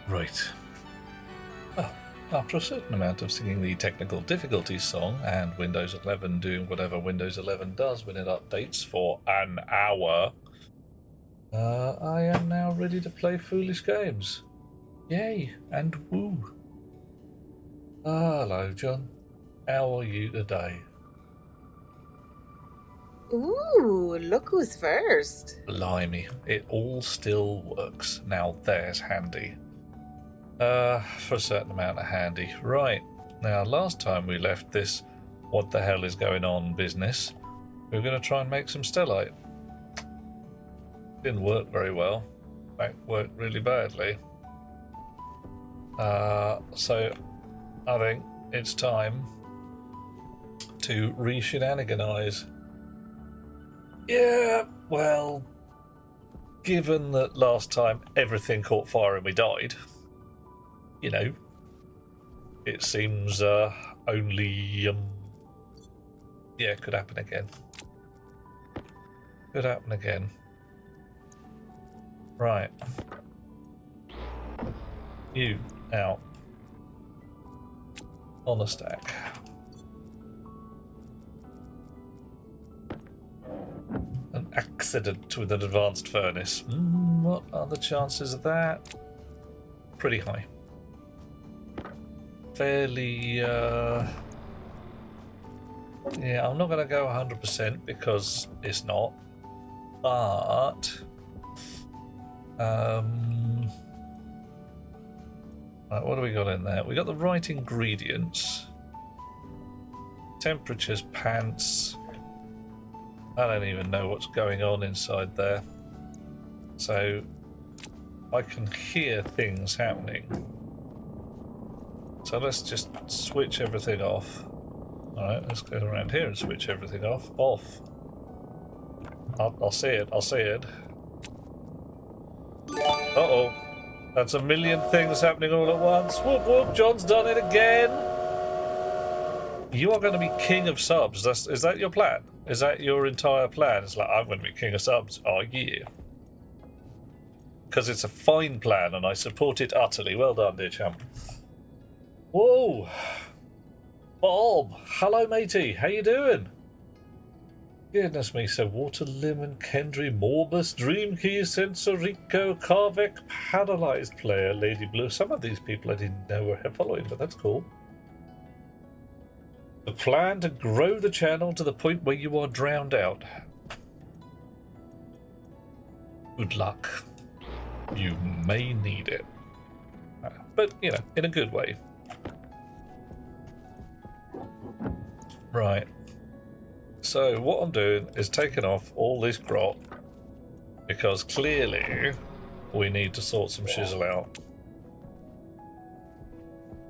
Right. Well, after a certain amount of singing the technical difficulties song and Windows 11 doing whatever Windows 11 does when it updates for an hour, I am now ready to play foolish games. Yay, and woo. Hello, John. How are you today? Ooh, look who's first. Blimey, it all still works. Now there's handy. For a certain amount of handy. Right, now last time we left this what the hell is going on business, we were going to try and make some stellite. Didn't work very well. In fact, worked really badly. So I think it's time to re-shenaniganize. Yeah, well, given that last time everything caught fire and we died, you know, it seems only, yeah, could happen again. Could happen again. Right. You out. On a stack. An accident with an advanced furnace. What are the chances of that? Pretty high. Fairly, yeah, I'm not going to go 100% because it's not. But, right, what do we got in there? We got the right ingredients. Temperatures, pants. I don't even know what's going on inside there. So I can hear things happening. So let's just switch everything off. Alright, let's go around here and switch everything off. Off. I'll see it, I'll see it. Uh-oh. That's a million things happening all at once. Whoop whoop, John's done it again. You are going to be king of subs. Is that your plan? Is that your entire plan? It's like, I'm going to be king of subs. Oh, yeah. Because it's a fine plan and I support it utterly. Well done, dear champ. Whoa. Bob. Hello, matey. How you doing? Goodness me. So, Water, Lemon, Kendry, Morbus, Dreamkey, Sensorico, Carvec, Paralyzed Player, Lady Blue. Some of these people I didn't know were following, but that's cool. The plan to grow the channel to the point where you are drowned out. Good luck. You may need it. But, you know, in a good way. Right. So, what I'm doing is taking off all this grot. Because clearly, we need to sort some shizzle out.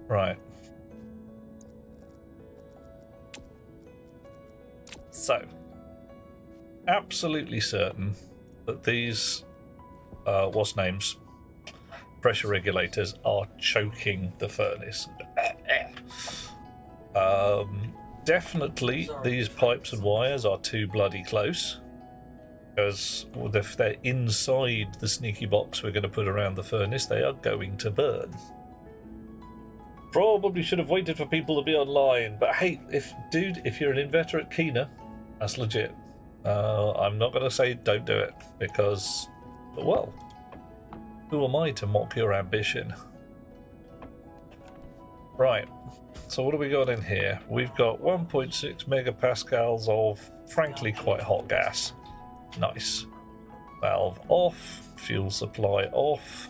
Right. So, absolutely certain that these, what's names, pressure regulators are choking the furnace. Definitely these pipes and wires are too bloody close, because if they're inside the sneaky box we're going to put around the furnace, they are going to burn. Probably should have waited for people to be online, but hey, if you're an inveterate keener, that's legit. I'm not going to say don't do it, because, well, who am I to mock your ambition? Right, so what do we got in here? We've got 1.6 megapascals of, frankly, quite hot gas. Nice. Valve off, fuel supply off.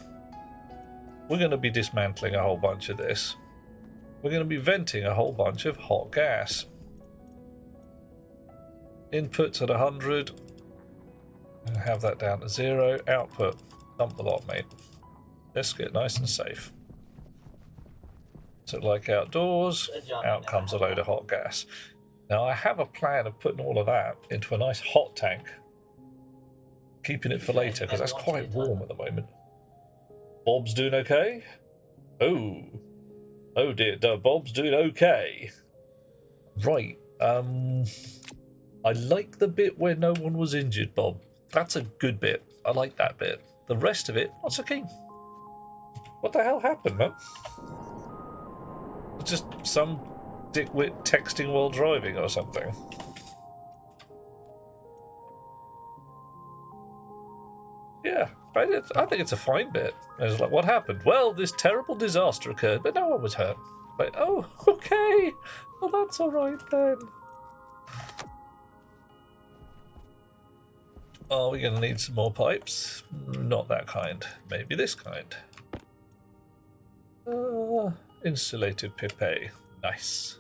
We're going to be dismantling a whole bunch of this. We're going to be venting a whole bunch of hot gas. Inputs at 100. Have that down to 0. Output, dump the lot, mate. Let's get nice and safe. So like outdoors, out comes a load of hot gas. Now I have a plan of putting all of that into a nice hot tank. Keeping it for later, because that's quite warm at the moment. Bob's doing okay? Oh dear, Bob's doing okay. Right, I like the bit where no one was injured, Bob. That's a good bit. I like that bit. The rest of it, not so keen. What the hell happened, man? Just some dickwit texting while driving or something. Yeah, I think it's a fine bit. It's like, what happened? Well, this terrible disaster occurred, but no one was hurt. Like, oh, okay. Well, that's all right then. Are we going to need some more pipes? Not that kind. Maybe this kind. Insulated pipe. Nice.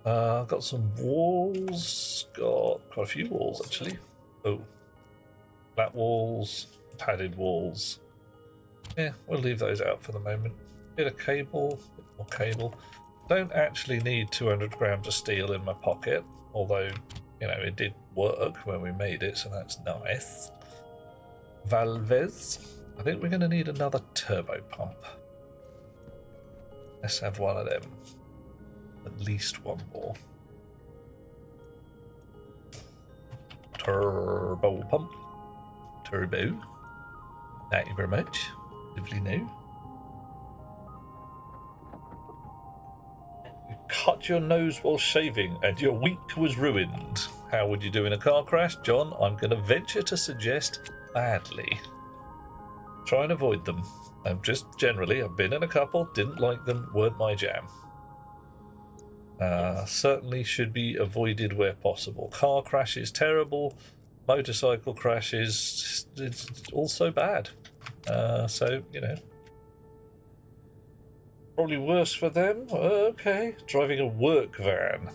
Got some walls. Got quite a few walls, actually. Oh. Flat walls. Padded walls. Yeah, we'll leave those out for the moment. Bit of cable. Bit more cable. Don't actually need 200 grams of steel in my pocket. Although, you know, it did work when we made it, so that's nice. Valves. I think we're going to need another turbo pump. Let's have one of them. At least one more. Turbo pump. Turbo. Thank you very much. Lovely new. You cut your nose while shaving and your week was ruined. How would you do in a car crash? John, I'm going to venture to suggest badly. Try and avoid them. Just generally, I've been in a couple, didn't like them, weren't my jam. Certainly should be avoided where possible. Car crashes, terrible. Motorcycle crashes, it's also bad. So, you know. Probably worse for them. Okay. Driving a work van.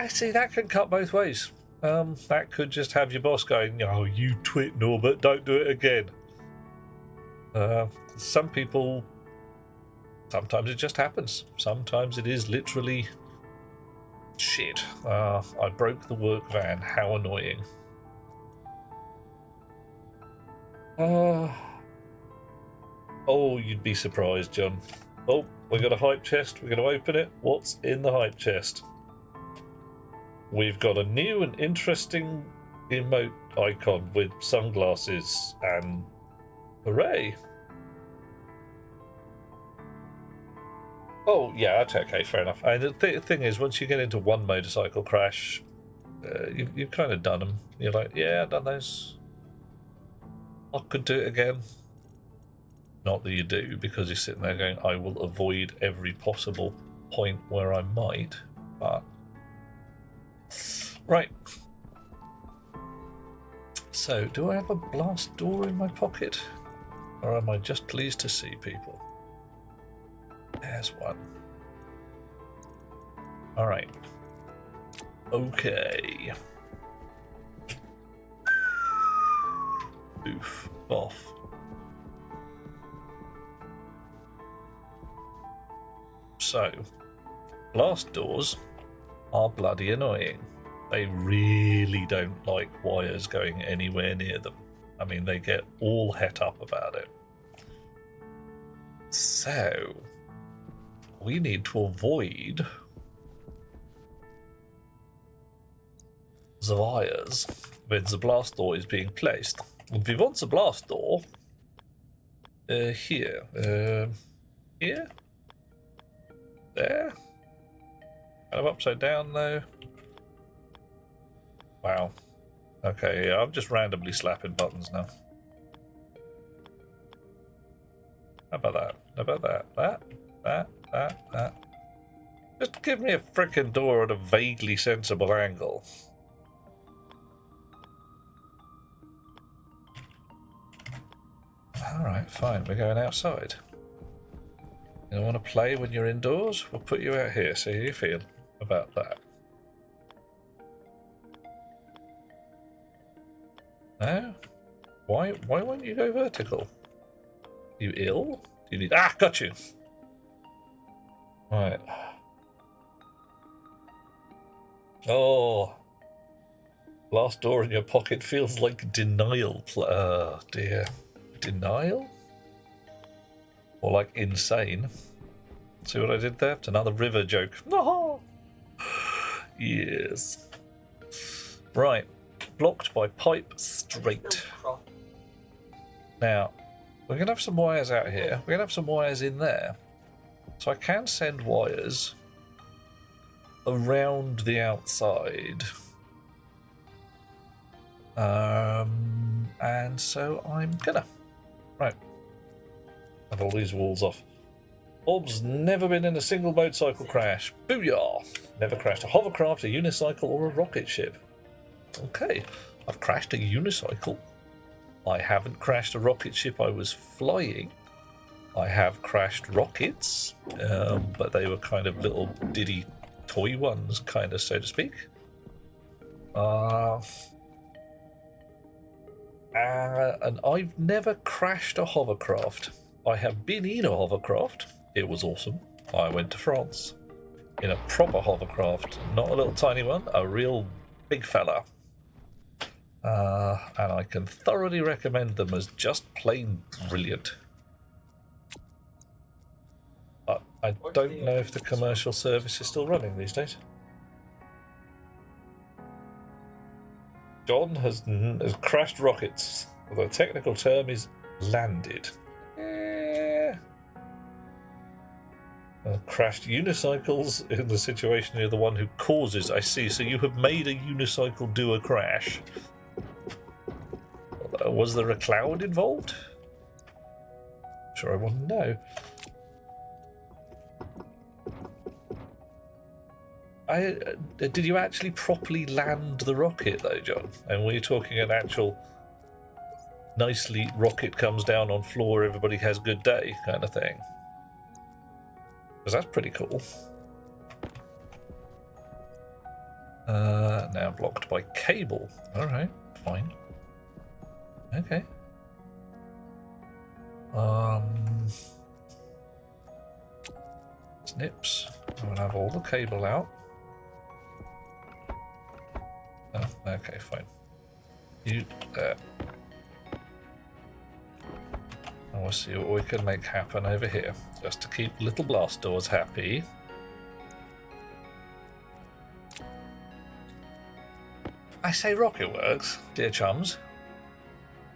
See, that can cut both ways. That could just have your boss going, oh, you twit, Norbert, don't do it again. Some people, sometimes it just happens. Sometimes it is literally, shit, I broke the work van, how annoying. Oh, you'd be surprised, John. Oh, we got a hype chest, we're going to open it. What's in the hype chest? We've got a new and interesting emote icon with sunglasses and hooray. Oh, yeah, that's okay, fair enough. And the thing is, once you get into one motorcycle crash, you've kind of done them. You're like, yeah, I've done those. I could do it again. Not that you do, because you're sitting there going, I will avoid every possible point where I might, but... Right. So, do I have a blast door in my pocket? Or am I just pleased to see people? There's one. Alright. Okay. Oof. Off. So, blast doors are bloody annoying. They really don't like wires going anywhere near them. I mean, they get all het up about it. So, we need to avoid the wires when the blast door is being placed. If we want the blast door, here, here, there, kind of upside down though. Wow. Okay, yeah, I'm just randomly slapping buttons now. How about that? How about that? That. Just give me a frickin' door at a vaguely sensible angle. Alright, fine, we're going outside. You don't want to play when you're indoors? We'll put you out here, see how you feel about that. No? Why won't you go vertical? You ill? Do you need... Ah, got you! Right. Oh. Last door in your pocket feels like denial. Oh, dear. Denial? Or like insane. See what I did there? It's another river joke. No. Yes. Right. Blocked by pipe straight. Now, We're going to have some wires out here. We're going to have some wires in there. So I can send wires around the outside. And so I'm gonna. Right. Have all these walls off. Bob's never been in a single motorcycle crash. Booyah! Never crashed a hovercraft, a unicycle, or a rocket ship. Okay. I've crashed a unicycle. I haven't crashed a rocket ship I was flying. I have crashed rockets, but they were kind of little diddy toy ones, kind of, so to speak. And I've never crashed a hovercraft. I have been in a hovercraft. It was awesome. I went to France in a proper hovercraft, not a little tiny one, a real big fella. And I can thoroughly recommend them as just plain brilliant. But I don't know if the commercial service is still running these days. John has crashed rockets. The technical term is landed. Crashed unicycles in the situation you're the one who causes. I see. So you have made a unicycle do a crash. Was there a cloud involved? Sure, I want to know. Did you actually properly land the rocket though, John? And were you talking an actual nicely rocket comes down on floor, everybody has a good day kind of thing? Because that's pretty cool. Now blocked by cable. Alright, fine. Okay. Snips. I'm gonna have all the cable out. Oh, okay, fine. You there. And we'll see what we can make happen over here, just to keep little blast doors happy. I say rocket works, dear chums.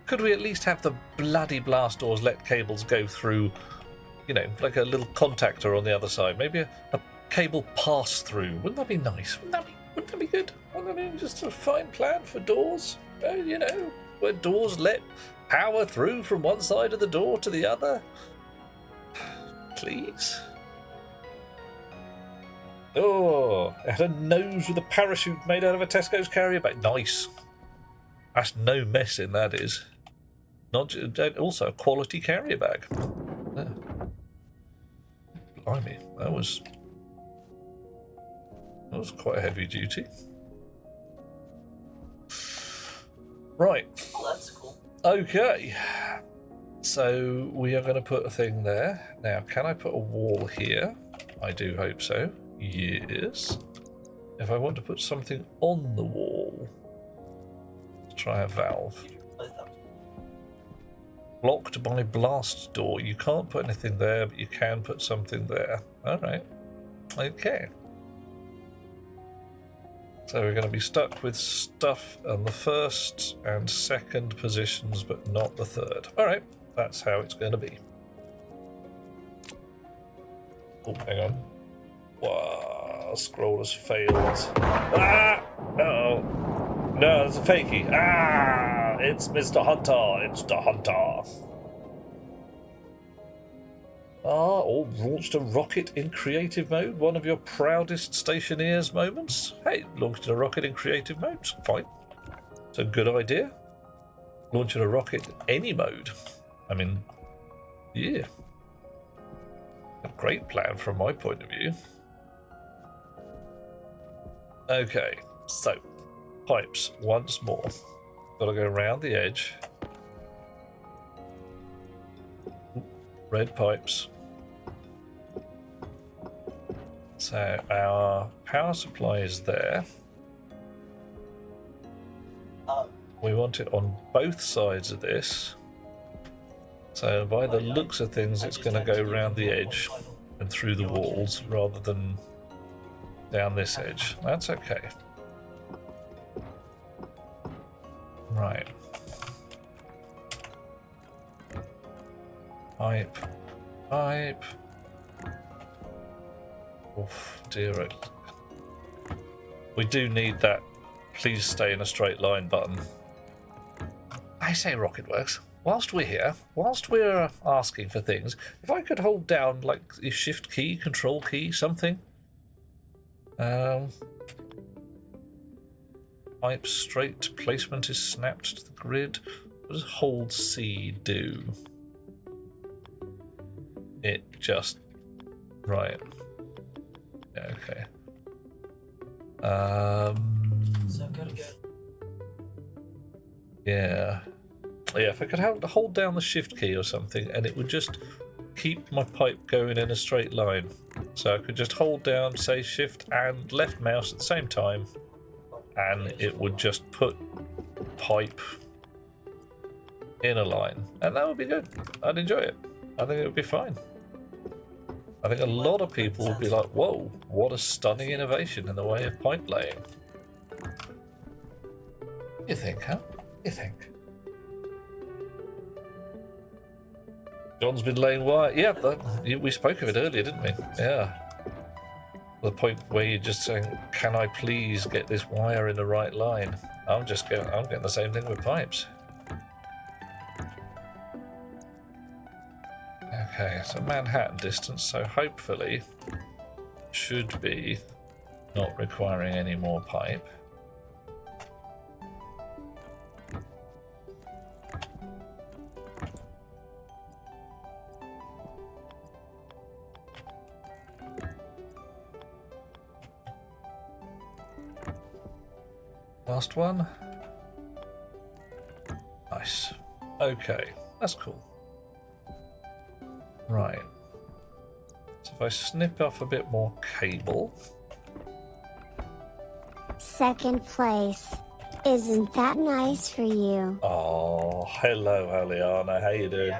Could we at least have the bloody blast doors let cables go through, you know, like a little contactor on the other side? Maybe a cable pass through. Wouldn't that be nice? Wouldn't that be good? Wouldn't that be just a fine plan for doors? You know, where doors let power through from one side of the door to the other? Please. Oh, it had a nose with a parachute made out of a Tesco's carrier bag. Nice. That's no mess in, that is. Not also a quality carrier bag. Yeah. Blimey, that was quite heavy duty. Right. Oh, that's cool. Okay. So we are going to put a thing there. Now, can I put a wall here? I do hope so. Yes. If I want to put something on the wall, let's try a valve. Blocked by blast door. You can't put anything there, but you can put something there. Alright. Okay. So we're going to be stuck with stuff on the first and second positions, but not the third. Alright, that's how it's going to be. Oh, hang on. Wow, scroll has failed. Ah! Uh-oh. No, it's a fakie. Ah! It's Mr. Hunter. It's the Hunter. Oh, launched a rocket in creative mode. One of your proudest stationeers moments. Hey, launched a rocket in creative mode. Fine. It's a good idea. Launching a rocket in any mode. I mean, yeah. A great plan from my point of view. Okay, so pipes once more. Gotta go around the edge. Red pipes. So our power supply is there. We want it on both sides of this. So by the looks of things, it's going to go around the edge and through the walls rather than down this edge. That's okay. Right. Pipe. Pipe. Oof, dear it. We do need that please stay in a straight line button. I say, Rocketworks, whilst we're here, whilst we're asking for things, if I could hold down, like, the shift key, control key, something. Pipe straight, placement is snapped to the grid. What does hold C do? It just... Right. Yeah, okay. So gotta go. Yeah. Yeah, if I could hold down the shift key or something and it would just keep my pipe going in a straight line. So I could just hold down, say, shift and left mouse at the same time, and it would just put pipe in a line. And that would be good. I'd enjoy it. I think it would be fine. I think a lot of people would be like, whoa, what a stunning innovation in the way of pipe laying. You think, huh? You think? John's been laying wire. Yeah, we spoke of it earlier, didn't we? Yeah. The point where you're just saying, can I please get this wire in the right line? I'm getting the same thing with pipes. Okay, so Manhattan distance, so hopefully should be not requiring any more pipe. Last one. Nice. Okay, that's cool. Right. So if I snip off a bit more cable. Second place. Isn't that nice for you? Oh, hello, Haliana. How you doing?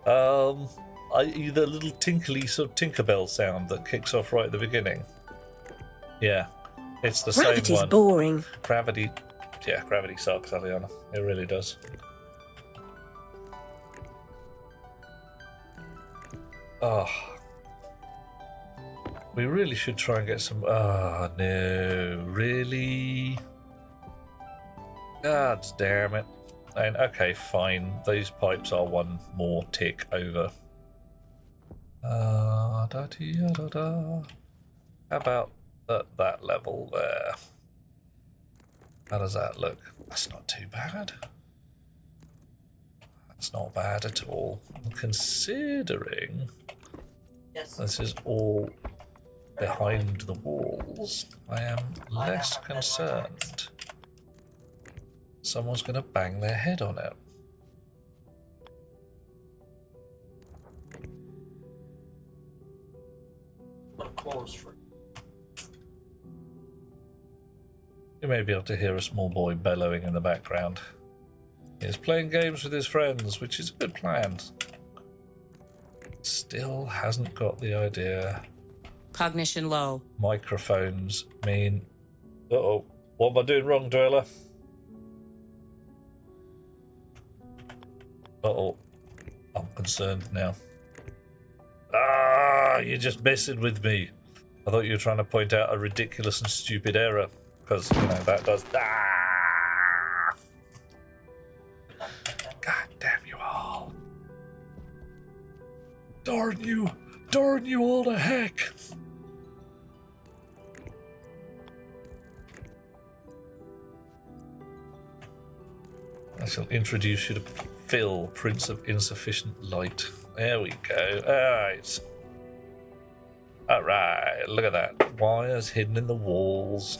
The little tinkly sort of Tinkerbell sound that kicks off right at the beginning. Yeah, it's the Gravity's same one. boring. Gravity, yeah, gravity sucks, Haliana. It really does. Oh, we really should try and get some. Oh no, really? God damn it. And okay, fine. These pipes are one more tick over. How about that level there? How does that look? That's not too bad. That's not bad at all. Considering this is all behind the walls, I am less concerned. Someone's going to bang their head on it. You may be able to hear a small boy bellowing in the background. He's playing games with his friends, which is a good plan. Still hasn't got the idea. Cognition low. Microphones mean... Uh-oh. What am I doing wrong, Dweller? Uh-oh. I'm concerned now. Ah, you're just messing with me. I thought you were trying to point out a ridiculous and stupid error. Because, you know, that does... Ah! God damn you all. Darn you. Darn you all to heck. I shall introduce you to Phil, Prince of Insufficient Light. There we go. Alright. Alright, look at that. Wires hidden in the walls.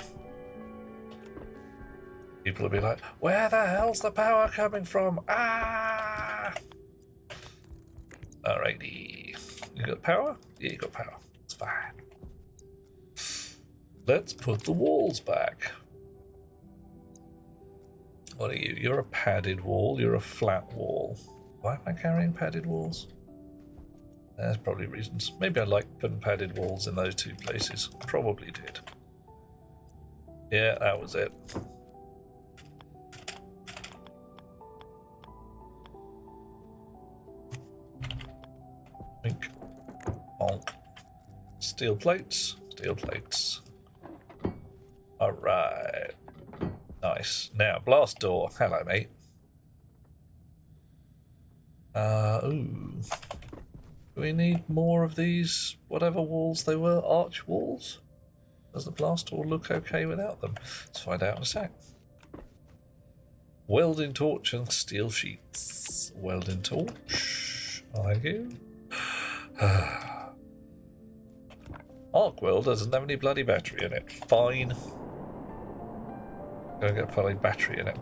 People will be like, where the hell's the power coming from? Ah! Alrighty. You got power? Yeah, you got power. It's fine. Let's put the walls back. What are you? You're a padded wall. You're a flat wall. Why am I carrying padded walls? There's probably reasons. Maybe I like putting padded walls in those two places. Probably did. Yeah, that was it. steel plates. Steel plates. Alright. Nice. Now, blast door. Hello, mate. Ooh. Do we need more of these, whatever walls they were? Arch walls? Does the blast door look okay without them? Let's find out in a sec. Welding torch and steel sheets. Welding torch. Thank you. Arc weld doesn't have any bloody battery in it. Fine. Gonna get a bloody battery in it.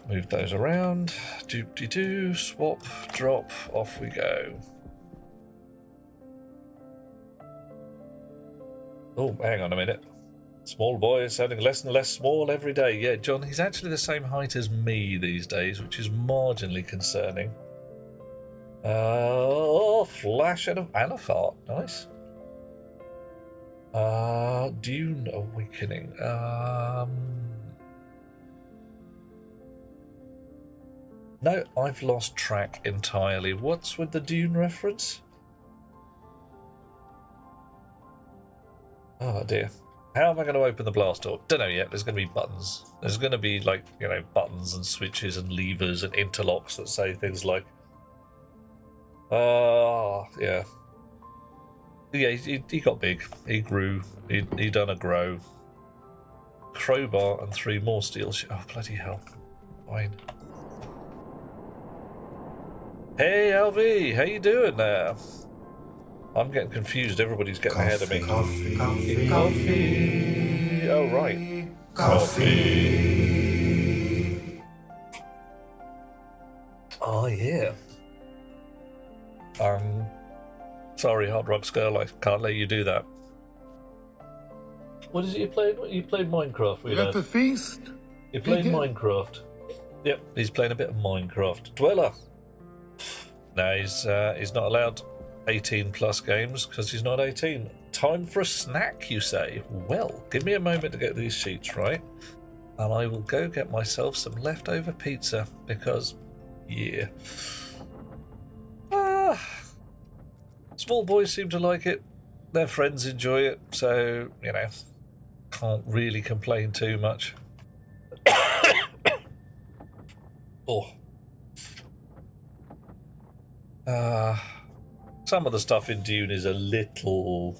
Move those around. Doop-de-doo. Swap. Drop. Off we go. Oh, hang on a minute. Small boy is sounding less and less small every day. Yeah, John, he's actually the same height as me these days, which is marginally concerning. Oh, flash and a fart. Nice. Dune Awakening. No, I've lost track entirely. What's with the Dune reference? Oh dear. How am I going to open the blast door? Don't know yet. There's going to be buttons. There's going to be, like, you know, buttons and switches and levers and interlocks that say things like, yeah. Yeah, he got big. He grew. He done a grow. Crowbar and 3 more steel oh, bloody hell. Fine. Hey, LV, how you doing there? I'm getting confused. Everybody's getting ahead of me. Coffee. Oh, right. Coffee. Oh, yeah. Sorry, Hard Rock Girl, I can't let you do that. What is it you played? You played Minecraft. Let the feast. You played Minecraft. Yep, he's playing a bit of Minecraft. Dweller. No, he's not allowed 18 plus games because he's not 18. Time for a snack, you say? Well, give me a moment to get these sheets right, and I will go get myself some leftover pizza because, yeah. Small boys seem to like it. Their friends enjoy it, so, you know, can't really complain too much. Oh. Some of the stuff in Dune is a little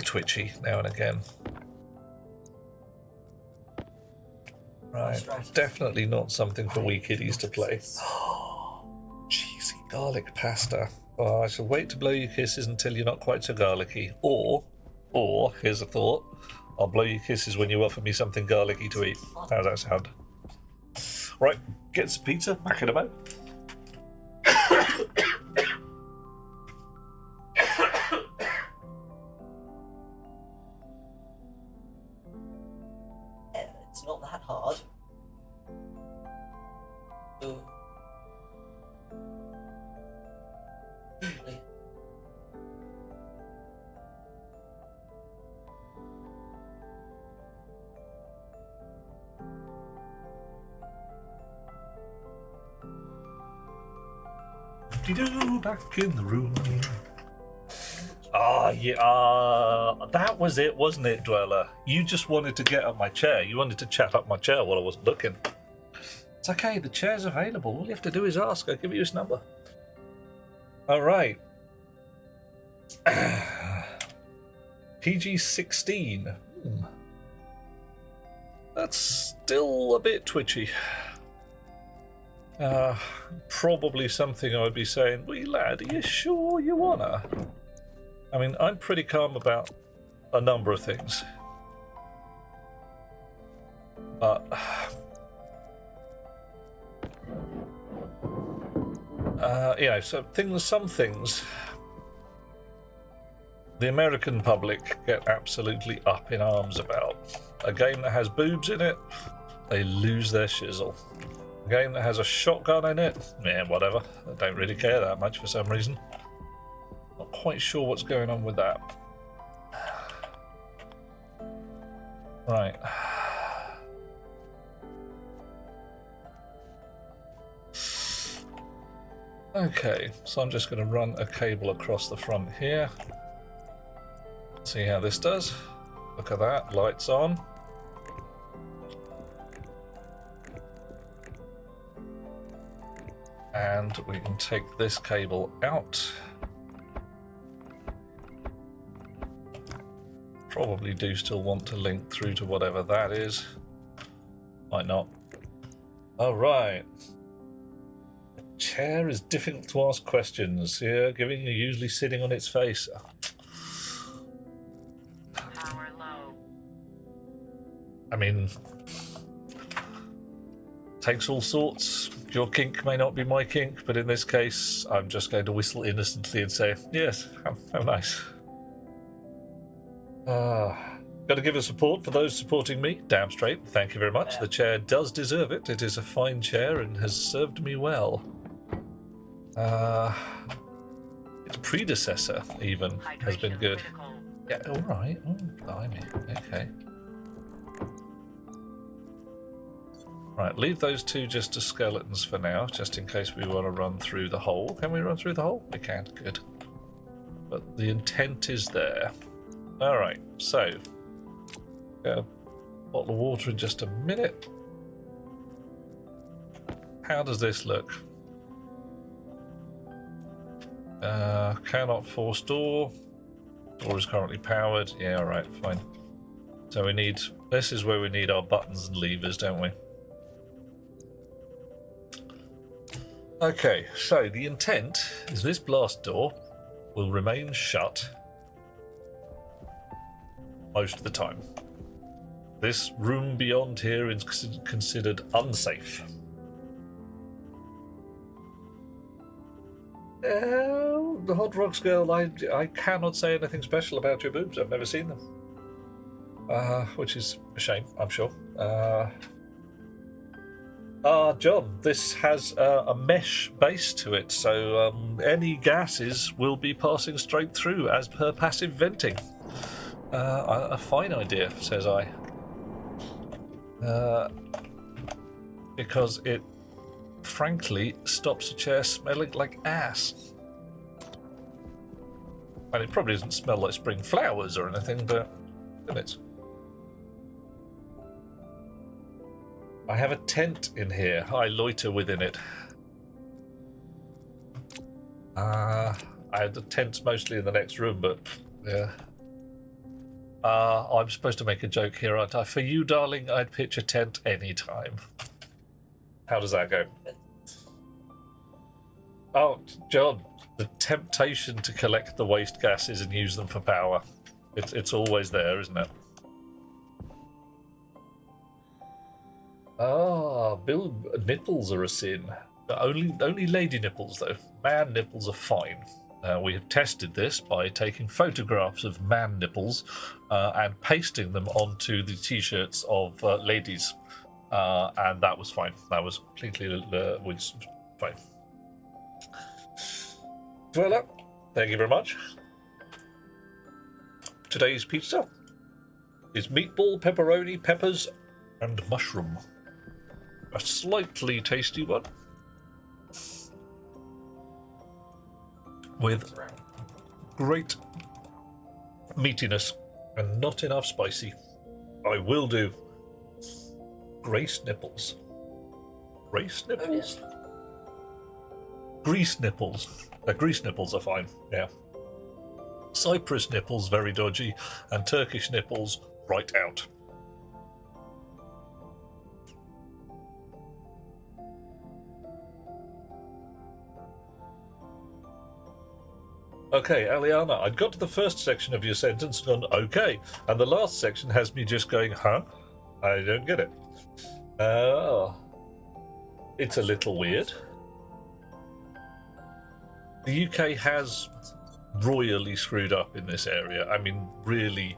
twitchy now and again. Right, definitely not something for wee kiddies to play. Cheesy garlic pasta. Oh, I shall wait to blow your kisses until you're not quite so garlicky. Or, here's a thought. I'll blow your kisses when you offer me something garlicky to eat. How does that sound? Right, get some pizza, back in a moment. It's not that hard. Ooh. Back in the room. Yeah, that was it, wasn't it, Dweller? You just wanted to get up my chair. You wanted to chat up my chair while I wasn't looking. It's okay, the chair's available. All you have to do is ask. I'll give you his number. All right. PG-16. That's still a bit twitchy. Probably something I would be saying, wee lad, are you sure you wanna? I mean, I'm pretty calm about a number of things. But you know, some things the American public get absolutely up in arms about. A game that has boobs in it, they lose their shizzle. A game that has a shotgun in it, yeah, whatever. I don't really care that much for some reason. Not quite sure what's going on with that. Right. Okay, so I'm just going to run a cable across the front here. See how this does. Look at that, lights on. And we can take this cable out. Probably do still want to link through to whatever that is. Might not. Alright. Chair is difficult to ask questions. Yeah, giving you usually sitting on its face. Power low. I mean, takes all sorts. Your kink may not be my kink, but in this case, I'm just going to whistle innocently and say, yes, how nice. Got to give a support for those supporting me. Damn straight. Thank you very much. The chair does deserve it. It is a fine chair and has served me well. Its predecessor, even, has been good. Yeah, alright. Oh, blimey. Okay. Right, leave those two just as skeletons for now, just in case we want to run through the hole. Can we run through the hole? We can, good. But the intent is there. Alright, so, get a bottle of water in just a minute. How does this look? Cannot force door. Door is currently powered. Yeah, alright, fine. So we need, this is where we need our buttons and levers, don't we? Okay, so the intent is this blast door will remain shut most of the time. This room beyond here is considered unsafe. The Hot Rocks girl, I cannot say anything special about your boobs. I've never seen them. Which is a shame, I'm sure. John, this has a mesh base to it, so any gases will be passing straight through as per passive venting. A fine idea, says I. Because it, frankly, stops a chair smelling like ass. And it probably doesn't smell like spring flowers or anything, but it's. I have a tent in here. I loiter within it. I had the tents mostly in the next room, but yeah. I'm supposed to make a joke here, aren't I? For you, darling, I'd pitch a tent anytime. How does that go? Oh, John, the temptation to collect the waste gases and use them for power. It's always there, isn't it? Bill, nipples are a sin. Only lady nipples, though. Man nipples are fine. We have tested this by taking photographs of man nipples and pasting them onto the t-shirts of ladies, and that was fine. That was completely fine. Well, thank you very much. Today's pizza is meatball, pepperoni, peppers, and mushroom. A slightly tasty one. With great meatiness and not enough spicy. I will do. Grace nipples. Grace nipples? Grease nipples. Grease nipples are fine, yeah. Cyprus nipples, very dodgy. And Turkish nipples, right out. Okay, Aliana, I'd got to the first section of your sentence and gone, okay, and the last section has me just going, huh? I don't get it. It's a little weird. The UK has royally screwed up in this area. I mean, really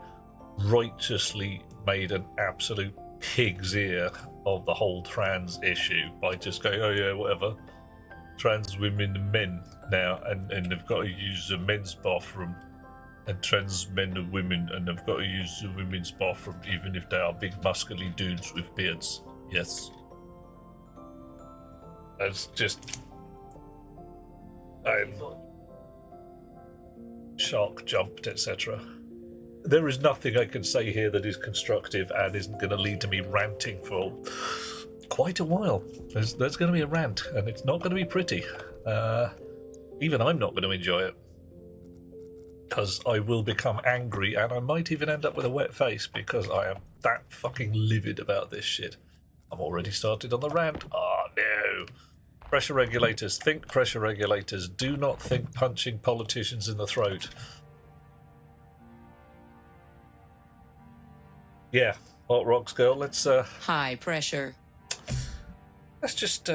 righteously made an absolute pig's ear of the whole trans issue by just going, oh yeah, whatever. Trans women and men now, and they've got to use the men's bathroom, and trans men and women, and they've got to use the women's bathroom even if they are big muscly dudes with beards. Yes. That's just I'm shark jumped, etc. There is nothing I can say here that is constructive and isn't going to lead to me ranting for quite a while. There's going to be a rant, and it's not going to be pretty. Even I'm not going to enjoy it, because I will become angry, and I might even end up with a wet face because I am that fucking livid about this shit. I'm already started on the rant. Oh no. Pressure regulators. Think pressure regulators. Do not think punching politicians in the throat. Yeah, Hot Rocks girl, let's High pressure. let's just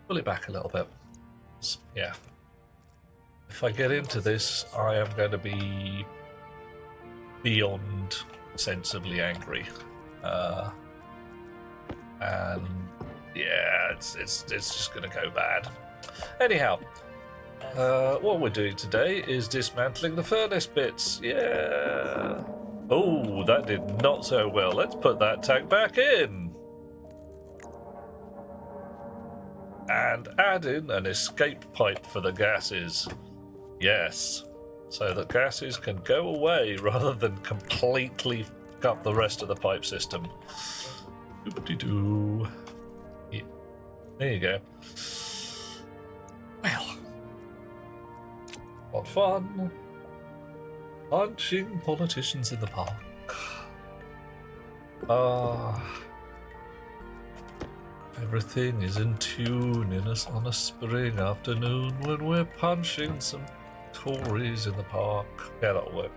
pull it back a little bit. Yeah. If I get into this, I am going to be beyond sensibly angry. And yeah, it's just going to go bad. Anyhow, what we're doing today is dismantling the furnace bits. Yeah. Oh, that did not so well. Let's put that tank back in. And add in an escape pipe for the gases. Yes. So that gases can go away rather than completely f*** up the rest of the pipe system. Doop-de-doo. Yeah. There you go. Well. What fun. Punching politicians in the park. Everything is in tune on a spring afternoon when we're punching some Tories in the park. Yeah, that'll work.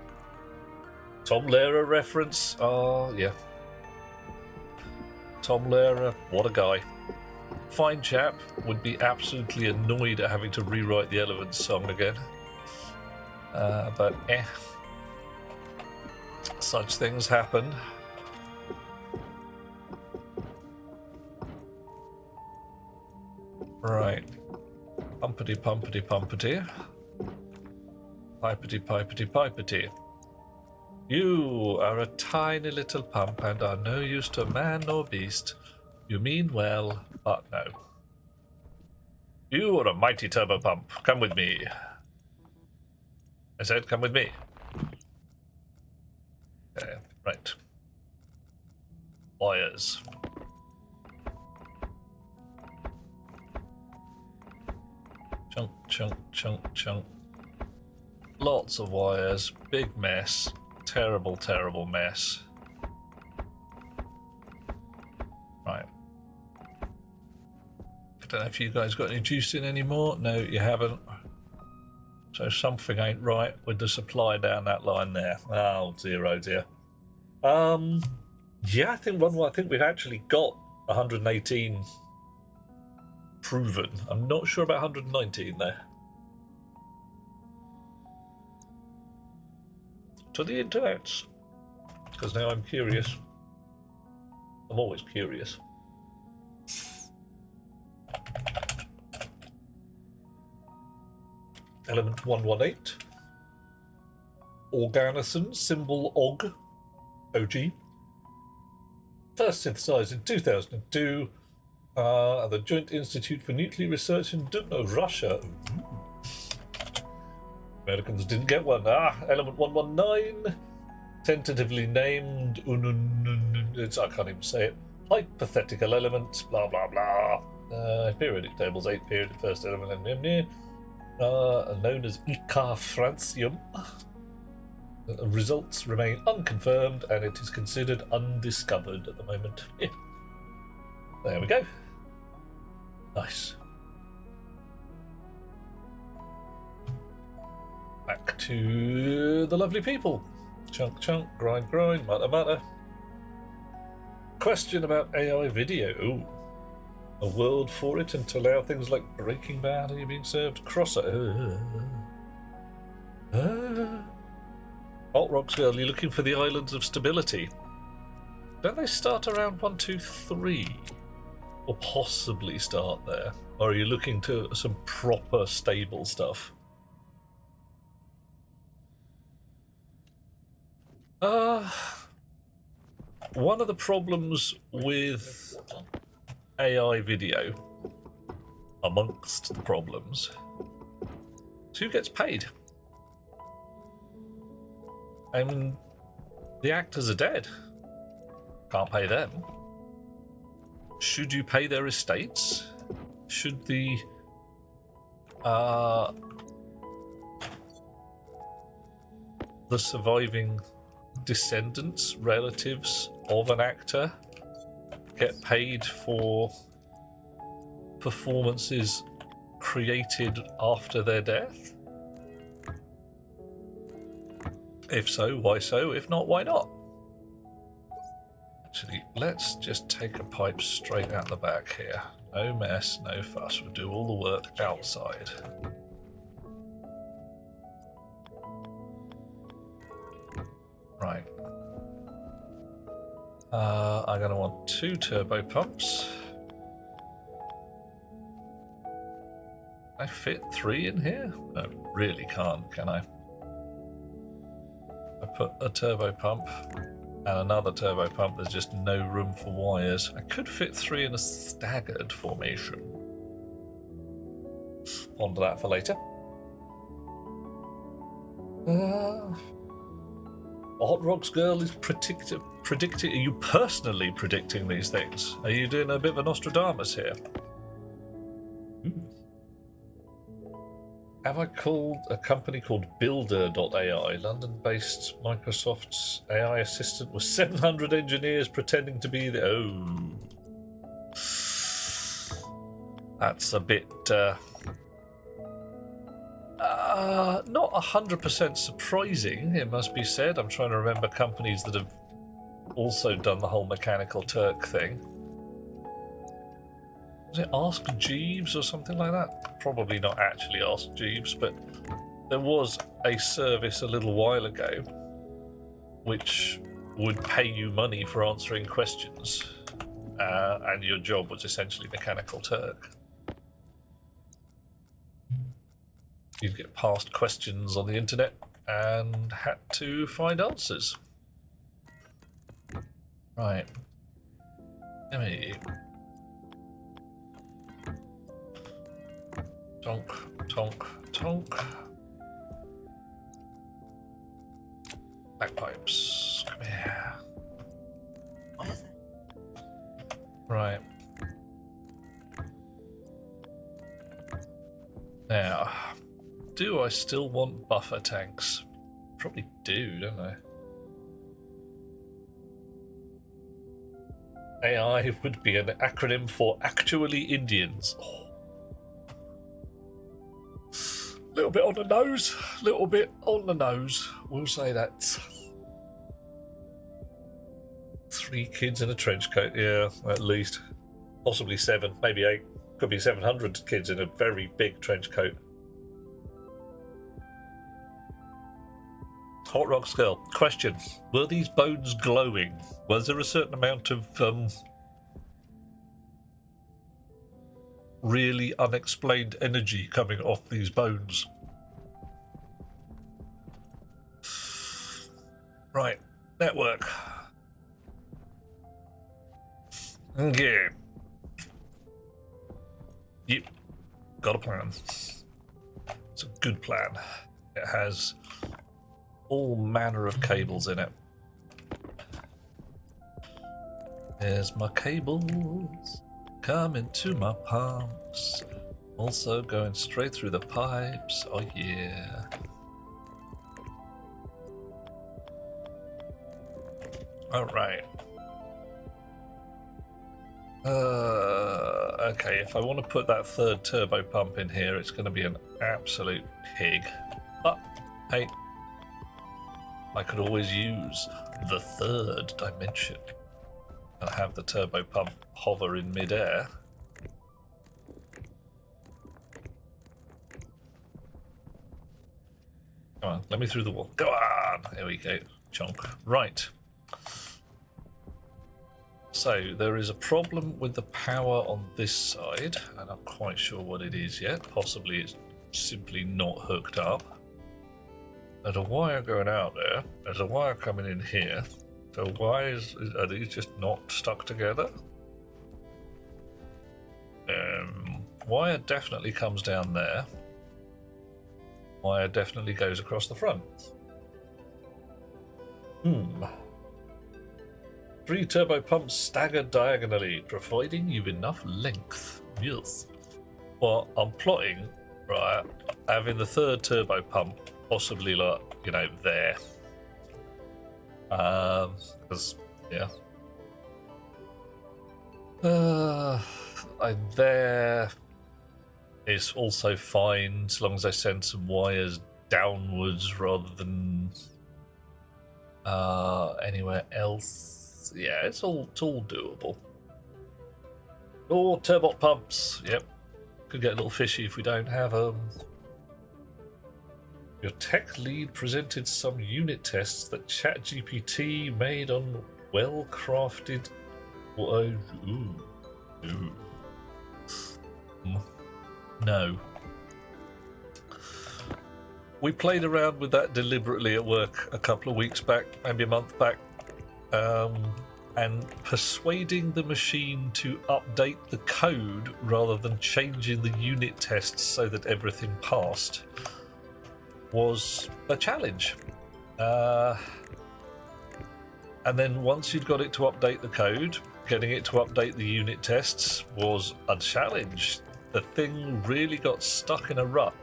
Tom Lehrer reference. Oh, yeah. Tom Lehrer, what a guy. Fine chap, would be absolutely annoyed at having to rewrite the Elephants song again. But such things happen. Right. Pumpity pumpity pumpity. Pipety pipety pipety. You are a tiny little pump and are no use to man nor beast. You mean well, but no. You are a mighty turbo pump. Come with me. I said, come with me. Okay, right. Wires. Chunk, chunk, chunk, chunk. Lots of wires. Big mess. Terrible, terrible mess. Right. I don't know if you guys got any juice in anymore. No, you haven't. So something ain't right with the supply down that line there. Oh dear, oh dear. Yeah, I think we've actually got 118 proven. I'm not sure about 119 there. To the internets, because now I'm curious. I'm always curious. Element 118. Organocin, symbol OG. OG. First synthesized in 2002 at the Joint Institute for Nuclear Research in Dubno, Russia. Americans didn't get one. Element 119. Tentatively named. I can't even say it. Hypothetical element. Blah, blah, blah. Periodic tables 8 period first element. Known as Icar francium. Results remain unconfirmed and it is considered undiscovered at the moment. Yeah. There we go. Nice. Back to the lovely people. Chunk, chunk, grind, grind, matter, matter. Question about AI video. Ooh. A world for it and to allow things like Breaking Bad are you being served? Crosser. Alt Rocks Girl, you're looking for the Islands of Stability. Don't they start around 1, 2, 3? Or possibly start there? Or are you looking to some proper stable stuff? One of the problems with AI video, amongst the problems, So who gets paid? I mean, the actors are dead. Can't pay them. Should you pay their estates? Should the surviving descendants, relatives of an actor get paid for performances created after their death? If so, why so? If not, why not? Actually, let's just take a pipe straight out the back here. No mess, no fuss. We'll do all the work outside. Right. I'm going to want 2 turbo pumps. Can I fit 3 in here? No, really can't, can I? I put a turbo pump and another turbo pump. There's just no room for wires. I could fit 3 in a staggered formation. Ponder that for later. Hot Rocks Girl is predicting. Are you personally predicting these things? Are you doing a bit of a Nostradamus here? Have I called a company called Builder.ai, London-based Microsoft's AI assistant with 700 engineers pretending to be the... Oh. That's a bit... not 100% surprising, it must be said. I'm trying to remember companies that have also done the whole Mechanical Turk thing. Was it Ask Jeeves or something like that? Probably not actually Ask Jeeves, but there was a service a little while ago which would pay you money for answering questions, and your job was essentially Mechanical Turk. You'd get past questions on the internet and had to find answers. Right. Emmy. Tonk, tonk, tonk. Bagpipes, come here. What is it? Right. Now, do I still want buffer tanks? Probably do, don't I? AI would be an acronym for Actually Indians. Oh. Little bit on the nose, little bit on the nose. We'll say that. 3 kids in a trench coat, yeah, at least. Possibly 7, maybe 8. Could be 700 kids in a very big trench coat. Hot Rocks Girl, question. Were these bones glowing? Was there a certain amount of really unexplained energy coming off these bones? Right, network. Okay. Yep, got a plan. It's a good plan. It has all manner of cables in it. There's my cables coming to my pumps, also going straight through the pipes. Oh yeah. All right. Okay, if I want to put that 3rd turbo pump in here, it's going to be an absolute pig. But hey, I could always use the 3rd dimension and have the turbo pump hover in midair. Come on, let me through the wall. Go on! There we go. Chunk. Right. So, there is a problem with the power on this side, and I'm not quite sure what it is yet. Possibly it's simply not hooked up. There's a wire going out there. There's a wire coming in here. So why are these just not stuck together? Wire definitely comes down there. Wire definitely goes across the front. 3 turbo pumps staggered diagonally, providing you enough length. Yes. Well, I'm plotting, right, having the 3rd turbo pump possibly, like, you know, there. Because, yeah. There is also fine, as long as I send some wires downwards rather than anywhere else. Yeah, it's all doable. Or turbot pumps. Yep, could get a little fishy if we don't have them. Your tech lead presented some unit tests that ChatGPT made on well-crafted. No. We played around with that deliberately at work a couple of weeks back, maybe a month back, and persuading the machine to update the code rather than changing the unit tests so that everything passed was a challenge. And then once you'd got it to update the code, getting it to update the unit tests was a challenge. The thing really got stuck in a rut.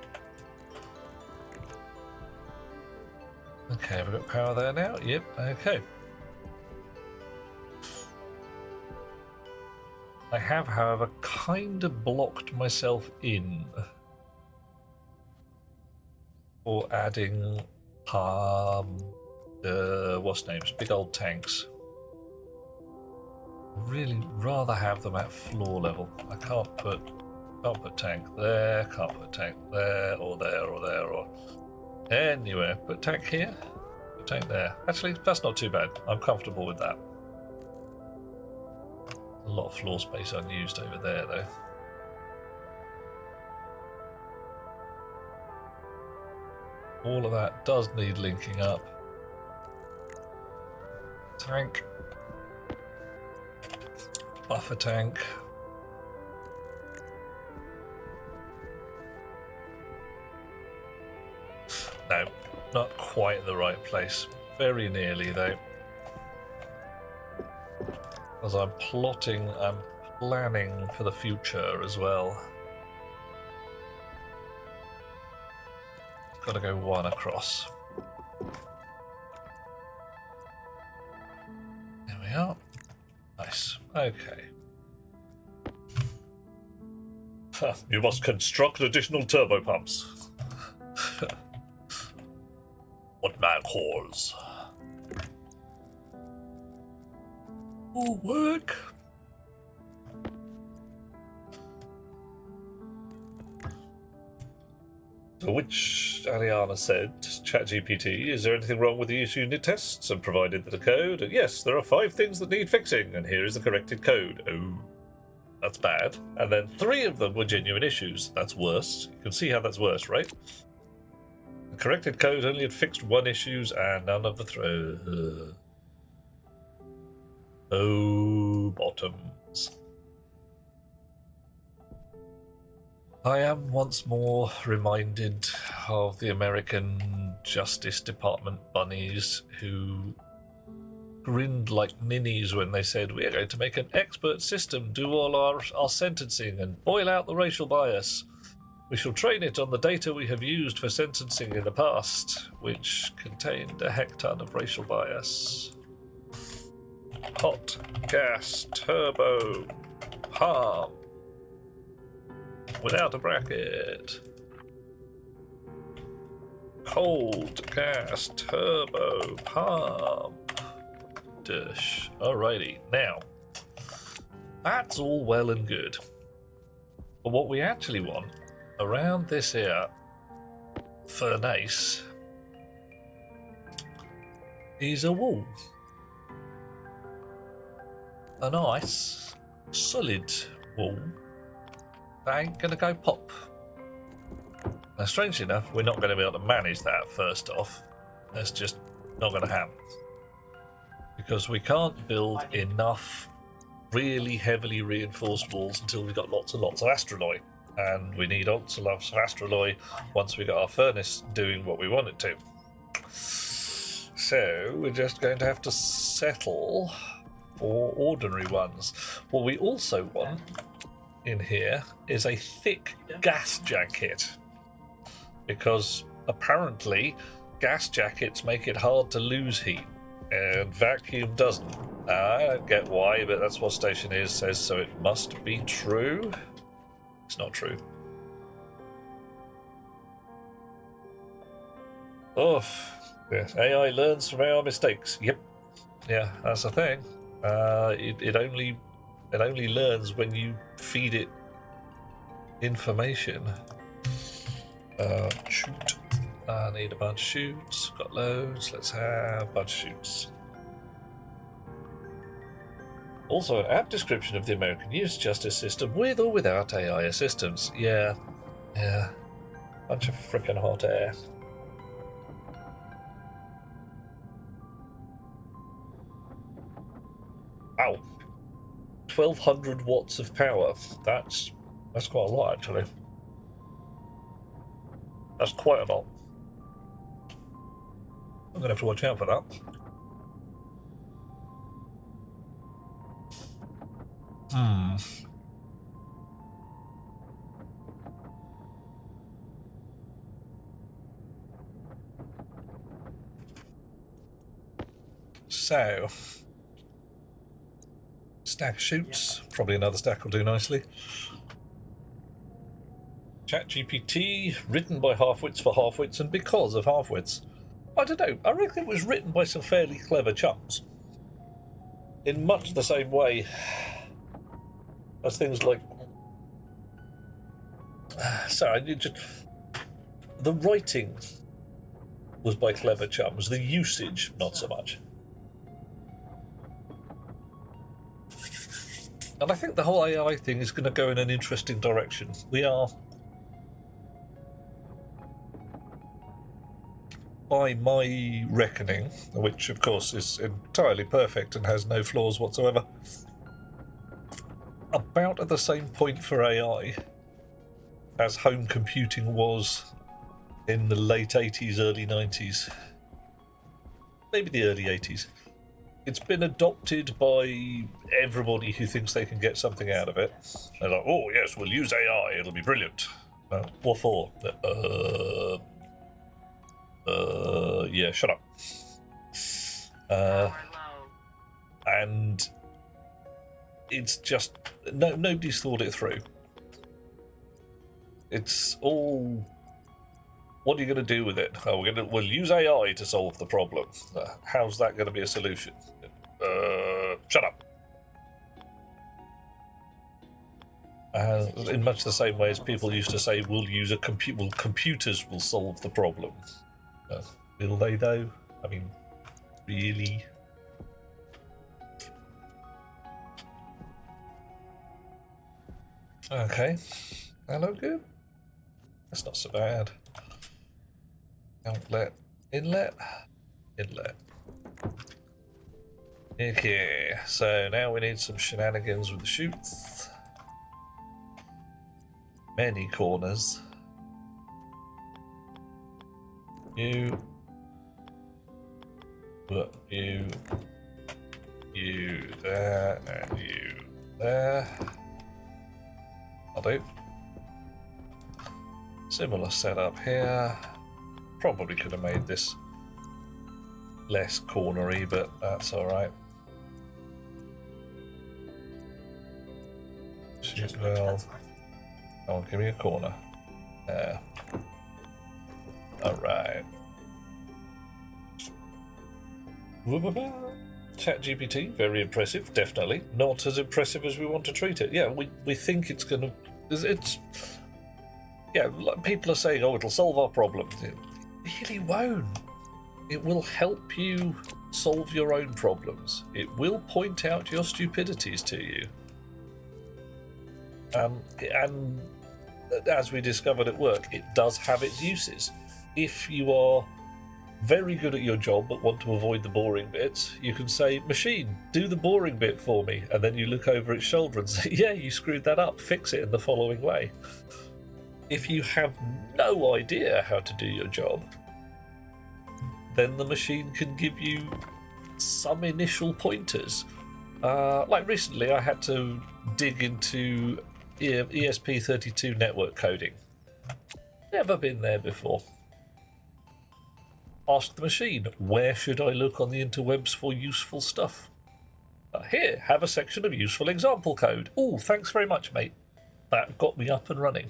Okay, have we got power there now? Yep, okay. I have, however, kind of blocked myself in for adding what's names? Big old tanks. Really rather have them at floor level. I can't put tank there, can't put tank there, or there, or there, or anywhere. Put tank here, put tank there. Actually, that's not too bad. I'm comfortable with that. A lot of floor space unused over there, though. All of that does need linking up. Tank. Buffer tank. No, not quite the right place. Very nearly, though. As I'm plotting, I'm planning for the future as well. Got to go one across. There we are. Nice. Okay. You must construct additional turbo pumps. What man calls? Will work. To which Ariana said, ChatGPT, is there anything wrong with these unit tests? And provided the code. And yes, there are 5 things that need fixing, and here is the corrected code. Oh, that's bad. And then 3 of them were genuine issues. That's worse. You can see how that's worse, right? The corrected code only had fixed 1 issue and none of the throws. Oh, bottoms. I am once more reminded of the American Justice Department bunnies who grinned like ninnies when they said, "We are going to make an expert system, do all our sentencing and boil out the racial bias. We shall train it on the data we have used for sentencing in the past, which contained a heck ton of racial bias." Hot gas turbo palm without a bracket. Cold gas turbo pump. Dish. Alrighty, now that's all well and good. But what we actually want around this here furnace is a wall. A nice solid wall. That ain't gonna go pop. Now, strangely enough, we're not going to be able to manage that first off. That's just not going to happen. Because we can't build enough really heavily reinforced walls until we've got lots and lots of astroloy. and we need lots of astraloy once we got our furnace doing what we want it to. So we're just going to have to settle for ordinary ones. What we also want in here is a thick gas jacket, because apparently gas jackets make it hard to lose heat and vacuum doesn't. I don't get why, but that's what Station Is says, so it must be true. It's not true. Oh, yes. AI learns from our mistakes. Yep. Yeah, that's the thing. It only learns when you feed it information. Shoot. I need a bunch of shoots. Got loads. Let's have a bunch of shoots. Also, an apt description of the American youth justice system with or without AI assistance. Yeah. Bunch of frickin' hot air. Wow. 1200 watts of power. That's quite a lot, actually. That's quite a lot. I'm going to have to watch out for that. So, stack of shoots. Probably another stack will do nicely. ChatGPT, written by halfwits for halfwits and because of halfwits. I don't know, I reckon it was written by some fairly clever chums. In much the same way as things like... the writing was by clever chums, the usage not so much. And I think the whole AI thing is going to go in an interesting direction. We are, by my reckoning, which of course is entirely perfect and has no flaws whatsoever, about at the same point for AI as home computing was in the late 80s, early 90s. Maybe the early 80s. It's been adopted by everybody who thinks they can get something out of it. They're like, oh yes, we'll use AI, it'll be brilliant. What for? Yeah, shut up. Power low. And it's just nobody's thought it through. It's all, what are you going to do with it? Oh, we'll use AI to solve the problem. How's that going to be a solution? Shut up. In much the same way as people used to say, we'll use computers will solve the problem. Will they though? I mean, really? Okay. Hello, good. That's not so bad. Outlet, inlet. Okay, so now we need some shenanigans with the chutes. Many corners. You there, and you there. I'll do. Similar setup here. Probably could have made this less cornery, but that's alright. Well, oh, give me a corner. There. Alright. ChatGPT, very impressive, definitely. Not as impressive as we want to treat it. Yeah, we think it's gonna... It's... Yeah, like people are saying, oh, it'll solve our problems. It really won't. It will help you solve your own problems. It will point out your stupidities to you. And as we discovered at work, it does have its uses. If you are very good at your job but want to avoid the boring bits, you can say, machine, do the boring bit for me, and then you look over its shoulder and say, yeah, you screwed that up, fix it in the following way. if you have no idea how to do your job, then the machine can give you some initial pointers. Like recently, I had to dig into ESP32 network coding. Never been there before. Ask the machine, where should I look on the interwebs for useful stuff? Here, have a section of useful example code. Oh, thanks very much, mate. That got me up and running.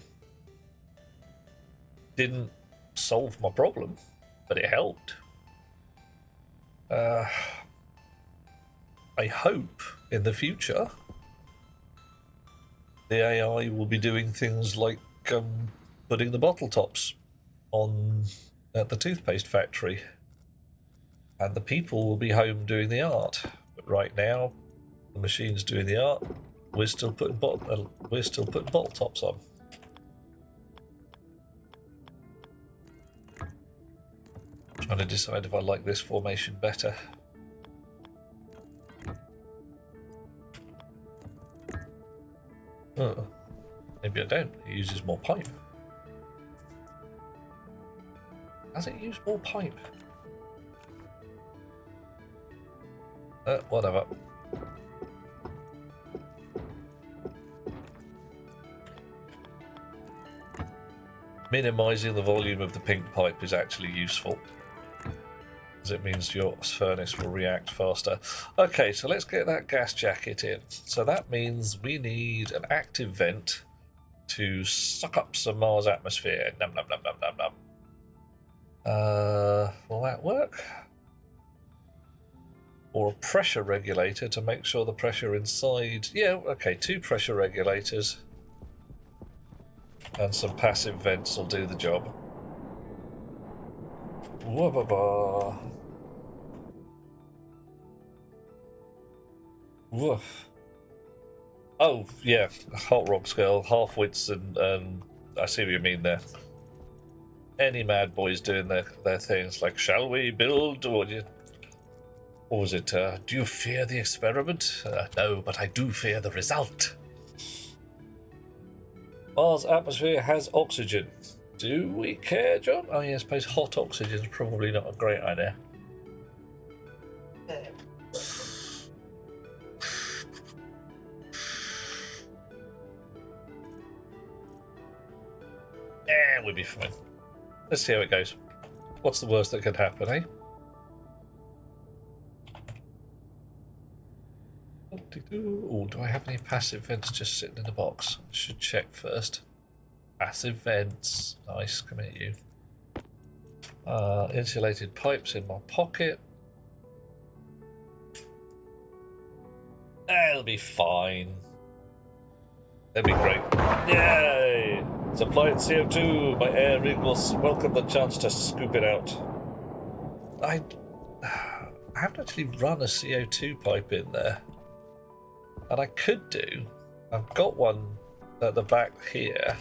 Didn't solve my problem, but it helped. I hope in the future the AI will be doing things like putting the bottle tops on at the toothpaste factory, and the people will be home doing the art. But right now, the machine's doing the art. We're still putting bottle tops on. Trying to decide if I like this formation better. Oh, maybe I don't. It uses more pipe. Does it use more pipe? Whatever. Minimizing the volume of the pink pipe is actually useful, as it means your furnace will react faster. Okay, so let's get that gas jacket in. So that means we need an active vent to suck up some Mars atmosphere. Num num num num num num. Will that work? Or a pressure regulator to make sure the pressure inside... Yeah, okay, 2 pressure regulators and some passive vents will do the job. Whoa-ba-ba. Woof. Oh, yeah, hot rock scale, half wits, and I see what you mean there. Any mad boys doing their things like, shall we build, or was it, do you fear the experiment? No, but I do fear the result. Mars' atmosphere has oxygen. Do we care, John? Oh, yeah, I suppose hot oxygen is probably not a great idea. Yeah, we'll be fine. Let's see how it goes. What's the worst that could happen, eh? Oh, do I have any passive vents just sitting in the box? Should check first. Passive vents. Nice, come at you. Insulated pipes in my pocket. That'll be fine. That'd be great. Yay! Supplied CO2. My air rig will welcome the chance to scoop it out. I haven't actually run a CO2 pipe in there. And I could do. I've got one at the back here.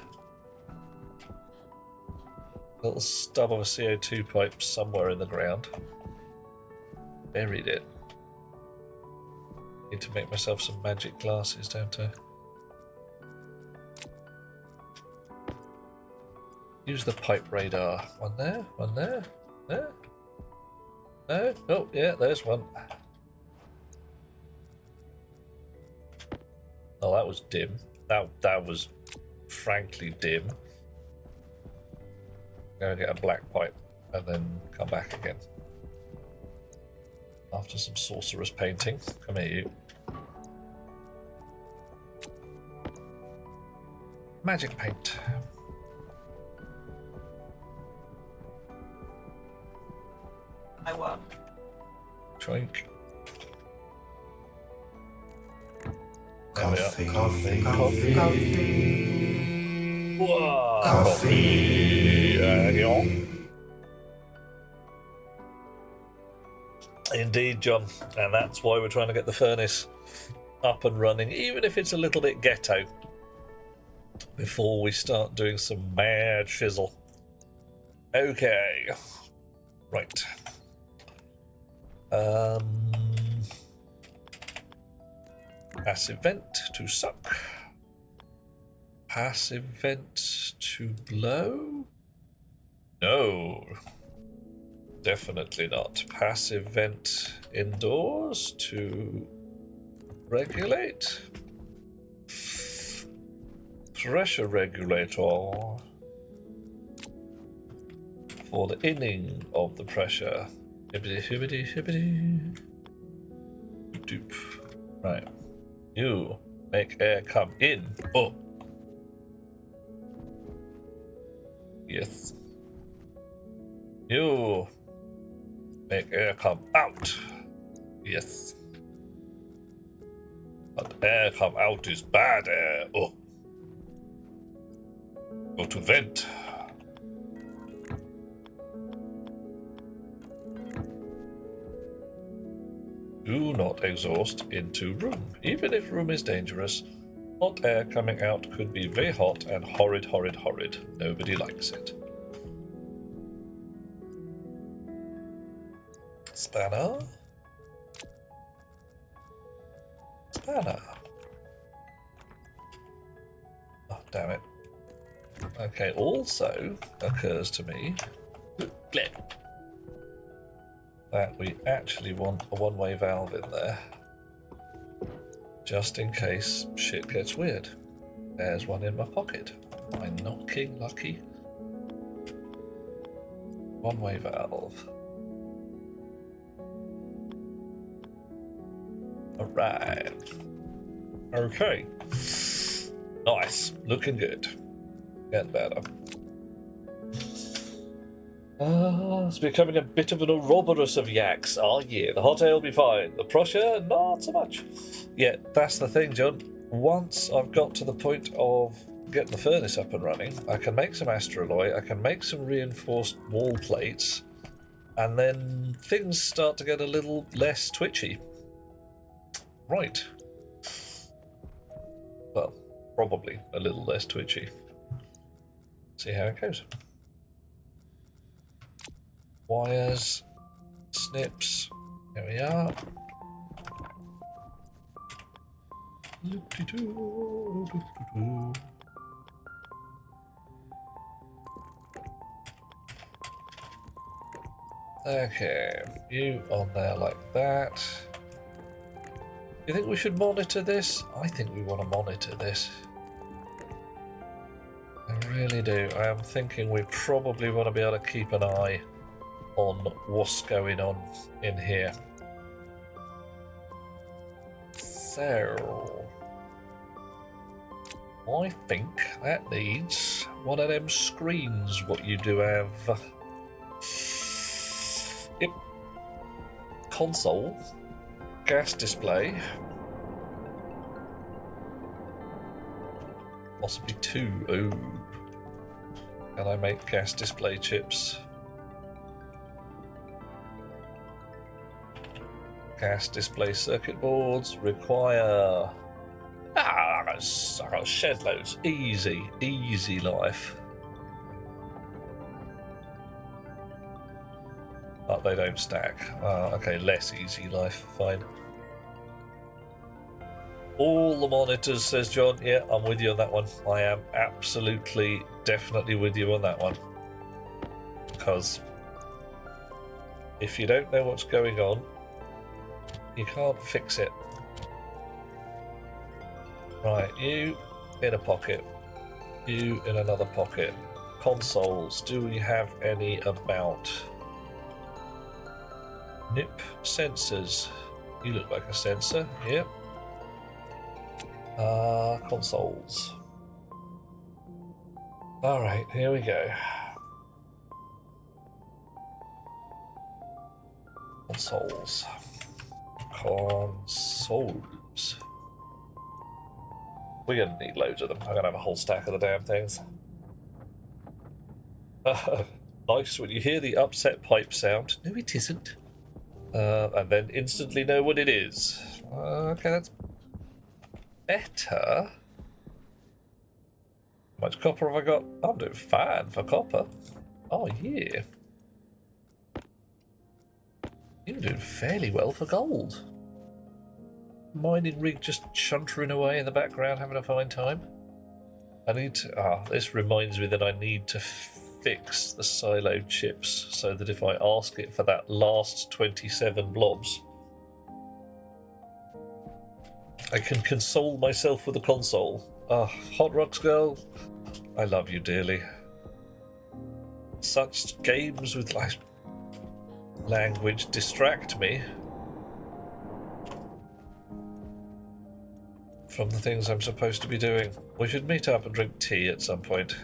A little stub of a CO2 pipe somewhere in the ground. Buried it. Need to make myself some magic glasses, don't I? Use the pipe radar. One there, one there, there. No? Oh, yeah, there's one. Oh, that was dim. That was frankly dim. Go get a black pipe and then come back again. After some sorcerer's painting. Come here, you. Magic paint. I won. Choink. Coffee. Whoa. Coffee. Yeah. Indeed, John. And that's why we're trying to get the furnace up and running, even if it's a little bit ghetto, before we start doing some mad shizzle. Okay. Right. Passive vent to suck. Passive vent to blow? No. Definitely not. Passive vent indoors to regulate. Pressure regulator for the inning of the pressure. Hibbity hibbity hibbity. Doop. Right. You make air come in. Oh. Yes. You make air come out. Yes. But air come out is bad air. Oh. Go to vent. Do not exhaust into room. Even if room is dangerous, hot air coming out could be very hot and horrid, horrid, horrid. Nobody likes it. Spanner. Spanner. Oh, damn it. Okay, also occurs to me that we actually want a one-way valve in there. Just in case shit gets weird. There's one in my pocket. My not king lucky. One-way valve. Alright. Okay. Nice. Looking good. Getting better. It's becoming a bit of an Ouroboros of yaks. Oh yeah, the hot air will be fine. The Prussia, not so much. Yeah, that's the thing, John. Once I've got to the point of getting the furnace up and running, I can make some astraloy, I can make some reinforced wall plates, and then things start to get a little less twitchy. Right. Well, probably a little less twitchy. See how it goes. Wires, snips, here we are. Okay, you on there like that. You think we should monitor this? I think we want to monitor this. I really do. I am thinking we probably want to be able to keep an eye on what's going on in here. So I think that needs one of them screens what you do have. Yep. Console. Gas display. Possibly two. Oh. Can I make gas display chips? Gas display circuit boards require... I got shed loads. Easy, easy life. But they don't stack. Okay, less easy life, fine. All the monitors, says John. Yeah, I'm with you on that one. I am absolutely, definitely with you on that one. Because if you don't know what's going on, you can't fix it. Right, you in a pocket. You in another pocket. Consoles, do we have any about? Nip sensors. You look like a sensor, yep. Consoles. Alright, here we go. Consoles. Consoles. We're gonna need loads of them. I'm gonna have a whole stack of the damn things. Nice when you hear the upset pipe sound. No, it isn't. And then instantly know what it is. Okay, that's better. How much copper have I got? I'm doing fine for copper. Oh, yeah. You're doing fairly well for gold. Mining rig just chuntering away in the background, having a fine time. I need to... this reminds me that I need to fix the silo chips so that if I ask it for that last 27 blobs, I can console myself with a console. Hot Rocks Girl, I love you dearly. Such games with language distract me from the things I'm supposed to be doing. We should meet up and drink tea at some point.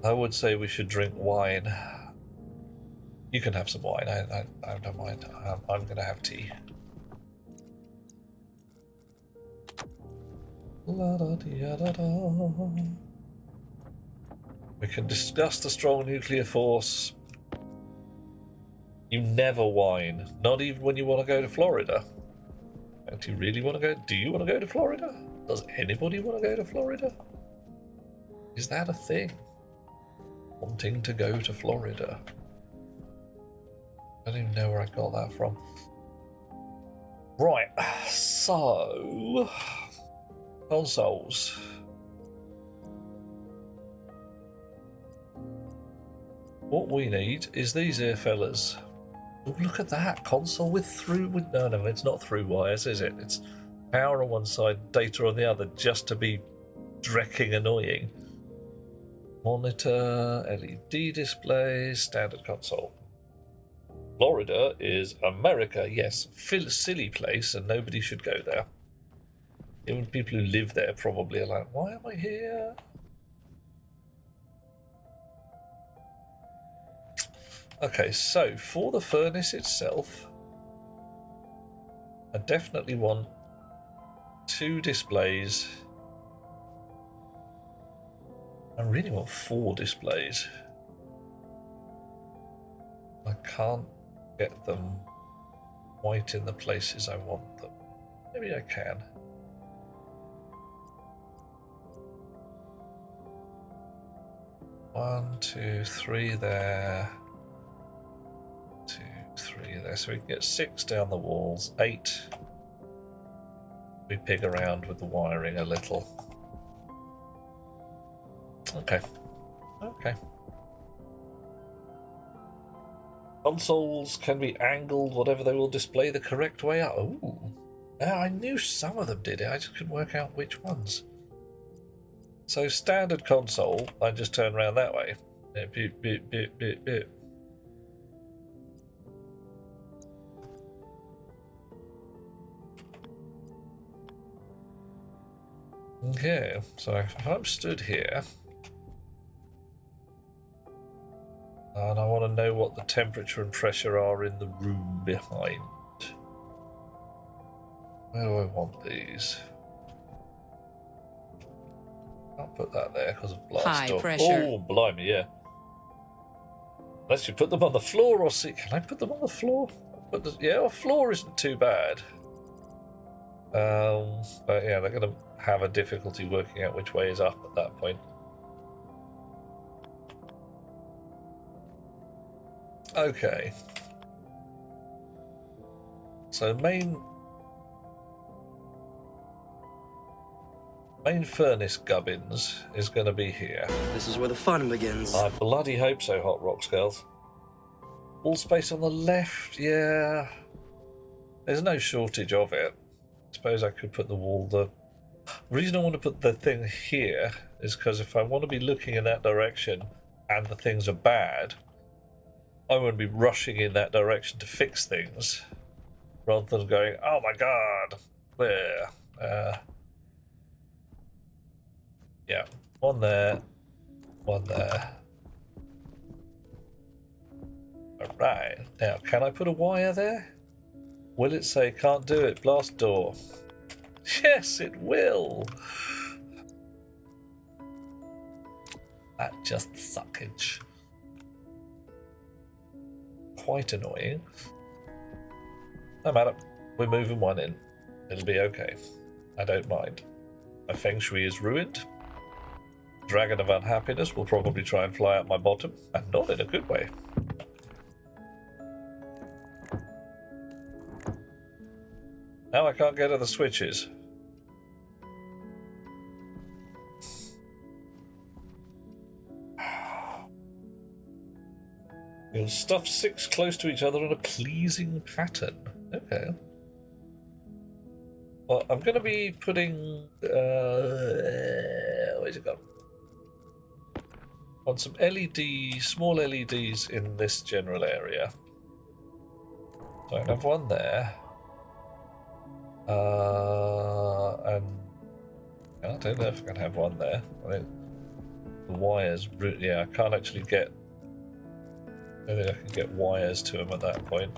I would say we should drink wine. You can have some wine, I don't mind. I'm going to have tea. La-da-dee-da-da. We can discuss the strong nuclear force. You never whine, not even when you want to go to Florida. Don't you really want to go? Do you want to go to Florida? Does anybody want to go to Florida? Is that a thing? Wanting to go to Florida? I don't even know where I got that from. Right, so... consoles. What we need is these here fellas. Oh, look at that console with no, it's not through wires, is it? It's power on one side, data on the other, just to be drecking annoying. Monitor, LED display, standard console. Florida is America, yes, silly place, and nobody should go there. Even people who live there probably are like, why am I here? Okay, so for the furnace itself, I definitely want 2 displays. I really want 4 displays. I can't get them white in the places I want them. Maybe I can. One, 2, 3 there. 2, 3 there. So we can get 6 down the walls. 8. We pig around with the wiring a little. Okay. Okay. Consoles can be angled, whatever they will display the correct way up. Ooh. Now, I knew some of them did it, I just couldn't work out which ones. So standard console, I just turn around that way. Beep, beep, beep, beep, beep. Okay, so if I'm stood here, and I want to know what the temperature and pressure are in the room behind. Where do I want these? I'll put that there because of blast High door. pressure. Oh, blimey, yeah. Unless you put them on the floor or see. Can I put them on the floor? Yeah, the floor isn't too bad. But yeah, they're going to have a difficulty working out which way is up at that point. Okay. So main furnace gubbins is going to be here. This is where the fun begins. I bloody hope so, Hot Rocks Girls. All space on the left, yeah. There's no shortage of it. I suppose I could put the wall. The reason I want to put the thing here is because if I want to be looking in that direction and the things are bad, I want to be rushing in that direction to fix things rather than going, oh my god, there. Yeah, one there, one there. Alright, now can I put a wire there? Will it say can't do it, blast door? Yes, it will. That just suckage. Quite annoying. No matter, we're moving one in. It'll be okay. I don't mind. My feng shui is ruined. Dragon of unhappiness will probably try and fly out my bottom, and not in a good way. Now I can't get to the switches. You'll stuff 6 close to each other in a pleasing pattern. Okay. Well, I'm going to be putting... where's it gone? On some LEDs, small LEDs in this general area. So I have one there. And I don't know if I can have one there. I think the wires, yeah, I can't actually get... I don't think I can get wires to them at that point.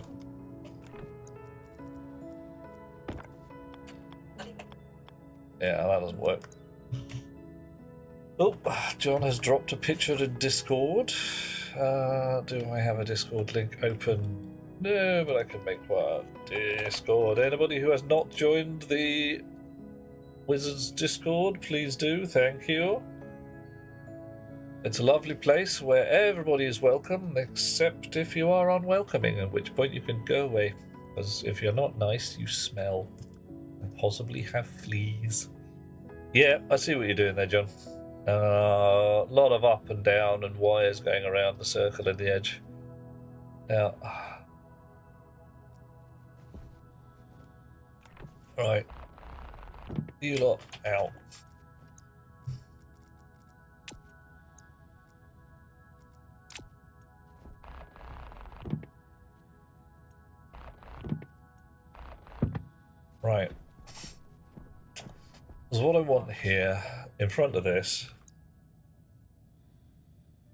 Yeah, that doesn't work. Oh, John has dropped a picture in Discord. Do I have a Discord link open? No, but I can make one. Discord. Anybody who has not joined the Wizards Discord, please do. Thank you. It's a lovely place where everybody is welcome, except if you are unwelcoming, at which point you can go away. Because if you're not nice, you smell and possibly have fleas. Yeah, I see what you're doing there, John. A lot of up and down and wires going around the circle in the edge. Now, right, you lot out. Right. So what I want here, in front of this,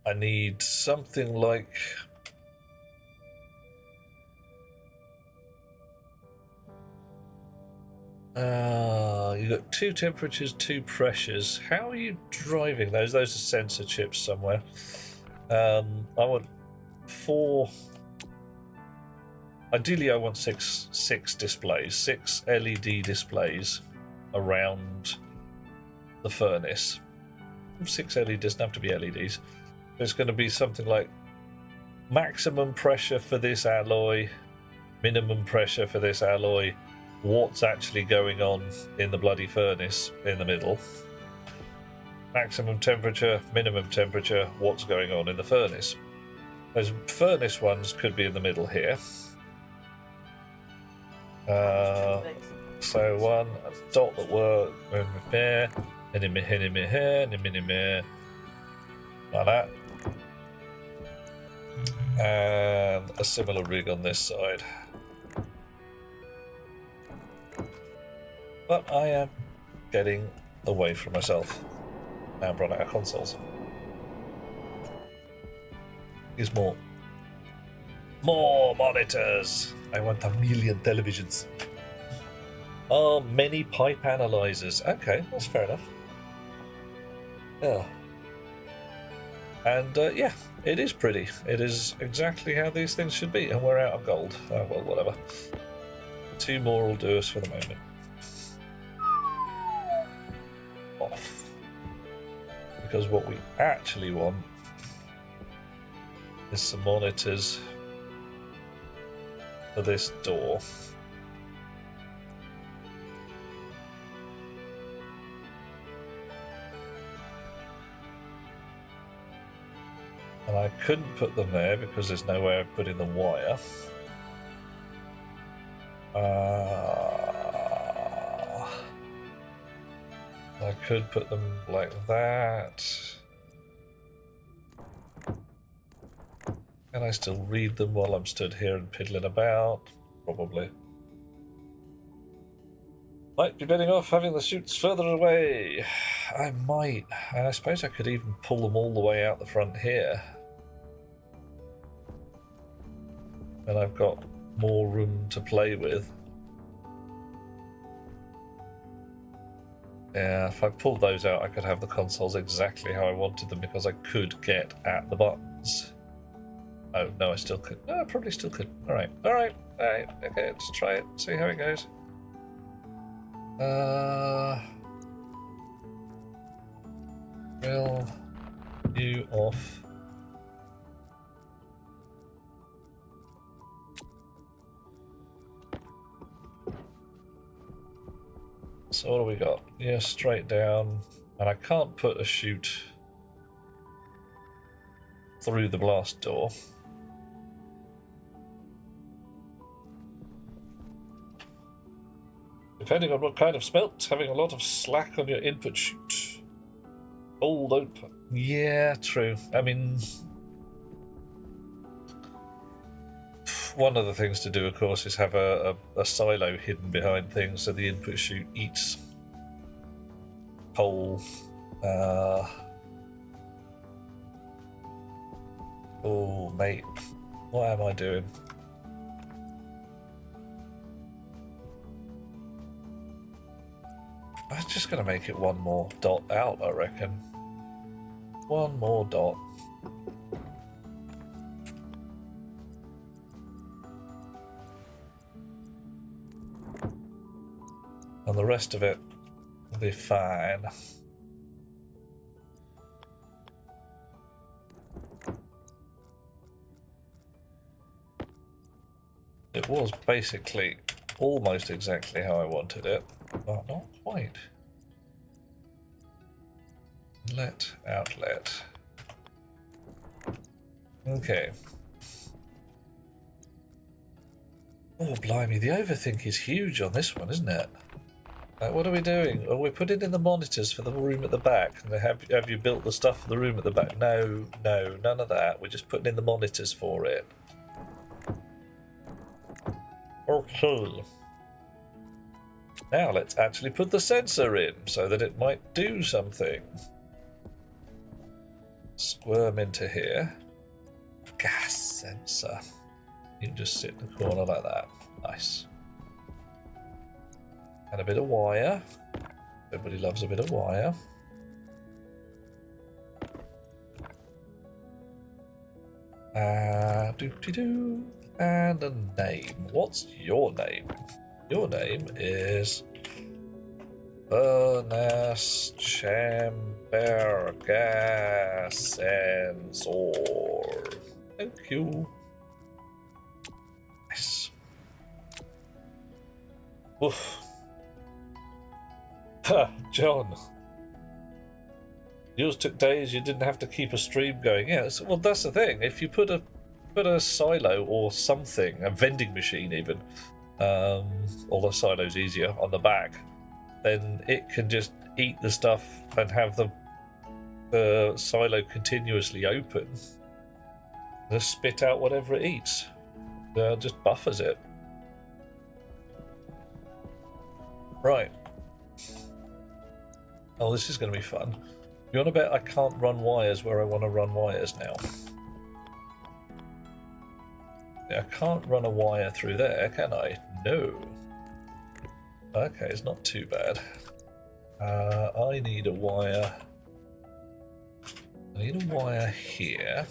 I need something like... you've got 2 temperatures, 2 pressures. How are you driving those? Those are sensor chips somewhere. I want 4... Ideally, I want six displays, 6 LED displays around the furnace. 6 LEDs, doesn't have to be LEDs. There's going to be something like maximum pressure for this alloy, minimum pressure for this alloy, what's actually going on in the bloody furnace in the middle, maximum temperature, minimum temperature, what's going on in the furnace. Those furnace ones could be in the middle here. So one, a dot that works, like that. And a similar rig on this side. But I am getting away from myself. Now I've run out of consoles. Here's more. More monitors! I want 1,000,000 televisions. Oh, many pipe analyzers. Okay, that's fair enough. Yeah. And yeah, it is pretty. It is exactly how these things should be. And we're out of gold. Oh, well, whatever. 2 more will do us for the moment. Off. Because what we actually want is some monitors for this door. And I couldn't put them there because there's no way of putting the wire. I could put them like that. Can I still read them while I'm stood here and piddling about? Probably. Might be better off having the chutes further away. I might. And I suppose I could even pull them all the way out the front here. And I've got more room to play with. Yeah, if I pulled those out, I could have the consoles exactly how I wanted them because I could get at the buttons. Oh, no, I still could. No, I probably still could. Alright, okay, let's try it, see how it goes. Drill you off. So what do we got? Yeah, straight down. And I can't put a chute through the blast door. Depending on what kind of smelt, having a lot of slack on your input chute. Old open. Yeah, true. I mean, one of the things to do, of course, is have a silo hidden behind things so the input chute eats coal. Oh, mate. What am I doing? I'm just going to make it one more dot out, I reckon. One more dot. And the rest of it will be fine. It was basically almost exactly how I wanted it, but not quite. Inlet, outlet. Okay. Oh, blimey, the overthink is huge on this one, isn't it? What are we doing? Oh, we're putting in the monitors for the room at the back. Have you built the stuff for the room at the back? No, none of that. We're just putting in the monitors for it. Okay. Now let's actually put the sensor in so that it might do something. Squirm into here. Gas sensor. You can just sit in the corner like that. Nice. And a bit of wire. Everybody loves a bit of wire. Doo-dee-doo. And a name. What's your name? Your name is Furnace Chamber Gas Sensor. Thank you. Nice. Woof. Ha, John. Yours took days. You didn't have to keep a stream going. Yeah, well, that's the thing. If you put a silo or something, a vending machine even, although silo's easier, on the back, then it can just eat the stuff and have the silo continuously open. Just spit out whatever it eats. Just buffers it. Right. Oh, this is going to be fun. You want to bet I can't run wires where I want to run wires now? I can't run a wire through there, can I? No. Okay, it's not too bad. I need a wire. I need a wire here.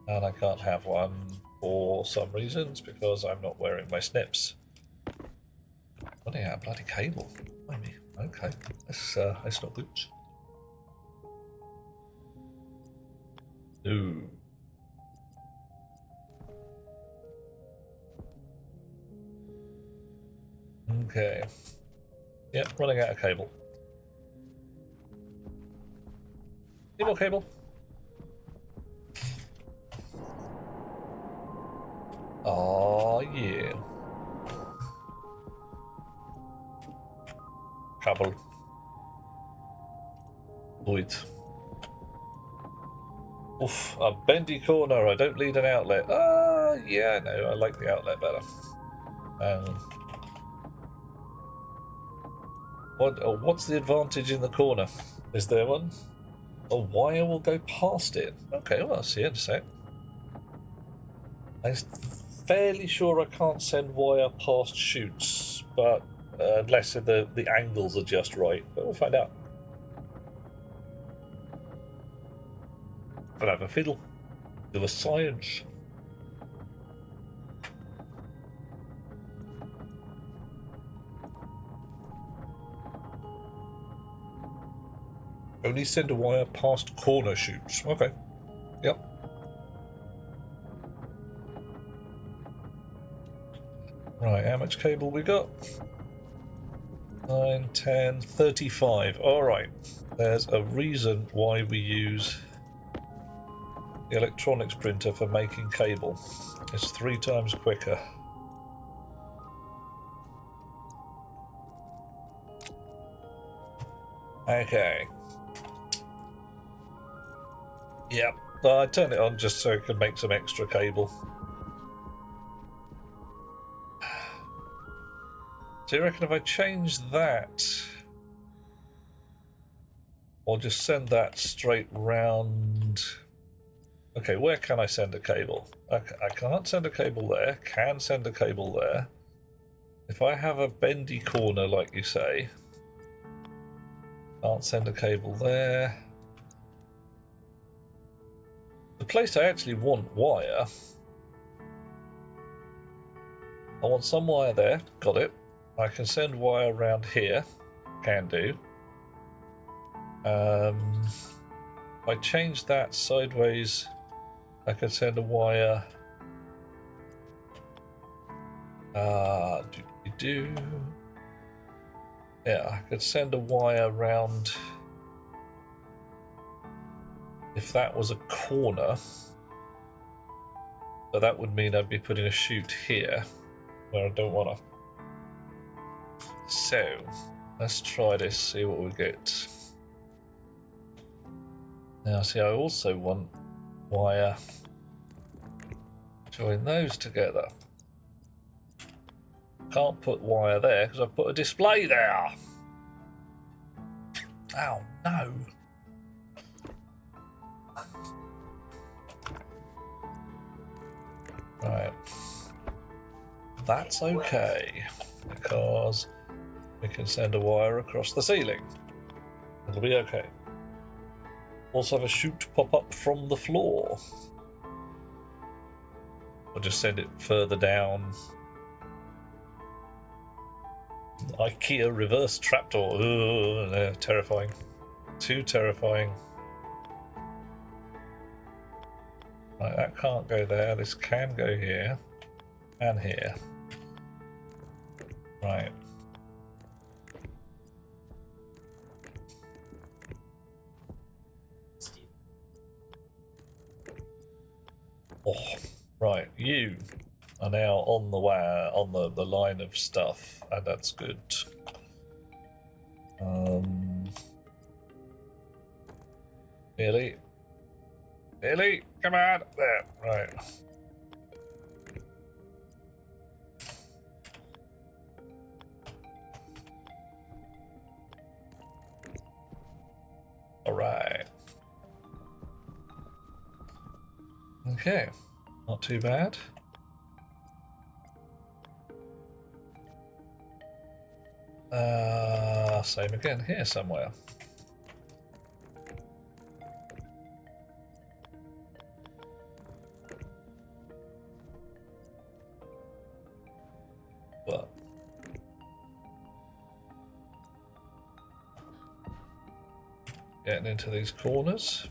And I can't have one for some reasons because I'm not wearing my snips. Bloody hell, bloody cable. Blimey. Okay, that's not good. No. Okay. Yep, running out of cable. Need more cable. Oh yeah. Cable. Wait. Oof, a bendy corner. I don't need an outlet. Yeah, no, I like the outlet better. What's the advantage in the corner? Is there one? A wire will go past it. Okay, well, I'll see you in a sec. I'm fairly sure I can't send wire past chutes, but unless the angles are just right. But we'll find out. I'll have a fiddle. Do the science. Only send a wire past corner chutes. Okay. Yep. Right, how much cable we got? 9, 10, 35. Alright. There's a reason why we use the electronics printer for making cable. It's 3 times quicker. Okay. Yep. Well, I turned it on just so I could make some extra cable. So you reckon if I change that, or just send that straight round? Okay, where can I send a cable? I can't send a cable there. Can send a cable there. If I have a bendy corner, like you say, can't send a cable there. The place I actually want wire, I want some wire there. Got it. I can send wire around here. Can do. If I change that sideways, I can send a wire. Yeah, I could send a wire around. If that was a corner, but that would mean I'd be putting a chute here, where I don't want to. So, let's try this, see what we get. Now, see, I also want wire. Join those together. Can't put wire there because I've put a display there. Oh no. Right. That's okay because we can send a wire across the ceiling. It'll be okay. Also have a chute pop up from the floor. I'll just send it further down. IKEA reverse trapdoor. Ugh, no, terrifying. Too terrifying. Right, that can't go there. This can go here. And here. Right. Oh, right. You are now on the wire, on the line of stuff, and that's good. Nearly, come on, there, right. All right. Okay, not too bad. Same again here somewhere. But getting into these corners.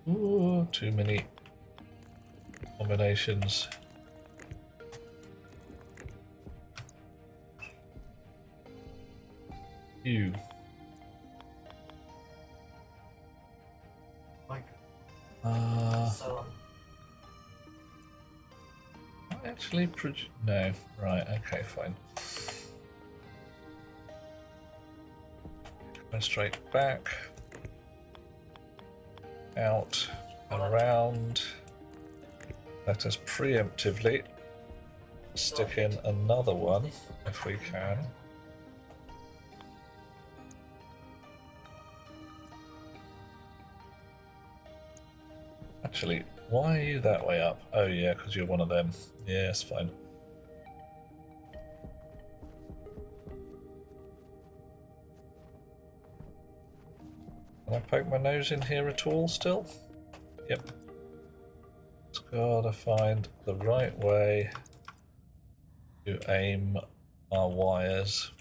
Ooh, too many combinations. You. So Actually, no. Right. Okay. Fine. Going straight back, out, and around. Let us preemptively stick in another one if we can. Actually, why are you that way up? Oh yeah, because you're one of them. Yeah, it's fine. Can I poke my nose in here at all still? Yep. Just gotta find the right way to aim our wires.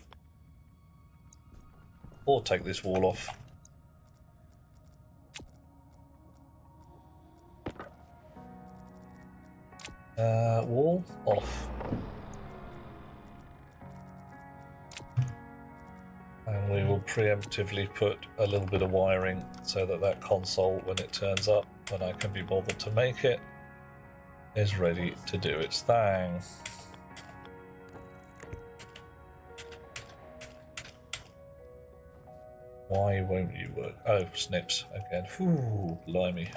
Or take this wall off. Wall off. And we will preemptively put a little bit of wiring so that that console, when it turns up, when I can be bothered to make it, is ready to do its thing. Why won't you work? Oh, snips again. Whew, blimey.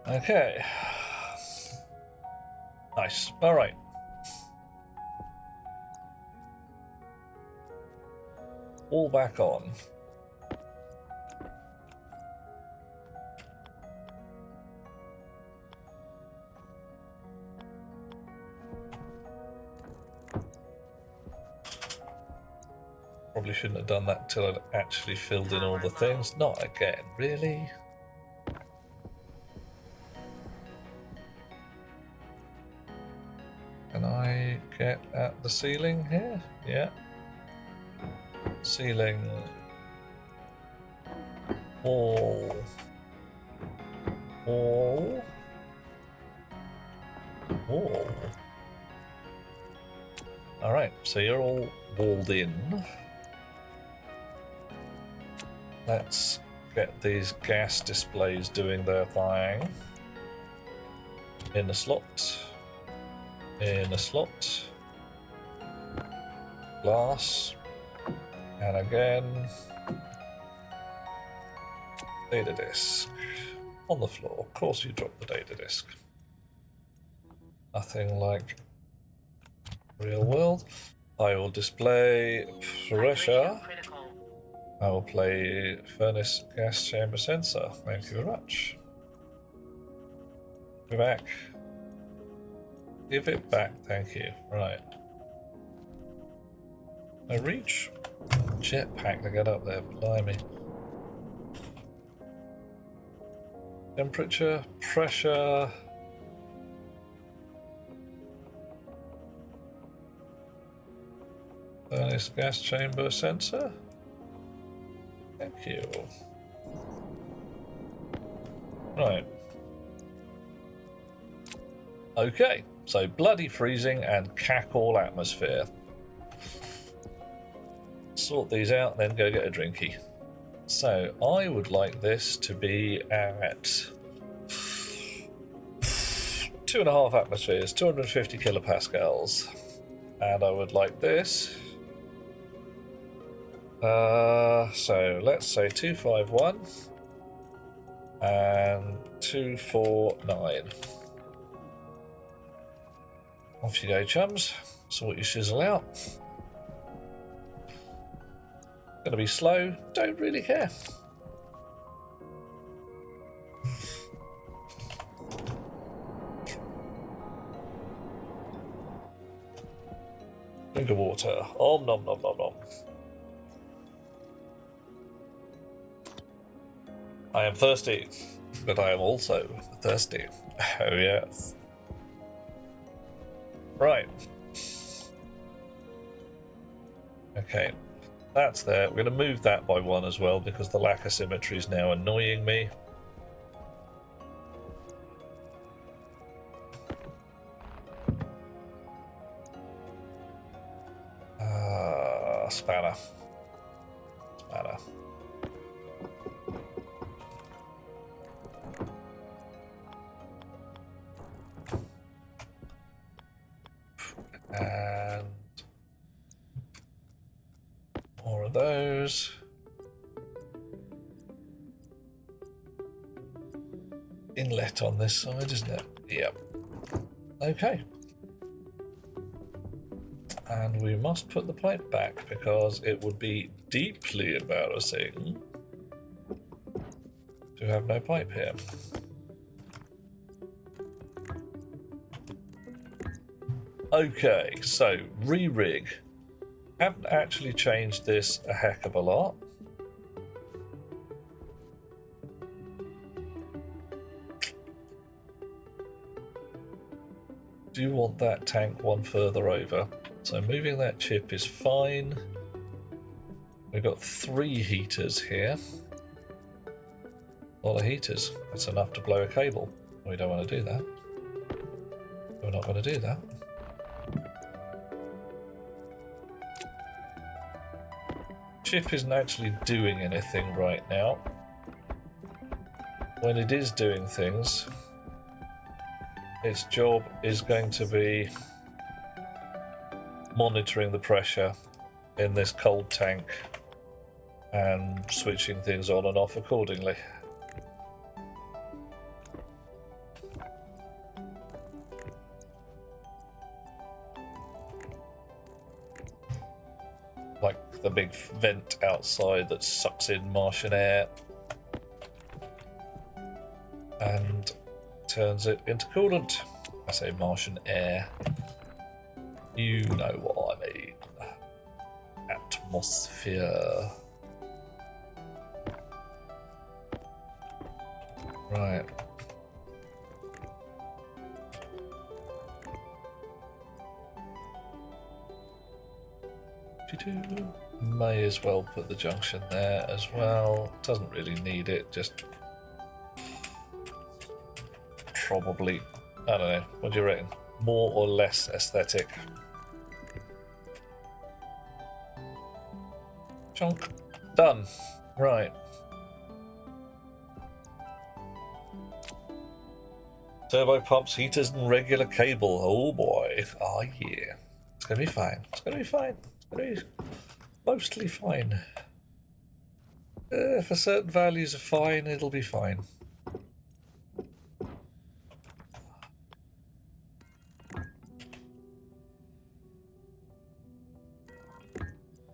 Okay. Nice. All right. All back on. Probably shouldn't have done that until I'd actually filled in all the things. Not again, really? Can I get at the ceiling here? Yeah. Ceiling. Wall. Wall. Wall. Alright, so you're all walled in. Let's get these gas displays doing their thing. In a slot. In a slot. Glass. And again. Data disk. On the floor. Of course you dropped the data disk. Nothing like real world. I will display pressure. I will play furnace gas chamber sensor. Thank you very much. Give it back. Give it back, thank you. Right. No reach. Jetpack to get up there, blimey. Temperature, pressure. Furnace gas chamber sensor. Thank you. Right. Okay, so bloody freezing and cack-all atmosphere. Sort these out, then go get a drinky. So I would like this to be at 2.5 atmospheres, 250 kilopascals. And I would like this. So let's say 251 and 249. Off you go, chums. Sort your shizzle out. Gonna be slow, don't really care. Drink of water. Om nom nom nom nom. I am thirsty, but I am also thirsty. Oh yes. Right. Okay, that's there. We're going to move that by 1 as well because the lack of symmetry is now annoying me. Spanner. Spanner. And more of those. Inlet on this side, isn't it? Yep. Okay. And we must put the pipe back because it would be deeply embarrassing to have no pipe here. Okay, so re-rig. Haven't actually changed this a heck of a lot. Do you want that tank one further over? So moving that chip is fine. We've got 3 heaters here. A lot of heaters. That's enough to blow a cable. We don't want to do that. We're not going to do that. Ship isn't actually doing anything right now. When it is doing things, its job is going to be monitoring the pressure in this cold tank and switching things on and off accordingly. Like the big vent outside that sucks in Martian air and turns it into coolant. I say Martian air. You know what I mean. Atmosphere. Right. May as well put the junction there as well. Doesn't really need it, just probably, I don't know, what do you reckon? More or less aesthetic? Chunk. Done. Right. Turbo pumps, heaters and regular cable. Oh boy. Oh yeah. It's gonna be fine. It's gonna be fine. It's gonna be mostly fine. For certain values of fine, it'll be fine.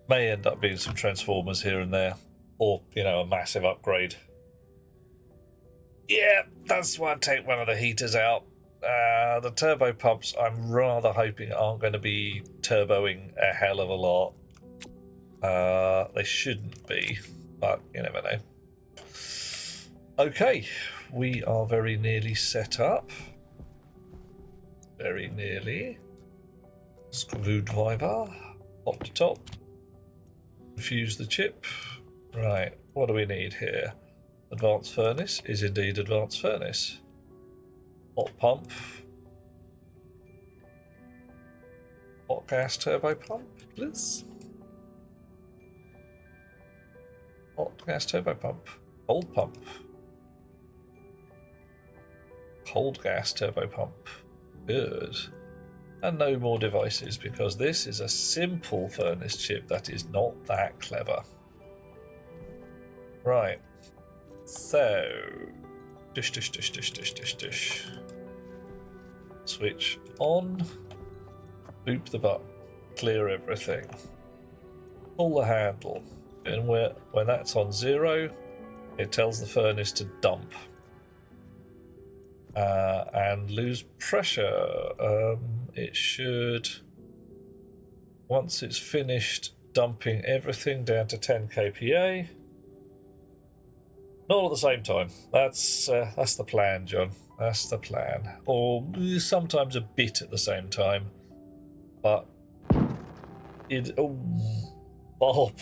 May end up being some transformers here and there, or, you know, a massive upgrade. Yeah, that's why I've taken one of the heaters out. The turbo pumps, I'm rather hoping aren't going to be turboing a hell of a lot. They shouldn't be, but you never know. Okay, we are very nearly set up. Very nearly. Screwdriver, top to top. Fuse the chip. Right, what do we need here? Advanced furnace is indeed advanced furnace. Hot pump. Hot gas turbo pump, please. Hot gas turbo pump. Cold pump. Cold gas turbo pump. Good. And no more devices, because this is a simple furnace chip that is not that clever. Right. So, dish. Switch on. Boop the button. Clear everything. Pull the handle. And when that's on 0, it tells the furnace to dump. And lose pressure. It should, once it's finished dumping everything down to 10 kPa. Not at the same time. That's the plan, John. That's the plan. Or sometimes a bit at the same time. But it. Oh, Bob.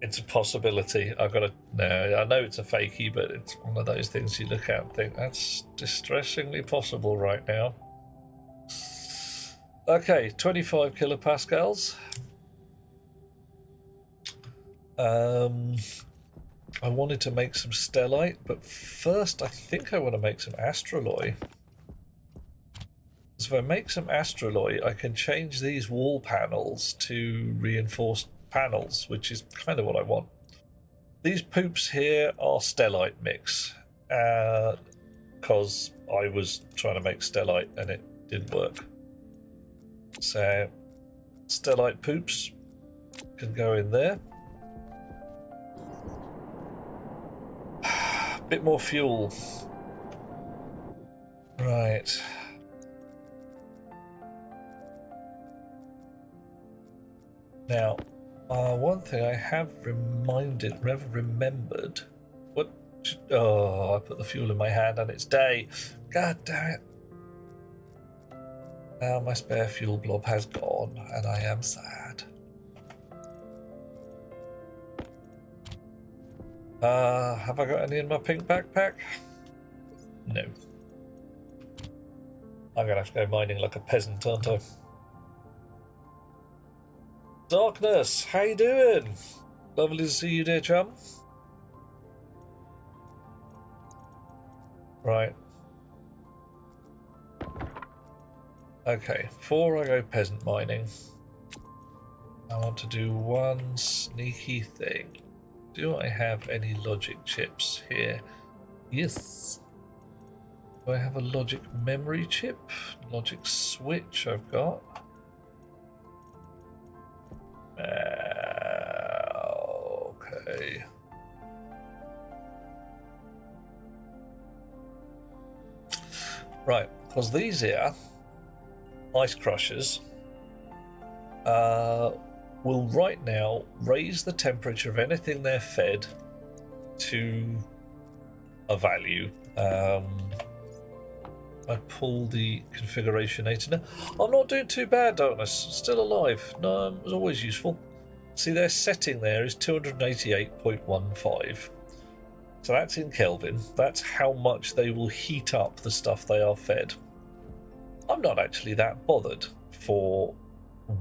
It's a possibility. I've got to. No, I know it's a fakie, but it's one of those things you look at and think that's distressingly possible right now. Okay, 25 kilopascals. I wanted to make some stellite, but first I think I want to make some astraloy. So if I make some astraloy, I can change these wall panels to reinforced panels, which is kind of what I want. These poops here are stellite mix, because I was trying to make stellite and it didn't work. So stellite poops can go in there. Bit more fuel. Right. Now, one thing I have remembered. What? Oh, I put the fuel in my hand and it's day. God damn it. Now my spare fuel blob has gone and I am sad. Have I got any in my pink backpack? No. I'm gonna have to go mining like a peasant, aren't I? Darkness, how you doing? Lovely to see you, dear chum. Right. Okay, before I go peasant mining, I want to do one sneaky thing. Do I have any logic chips here? Yes. Do I have a logic memory chip? Logic switch I've got. Okay. Right, because these here ice crushers will right now raise the temperature of anything they're fed to a value. I pull the configuration 8 now. I'm not doing too bad, Darkness. Still alive. No, it was always useful. See, their setting there is 288.15. So that's in Kelvin. That's how much they will heat up the stuff they are fed. I'm not actually that bothered for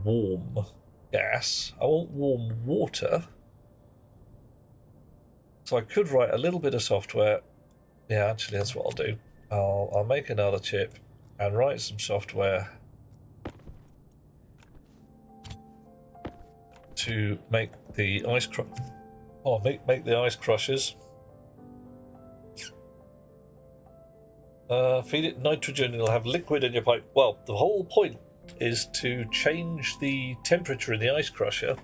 warm gas. I want warm water. So I could write a little bit of software. Yeah, actually, that's what I'll do. I'll make another chip and write some software to make the ice make the ice crushers. Feed it nitrogen, you'll have liquid in your pipe. Well, the whole point is to change the temperature in the ice crusher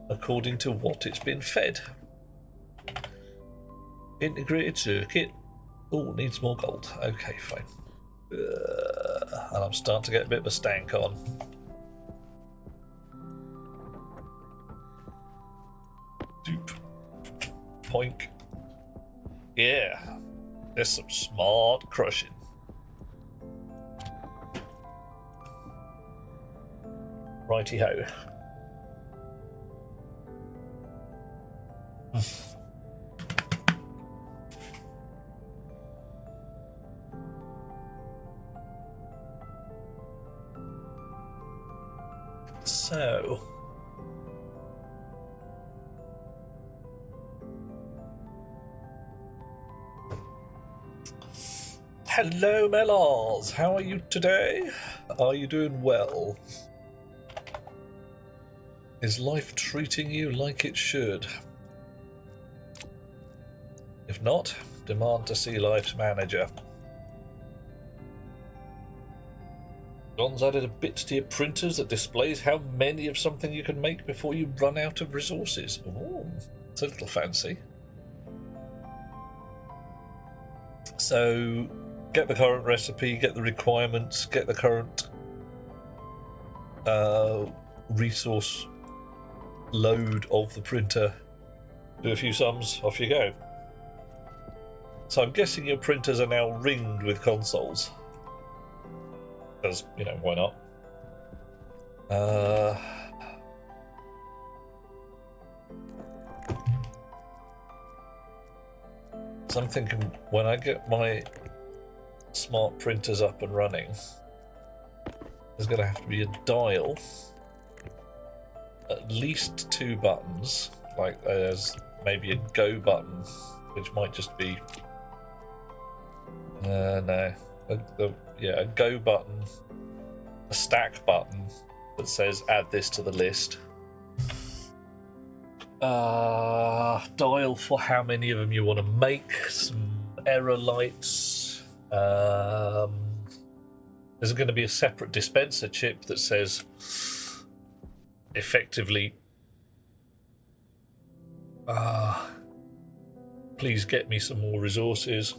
according to what it's been fed. Integrated circuit. Oh, needs more gold. Okay, fine. And I'm starting to get a bit of a stank on. Doop. Poink. Yeah. There's some smart crushing. Righty-ho. So... Hello, Melars. How are you today? Are you doing well? Is life treating you like it should? If not, demand to see life's manager. John's added a bit to your printers that displays how many of something you can make before you run out of resources. Oh, it's a little fancy. So, get the current recipe, get the requirements, get the current resource load of the printer, do a few sums, off you go. So I'm guessing your printers are now ringed with consoles. Because, you know, why not? So I'm thinking when I get my smart printers up and running, there's going to have to be a dial, at least 2 buttons, like there's maybe a go button, which might just be no, a go button, a stack button that says add this to the list. Dial for how many of them you want to make, some error lights. There's going to be a separate dispenser chip that says effectively please get me some more resources.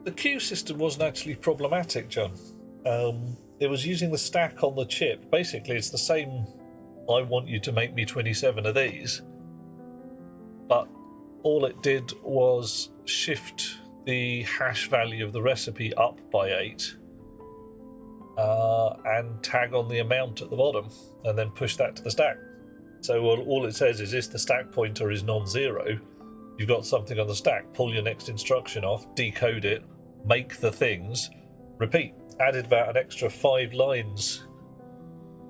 The queue system wasn't actually problematic, John. It was using the stack on the chip. Basically, it's the same, I want you to make me 27 of these. But all it did was shift the hash value of the recipe up by 8 and tag on the amount at the bottom and then push that to the stack. So all it says is if the stack pointer is non-zero, you've got something on the stack. Pull your next instruction off, decode it, make the things, repeat. added about an extra 5 lines.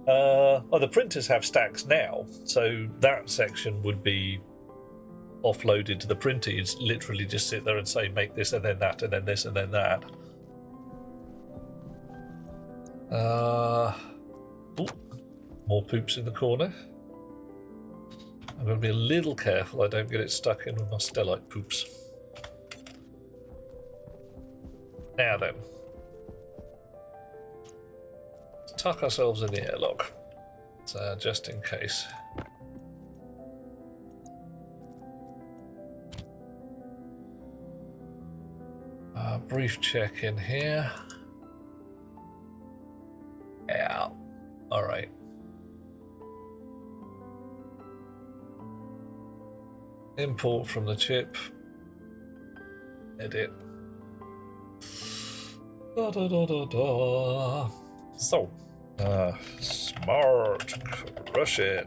The printers have stacks now, so that section would be offloaded to the printer. You'd literally just sit there and say, make this and then that and then this and then that. More poops in the corner. I'm going to be a little careful I don't get it stuck in with my stellite poops. Now then, let's tuck ourselves in the airlock, so just in case. Brief check in here. Yeah, all right. Import from the chip. Edit. Da, da, da, da, da. So, smart Russian.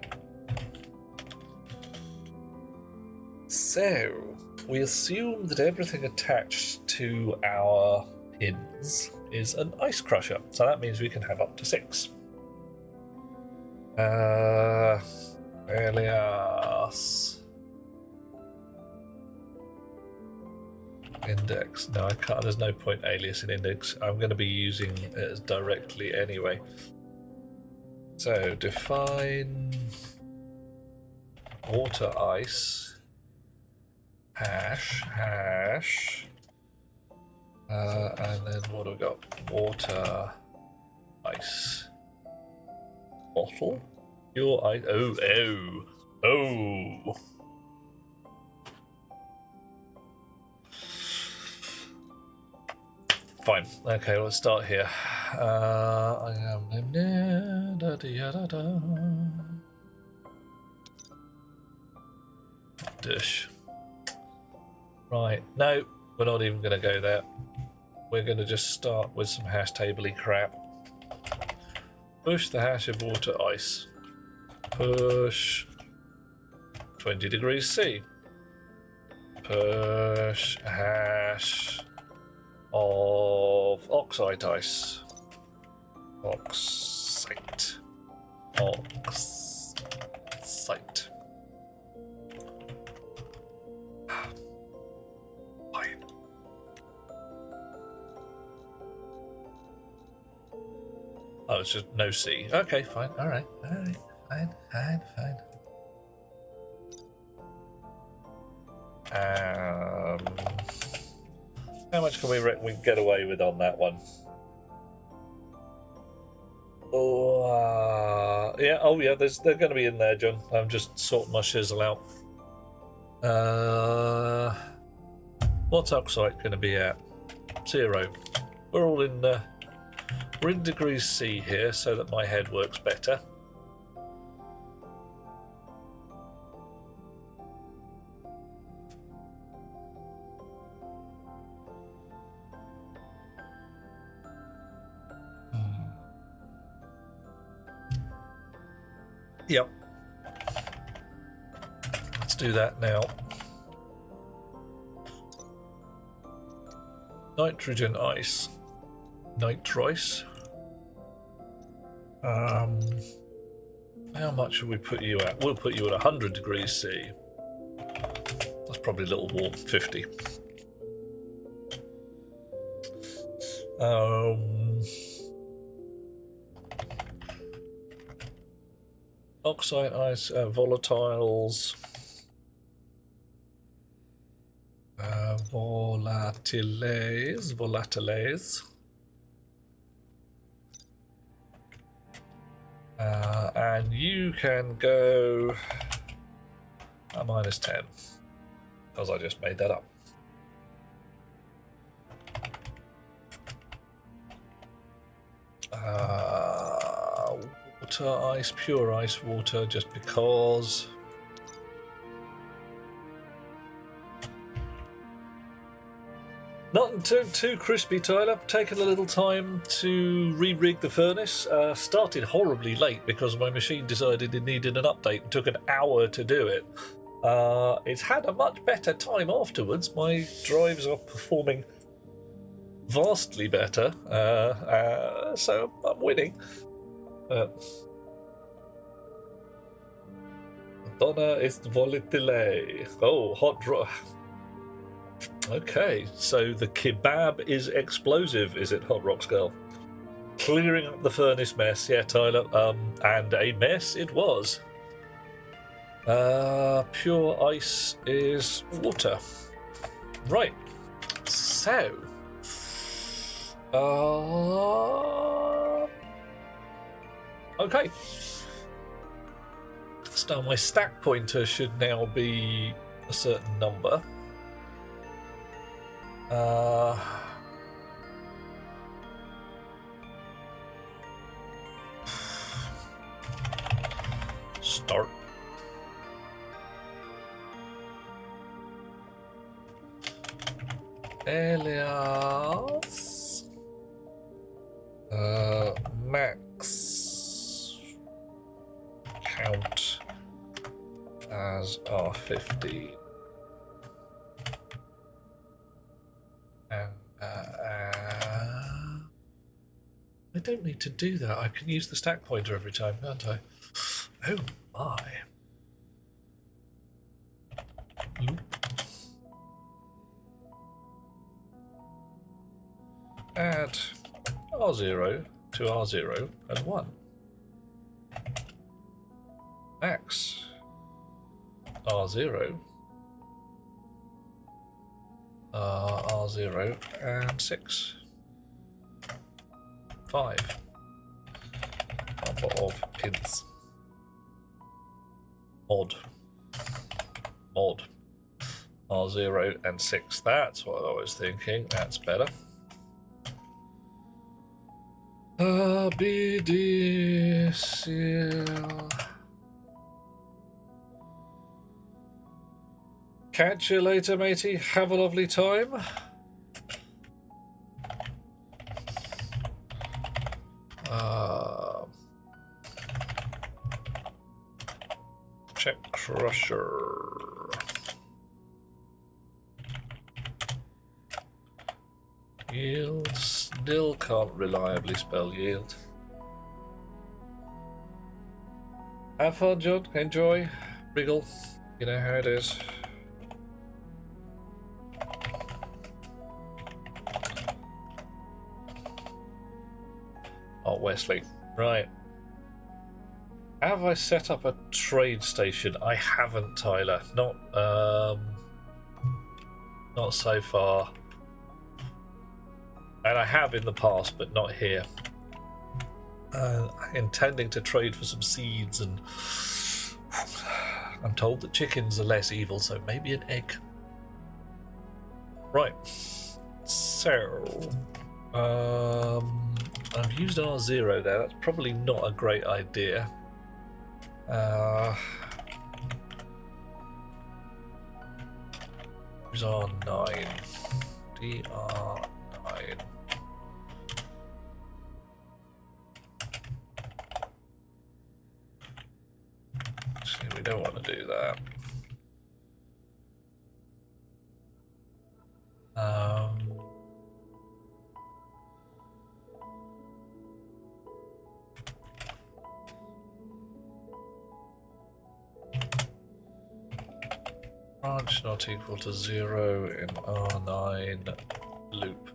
So, we assume that everything attached to our pins is an ice crusher, so that means we can have up to 6. Alias. Index. No, I can't. There's no point alias in index. I'm going to be using it as directly anyway. So define water ice hash and then what do we got? Water ice bottle. Your ice. Oh. Fine. Okay, let's start here. I am dish. Right. No, we're not even going to go there. We're going to just start with some hash table-y crap. Push the hash of water ice. Push 20 degrees C. Push hash of oxide ice. Oxide. Fine. Oh, it's just no C. Okay, fine. All right. Fine. How much can we reckon we can get away with on that one? Yeah. Oh, yeah. They're going to be in there, John. I'm just sorting my shizzle out. What's oxide going to be at? 0. We're all in. We're in degrees C here, so that my head works better. Yep. Let's do that now. Nitrogen ice. Nitrice. How much should we put you at? We'll put you at 100 degrees C. That's probably a little warm. 50. Oxide ice, volatiles, volatiles, and you can go at -10, because I just made that up. Water ice, pure ice water, just because. Not too crispy, Tyler. Taken a little time to re-rig the furnace. Started horribly late because my machine decided it needed an update. It took an hour to do it. It's had a much better time afterwards. My drives are performing vastly better, so I'm winning. Donna is volatile. Oh, hot draw. Okay, so the kebab is explosive, is it, Hot Rocks Girl? Clearing up the furnace mess, yeah, Tyler. And a mess it was. Pure ice is water. Right. So. Okay. So my stack pointer should now be a certain number. Start. Elias. Max count as R50. And I don't need to do that. I can use the stack pointer every time, can't I? Oh my. Loop. Add R0 to R0 and 1. Max R0, R0 and 6. 5. Number of pins. Mod. R0 and 6. That's what I was thinking. That's better. BDCL. Catch you later, matey. Have a lovely time. Check Crusher. Yield. Still can't reliably spell yield. Have fun, John. Enjoy. Wriggle. You know how it is. Oh, Wesley. Right. Have I set up a trade station? I haven't, Tyler. Not so far. And I have in the past, but not here. Intending to trade for some seeds, and I'm told that chickens are less evil, so maybe an egg. Right. So, I've used R0 there. That's probably not a great idea. Use R9. DR9. Actually, we don't want to do that. Branch not equal to 0 in R9 loop.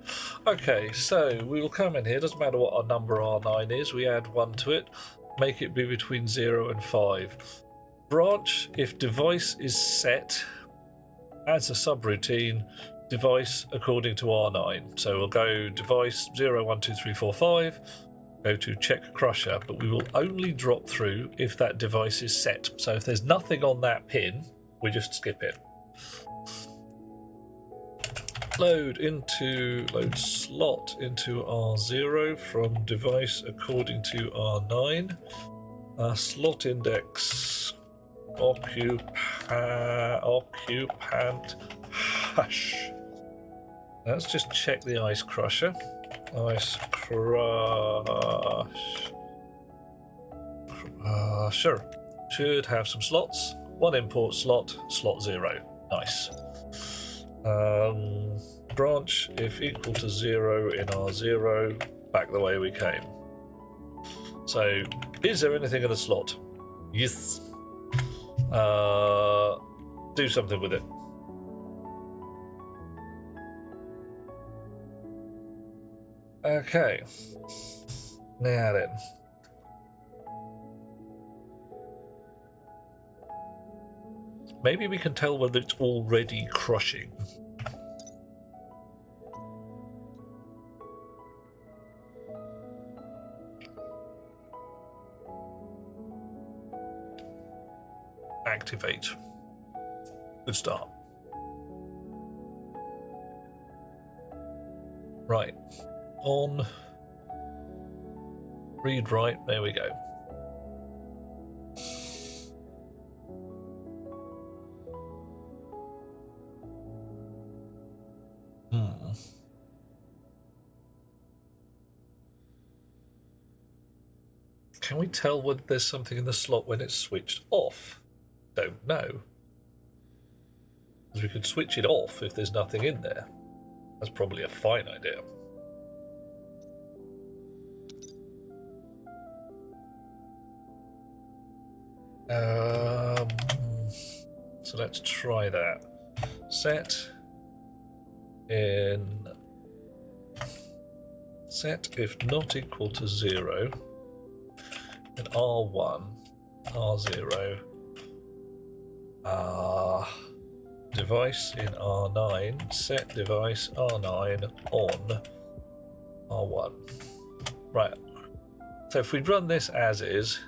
Okay, so we will come in here. Doesn't matter what our number R9 is. We add 1 to it. Make it be between 0 and 5. Branch if device is set as a subroutine. Device according to R9. So we'll go device 0, 1, 2, 3, 4, 5. Go to check crusher, but we will only drop through if that device is set. So if there's nothing on that pin, we just skip it. Load slot into R0 from device according to R9. Slot index occupant hash. Let's just check the ice crusher. Ice crusher should have some slots. 1 import slot, slot 0. Nice. branch if equal to 0 in R0, back the way we came. So, is there anything in the slot? Yes. Do something with it. Okay. Now then. Maybe we can tell whether it's already crushing. Activate. Good start. Right. On. Read right. There we go. Can we tell whether there's something in the slot when it's switched off? Don't know. Because we could switch it off if there's nothing in there. That's probably a fine idea. So let's try that. Set if not equal to 0 in R1, R0, device in R9, set device R9 on R1. Right. So if we run this as is,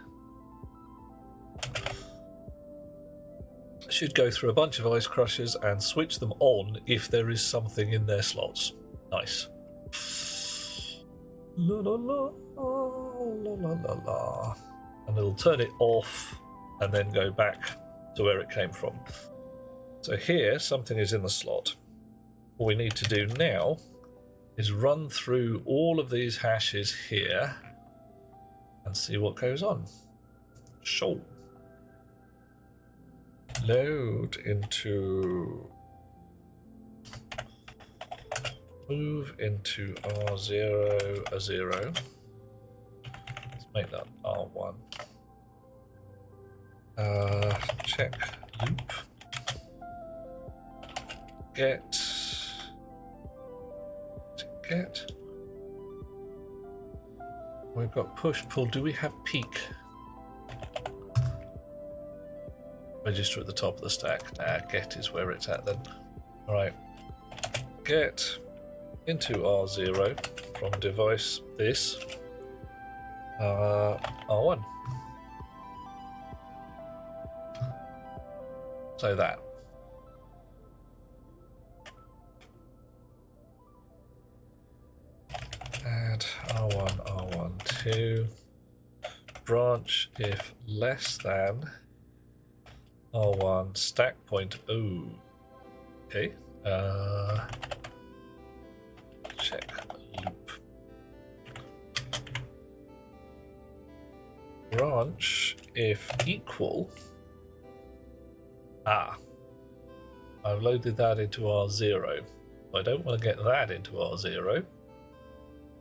it should go through a bunch of ice crushers and switch them on if there is something in their slots. Nice. La la la la la la la. And it'll turn it off and then go back to where it came from. So here, something is in the slot. What we need to do now is run through all of these hashes here and see what goes on. Sure. Load into... Move into R0, a 0. Let's make that R1. Check loop. Get. We've got push pull. Do we have peak? Register at the top of the stack. Nah, get is where it's at then. Alright. Get into R0 from device this. R1. So that. Add R1, R1, 2. Branch if less than R1 stack point. Ooh. Okay. Check loop. Branch if equal. I've loaded that into R0. I don't want to get that into R0.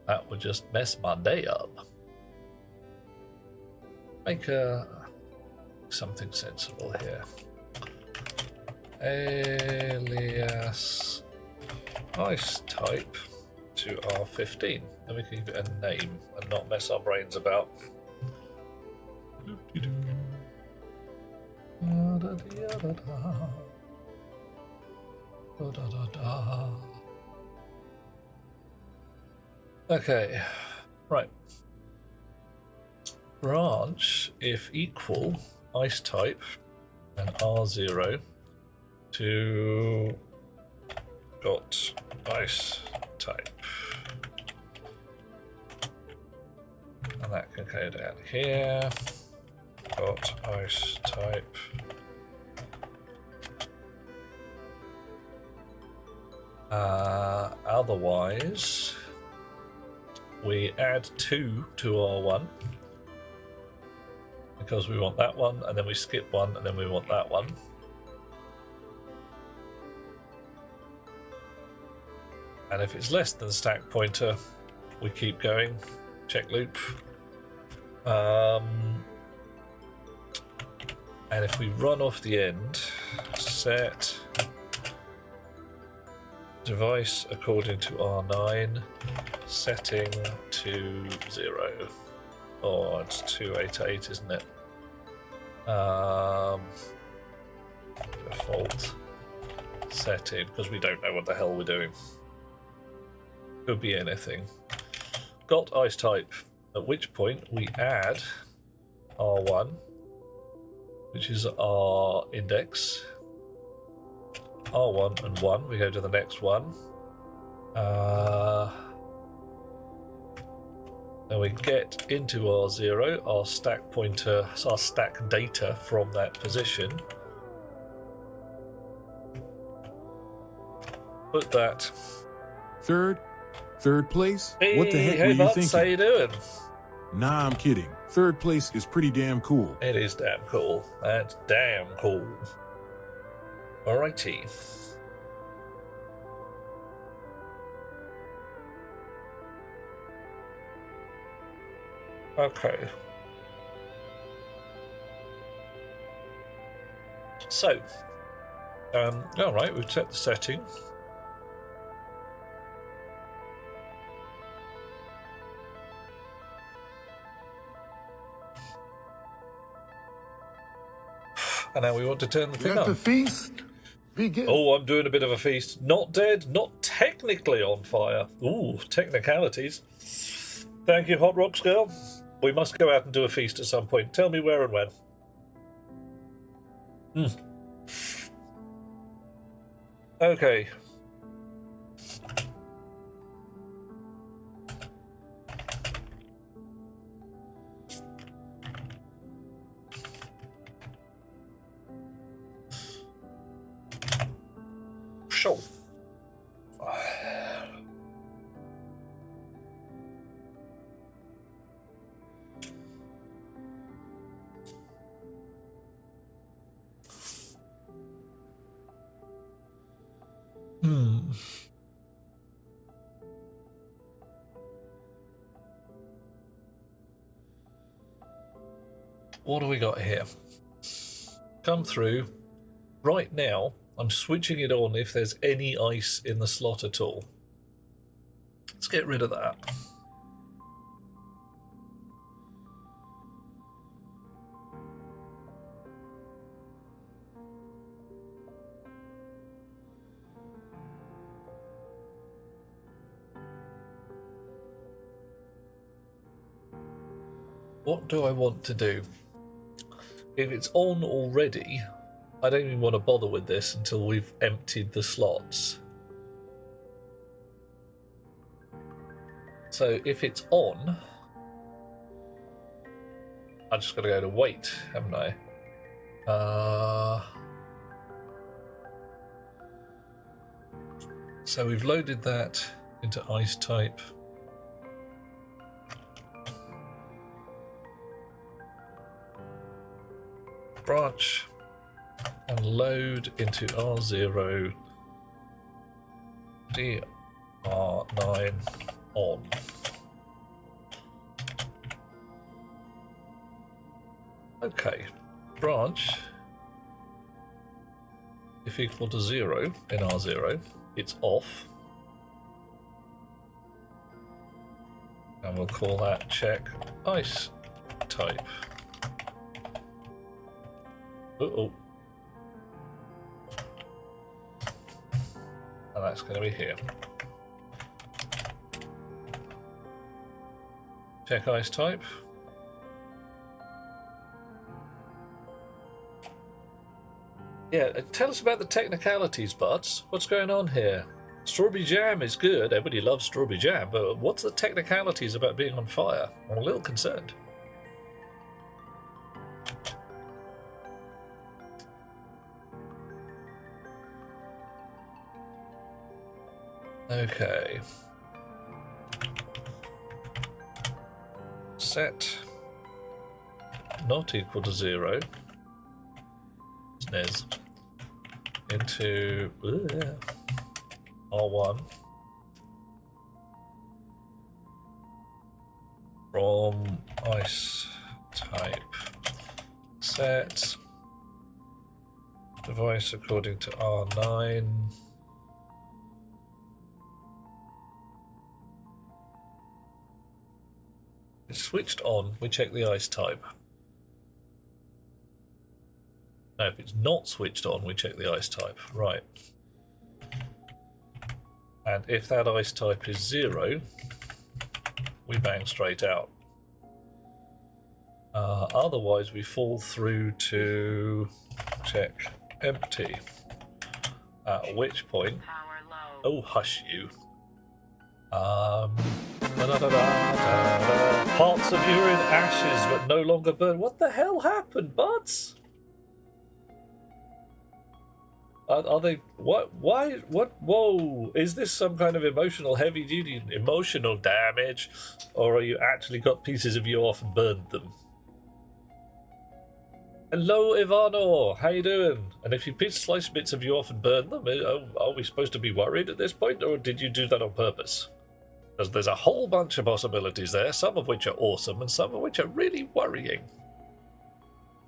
That would just mess my day up. Make something sensible here. Alias ice type to R15. Then we can give it a name and not mess our brains about. Okay, right. Branch if equal ice type and R0 to got ice type. And that can go down here. Got ice type. Otherwise, we add 2 to R1 because we want that one, and then we skip one, and then we want that one. And if it's less than the stack pointer, we keep going. Check loop. And if we run off the end, set device according to R9, setting to 0. Oh, it's 288, isn't it? Default setting, because we don't know what the hell we're doing. Could be anything. Got ice type, at which point we add R1, which is our index. R1 and 1, we go to the next one. Then we get into R0, our stack pointer, our stack data from that position. Put that. Third place? Hey, What the heck hey were you Butts, thinking? how you doing? Nah, I'm kidding. Third place is pretty damn cool. It is damn cool. That's damn cool. Alrighty. Okay. So, all right, we've set the setting. And now we want to turn the thing Let the on. feast begin. Oh, I'm doing a bit of a feast. Not dead, not technically on fire. Ooh, technicalities. Thank you, Hot Rocks Girl. We must go out and do a feast at some point. Tell me where and when. Okay. Sure. What do we got here? Come through. Right now, I'm switching it on if there's any ice in the slot at all. Let's get rid of that. What do I want to do? If it's on already, I don't even want to bother with this until we've emptied the slots. So if it's on, I'm just got to go to wait, haven't I? So we've loaded that into ice type. Branch and load into R0 DR9 on. Okay, branch if equal to 0 in R0, it's off. And we'll call that check ice type. Uh-oh. And that's going to be here. Check ice type. Yeah, tell us about the technicalities, Butts. What's going on here? Strawberry jam is good. Everybody loves strawberry jam, but what's the technicalities about being on fire? I'm a little concerned. Okay. Set not equal to 0. SNES into R1 from ice type set device according to R9. It's switched on, we check the ice type. Now if it's not switched on, we check the ice type. Right. And if that ice type is 0, we bang straight out. Otherwise we fall through to check empty. At which point, oh hush you. Parts of you are in ashes but no longer burn. What the hell happened, buds? Are they what? Why? What? Whoa! Is this some kind of emotional heavy-duty emotional damage, or are you actually got pieces of you off and burned them? Hello, Ivano. How you doing? And if you slice bits of you off and burn them, are we supposed to be worried at this point, or did you do that on purpose? Because there's a whole bunch of possibilities there, some of which are awesome and some of which are really worrying.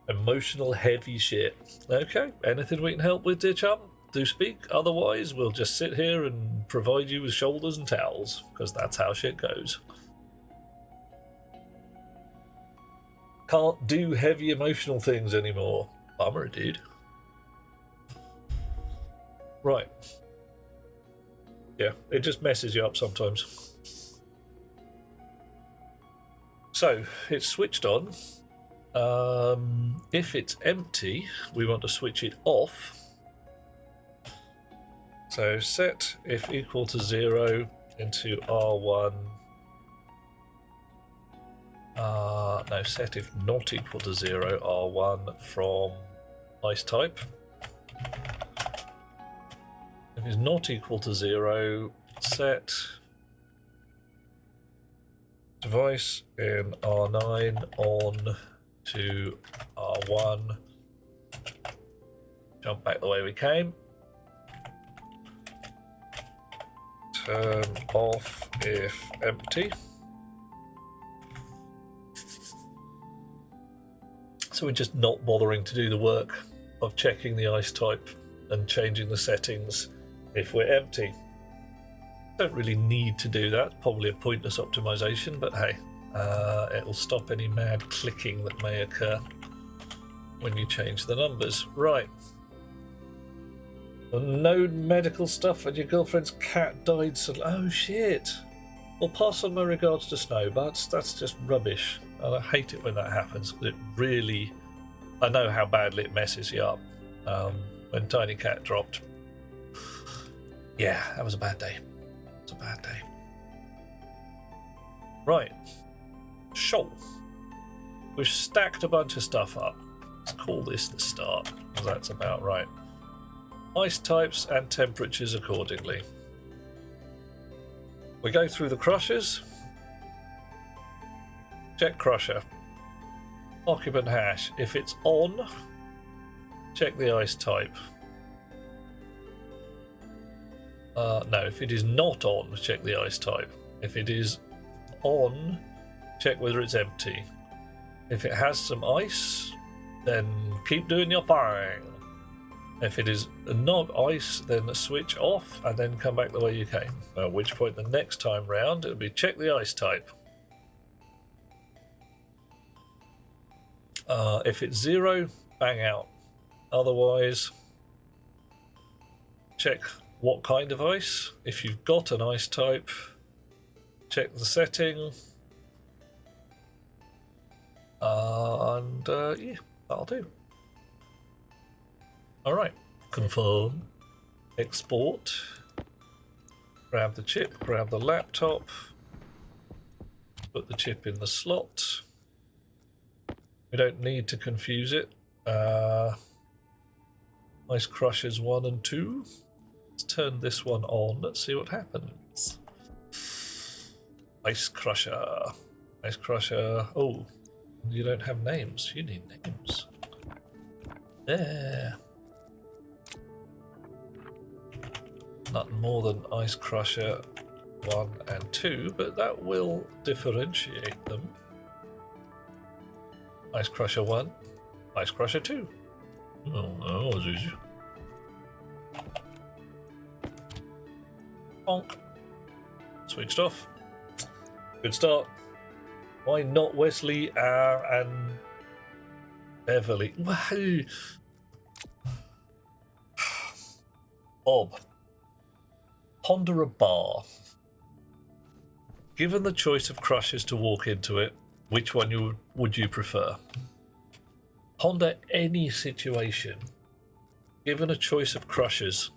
Emotional heavy shit. Okay, anything we can help with, dear chum? Do speak, otherwise we'll just sit here and provide you with shoulders and towels, because that's how shit goes. Can't do heavy emotional things anymore. Bummer, dude. Right. Yeah, it just messes you up sometimes. So, it's switched on. If it's empty, we want to switch it off. So set if equal to 0 into R1. No, set if not equal to 0, R1 from ice type. If it's not equal to 0, set device in R9 on to R1. Jump back the way we came. Turn off if empty. So we're just not bothering to do the work of checking the ice type and changing the settings if we're empty. Don't really need to do that, probably a pointless optimization, but hey, it'll stop any mad clicking that may occur when you change the numbers. Right. No medical stuff, and your girlfriend's cat died. So, oh shit. Well, pass on my regards to Snow, but that's just rubbish. And I hate it when that happens. It really, I know how badly it messes you up. When Tiny Cat dropped. Yeah, that was a bad day. It was a bad day. Right. Shoal. We've stacked a bunch of stuff up. Let's call this the start, because that's about right. Ice types and temperatures accordingly. We go through the crushers. Check crusher. Occupant hash. If it's on, check the ice type. No, if it is not on, check the ice type. If it is on, check whether it's empty. If it has some ice, then keep doing your thing. If it is not ice, then switch off and then come back the way you came. At which point the next time round, it'll be check the ice type. If it's 0, bang out. Otherwise, check what kind of ice. If you've got an ice type, check the setting. Yeah, that'll do. Alright, confirm, export, grab the chip, grab the laptop, put the chip in the slot. We don't need to confuse it. Ice Crushers 1 and 2. Let's turn this one on, let's see what happens. Ice Crusher. Ice Crusher. Oh, you don't have names. You need names. There. Nothing more than Ice Crusher 1 and 2, but that will differentiate them. Ice Crusher 1, Ice Crusher 2. Oh, that was easy. Bonk. Sweet stuff. Good start. Why not Wesley and Beverly? Wow. Bob. Ponder a bar. Given the choice of crushes to walk into it, which one would you prefer? Ponder any situation. Given a choice of crushes,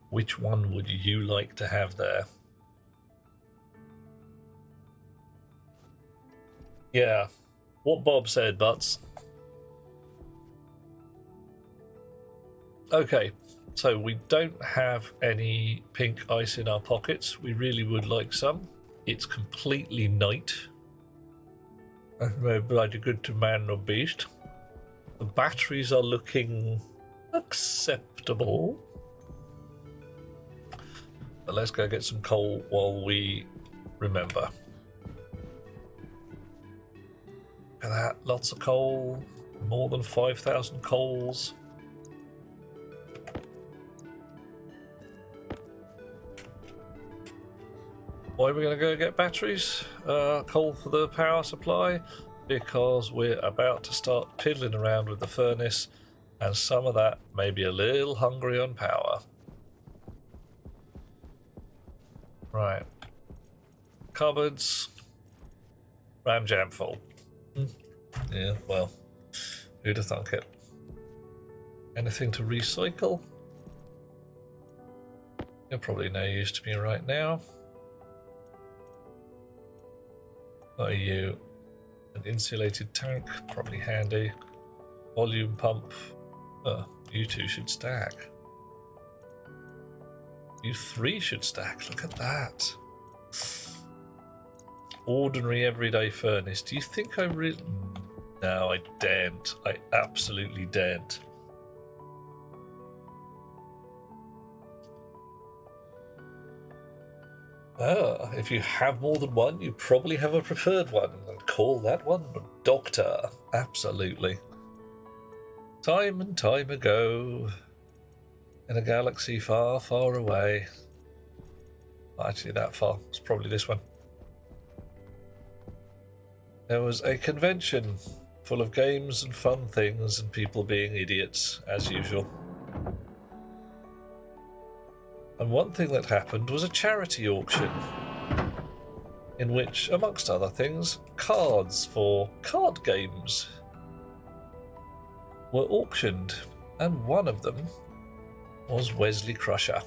which one would you like to have there? Yeah, what Bob said, Butts. Okay, so we don't have any pink ice in our pockets. We really would like some. It's completely night. No bloody good to man or beast. The batteries are looking acceptable. But let's go get some coal while we remember. Look at that, lots of coal. More than 5,000 coals. Why are we going to go get batteries? Coal for the power supply? Because we're about to start piddling around with the furnace, and some of that may be a little hungry on power. Right. Cupboards. Ram jam full. Yeah, well, who'd have thunk it? Anything to recycle? You're probably no use to me right now. Are you an insulated tank? Probably handy. Volume pump. You two should stack. You three should stack. Look at that. Ordinary everyday furnace. Do you think I really... No, I daren't. I absolutely daren't. If you have more than one, you probably have a preferred one, and call that one Doctor. Absolutely. Time and time ago, in a galaxy far, far away. Not actually that far. It's probably this one. There was a convention full of games and fun things and people being idiots, as usual. And one thing that happened was a charity auction, in which, amongst other things, cards for card games were auctioned, and one of them was Wesley Crusher.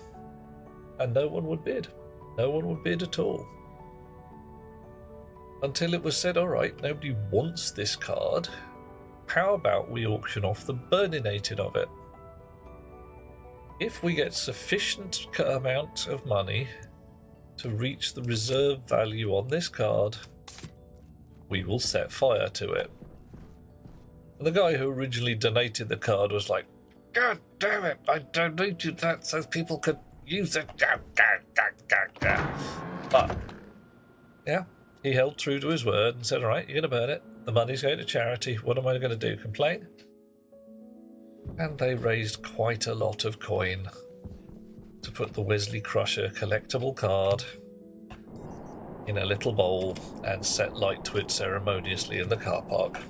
And no one would bid. No one would bid at all. Until it was said, alright, nobody wants this card. How about we auction off the burninated of it? If we get sufficient amount of money to reach the reserve value on this card, we will set fire to it. And the guy who originally donated the card was like, God damn it, I donated that so people could use it. But, yeah, he held true to his word and said, all right, you're going to burn it. The money's going to charity. What am I going to do? Complain? And they raised quite a lot of coin to put the Wesley Crusher collectible card in a little bowl and set light to it ceremoniously in the car park.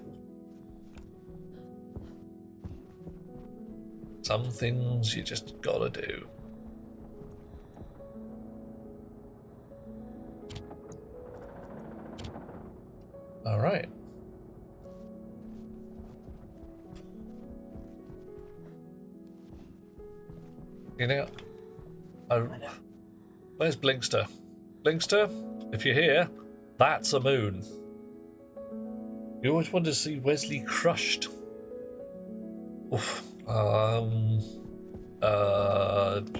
Some things you just gotta do. All right. You know, where's Blinkster? Blinkster, if you're here, that's a moon. You always wanted to see Wesley crushed. Oof.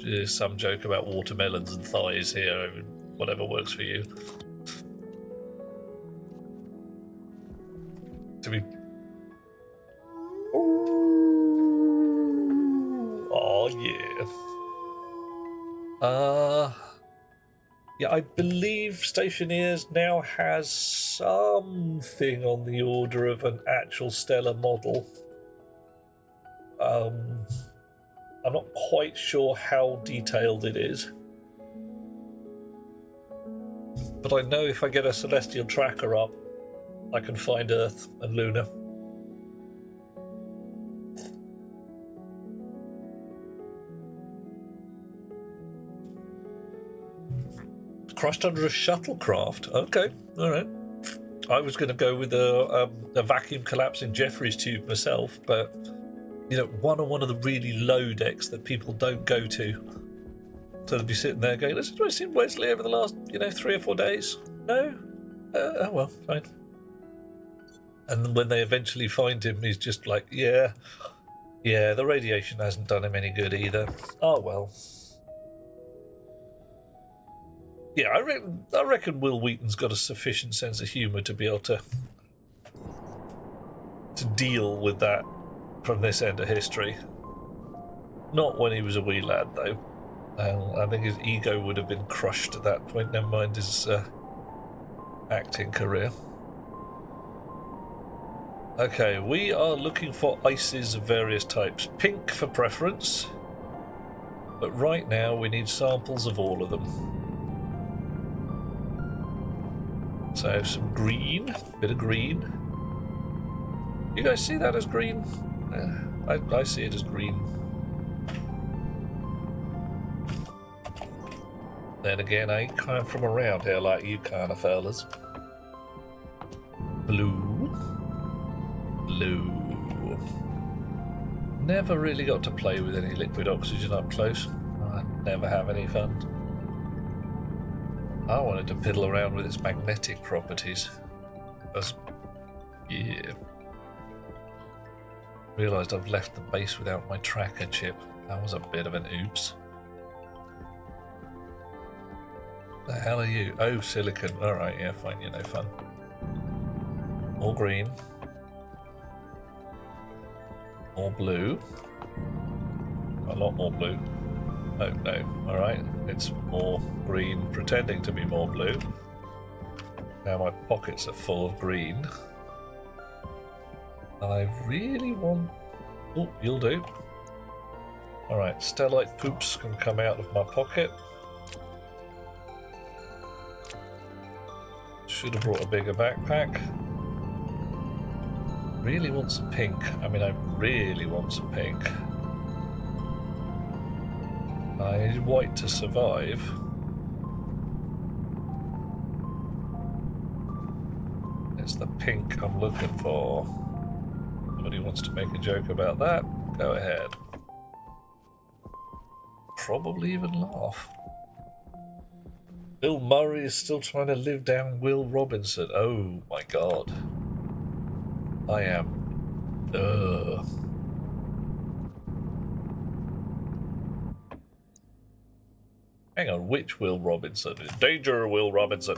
There's some joke about watermelons and thighs here. I mean, whatever works for you. To be. Oh yeah. Yeah, I believe Stationeers now has something on the order of an actual stellar model. I'm not quite sure how detailed it is. But I know if I get a celestial tracker up, I can find Earth and Luna. Crushed under a shuttlecraft. Okay, all right. I was going to go with a vacuum collapsing Jeffries tube myself, but you know, one of the really low decks that people don't go to. So they'll be sitting there going, "Listen, have I seen Wesley over the last 3 or 4 days? No. Oh well, fine." And then when they eventually find him, he's just like, "Yeah, the radiation hasn't done him any good either. Oh well." Yeah, I reckon Will Wheaton's got a sufficient sense of humour to be able to deal with that from this end of history. Not when he was a wee lad, though. I think his ego would have been crushed at that point, never mind his acting career. Okay, we are looking for ices of various types. Pink for preference, but right now we need samples of all of them. So some green, bit of green. You guys see that as green? I see it as green. Then again, I ain't kind of from around here like you kind of fellas. Blue. Never really got to play with any liquid oxygen up close. I never have any fun. I wanted to piddle around with its magnetic properties. Yeah. Realised I've left the base without my tracker chip. That was a bit of an oops. The hell are you? Oh, silicon. Alright, yeah, fine, you're no fun. More green. More blue. A lot more blue. Oh, no. Alright, it's more green pretending to be more blue. Now my pockets are full of green. And I really want... Oh, you'll do. Alright, stellite poops can come out of my pocket. Should have brought a bigger backpack. Really want some pink. I mean, I really want some pink. I need white to survive. It's the pink I'm looking for. Somebody wants to make a joke about that? Go ahead. Probably even laugh. Bill Murray is still trying to live down Will Robinson. Oh my god. I am. Hang on, which Will Robinson? Danger, Will Robinson.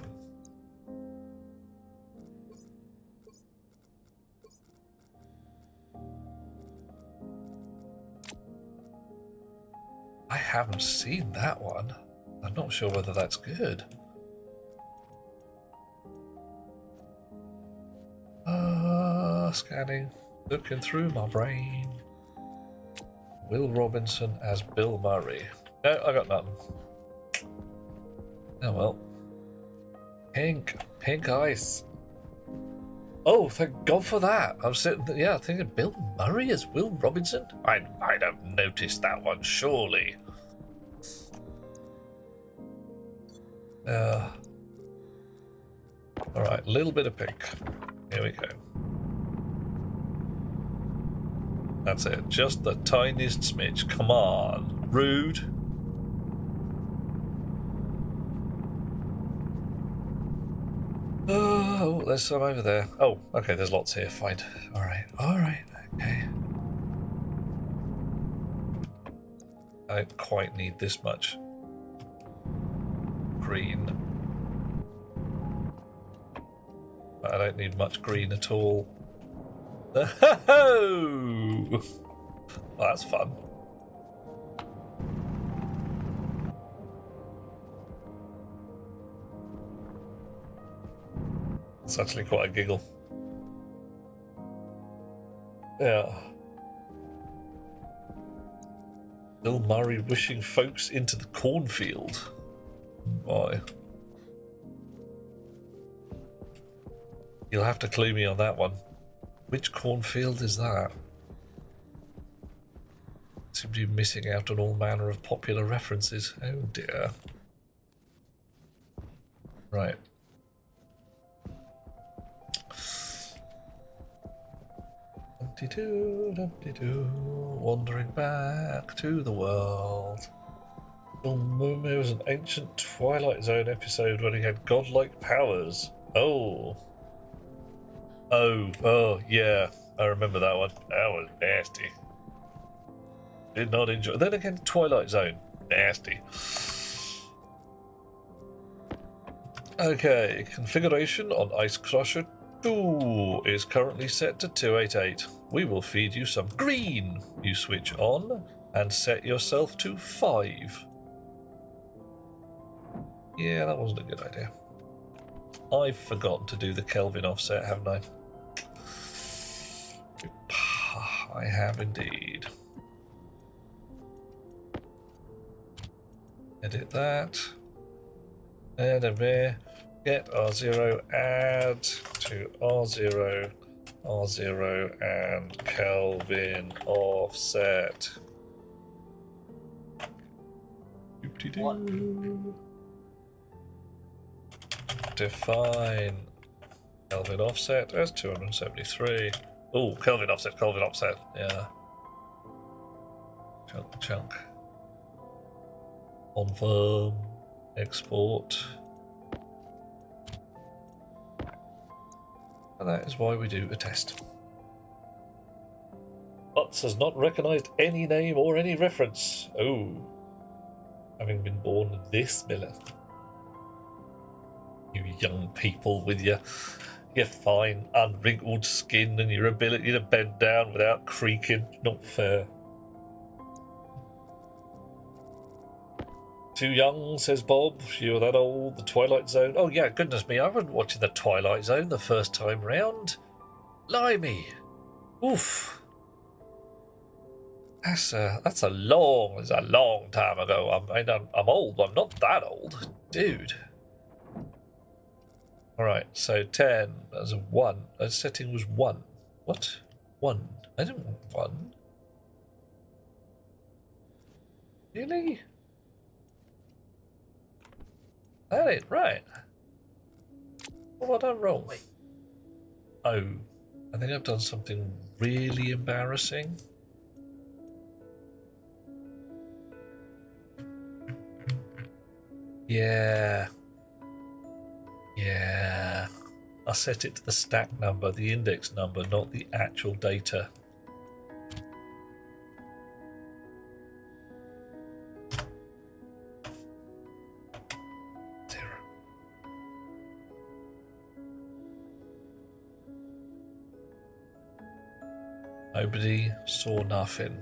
I haven't seen that one. I'm not sure whether that's good. Scanning, looking through my brain. Will Robinson as Bill Murray. No, I got nothing. Oh well. Pink ice. Oh, thank God for that. I'm sitting, thinking Bill Murray as Will Robinson. I'd have noticed that one, surely. All right, a little bit of pink. Here we go. That's it, just the tiniest smidge. Come on, rude. Oh, there's some over there. Oh, okay, there's lots here. Fine. All right, okay. I don't quite need this much green. I don't need much green at all. Oh, well, that's fun. actually quite a giggle. Yeah. Bill Murray wishing folks into the cornfield. Why? You'll have to clue me on that one. Which cornfield is that? Seem to be missing out on all manner of popular references. Oh dear. Right. Dumpty-doo, dumpty-doo, wandering back to the world. There was an ancient Twilight Zone episode when he had godlike powers. Oh, yeah, I remember that one. That was nasty. Did not enjoy. Then again, Twilight Zone, nasty. Okay, configuration on Ice Crusher 2 is currently set to 288. We will feed you some green. You switch on and set yourself to 5. Yeah, that wasn't a good idea. I've forgotten to do the Kelvin offset, haven't I? I have indeed. Edit that. And a there. Get R0, add to R0, R0, and Kelvin offset. Doop-de-doo. Define Kelvin offset as 273. Oh, Kelvin offset, yeah. Chunk. Confirm. Export. And that is why we do a test. Butts has not recognised any name or any reference. Oh. Having been born this Miller. You young people with your fine, unwrinkled skin and your ability to bend down without creaking. Not fair. Too young, says Bob. You're that old. The Twilight Zone. Oh, yeah, goodness me. I wasn't watching the Twilight Zone the first time round. Limey. Oof. That's a long time ago. I'm old, but I'm not that old. Dude. Alright, so 10 as a 1. That setting was 1. What? 1. I didn't want 1. Really? That ain't right. What have I done wrong? Wait. Oh, I think I've done something really embarrassing. Yeah. I set it to the stack number, the index number, not the actual data. Nobody saw nothing.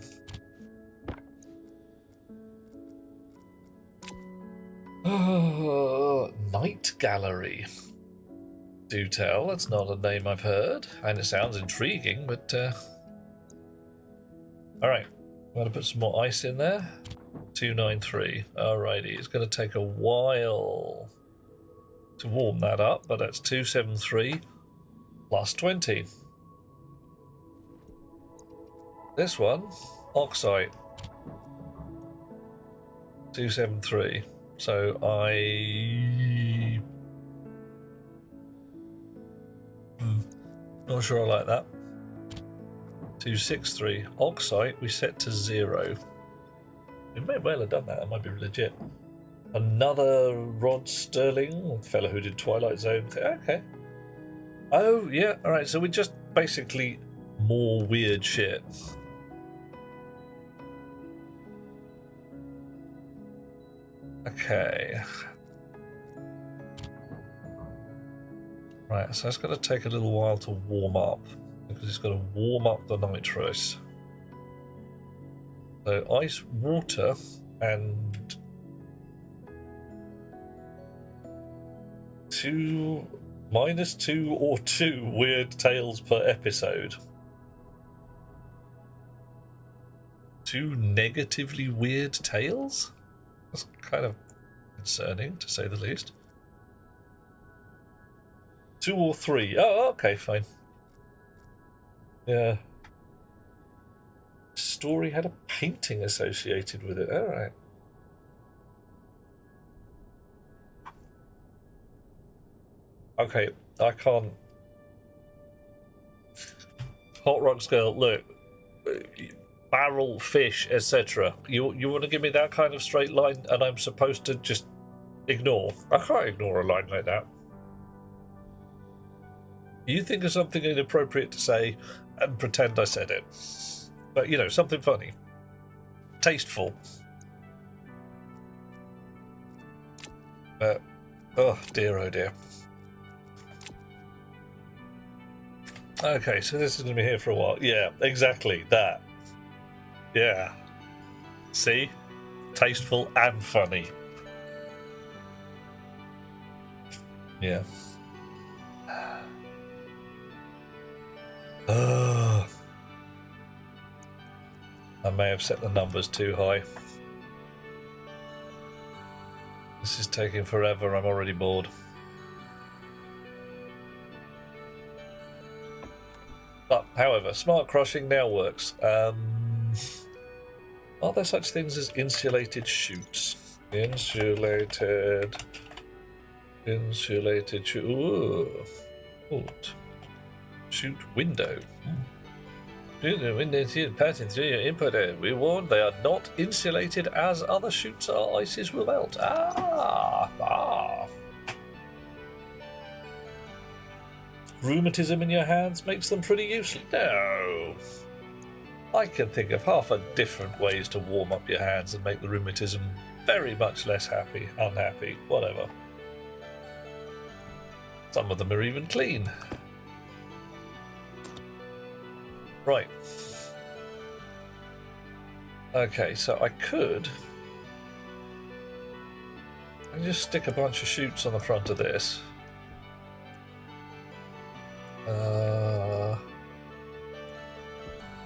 Night Gallery. Do tell, that's not a name I've heard, and it sounds intriguing, but alright, I'm going to put some more ice in there. 293. Alrighty, it's going to take a while to warm that up, but that's 273 plus 20. This one, oxide. 273. So not sure I like that. 263. Oxide we set to 0. We may well have done that. That might be legit. Another Rod Sterling, fellow who did Twilight Zone. Okay. Oh, yeah. Alright, so we just basically more weird shit. Okay. Right, so it's going to take a little while to warm up because it's got to warm up the nitrous. So ice, water, and -2 or 2 weird tales per episode. 2 negatively weird tales? That's kind of concerning, to say the least. 2 or 3. Oh, okay, fine. Yeah. Story had a painting associated with it. Alright. Okay, I can't. Hot Rocks Girl, look. Barrel, fish, etc. You want to give me that kind of straight line and I'm supposed to just ignore? I can't ignore a line like that. You think of something inappropriate to say and pretend I said it. But, you know, something funny. Tasteful. Oh dear, oh dear. Okay, so this is going to be here for a while. Yeah, exactly, that. Yeah. See? Tasteful and funny. Yeah. I may have set the numbers too high. This is taking forever, I'm already bored. But, however, smart crushing now works. Are there such things as insulated chutes? Insulated chute. Ooh. Chute window. Windows here passing through your input. We warn they are not insulated as other chutes or ices will melt. Rheumatism in your hands makes them pretty useless. No. I can think of half a different ways to warm up your hands and make the rheumatism very much less unhappy, whatever. Some of them are even clean. Right. Okay, so I could just stick a bunch of chutes on the front of this.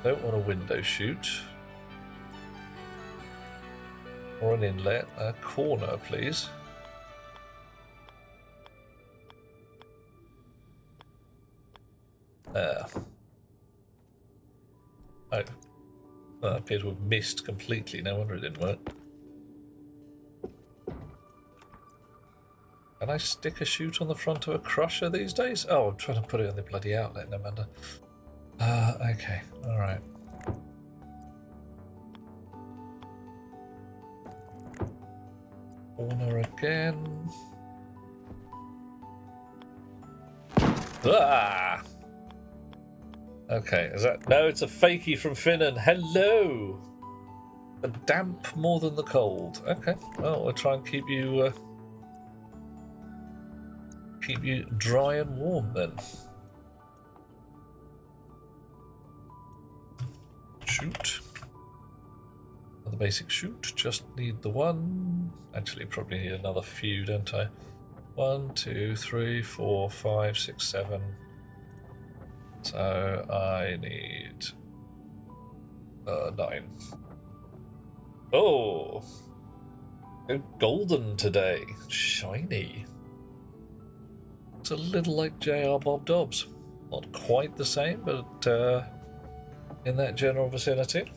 Don't want a window chute. Or an inlet. A corner, please. There. Oh. I appear to have missed completely. No wonder it didn't work. Can I stick a chute on the front of a crusher these days? Oh, I'm trying to put it in the bloody outlet, no matter. Okay, alright. Corner again. Ah! Okay, is that... No, it's a fakie from Finnan. Hello! The damp more than the cold. Okay, well, we'll try and keep you dry and warm then. Shoot. Another basic shoot. Just need the one. Actually, probably need another few, don't I? 1, 2, 3, 4, 5, 6, 7. So I need 9. Oh, golden today, shiny. It's a little like J.R. Bob Dobbs. Not quite the same, but in that general vicinity.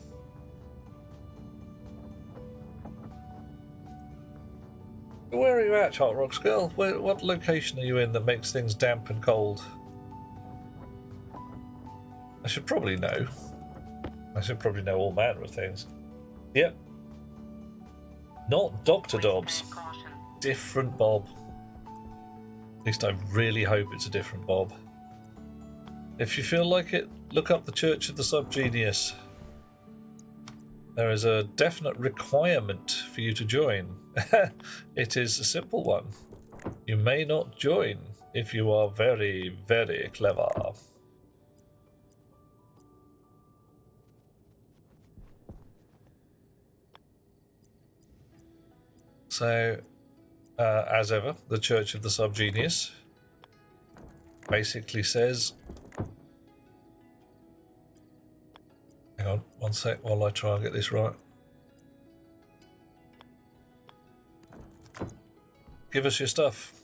Where are you at, Hot Rocks Girl? What location are you in that makes things damp and cold? I should probably know. I should probably know all manner of things. Yep. Not Dr. Dobbs. Different Bob. At least I really hope it's a different Bob. If you feel like it, look up the Church of the Subgenius. There is a definite requirement for you to join. It is a simple one. You may not join if you are very, very clever. So, as ever, the Church of the Subgenius. basically says... Hang on, one sec while I try and get this right. Give us your stuff.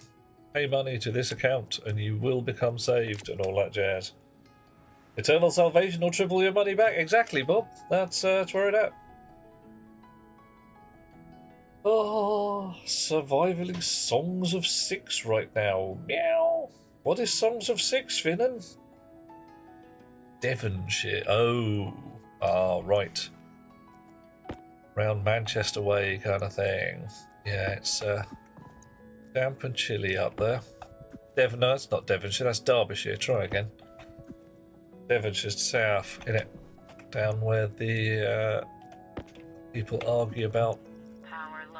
Pay money to this account and you will become saved and all that jazz. Eternal salvation or triple your money back. Exactly, Bob. That's where it at. Oh, surviving Songs of Six right now. Meow. What is Songs of Six, Finnan? Devonshire. Oh. Ah, right. Round Manchester way kind of thing. Yeah, it's damp and chilly up there. Devon, no, it's not Devonshire, that's Derbyshire. Try again. Devonshire's south, innit? Down where the people argue about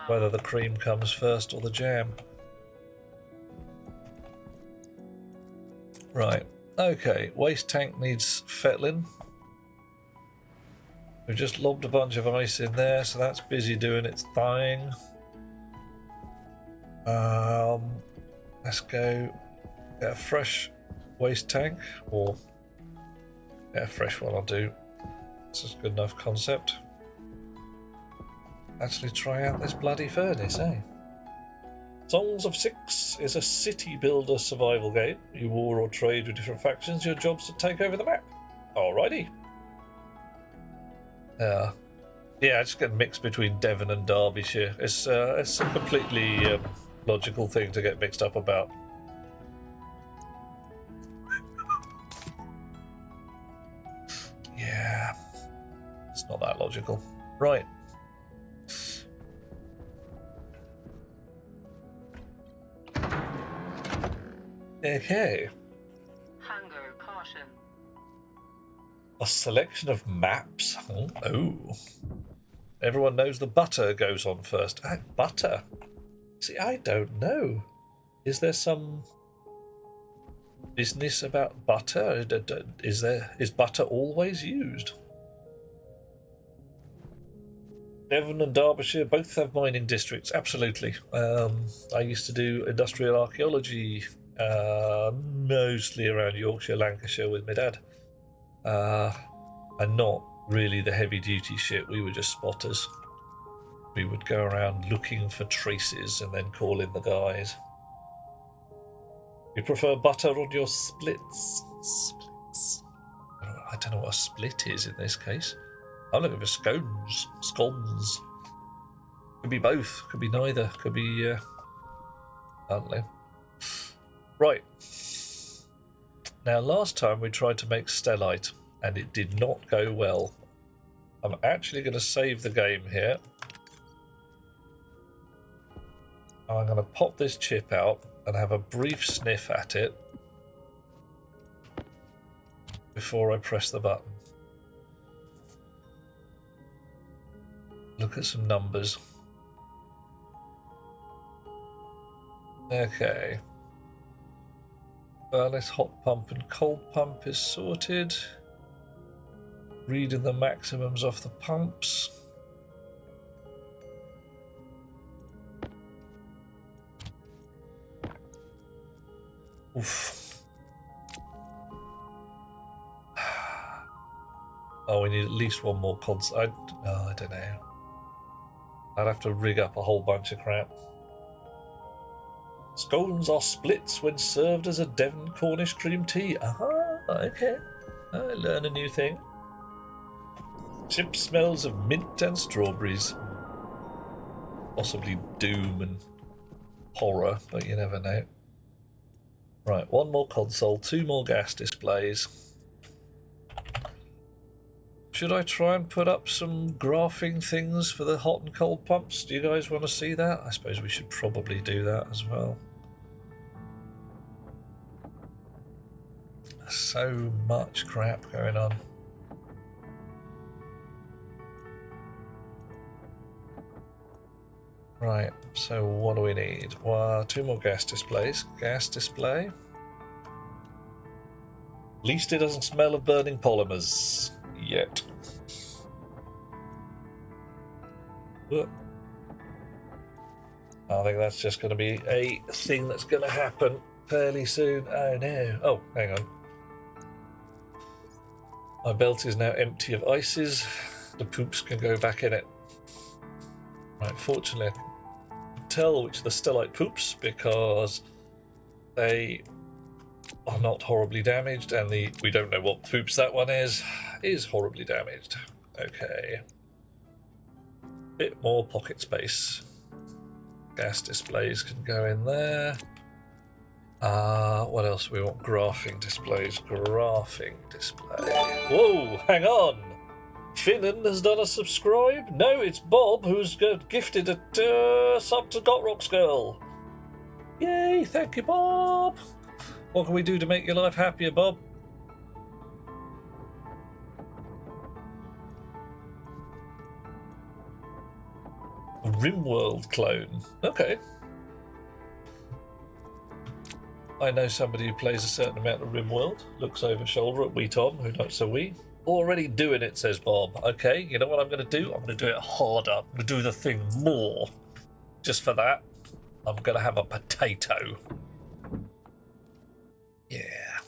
whether the cream comes first or the jam. Right, okay, waste tank needs fettling. We've just lobbed a bunch of ice in there, so that's busy doing its thing. Let's go get a fresh waste tank, or yeah, a fresh one I'll do. This is a good enough concept. Actually try out this bloody furnace, eh? Songs of Six is a city builder survival game. You war or trade with different factions. Your job's to take over the map. Alrighty. Yeah, I just get mixed between Devon and Derbyshire. It's a completely logical thing to get mixed up about. Yeah, it's not that logical. Right. Okay. Hunger caution. A selection of maps. Oh. Everyone knows the butter goes on first. Butter? See, I don't know. Is there some business about butter? Is butter always used? Devon and Derbyshire both have mining districts, absolutely. I used to do industrial archaeology, mostly around Yorkshire, Lancashire with my dad. And not really the heavy duty shit, we were just spotters. We would go around looking for traces and then call in the guys. You prefer butter on your splits? Splits. I don't know what a split is in this case. I'm looking for scones. Scones. Could be both. Could be neither. Could be, I don't know. Right. Now, last time we tried to make stellite, and it did not go well. I'm actually going to save the game here. I'm going to pop this chip out and have a brief sniff at it before I press the button. Look at some numbers. Okay. Furnace, hot pump and cold pump is sorted. Reading the maximums off the pumps. Oof. Oh, we need at least one more console. I don't know. I'd have to rig up a whole bunch of crap. Scones are splits when served as a Devon Cornish cream tea. Aha, okay. I learn a new thing. Chip smells of mint and strawberries. Possibly doom and horror, but you never know. Right, one more console, two more gas displays. Should I try and put up some graphing things for the hot and cold pumps? Do you guys want to see that? I suppose we should probably do that as well. So much crap going on. Right, so what do we need? Well, two more gas displays. Gas display. At least it doesn't smell of burning polymers yet. I think that's just going to be a thing that's going to happen. fairly soon. Oh no. Oh, hang on. My belt is now empty of ices. The poops can go back in it. Right, fortunately, I can tell which are the stellite poops because they are not horribly damaged, and we don't know what poops that one is horribly damaged. Okay. Bit more pocket space. Gas displays can go in there. What else we want? Graphing displays. Graphing display. Whoa, hang on. Finnan has done a subscribe. No, it's Bob who's gifted a sub to Gotrocks Girl. Yay, thank you, Bob. What can we do to make your life happier, Bob? A Rimworld clone. Okay. I know somebody who plays a certain amount of Rimworld, looks over shoulder at Wee Tom, who knows so we. Already doing it, says Bob. Okay, you know what I'm going to do? I'm going to do it harder. I'm going to do the thing more. Just for that, I'm going to have a potato. Yeah.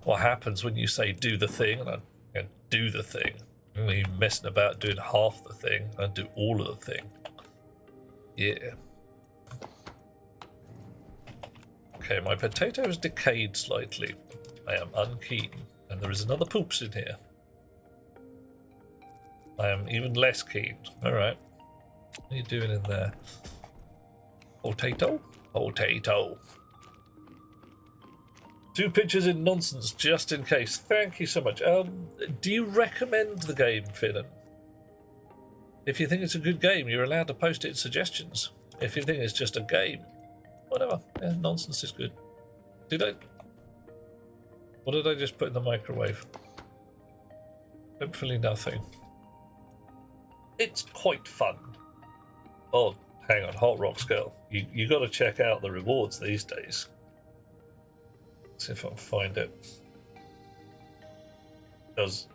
What happens when you say do the thing, and I do the thing? You're messing about doing half the thing, and do all of the thing. Yeah. Okay, my potato has decayed slightly. I am unkeen, and there is another poops in here. I am even less keen. Alright. What are you doing in there? Potato? Potato. 2 pictures in nonsense, just in case. Thank you so much. Do you recommend the game, Finnan? If you think it's a good game, you're allowed to post it in suggestions. If you think it's just a game, whatever. Yeah, nonsense is good. What did I just put in the microwave? Hopefully nothing. It's quite fun. Oh, hang on, Hot Rocks Girl. You got to check out the rewards these days. See if I can find it. Because,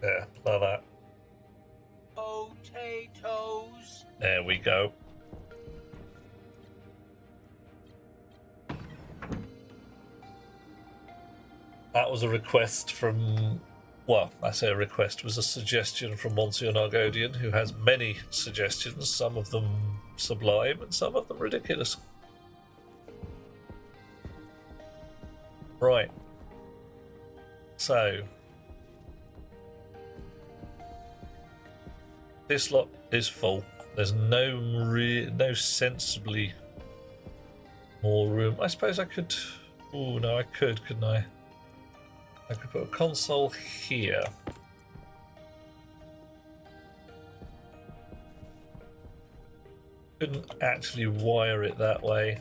yeah, like that. Potatoes. There we go. That was a request from, well, I say a request, was a suggestion from Monsieur Nargodian, who has many suggestions, some of them sublime and some of them ridiculous. Right. So, this lot is full. There's no sensibly more room. I suppose I could. Oh no, I could, couldn't I? I could put a console here. Couldn't actually wire it that way.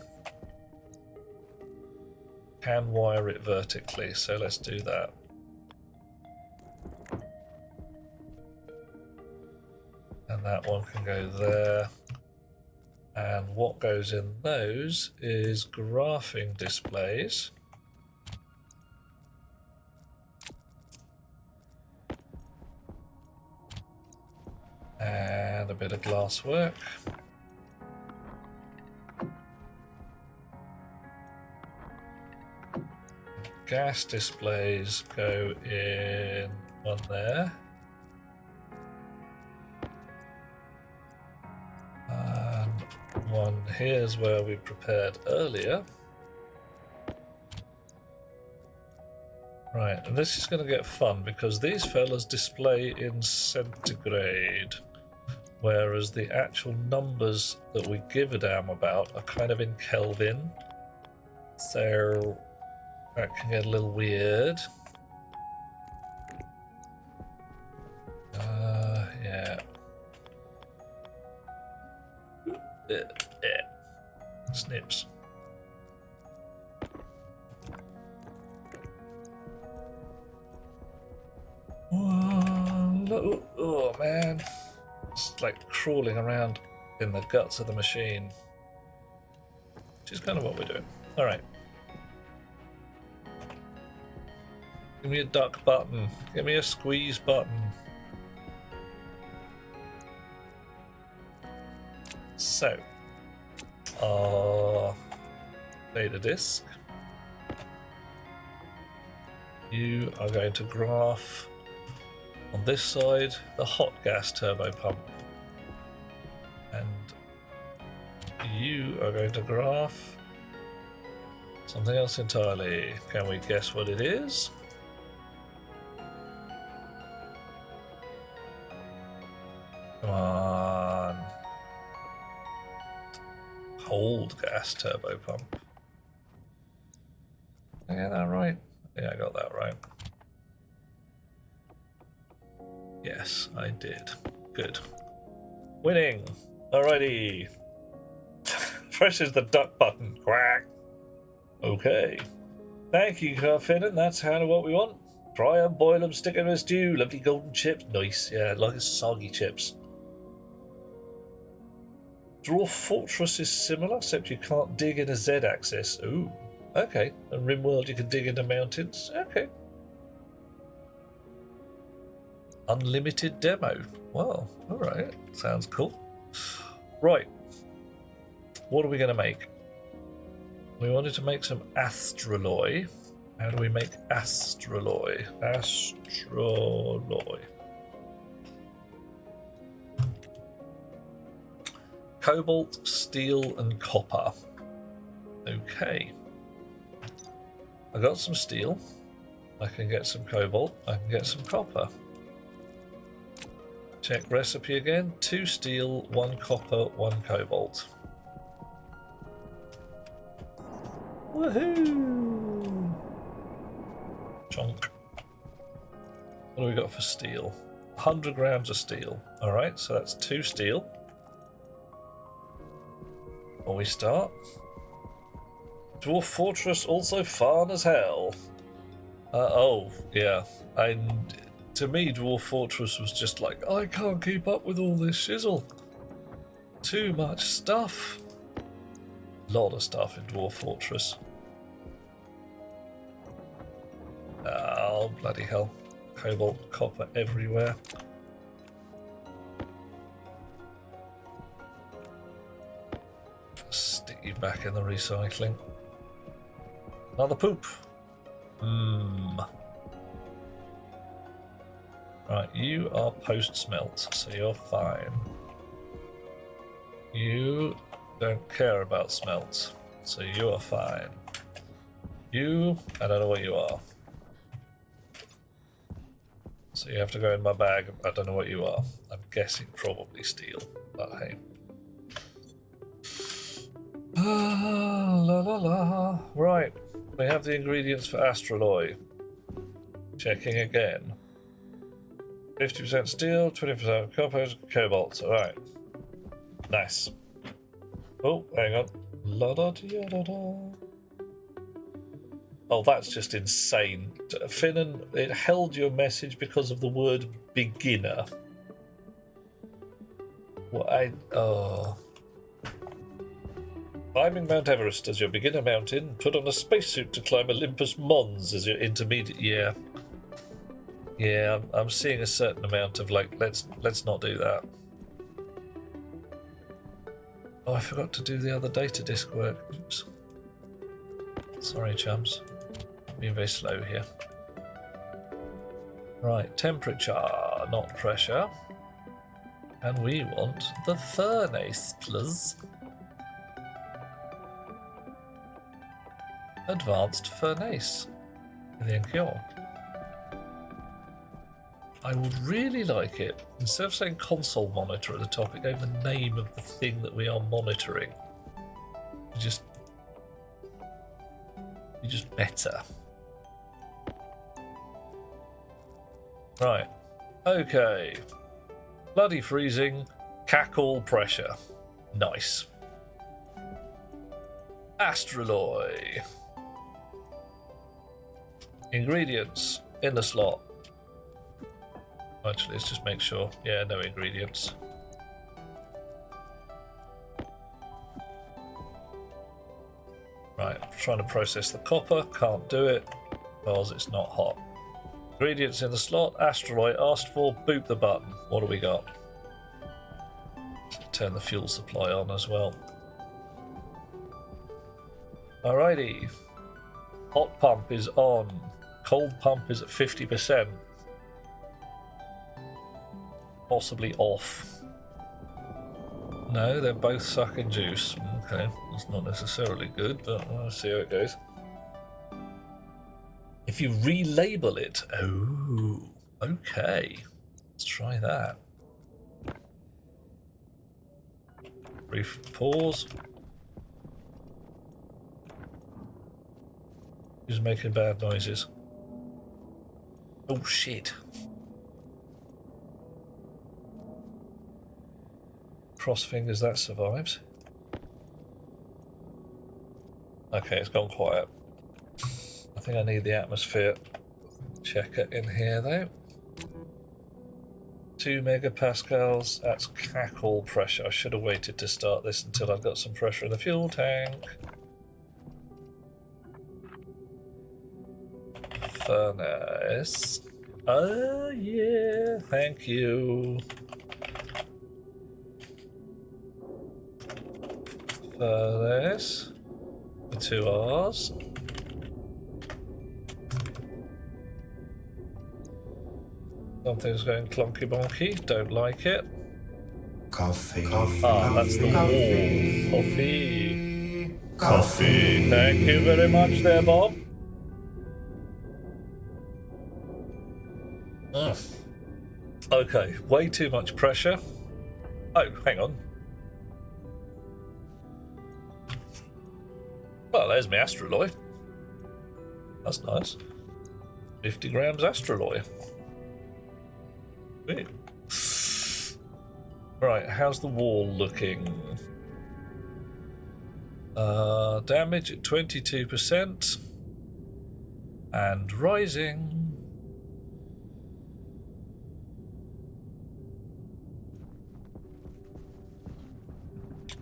Can wire it vertically, so let's do that. And that one can go there. And what goes in those is graphing displays. And a bit of glass work. Gas displays go in one there. And one here's where we prepared earlier. Right, and this is going to get fun because these fellas display in centigrade, whereas the actual numbers that we give a damn about are kind of in Kelvin. So that can get a little weird. Yeah. Snips. Oh man. It's like crawling around in the guts of the machine. Which is kind of what we're doing. Alright. Give me a duck button. Give me a squeeze button. So, data disk. You are going to graph on this side the hot gas turbo pump, and you are going to graph something else entirely. Can we guess what it is? Come on. Cold gas turbo pump. Did I get that right? Yeah, I got that right. Yes, I did. Good. Winning! Alrighty. Presses the duck button. Quack. Okay. Thank you, Carfinnan. That's kind of what we want. Fry them, boil them, stick them in a stew. Lovely golden chips. Nice. Yeah, like soggy chips. Dwarf Fortress is similar, except you can't dig in a Z-axis. Ooh. Okay. And RimWorld you can dig into mountains. Okay. Unlimited demo. Well, alright. Sounds cool. Right. What are we going to make? We wanted to make some astroloy. How do we make astroloy? Astroloy. Cobalt, steel, and copper. Okay. I got some steel. I can get some cobalt. I can get some copper. Check recipe again. 2 steel, 1 copper, 1 cobalt. Woohoo! Chonk. What do we got for steel? 100 grams of steel. Alright, so that's 2 steel. When we start. Dwarf Fortress also fun as hell. Oh, yeah. To me, Dwarf Fortress was just like, I can't keep up with all this shizzle. Too much stuff. Lot of stuff in Dwarf Fortress. Oh, bloody hell. Cobalt, copper everywhere. Stick you back in the recycling. Another poop. Right, you are post-smelt, so you're fine. You don't care about smelt, so you are fine. You, I don't know what you are. So you have to go in my bag. I don't know what you are. I'm guessing probably steel, but hey. La la la. Right, we have the ingredients for astroloy. Checking again. 50% steel, 20% copper, cobalt. Alright. Nice. Oh, hang on. La da da da da. Oh, that's just insane. Finnan, it held your message because of the word beginner. Oh. Climbing Mount Everest as your beginner mountain. Put on a spacesuit to climb Olympus Mons as your intermediate. Yeah. Yeah, I'm seeing a certain amount of like, let's not do that. Oh, I forgot to do the other data disk work. Oops. Sorry, chums. Being very slow here. Right, temperature, not pressure. And we want the furnace, please. Advanced furnace. Thank you. I would really like it. Instead of saying console monitor at the top, it gave the name of the thing that we are monitoring. You just better. Right. Okay. Bloody freezing. Cackle pressure. Nice. Astroloy. Ingredients in the slot. Actually, let's just make sure. Yeah, no ingredients. Right, I'm trying to process the copper. Can't do it because it's not hot. Ingredients in the slot. Astroloy asked for. Boop the button. What do we got? turn the fuel supply on as well. Alrighty. Hot pump is on. Cold pump is at 50%. Possibly off. No, they're both sucking juice. Okay, that's not necessarily good, but we'll see how it goes. If you relabel it, oh, okay. Let's try that. Brief pause. Who's making bad noises? Oh shit. Cross fingers that survives. Okay, it's gone quiet. I think I need the atmosphere checker in here though. 2 megapascals, that's cackle pressure. I should have waited to start this until I've got some pressure in the fuel tank. Furnace. Oh yeah, thank you. Furnace. The 2 R's. Something's going clunky bonky, don't like it. Coffee. Ah, that's the wall. Coffee. Coffee. Thank you very much there, Bob. Okay, way too much pressure. Oh, hang on. Well, there's my astroloy. That's nice. 50 grams astroloy. Sweet. Right, how's the wall looking? Damage at 22% and rising.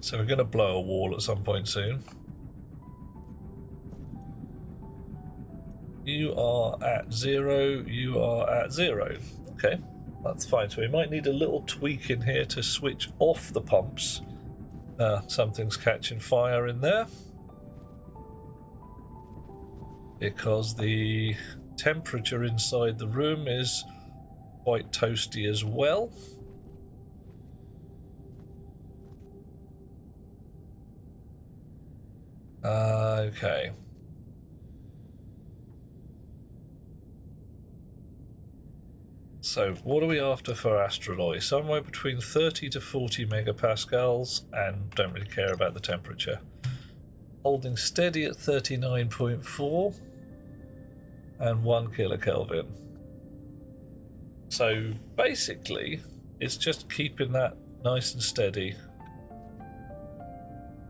So we're going to blow a wall at some point soon. You are at 0, you are at 0. Okay, that's fine. So we might need a little tweak in here to switch off the pumps. Something's catching fire in there. Because the temperature inside the room is quite toasty as well. Okay. So what are we after for astroloy? Somewhere between 30 to 40 megapascals, and don't really care about the temperature. Holding steady at 39.4 and 1 kilokelvin. So basically it's just keeping that nice and steady,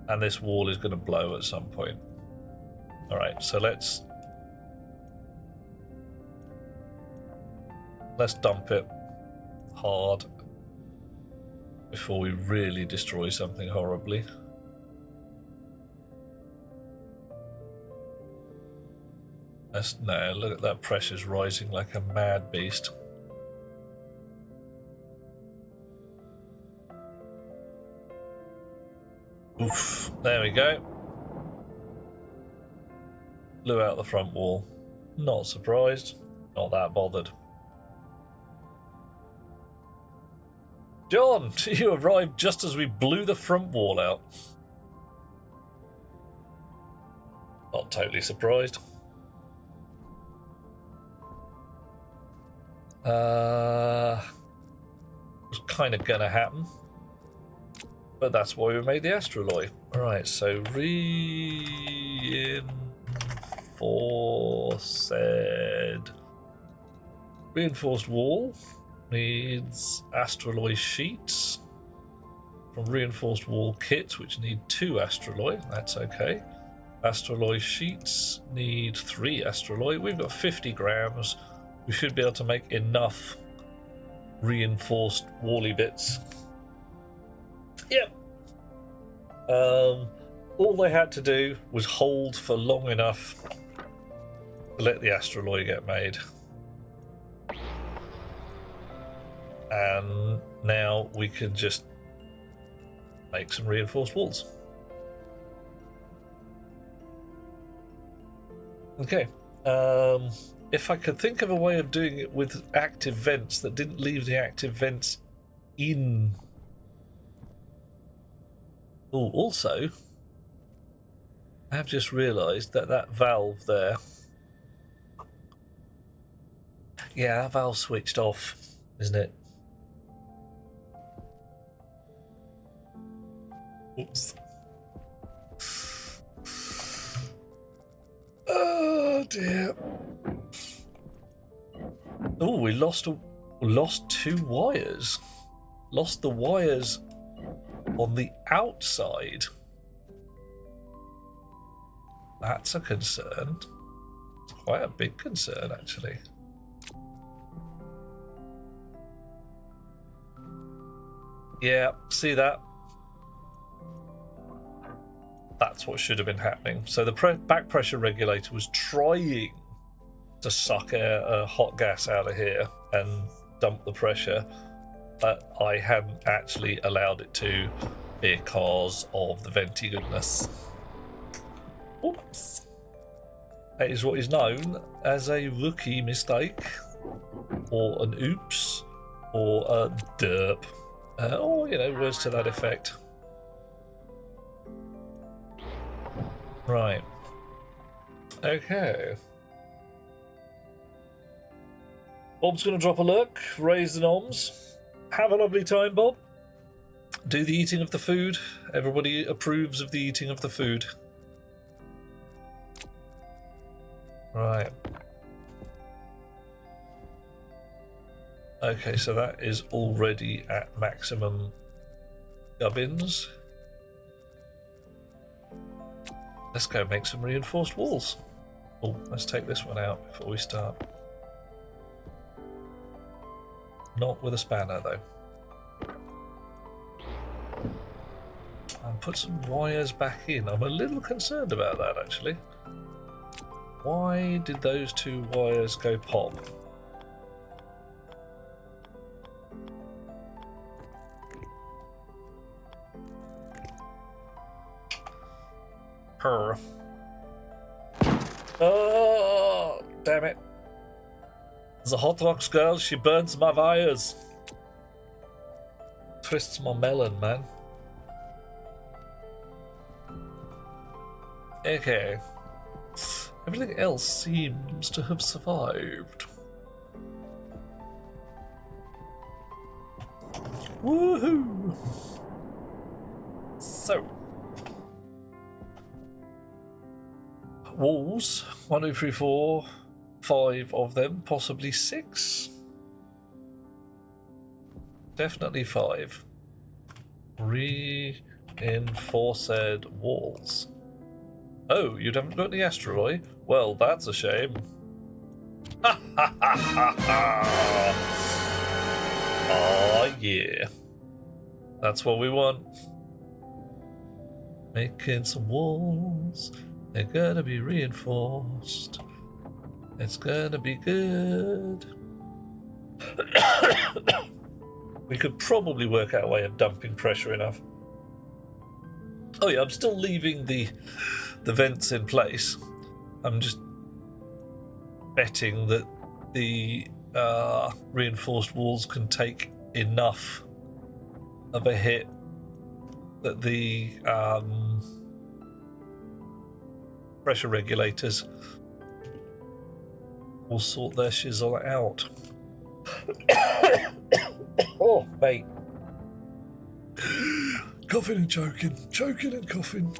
and this wall is going to blow at some point. Alright, so let's dump it hard before we really destroy something horribly. No, look at that, pressure's rising like a mad beast. Oof, there we go. Blew out the front wall. Not surprised, not that bothered. John, you arrived just as we blew the front wall out. Not totally surprised. Was kind of gonna happen, but that's why we made the astroloy. Alright, so reinforced wall needs astroloy sheets from reinforced wall kit, which need 2 astroloy. That's okay. Astroloy sheets need 3 astroloy. We've got 50 grams. We should be able to make enough reinforced wally bits. Yep. All they had to do was hold for long enough to let the astroloy get made. And now we can just make some reinforced walls. Okay. If I could think of a way of doing it with active vents that didn't leave the active vents in. Oh, also, I have just realised that that valve there. Yeah, that valve switched off, isn't it? Oops. Oh dear. Oh, we lost two wires. Lost the wires on the outside. That's a concern. It's quite a big concern, actually. Yeah, see that? That's what should have been happening. So the back pressure regulator was trying to suck hot gas out of here and dump the pressure, but I hadn't actually allowed it to because of the venti goodness. Oops. That is what is known as a rookie mistake, or an oops, or a derp, or, you know, words to that effect. Right. Okay. Bob's going to drop a lurk, raise the noms. Have a lovely time, Bob. Do the eating of the food. Everybody approves of the eating of the food. Right. Okay, so that is already at maximum gubbins. Let's go make some reinforced walls. Oh, let's take this one out before we start. Not with a spanner, though. And put some wires back in. I'm a little concerned about that, actually. Why did those two wires go pop? Her. Oh, damn it. The Hot Rocks girl, she burns my wires. Twists my melon, man. Okay. Everything else seems to have survived. Woohoo! So. Walls. 1, 2, 3, 4. 5 of them, possibly 6. Definitely 5. Reinforced walls. Oh, you haven't got the asteroid? Well, that's a shame. Ha ha ha ha ha! Oh yeah. That's what we want. Making some walls. They're gonna be reinforced. It's gonna be good. We could probably work out a way of dumping pressure enough. Oh yeah, I'm still leaving the vents in place. I'm just betting that the reinforced walls can take enough of a hit that the pressure regulators will sort their shizzle out. Oh, mate. Coughing and choking and coughing.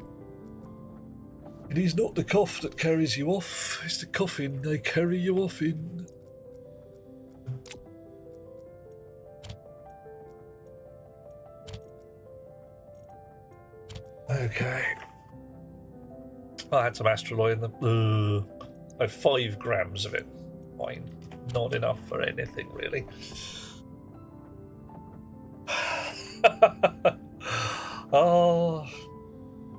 It is not the cough that carries you off, it's the coughing they carry you off in. Okay. I had some astraloy in them. I had 5 grams of it. Fine. Not enough for anything, really. Oh,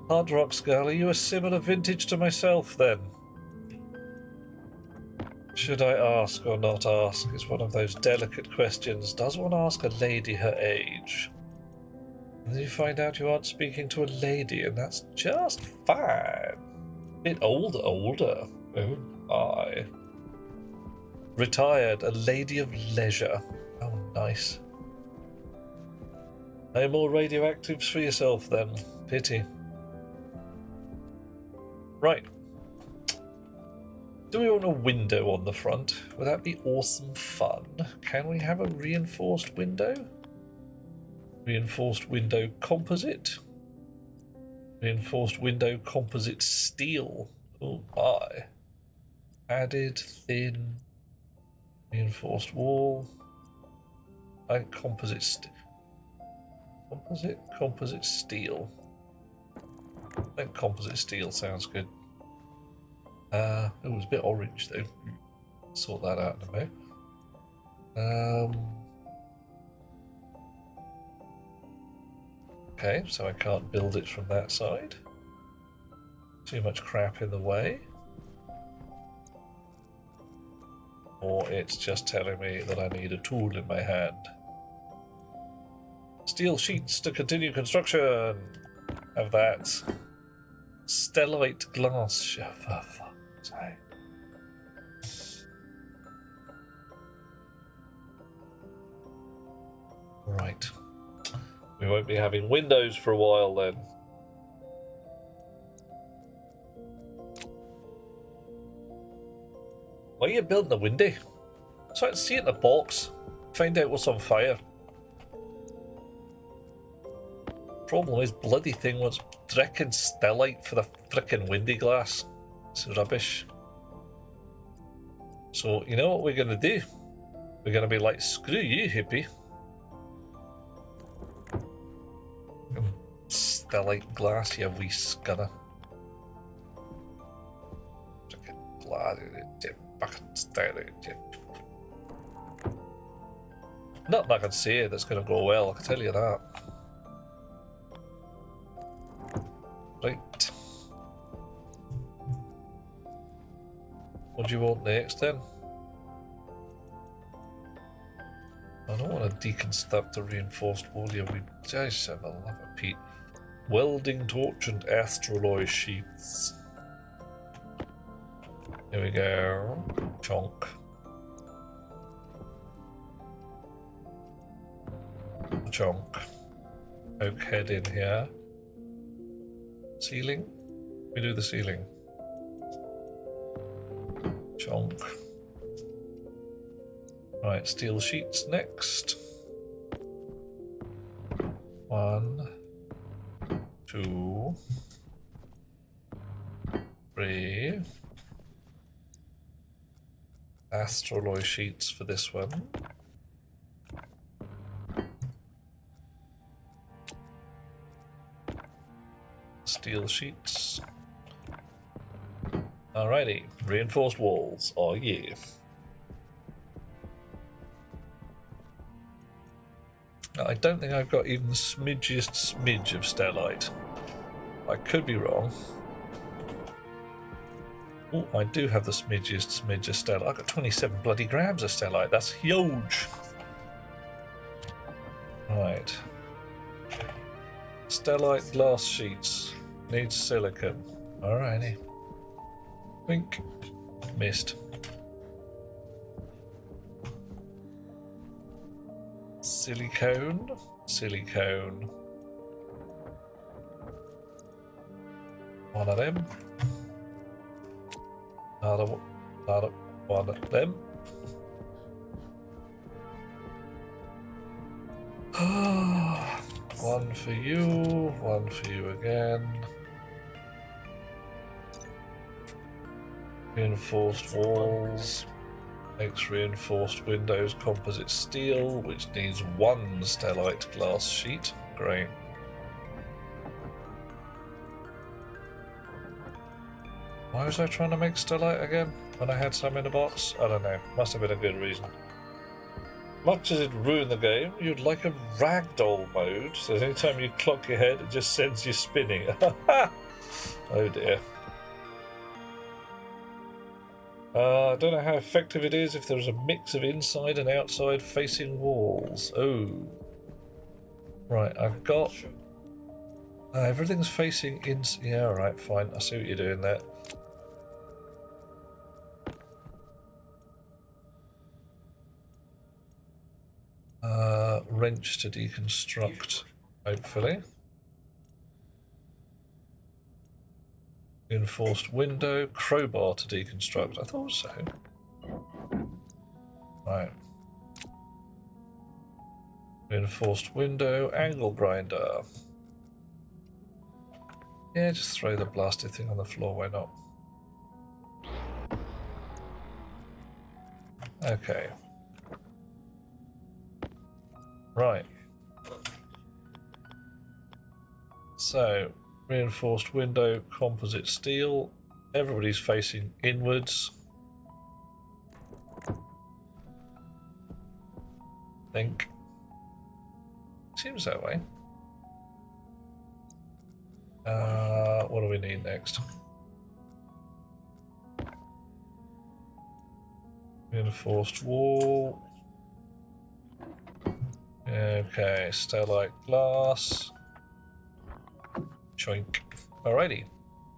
Hard Rocks girl, are you a similar vintage to myself, then? Should I ask or not ask? It's one of those delicate questions. Does one ask a lady her age? And then you find out you aren't speaking to a lady, and that's just fine. Bit older. Oh my. Retired, a lady of leisure. Oh, nice. No more radioactives for yourself then. Pity. Right. Do we want a window on the front? Would that be awesome fun? Can we have a reinforced window? Reinforced window composite. Reinforced window composite steel. Oh my. Added thin. Reinforced wall. And composite composite steel. I think composite steel sounds good. It was a bit orange though. Sort that out in a bit. Okay, so I can't build it from that side. Too much crap in the way. Or it's just telling me that I need a tool in my hand. Steel sheets to continue construction. Have that. Stellite glass. For fuck's sake. Right. We won't be having windows for a while then. Why are you building a window? So I can see it in a box. Find out what's on fire. Problem is, bloody thing wants frickin' stellite for the frickin' windy glass. It's rubbish. So, you know what we're gonna do? We're gonna be like, screw you, hippie. Stellite glass, you wee scunner. Frickin' glass, fucking stellite. Nothing I can say that's gonna go well, I can tell you that. Right. What do you want next then? I don't want to deconstruct the reinforced wall here. We just have a love of Pete. Welding torch and astraloy sheets. Here we go. Chonk. Chonk. Oak head in here. Ceiling? We do the ceiling. Chonk. Right, steel sheets next. 1, 2, 3. Astraloy sheets for this one. Steel sheets. Alrighty, reinforced walls. Oh yeah. I don't think I've got even the smidgiest smidge of stellite. I could be wrong. Oh, I do have the smidgiest smidge of stellite. I've got 27 bloody grams of stellite. That's huge. Right. Stellite glass sheets. Needs silicon. Alrighty. Wink. Missed. Silicone. Silicone. One of them. Another one of them. One for you, one for you again. Reinforced walls. Makes reinforced windows composite steel, which needs 1 stellite glass sheet. Great. Why was I trying to make stellite again when I had some in a box? I don't know. Must have been a good reason. Much as it ruined the game, you'd like a ragdoll mode, so anytime you clock your head, it just sends you spinning. Oh dear. I don't know how effective it is if there's a mix of inside and outside facing walls. Oh. Right, I've got... everything's facing in... Yeah, alright, fine. I see what you're doing there. Wrench to deconstruct, hopefully. Reinforced window, crowbar to deconstruct. I thought so. Right. Reinforced window, angle grinder. Yeah, just throw the blasted thing on the floor, why not? Okay. Right. So, reinforced window, composite steel. Everybody's facing inwards. Think. Seems that way. What do we need next? Reinforced wall. Okay, starlight glass. Choink. Alrighty.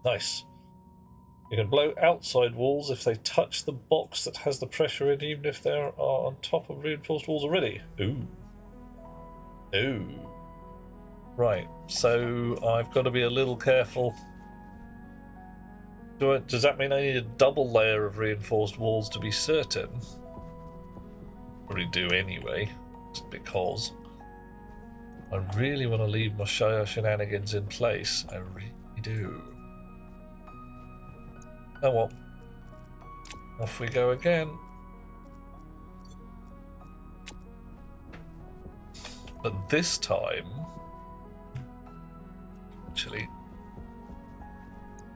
Nice. You can blow outside walls if they touch the box that has the pressure in, even if they are on top of reinforced walls already. Ooh. Ooh. Right, so I've got to be a little careful. Does that mean I need a double layer of reinforced walls to be certain? Probably do anyway, just because. I really want to leave my shenanigans in place. I really do. Oh well. Off we go again. But this time... Actually...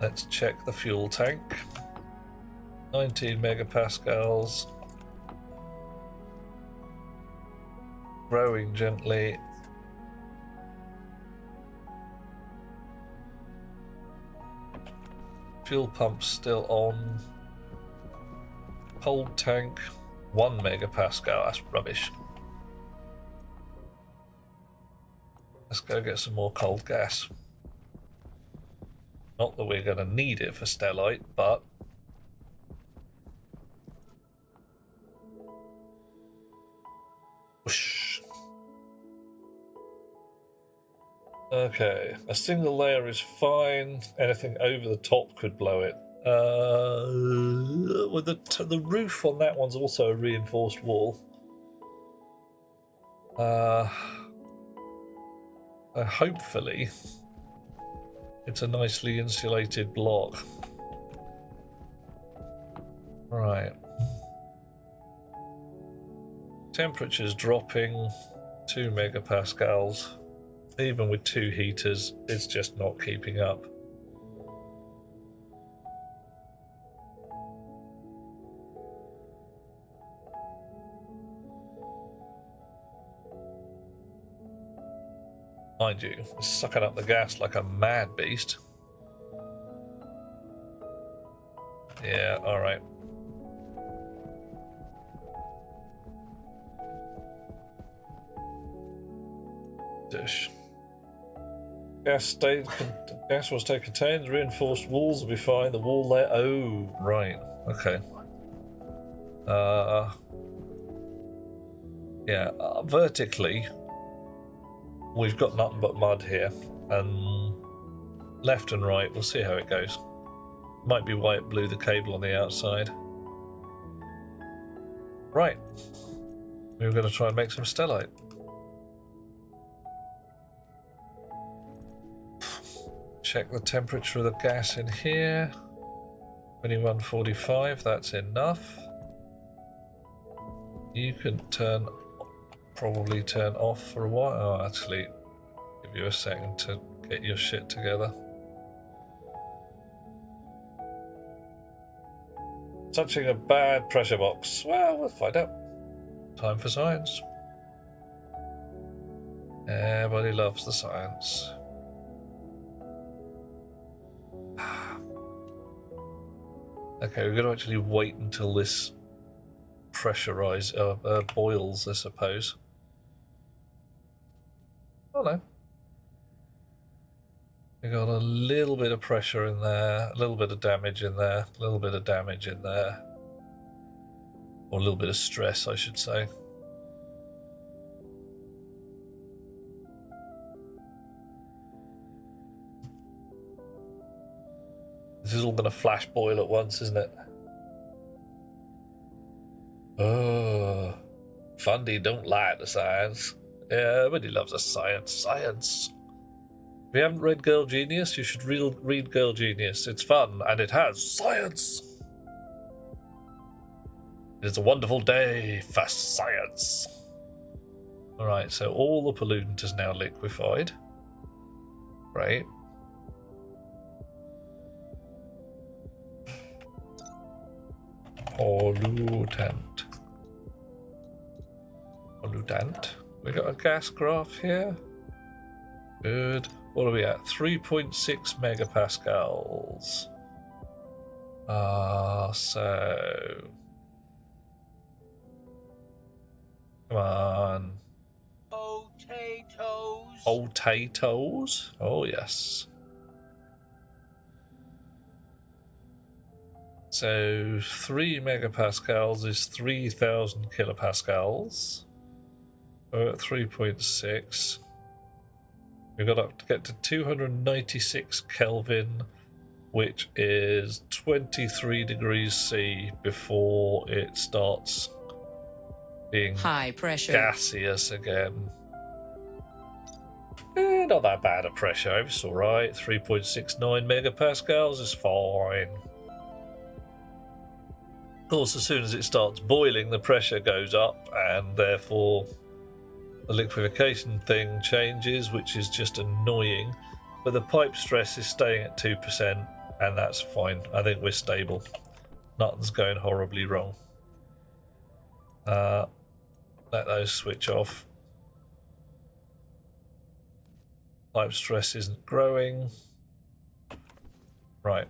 Let's check the fuel tank. 19 megapascals. Growing gently. Fuel pump still on. Cold tank, 1 megapascal. That's rubbish. Let's go get some more cold gas. Not that we're going to need it for stellite, but... Whoosh. Okay, a single layer is fine. Anything over the top could blow it. Well, the roof on that one's also a reinforced wall. Hopefully, it's a nicely insulated block. Right. Temperature's dropping 2 megapascals. Even with 2 heaters, it's just not keeping up. Mind you, it's sucking up the gas like a mad beast. Yeah, alright. Dish. Gas will stay contained. Reinforced walls will be fine. The wall layer. Oh, right. Okay. Yeah. Vertically, we've got nothing but mud here, and left and right. We'll see how it goes. Might be why it blew the cable on the outside. Right. We were going to try and make some stellite. Check the temperature of the gas in here. 2145, that's enough. You can probably turn off for a while. Oh, actually, give you a second to get your shit together. Touching a bad pressure box. Well, we'll find out. Time for science. Everybody loves the science. Okay, we're going to actually wait until this boils, I suppose. Oh no. We got a little bit of pressure in there, a little bit of damage in there, a little bit of damage in there. Or a little bit of stress, I should say. This is all going to flash boil at once, isn't it? Oh, Fundy don't like the science. Yeah, but he loves the science. Science. If you haven't read Girl Genius, you should read Girl Genius. It's fun, and it has science. It is a wonderful day for science. Alright, so all the pollutant is now liquefied. Right. Pollutant. Pollutant. We got a gas graph here. Good. What are we at? 3.6 megapascals. So... Come on. Potatoes. Potatoes? Oh, yes. So 3 megapascals is 3,000 kilopascals. We're at 3.6. We've got up to get to 296 Kelvin, which is 23 degrees C before it starts being high pressure gaseous again. Not that bad a pressure, it's alright. 3.69 megapascals is fine. Of course, as soon as it starts boiling, the pressure goes up, and therefore the liquefaction thing changes, which is just annoying. But the pipe stress is staying at 2%, and that's fine. I think we're stable. Nothing's going horribly wrong. Let those switch off. Pipe stress isn't growing. Right.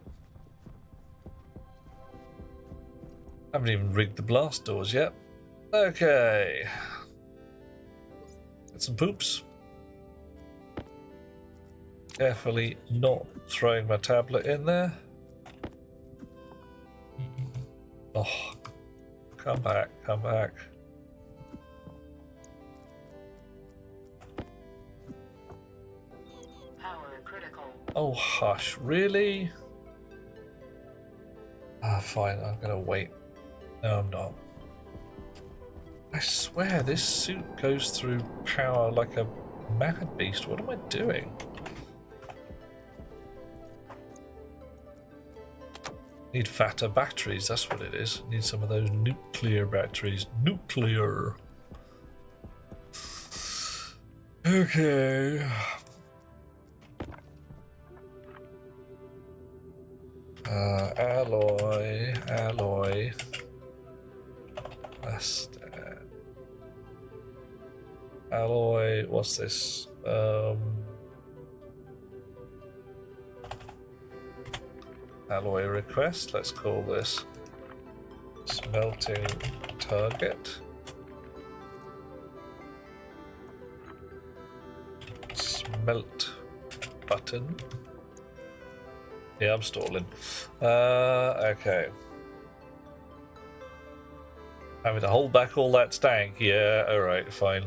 Haven't even rigged the blast doors yet. Okay. Get some poops. Carefully not throwing my tablet in there. Oh, come back, come back. Power critical. Oh, hush, really? Ah, fine, I'm gonna wait. No, I'm not. I swear, this suit goes through power like a mad beast. What am I doing? Need fatter batteries, that's what it is. Need some of those nuclear batteries. Nuclear. Okay. Alloy. That's alloy. What's this? Alloy request. Let's call this smelting target. Smelt button. Yeah, I'm stalling. Okay. Having to hold back all that stank. Yeah, alright, fine.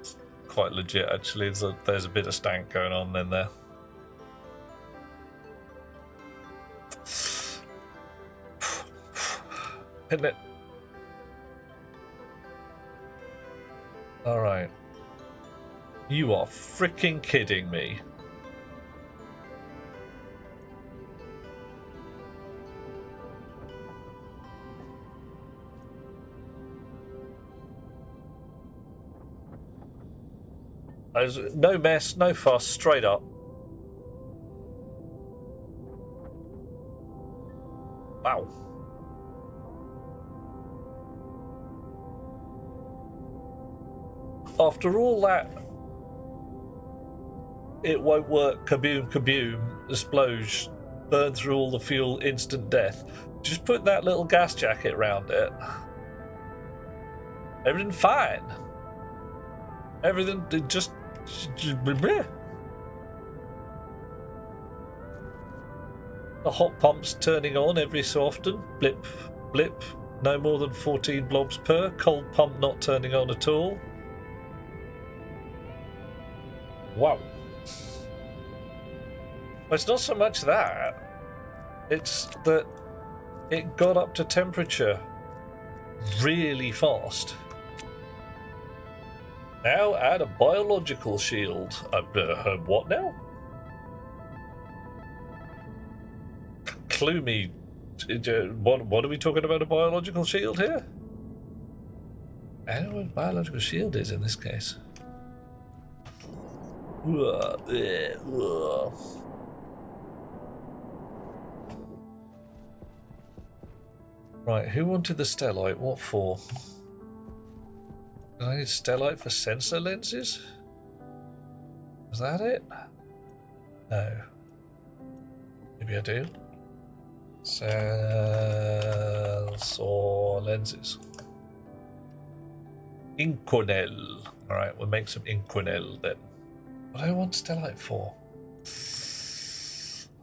It's quite legit, actually. There's a bit of stank going on in there. Isn't it? Alright. You are freaking kidding me. No mess, no fuss, straight up. Wow. After all that, it won't work, kaboom, kaboom, explosion, burn through all the fuel, instant death. Just put that little gas jacket around it. Everything fine. Everything just bleh. The hot pump's turning on every so often. Blip, blip. No more than 14 blobs per. Cold pump not turning on at all. Wow. Well, it's not so much that. It's that it got up to temperature really fast. Now add a biological shield. What now? Clue me. What are we talking about? A biological shield here? I don't know what a biological shield is in this case. Right, who wanted the stellite? What for? Do I need stellite for sensor lenses? Is that it? No. Maybe I do. Sensor lenses. Inconel. Alright, we'll make some Inconel then. What do I want stellite for?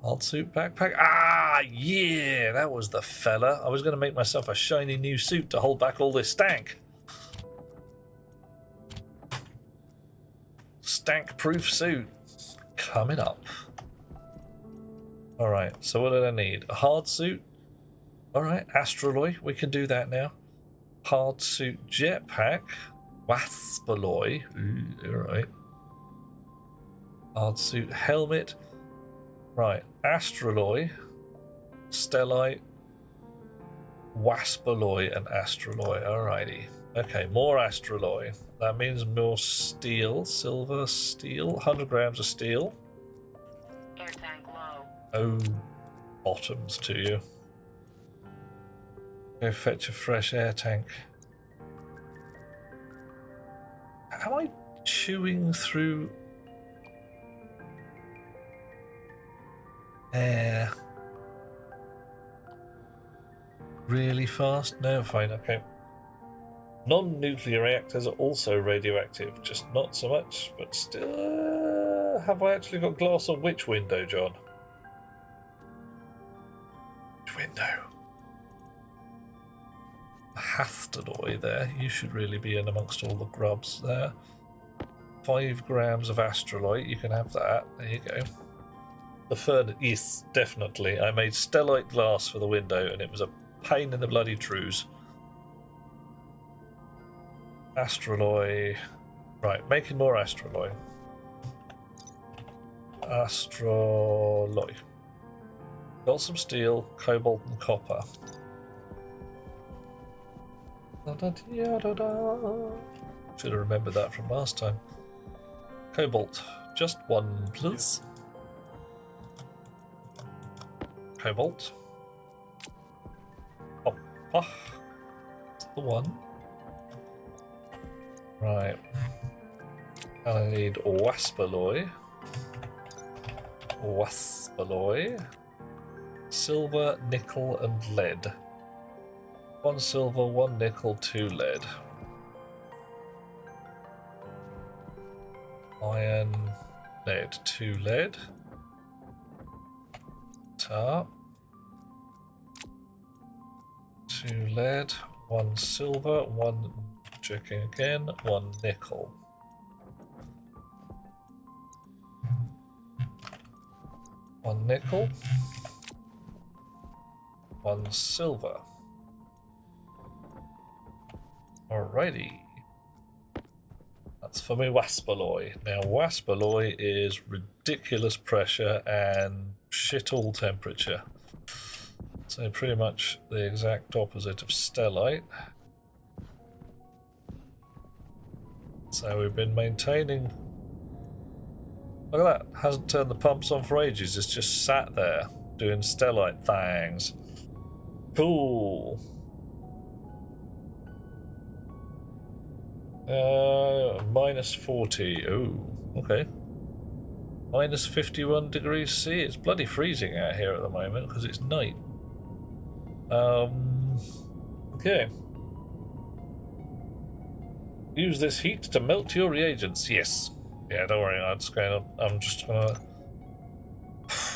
Hard suit backpack. Ah, yeah, that was the fella. I was going to make myself a shiny new suit to hold back all this stank. Stank-proof suit coming up. Alright, so what did I need? A hard suit? Alright, astraloy. We can do that now. Hard suit jetpack. Waspaloy. Alright. Hard suit helmet. Right, astraloy, stellite, waspaloy, and astraloy. Alrighty. Okay, more astraloy. That means more steel, silver, steel. 100 grams of steel. Air tank low. Oh, bottoms to you. Go fetch a fresh air tank. Am I chewing through air really fast? No, fine, okay. Non-nuclear reactors are also radioactive, just not so much, but still. Have I actually got glass on which window, John? Which window? Hastanoy there. You should really be in amongst all the grubs there. 5 grams of astraloy. You can have that. There you go. The furnace. Yes, definitely. I made stellite glass for the window, and it was a pain in the bloody trews. Astraloy. Right, making more astraloy. Astraloy. Got some steel, cobalt, and copper. Should have remembered that from last time. Cobalt, just 1, please. Cobalt. Copper. That's the 1. Right. And I need waspaloy. Waspaloy. Silver, nickel, and lead. 1 silver, 1 nickel, 2 lead. Iron, lead, 2 lead. Tar. 2 lead, 1 silver, 1 checking again, 1 nickel. One nickel. 1 silver. Alrighty. That's for me waspaloy. Now waspaloy is ridiculous pressure and shit all temperature. So pretty much the exact opposite of stellite. So we've been maintaining. Look at that. Hasn't turned the pumps on for ages. It's just sat there doing stellite things. Cool. Minus 40. Oh, okay. Minus 51 degrees C. It's bloody freezing out here at the moment because it's night. Okay. Use this heat to melt your reagents. Yes. Yeah, don't worry. I'm just gonna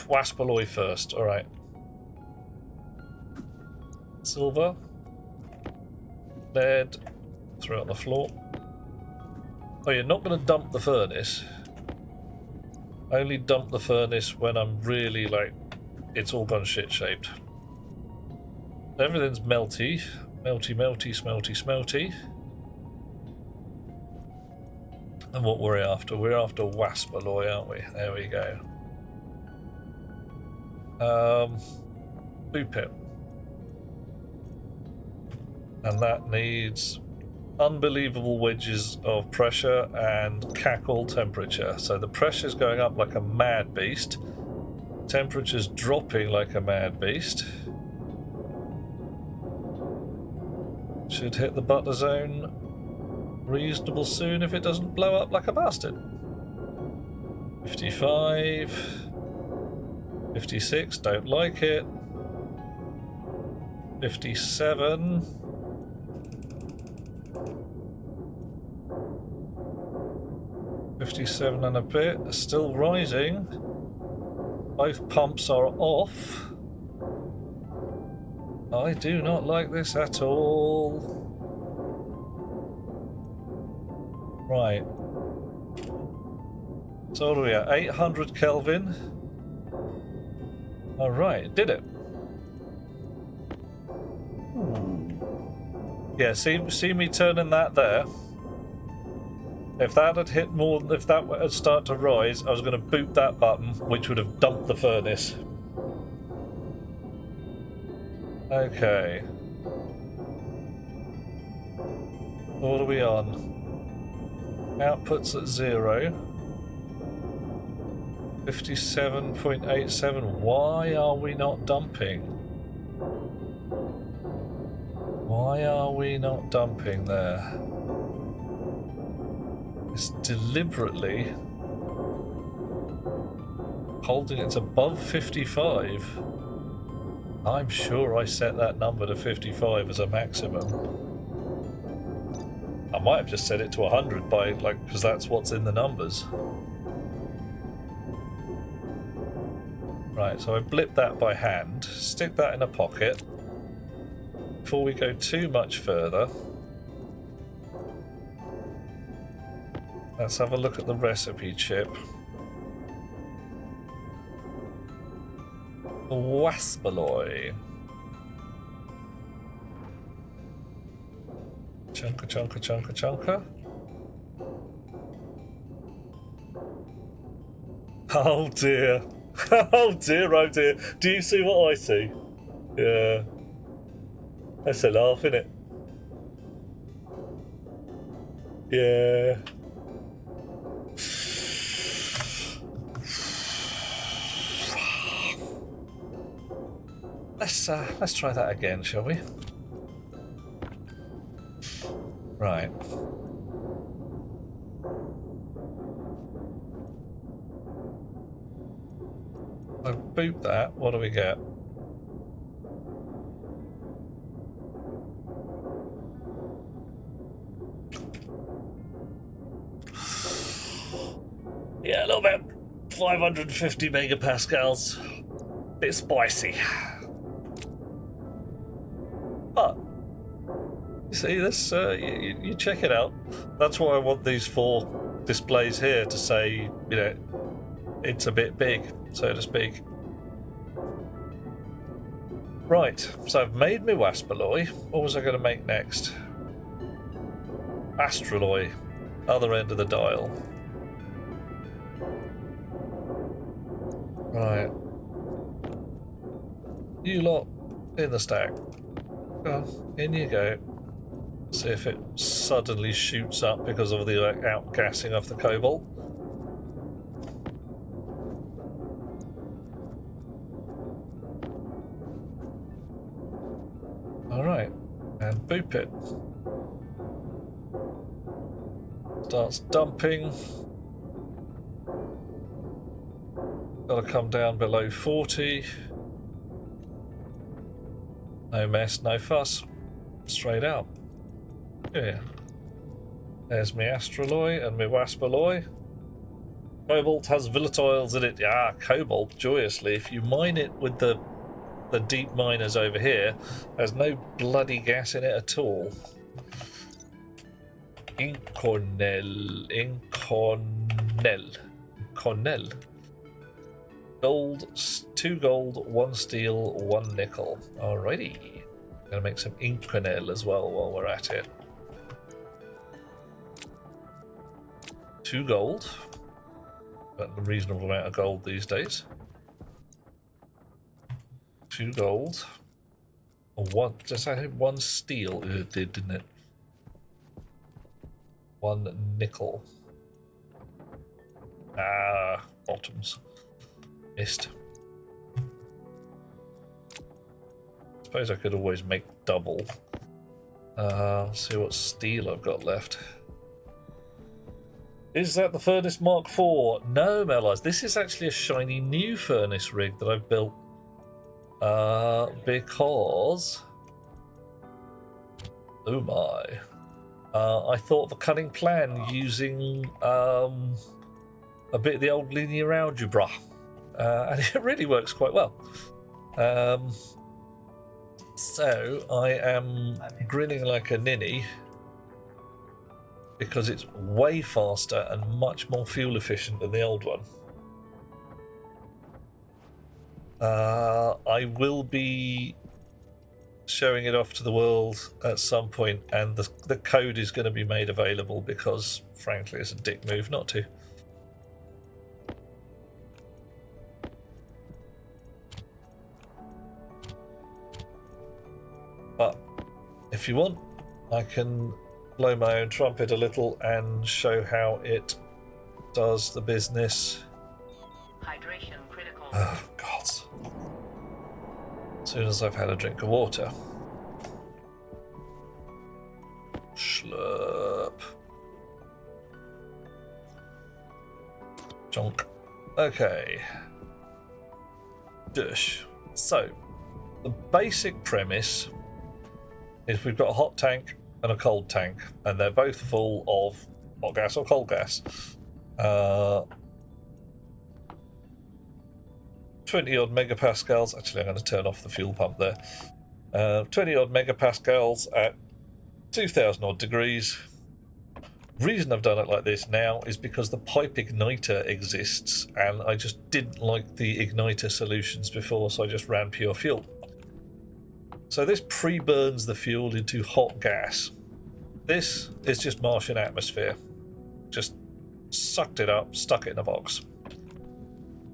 wasp alloy first. All right. Silver, lead, throw it on the floor. Oh, you're not going to dump the furnace. I only dump the furnace when I'm really like, it's all gone shit shaped. Everything's melty, melty, melty, smelty, smelty. And what we're after? We're after wasp alloy, aren't we? There we go. Boop it. And that needs unbelievable wedges of pressure and cackle temperature. So the pressure's going up like a mad beast. Temperature's dropping like a mad beast. Should hit the butter zone reasonable soon if it doesn't blow up like a bastard. 55. 56, don't like it. 57. 57 and a bit, still rising. Both pumps are off. I do not like this at all. Right. So what are we at? 800 Kelvin. Alright, did it. Yeah, see me turning that there. If that had hit more, if that had started to rise, I was going to boot that button, which would have dumped the furnace. Okay. What are we on? Outputs at 0. 57.87. Why are we not dumping? Why are we not dumping there? It's deliberately holding it above 55. I'm sure I set that number to 55 as a maximum. I might have just set it to 100 by because that's what's in the numbers. Right, so I blip that by hand, stick that in a pocket. Before we go too much further, let's have a look at the recipe chip. Wasp alloy. Chunka, chunka, chunka, chunka. Oh dear. Oh dear, oh dear. Do you see what I see? Yeah. That's a laugh, isn't it? Yeah. Let's try that again, shall we? Right. I boot that. What do we get? Yeah, a little bit. 550 megapascals. Bit spicy. But you see this, you check it out. That's why I want these 4 displays here to say, you know, it's a bit big, so to speak. Right, so I've made my wasp alloy. What was I going to make next? Astraloy, other end of the dial. Right. You lot in the stack. Oh, in you go. See if it suddenly shoots up because of the outgassing of the cobalt. Alright, and boop it. Starts dumping. Gotta come down below 40. No mess, no fuss. Straight out. Yeah. There's my astraloy and my waspaloy. Cobalt has volatiles in it. Ah, cobalt, joyously. If you mine it with the deep miners over here, there's no bloody gas in it at all. Incornell. Gold, 2 gold, 1 steel, 1 nickel. Alrighty. Gonna make some incornell as well while we're at it. 2 gold. Got a reasonable amount of gold these days. 2 gold. Or 1, just I think 1 steel it did, didn't it? 1 nickel. Ah, bottoms. Missed. Suppose I could always make double. See what steel I've got left. Is that the furnace Mark IV? No, Melaz. This is actually a shiny new furnace rig that I've built. Because... Oh my. I thought of a cunning plan using a bit of the old linear algebra. And it really works quite well. So I am grinning like a ninny because it's way faster and much more fuel efficient than the old one. I will be showing it off to the world at some point, and the code is going to be made available because, frankly, it's a dick move not to. But if you want, I can blow my own trumpet a little and show how it does the business. Hydration critical. Oh, God. As soon as I've had a drink of water. Slurp. Chonk. Okay. Dush. So, the basic premise is we've got a hot tank and a cold tank, and they're both full of hot gas or cold gas. 20 odd megapascals. Actually, I'm going to turn off the fuel pump there. 20 odd megapascals at 2,000 odd degrees. Reason I've done it like this now is because the pipe igniter exists, and I just didn't like the igniter solutions before, so I just ran pure fuel. So this pre-burns the fuel into hot gas. This is just Martian atmosphere. Just sucked it up, stuck it in a box.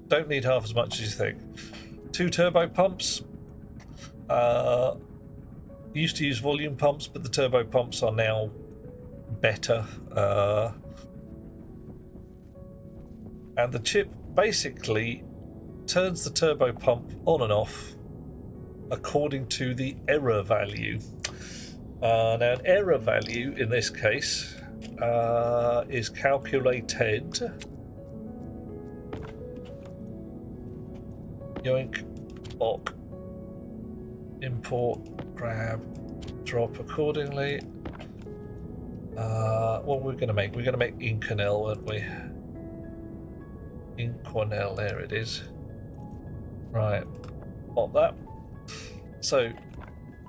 Don't need half as much as you think. 2 turbo pumps. Used to use volume pumps, but the turbo pumps are now better. And the chip basically turns the turbo pump on and off according to the error value. Now, an error value in this case is calculated. Yoink, ok, import, grab, drop accordingly. What we're going to make? We're going to make Inconel, weren't we? Inconel, there it is. Right, pop that. So,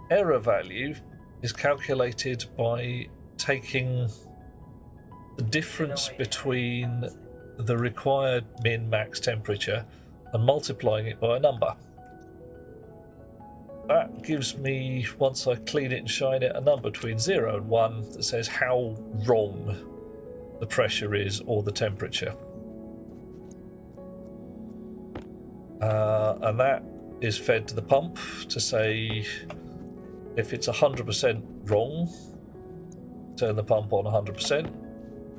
error value is calculated by taking the difference between the required min-max temperature and multiplying it by a number. That gives me, once I clean it and shine it, a number between 0 and 1 that says how wrong the pressure is or the temperature. And that is fed to the pump to say if it's 100% wrong, turn the pump on 100%.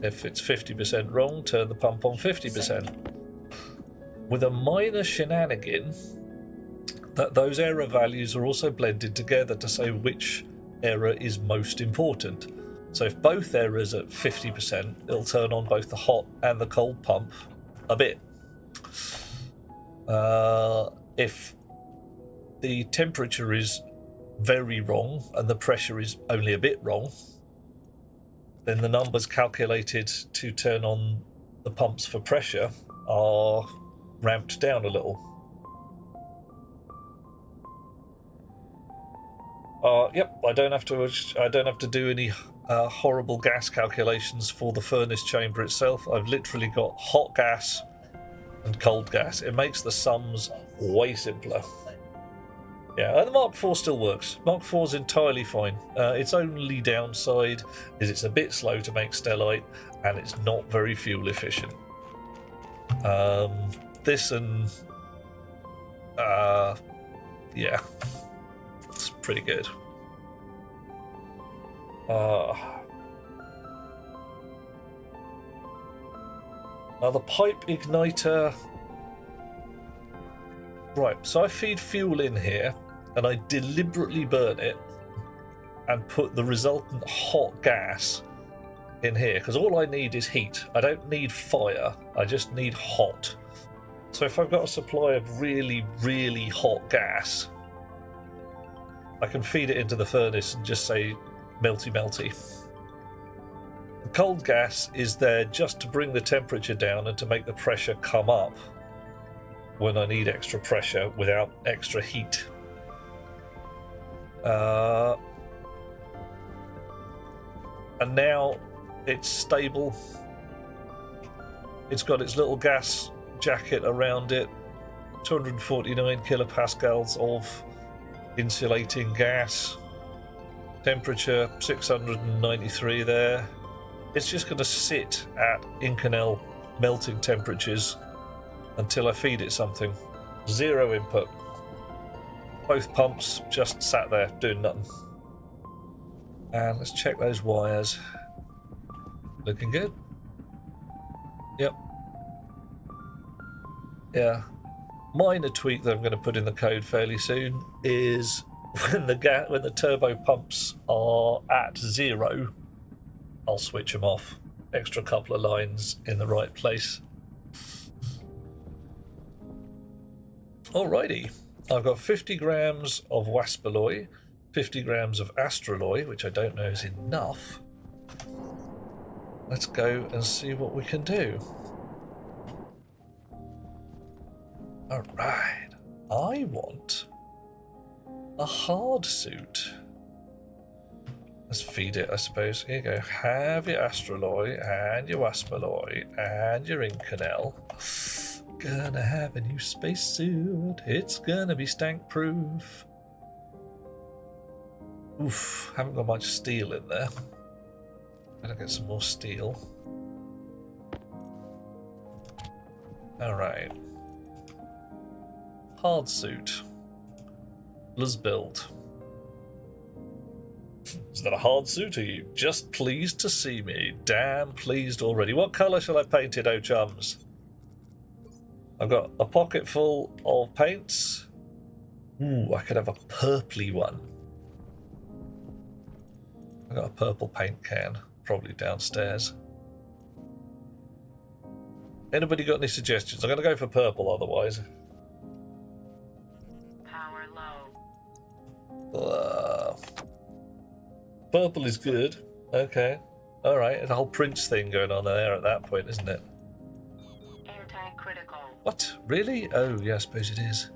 If it's 50% wrong, turn the pump on 50%. With a minor shenanigan, that those error values are also blended together to say which error is most important. So if both errors are at 50%, it'll turn on both the hot and the cold pump a bit. If the temperature is very wrong and the pressure is only a bit wrong, then the numbers calculated to turn on the pumps for pressure are ramped down a little. Yep, I don't have to do any horrible gas calculations for the furnace chamber itself. I've literally got hot gas and cold gas. It makes the sums way simpler. Yeah, and the Mark IV still works. Mark IV is entirely fine. Its only downside is it's a bit slow to make stellite, and it's not very fuel efficient. This and yeah, it's pretty good. Now the pipe igniter. Right, so I feed fuel in here, and I deliberately burn it and put the resultant hot gas in here, because all I need is heat. I don't need fire, I just need hot. So if I've got a supply of really, really hot gas, I can feed it into the furnace and just say melty melty. The cold gas is there just to bring the temperature down and to make the pressure come up when I need extra pressure without extra heat. And now it's stable. It's got its little gas jacket around it. 249 kilopascals of insulating gas. Temperature 693 there. It's just going to sit at Inconel melting temperatures until I feed it something. Zero input. Both pumps just sat there doing nothing. And let's check those wires. Looking good. Yep. Yeah. Minor tweak that I'm going to put in the code fairly soon is when the turbo pumps are at 0, I'll switch them off. Extra couple of lines in the right place. Alrighty, I've got 50 grams of waspalloy, 50 grams of astraloy, which I don't know is enough. Let's go and see what we can do. Alright, I want a hard suit. Let's feed it, I suppose. Here you go. Have your astraloy and your waspalloy and your Inconel. Gonna have a new spacesuit. It's gonna be stank proof. Oof, haven't got much steel in there. Gotta get some more steel. Alright. Hard suit. Let's build. Is that a hard suit, or are you just pleased to see me? Damn pleased already. What colour shall I paint it, oh chums? I've got a pocket full of paints. Ooh, I could have a purpley one. I've got a purple paint can, probably downstairs. Anybody got any suggestions? I'm going to go for purple otherwise. Power low. Purple is good. Okay. Alright, there's a whole Prince thing going on there at that point, isn't it? Air tank critical. What? Really? Oh, yeah, I suppose it is.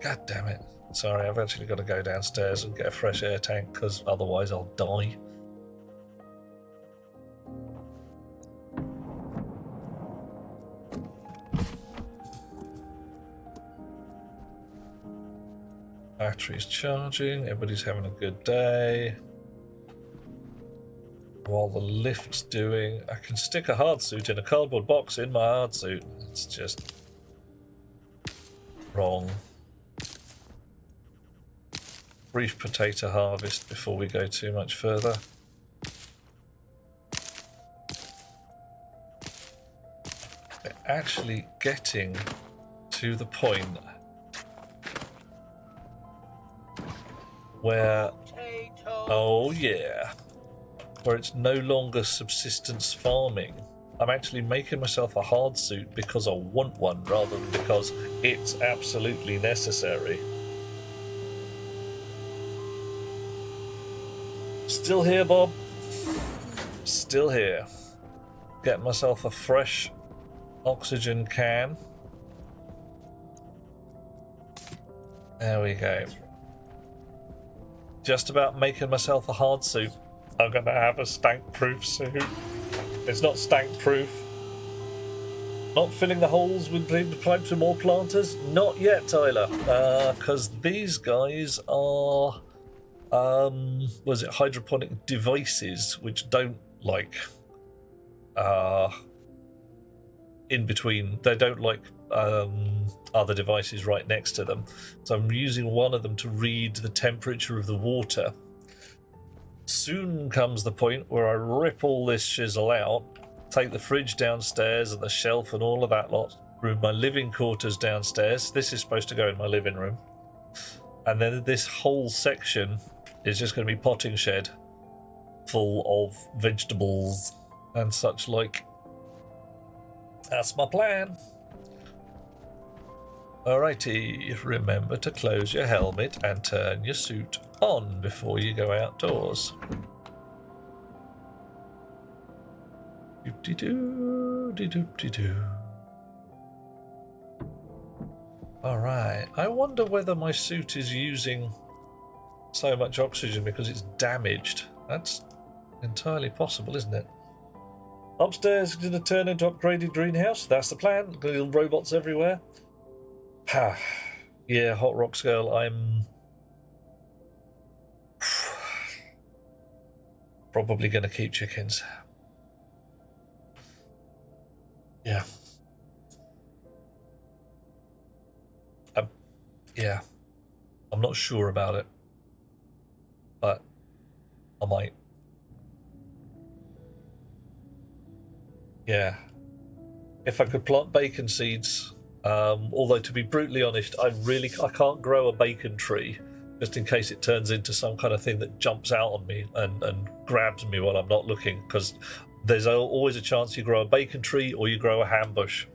God damn it. Sorry, I've actually got to go downstairs and get a fresh air tank, because otherwise I'll die. Battery's charging, everybody's having a good day. While the lift's doing, I can stick a hard suit in a cardboard box in my hard suit. It's just wrong. Brief potato harvest before we go too much further. We're actually getting to the point where, oh yeah, where it's no longer subsistence farming. I'm actually making myself a hard suit because I want one rather than because it's absolutely necessary. Still here, Bob? still here. Get myself a fresh oxygen can. There we go. Just about making myself a hard suit. I'm going to have a stank-proof suit. It's not stank-proof. Not filling the holes with pipes with more planters? Not yet, Tyler. Because these guys are... was it hydroponic devices, which don't like... in between. They don't like other devices right next to them. So I'm using one of them to read the temperature of the water. Soon comes the point where I rip all this shizzle out, take the fridge downstairs and the shelf and all of that lot, move my living quarters downstairs. This is supposed to go in my living room. And then this whole section is just going to be potting shed full of vegetables and such like. That's my plan. Alrighty, remember to close your helmet and turn your suit on before you go outdoors. Doop-de-doo, de-doop-de-doo. Alright, I wonder whether my suit is using so much oxygen because it's damaged. That's entirely possible, isn't it? Upstairs is going to turn into upgraded greenhouse. That's the plan. Little robots everywhere. Yeah, Hot Rocks Girl, I'm probably going to keep chickens. Yeah. Yeah. I'm not sure about it, but I might. Yeah. If I could plant bacon seeds, although to be brutally honest, I can't grow a bacon tree just in case it turns into some kind of thing that jumps out on me and grabs me while I'm not looking, because there's always a chance you grow a bacon tree or you grow a ham bush.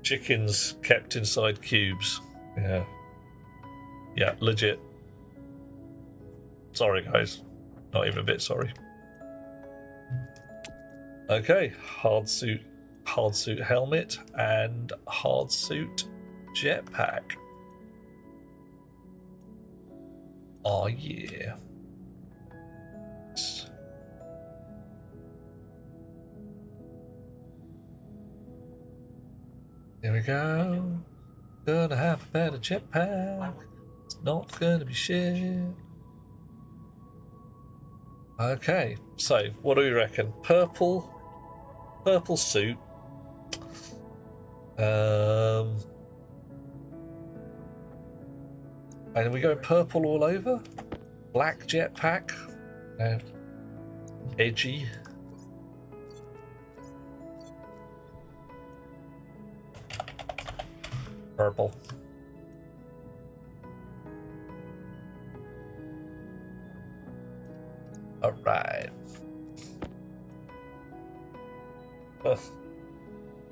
Chickens kept inside cubes. Yeah. Yeah, legit. Sorry, guys. Not even a bit sorry. Okay, hard suit helmet and hard suit jetpack. Oh yeah. There we go. Gonna have a better jetpack. It's not gonna be shit. Okay, so what do we reckon? Purple suit. And are we going purple all over? Black jetpack. Edgy. Purple. All right.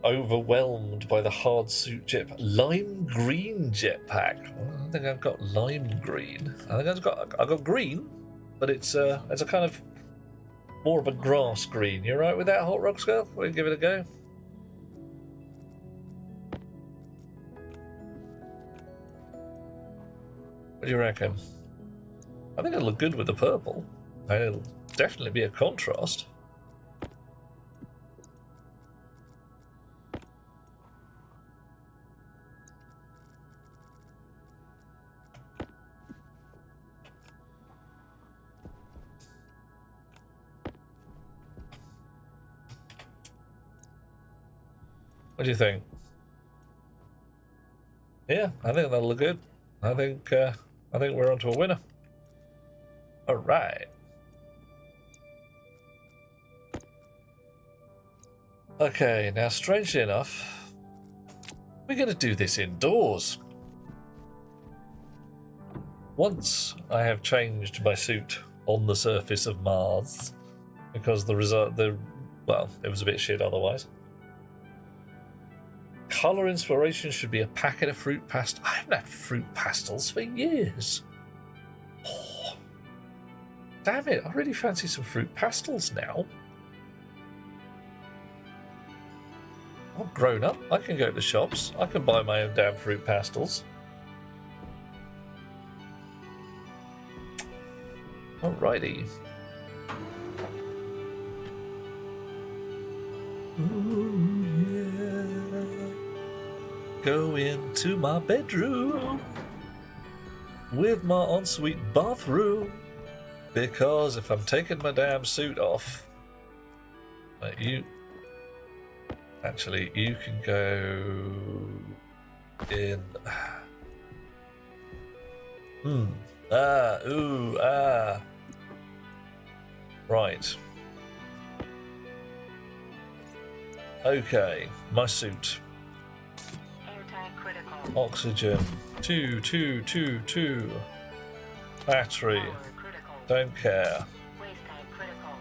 Overwhelmed by the hard suit jetpack. Lime green jetpack. I don't think I've got lime green. I think I've got green, but it's a kind of more of a grass green. You alright with that, Hot Rocks Girl? We'll give it a go. What do you reckon? I think it'll look good with the purple. It'll definitely be a contrast. What do you think? Yeah, I think that'll look good. I think we're onto a winner. All right. Okay, now strangely enough, we're going to do this indoors. Once I have changed my suit on the surface of Mars, because it was a bit shit otherwise. Colour inspiration should be a packet of fruit pastel. I haven't had fruit pastels for years. damn it, I really fancy some fruit pastels now. I'm grown up. I can go to the shops. I can buy my own damn fruit pastels. Alrighty. Ooh, yeah. Go into my bedroom with my ensuite bathroom, because if I'm taking my damn suit off, you can go in. Right. Okay, my suit. Airtime critical. Oxygen. 2. Battery. Power critical. Don't care. Waste time critical.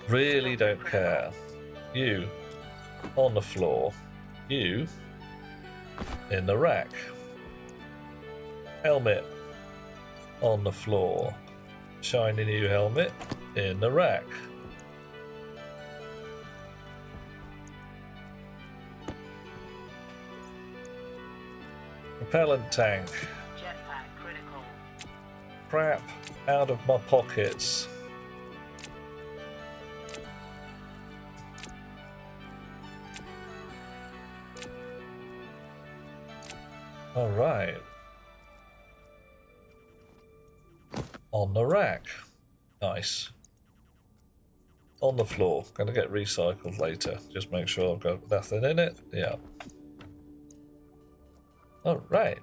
Really don't care. You on the floor. You in the rack. Helmet on the floor. Shiny new helmet in the rack. Propellant tank. Jetpack critical. Crap out of my pockets. All right. On the rack. Nice. On the floor. Gonna get recycled later. Just make sure I've got nothing in it. Yeah. All right.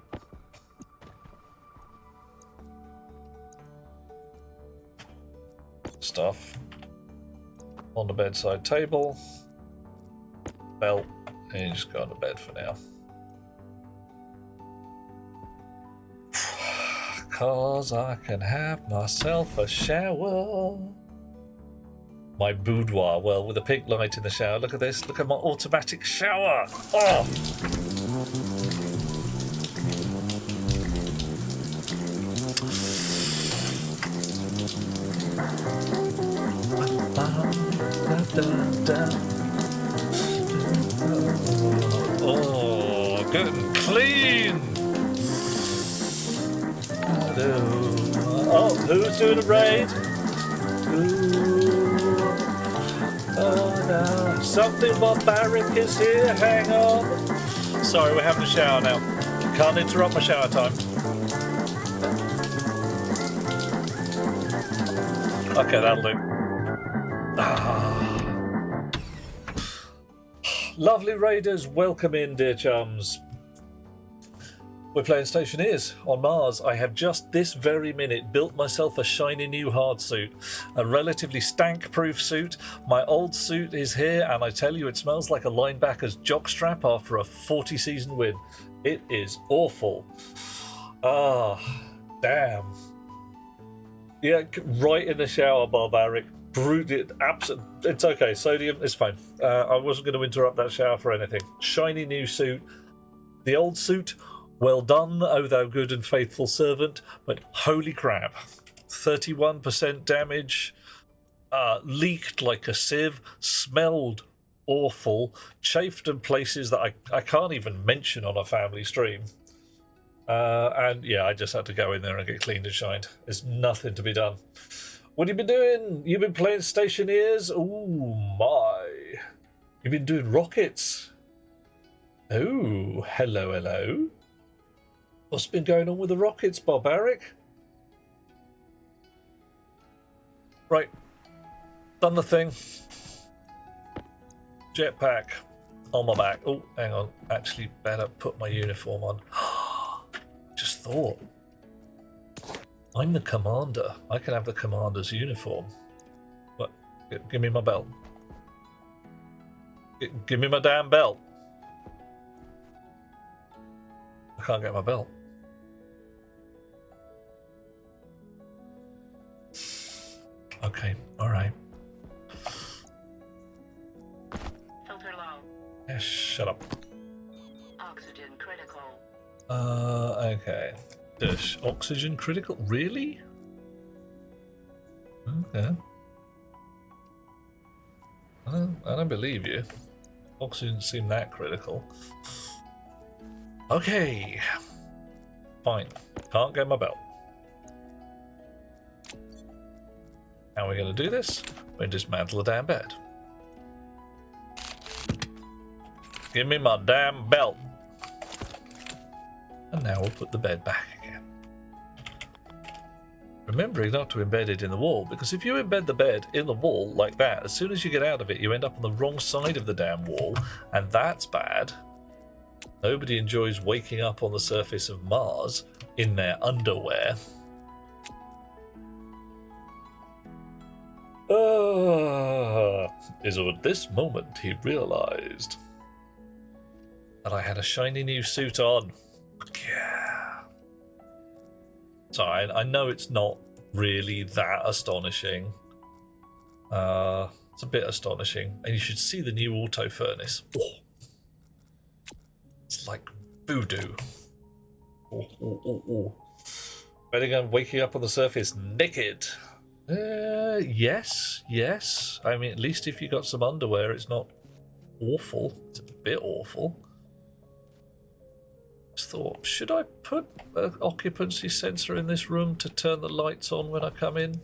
Stuff on the bedside table. Belt. And you just go on the bed for now. Cause I can have myself a shower. My boudoir. Well, with a pink light in the shower. Look at this. Look at my automatic shower. Oh! Oh, good and clean. Oh, who's doing a raid? Ooh. Oh no, something barbaric is here. Hang on. Sorry, we're having a shower now. Can't interrupt my shower time. Okay, that'll do. Lovely raiders, welcome in, dear chums. We're playing Stationeers on Mars. I have just this very minute built myself a shiny new hard suit, a relatively stank-proof suit. My old suit is here, and I tell you, it smells like a linebacker's jockstrap after a 40-season win. It is awful. Ah, damn. Yeah, right in the shower, barbaric. Brute, it's okay. Sodium, it's fine. I wasn't going to interrupt that shower for anything. Shiny new suit. The old suit, well done, O thou good and faithful servant. But holy crap, 31% damage. Leaked like a sieve. Smelled awful. Chafed in places that I can't even mention on a family stream. And yeah, I just had to go in there and get cleaned and shined. There's nothing to be done. What have you been doing? You've been playing Stationeers? Ooh, my. You've been doing rockets? Oh, hello. What's been going on with the rockets, barbaric? Right. Done the thing. Jetpack on my back. Oh, hang on. Actually, better put my uniform on. Just thought. I'm the commander. I can have the commander's uniform. What? Give me my belt. Give me my damn belt. I can't get my belt. Okay, alright. Filter low. Yeah, shut up. Oxygen critical. Okay. Oxygen critical? Really? Okay. I don't believe you. Oxygen didn't seem that critical. Okay. Fine. Can't get my belt. How are we going to do this? We dismantle the damn bed. Give me my damn belt. And now we'll put the bed back again. Remembering not to embed it in the wall, because if you embed the bed in the wall like that, as soon as you get out of it, you end up on the wrong side of the damn wall, and that's bad. Nobody enjoys waking up on the surface of Mars in their underwear. Is at this moment he realized that I had a shiny new suit on. Yeah. So I know it's not really that astonishing. It's a bit astonishing. And you should see the new auto furnace. Oh. It's like voodoo. Better than waking up on the surface naked. Yes. I mean, at least if you got some underwear, it's not awful. It's a bit awful. Just thought, should I put an occupancy sensor in this room to turn the lights on when I come in?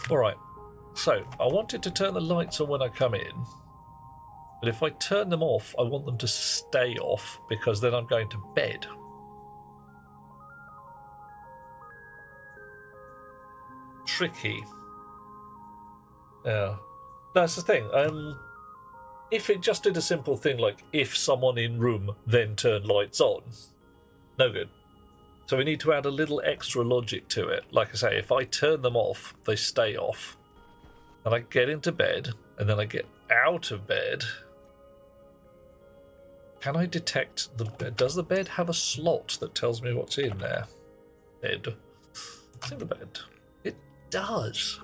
Alright, so I wanted to turn the lights on when I come in, but if I turn them off, I want them to stay off because then I'm going to bed. Tricky. Yeah. That's the thing. If it just did a simple thing like if someone in room then turn lights on, no good. So we need to add a little extra logic to it. Like I say, if I turn them off, they stay off. And I get into bed, and then I get out of bed. Can I detect the bed? Does the bed have a slot that tells me what's in there? Bed. What's in the bed? It does.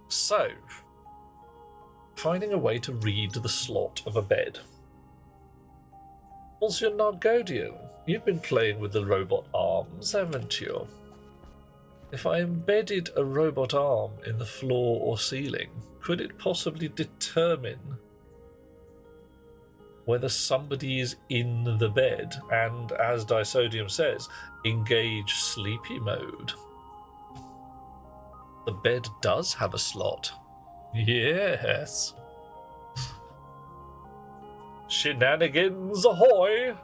So, finding a way to read the slot of a bed. Monsieur Nargodian, you've been playing with the robot arms, haven't you? If I embedded a robot arm in the floor or ceiling, could it possibly determine whether somebody is in the bed and, as Disodium says, engage sleepy mode? The bed does have a slot. Yes. Shenanigans ahoy!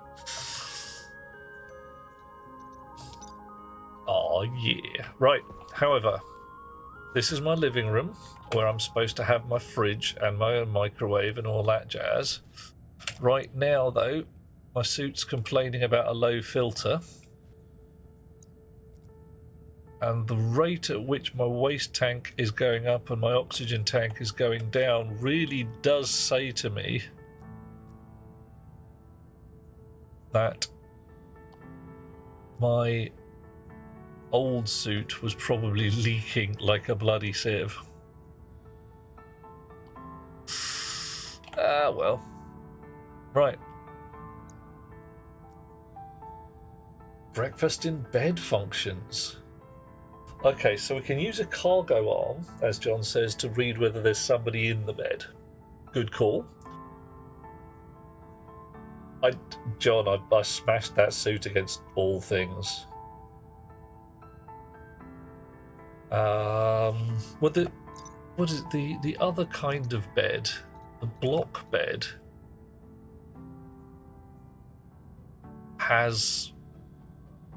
Oh yeah. Right, however, this is my living room where I'm supposed to have my fridge and my own microwave and all that jazz. Right now, though, my suit's complaining about a low filter. And the rate at which my waste tank is going up and my oxygen tank is going down really does say to me that my old suit was probably leaking like a bloody sieve. Ah, well. Right. Breakfast in bed functions. Okay, so we can use a cargo arm, as John says, to read whether there's somebody in the bed. Good call. John, I smashed that suit against all things. What is it, the other kind of bed, the block bed, has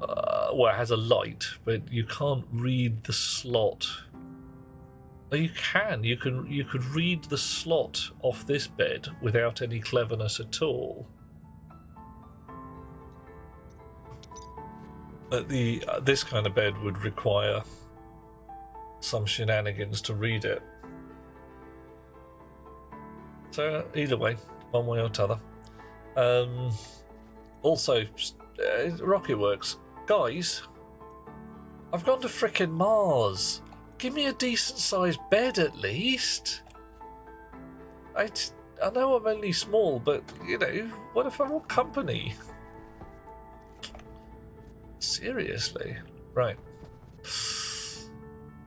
it has a light, but you can't read the slot. No, you can. You could read the slot off this bed without any cleverness at all. But this kind of bed would require some shenanigans to read it. So either way, one way or t'other. Also, Rocket Works, guys, I've gone to frickin' Mars. Give me a decent sized bed at least. I know I'm only small, but you know, what if I want company? Seriously? Right.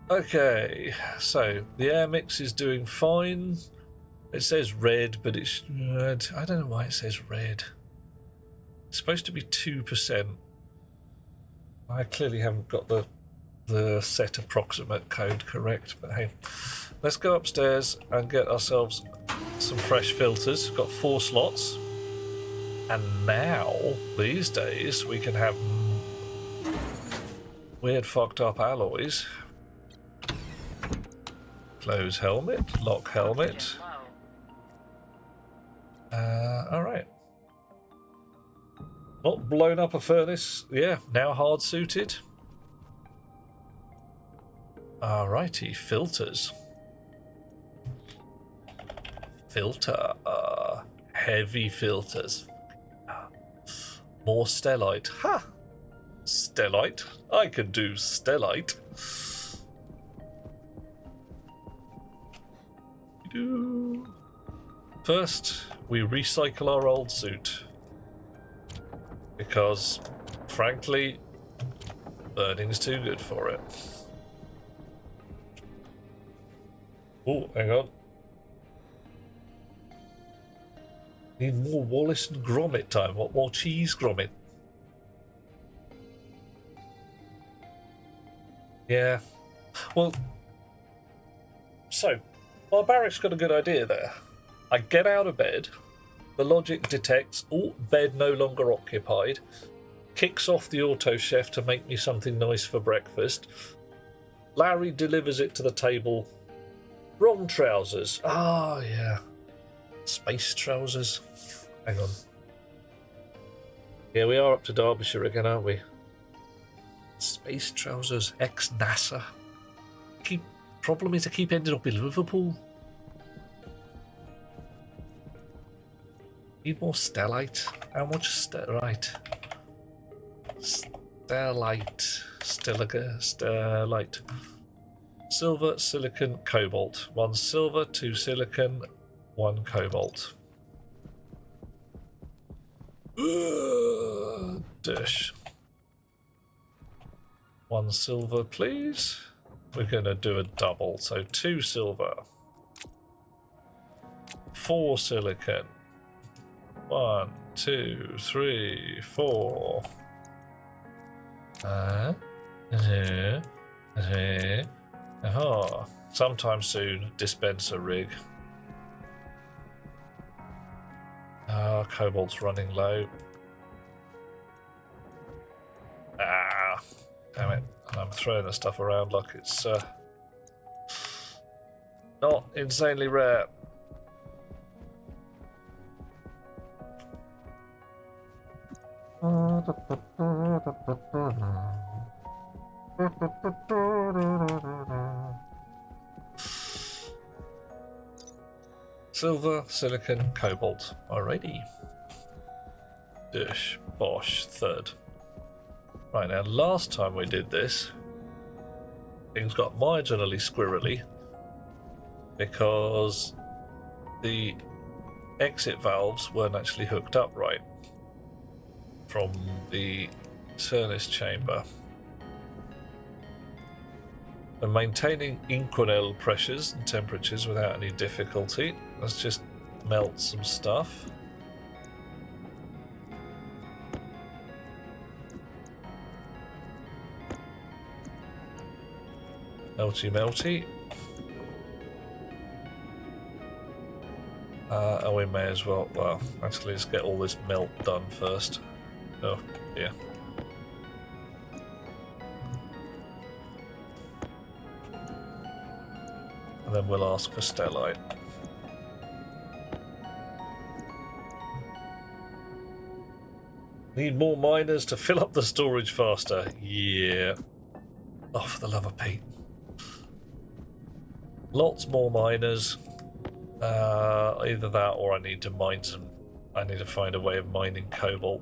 Okay, so the air mix is doing fine. It says red, but it's red. I don't know why it says red. It's supposed to be 2%. I clearly haven't got the set approximate code correct, but hey. Let's go upstairs and get ourselves some fresh filters. Got 4 slots. And now, these days, we can have weird fucked up alloys. Close helmet, lock helmet. Alright. Not blown up a furnace. Yeah, now hard suited. Alrighty, filters. Filter. Heavy filters. More stellite. Ha! Stellite. I can do stellite. First, we recycle our old suit. Because, frankly, burning's too good for it. Oh, hang on. Need more Wallace and Gromit time. What more cheese Gromit? Yeah. Well, so, Barbarec's got a good idea there. I get out of bed, the logic detects, oh, bed no longer occupied, kicks off the auto chef to make me something nice for breakfast. Larry delivers it to the table. Wrong trousers. Ah, yeah. Space trousers. Hang on. Yeah, we are up to Derbyshire again, aren't we? Space trousers, ex-NASA. Problem is I keep ending up in Liverpool. Need more stellite. How much stellite? Stellite. Silver, silicon, cobalt. 1 silver, 2 silicon, 1 cobalt. Dish. 1 silver, please. We're going to do a double, so 2 silver. 4 silicon. 1, 2, 3, 4. Sometime soon, dispenser rig. Cobalt's running low. Damn it. And I'm throwing the stuff around like it's not insanely rare. Silver, silicon, cobalt. Alrighty. Dish, bosh, third. Right, now last time we did this, things got marginally squirrely because the exit valves weren't actually hooked up right from the furnace chamber. And maintaining Inquinel pressures and temperatures without any difficulty. Let's just melt some stuff. Melty. Oh, we may as well. Well, actually, let's get all this melt done first. Oh, yeah. And then we'll ask for stellite. Need more miners to fill up the storage faster. Yeah. Oh, for the love of Pete. Lots more miners. Either that or I need to mine some. I need to find a way of mining cobalt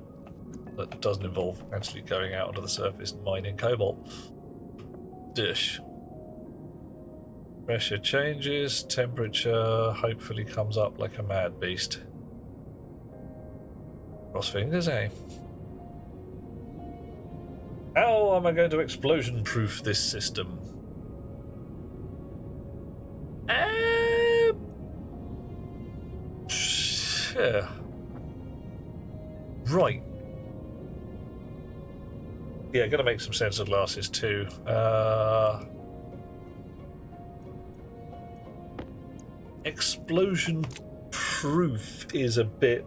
that doesn't involve actually going out onto the surface and mining cobalt. Dish. Pressure changes, temperature hopefully comes up like a mad beast. Cross fingers, eh? How am I going to explosion-proof this system? Yeah. Right. Yeah, going to make some sensor glasses too. Explosion-proof is a bit...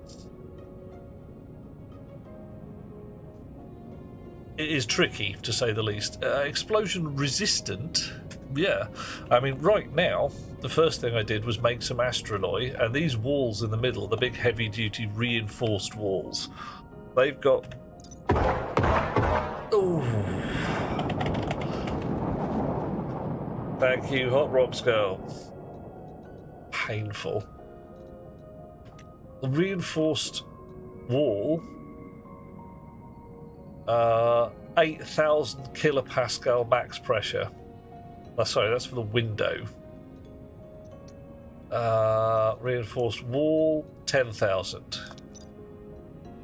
It is tricky, to say the least. Explosion-resistant... Yeah. I mean, right now, the first thing I did was make some astraloy, and these walls in the middle, the big heavy-duty reinforced walls, they've got... Ooh. Thank you, Hot Rocks Girl. Painful. The reinforced wall, 8,000 kilopascal max pressure. Oh, sorry, that's for the window. Reinforced wall, 10,000.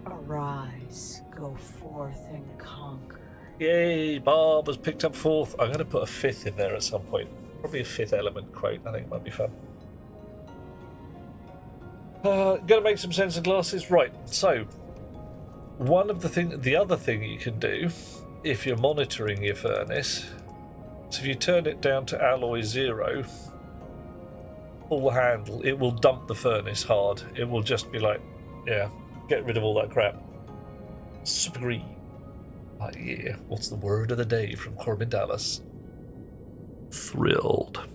Arise, go forth and conquer. Yay, Barb has picked up 4th. I'm going to put a 5th in there at some point. Probably a 5th element quote. I think it might be fun. Going to make some sensor glasses. Right, so the other thing you can do if you're monitoring your furnace, so if you turn it down to alloy 0, pull the handle, it will dump the furnace hard. It will just be like, yeah, get rid of all that crap. Super green. Oh yeah, what's the word of the day from Corbin Dallas? Thrilled.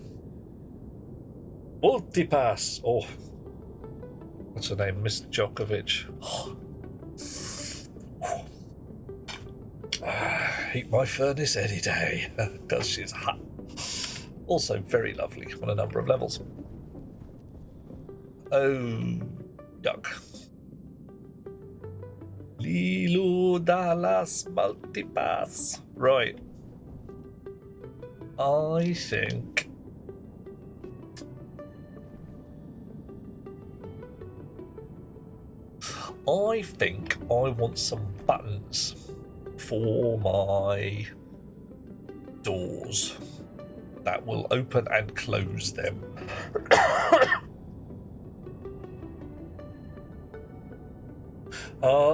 Multipass. Oh, what's her name? Miss Djokovic. Heat my furnace any day, because she's hot. Also very lovely on a number of levels. Oh, duck. Lilo Dallas Multipass. Right. I think... I want some buttons for my doors that will open and close them.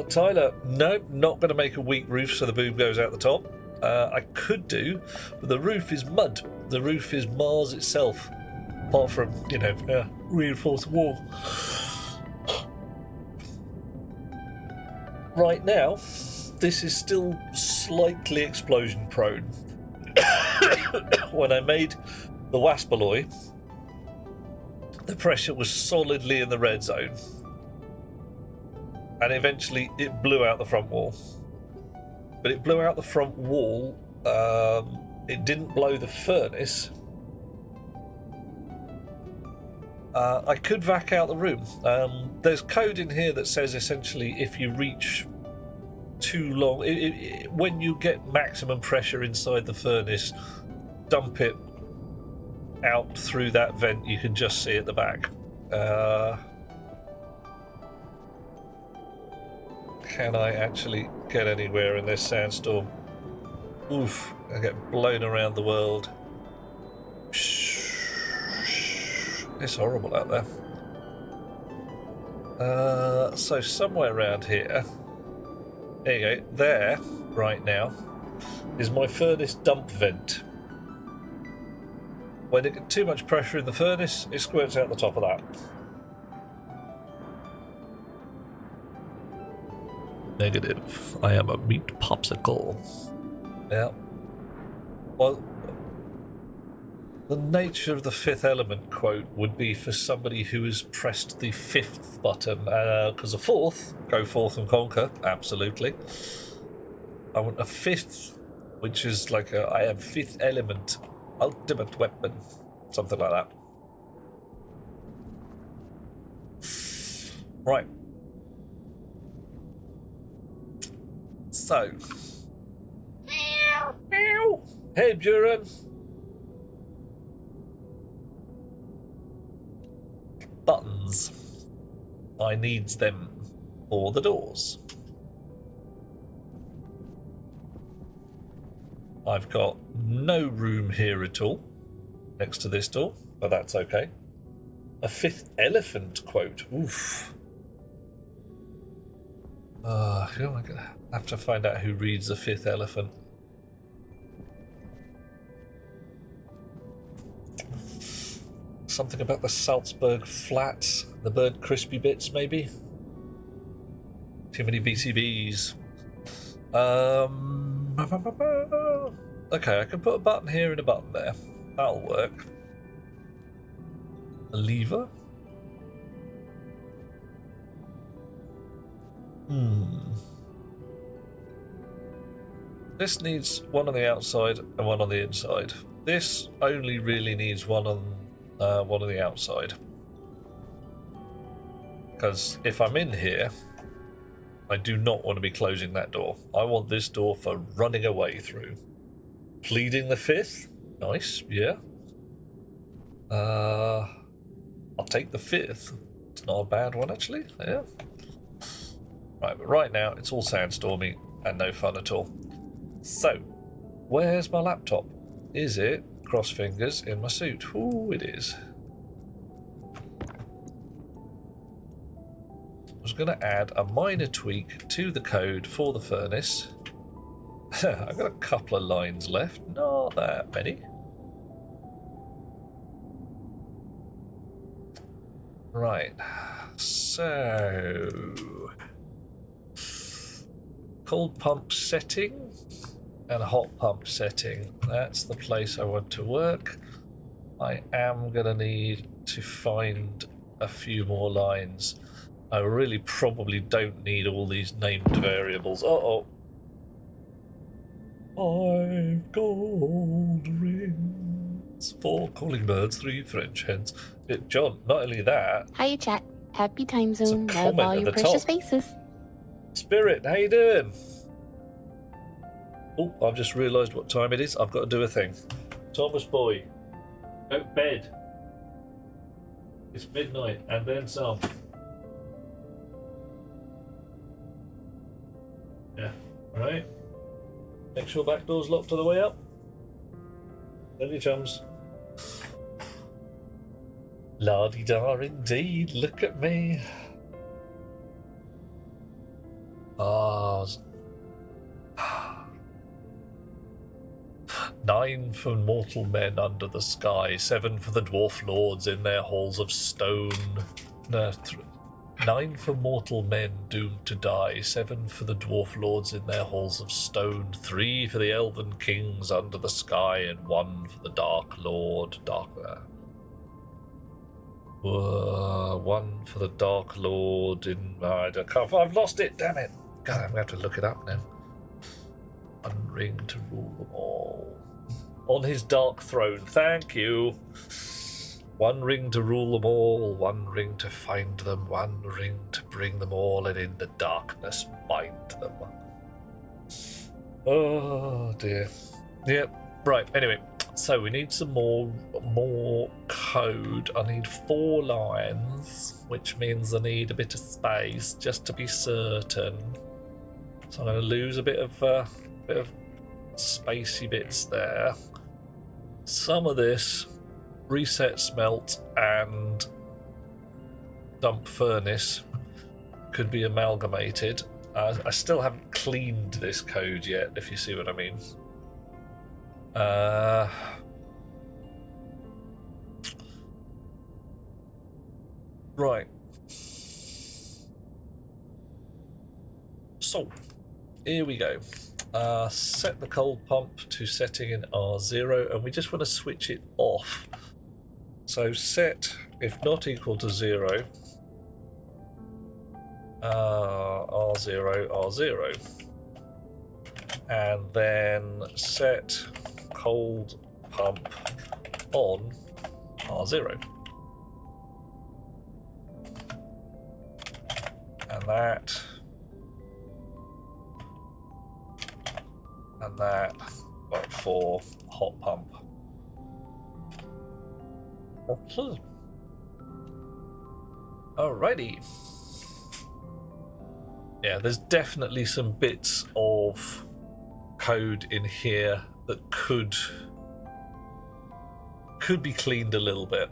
Tyler, nope, not going to make a weak roof so the boom goes out the top. I could do, but the roof is mud. The roof is Mars itself, apart from, reinforced wall. Right now, this is still slightly explosion prone. When I made the wasp alloy, the pressure was solidly in the red zone. And eventually it blew out the front wall. But it blew out the front wall. It didn't blow the furnace. I could vac out the room. There's code in here that says essentially if you reach too long, when you get maximum pressure inside the furnace, dump it out through that vent. You can just see at the back. Can I actually get anywhere in this sandstorm? Oof, I get blown around the world. It's horrible out there. So somewhere around here, there you go, there, right now, is my furnace dump vent. When it gets too much pressure in the furnace, it squirts out the top of that. Negative. I am a meat popsicle. Yeah. Well, the nature of the 5th element quote would be for somebody who has pressed the 5th button, because a 4th, go forth and conquer, absolutely. I want a 5th, which is like I am 5th element, ultimate weapon, something like that. Right. So. Meow. Hey, Duran. Buttons. I needs them for the doors. I've got no room here at all next to this door, but that's okay. A fifth elephant quote. Oof. I feel like I have to find out who reads the fifth elephant. Something about the Salzburg flats, the burnt crispy bits, maybe? Too many BCBs. Okay, I can put a button here and a button there. That'll work. A lever? This needs one on the outside and one on the inside. This only really needs one on the outside. Because if I'm in here, I do not want to be closing that door. I want this door for running away through. Pleading the fifth? Nice, yeah. I'll take the fifth. It's not a bad one, actually. Yeah. Right, but right now it's all sandstormy and no fun at all. So, where's my laptop? Is it, cross fingers, in my suit? Ooh, it is. I was going to add a minor tweak to the code for the furnace. I've got a couple of lines left, not that many. Right, so cold pump setting and hot pump setting. That's the place I want to work. I am going to need to find a few more lines. I really probably don't need all these named variables. Uh-oh. 5 gold rings, 4 calling birds, 3 French hens. John, not only that... Hiya, chat. Happy time zone. It's a Love comment all at your the precious top. faces. Spirit, how you doing? Oh, I've just realised what time it is. I've got to do a thing. Thomas boy, go to bed. It's midnight and then some. Yeah, alright. Make sure back door's locked on the way up. Then your chums. La-di-da indeed, look at me. Ah, 9 for mortal men under the sky, 7 for the dwarf lords in their halls of stone. No, 9 for mortal men doomed to die, 7 for the dwarf lords in their halls of stone, 3 for the elven kings under the sky, and 1 for the dark lord. 1 for the dark lord in... I've lost it, damn it. God, I'm going to have to look it up now. 1 ring to rule them all. On his dark throne, thank you. 1 ring to rule them all, 1 ring to find them, 1 ring to bring them all, and in the darkness bind them. Oh dear. Yep, right, anyway. So we need some more code. I need 4 lines, which means I need a bit of space just to be certain. So I'm going to lose a bit of spacey bits there. Some of this reset smelt and dump furnace could be amalgamated. I still haven't cleaned this code yet, if you see what I mean. Right. So, here we go. Set the cold pump to setting in R0, and we just want to switch it off. So set, if not equal to 0, R0, R0. And then set cold pump on R0. And that. And that, but for hot pump. Okay. Alrighty. Yeah, there's definitely some bits of code in here that could be cleaned a little bit.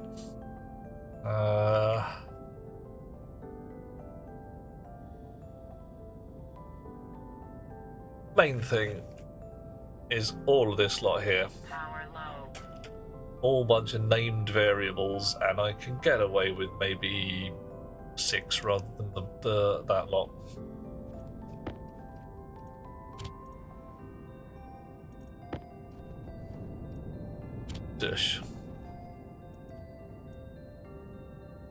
Main thing is all of this lot here. Power low. All bunch of named variables, and I can get away with maybe 6 rather than that lot. Dish.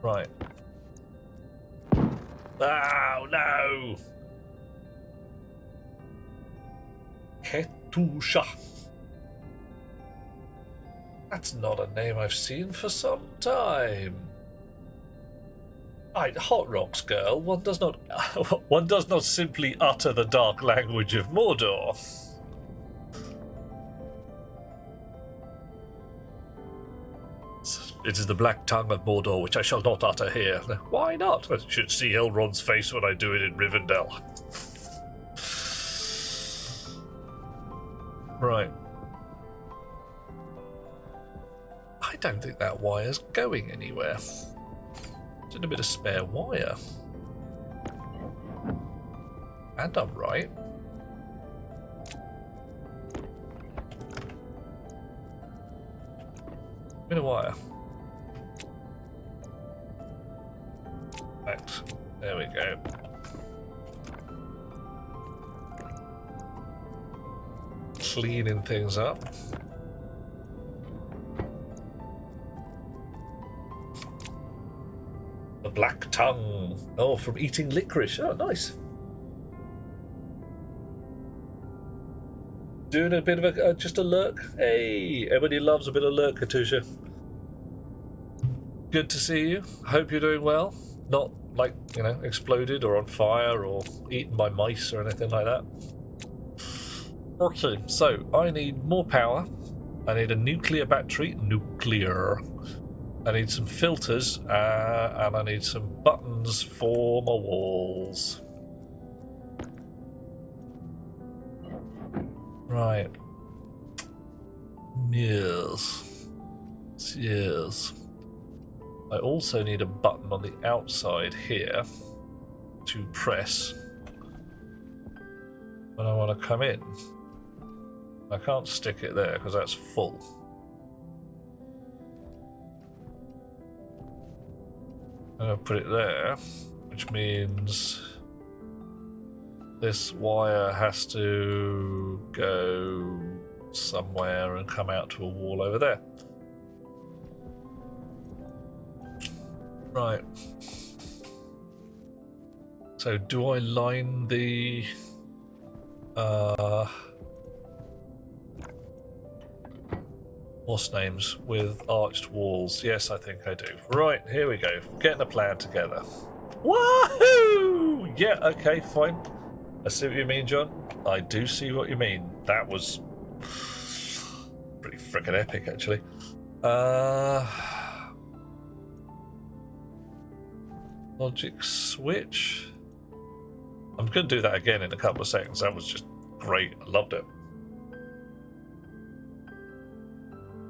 Right. Oh no! Ketusha. That's not a name I've seen for some time. Hot Rocks girl, one does not simply utter the dark language of Mordor. It is the black tongue of Mordor, which I shall not utter here. Why not? I should see Elrond's face when I do it in Rivendell. Right. I don't think that wire's going anywhere. There's a bit of spare wire. And I'm right. Bit of wire. Right. There we go. Cleaning things up. The black tongue. Oh, from eating licorice. Oh, nice. Doing a bit of just a lurk. Hey, everybody loves a bit of lurk, Katusha. Good to see you. Hope you're doing well. Not like, exploded or on fire or eaten by mice or anything like that. Okay, so I need more power. I need a nuclear battery. Nuclear. I need some filters, and I need some buttons for my walls. Right. Yes. Yes. I also need a button on the outside here to press when I want to come in. I can't stick it there because that's full. I'm going to put it there, which means this wire has to go somewhere and come out to a wall over there. Right. So do I line the what's names with arched walls? Yes, I think I do. Right, here we go. Getting a plan together. Woohoo! Yeah, okay, fine. I see what you mean, John. I do see what you mean. That was pretty freaking epic, actually. Logic switch. I'm going to do that again in a couple of seconds. That was just great. I loved it.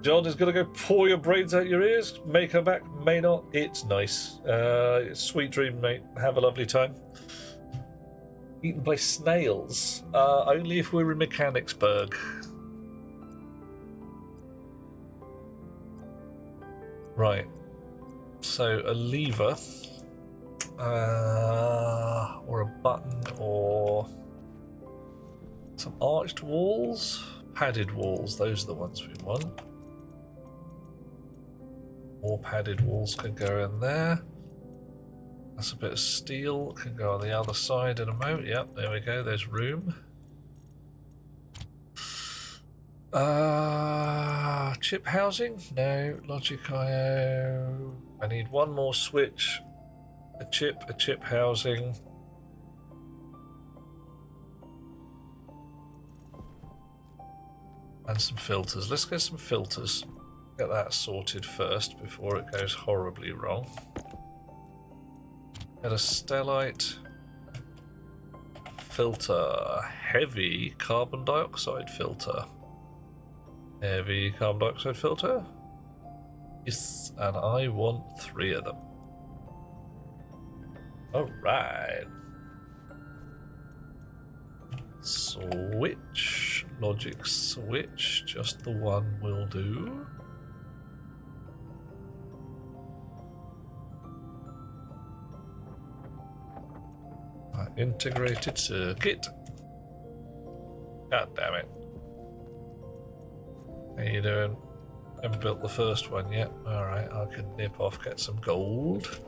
John is going to go pour your brains out your ears. May come back, may not. It's nice. Sweet dream, mate. Have a lovely time. Eaten by snails. Only if we're in Mechanicsburg. Right. So a lever. Or a button, or some arched walls, padded walls. Those are the ones we want. More padded walls can go in there. That's a bit of steel, can go on the other side in a moment. Yep, there we go, there's room. Chip housing? No. Logic IO. I need one more switch. A chip housing. And some filters. Let's get some filters. Get that sorted first before it goes horribly wrong. Get a stellite filter. Heavy carbon dioxide filter. Heavy carbon dioxide filter. Yes, and I want 3 of them. Alright. Switch. Logic switch. Just the one will do. Integrated circuit. God damn it. How you doing? Haven't built the first one yet. Alright, I can nip off, get some gold.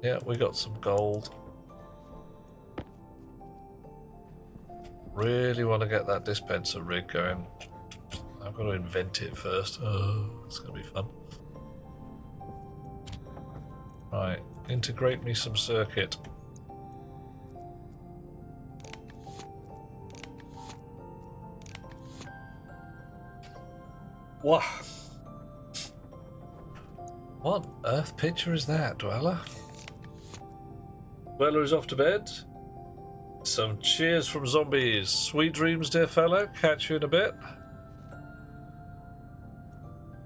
Yeah, we got some gold. Really want to get that dispenser rig going. I've got to invent it first. Oh, it's going to be fun. Right, integrate me some circuit. Wow. What on earth picture is that, Dweller? Dweller is off to bed. Some cheers from zombies. Sweet dreams, dear fellow. Catch you in a bit.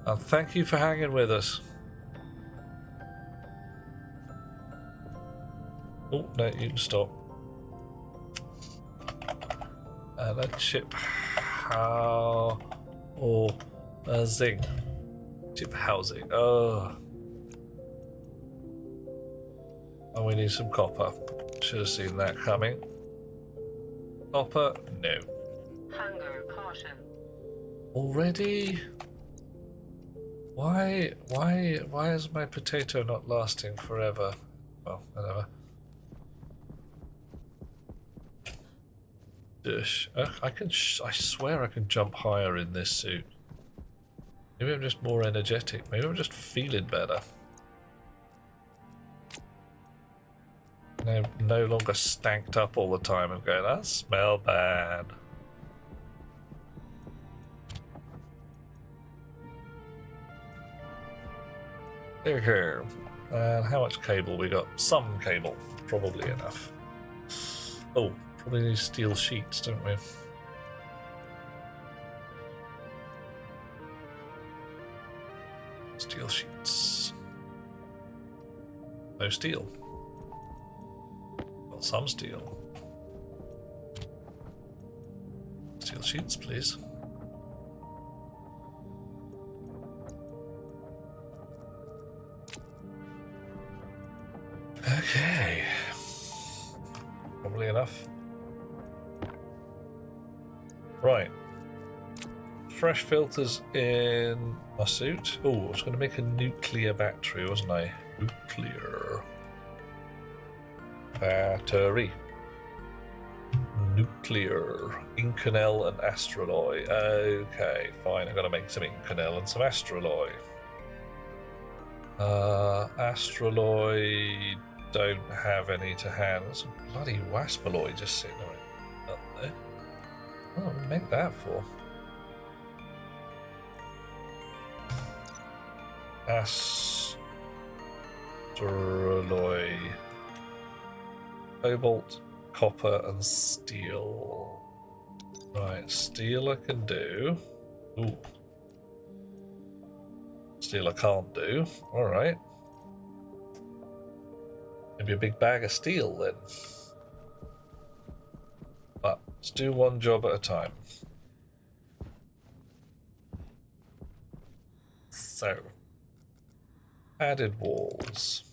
And thank you for hanging with us. Oh, no, you can stop. And a chip. How? Or a zing. Chip housing. Oh. And we need some copper. Should have seen that coming. Copper? No. Hunger caution. Already? Why is my potato not lasting forever? Well, whatever. Dish. I swear I can jump higher in this suit. Maybe I'm just more energetic. Maybe I'm just feeling better. No longer stanked up all the time and going, I smell bad. Okay. And how much cable we got? Some cable. Probably enough. Oh, probably need steel sheets, don't we? Steel sheets. No steel. Got some steel. Steel sheets, please. Okay. Probably enough. Right. Fresh filters in my suit. Oh, I was going to make a nuclear battery, wasn't I? Nuclear battery. Nuclear. Inconel and astraloy. Okay, fine. I'm going to make some Inconel and some astraloy. Astraloy don't have any to hand. There's a bloody waspaloy just sitting up there. What would I make that for? Astraloy. Cobalt, copper, and steel. Right, steel I can do. Ooh. Steel I can't do. Alright. Maybe a big bag of steel then. But let's do one job at a time. So, added walls.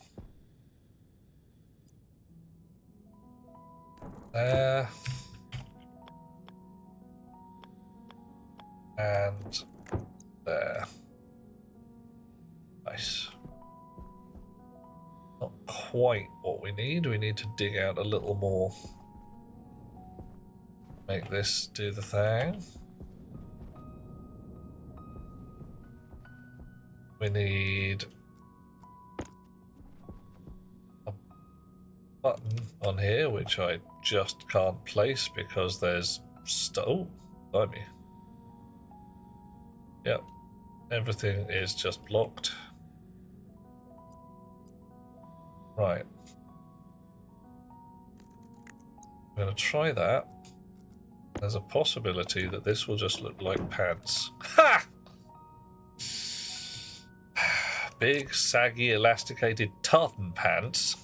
There. And there. Nice. Not quite what we need. We need to dig out a little more. Make this do the thing. We need a button on here, which I just can't place because there's oh, blimey. Yep, everything is just blocked. Right. I'm going to try that. There's a possibility that this will just look like pants. Ha! Big, saggy, elasticated tartan pants.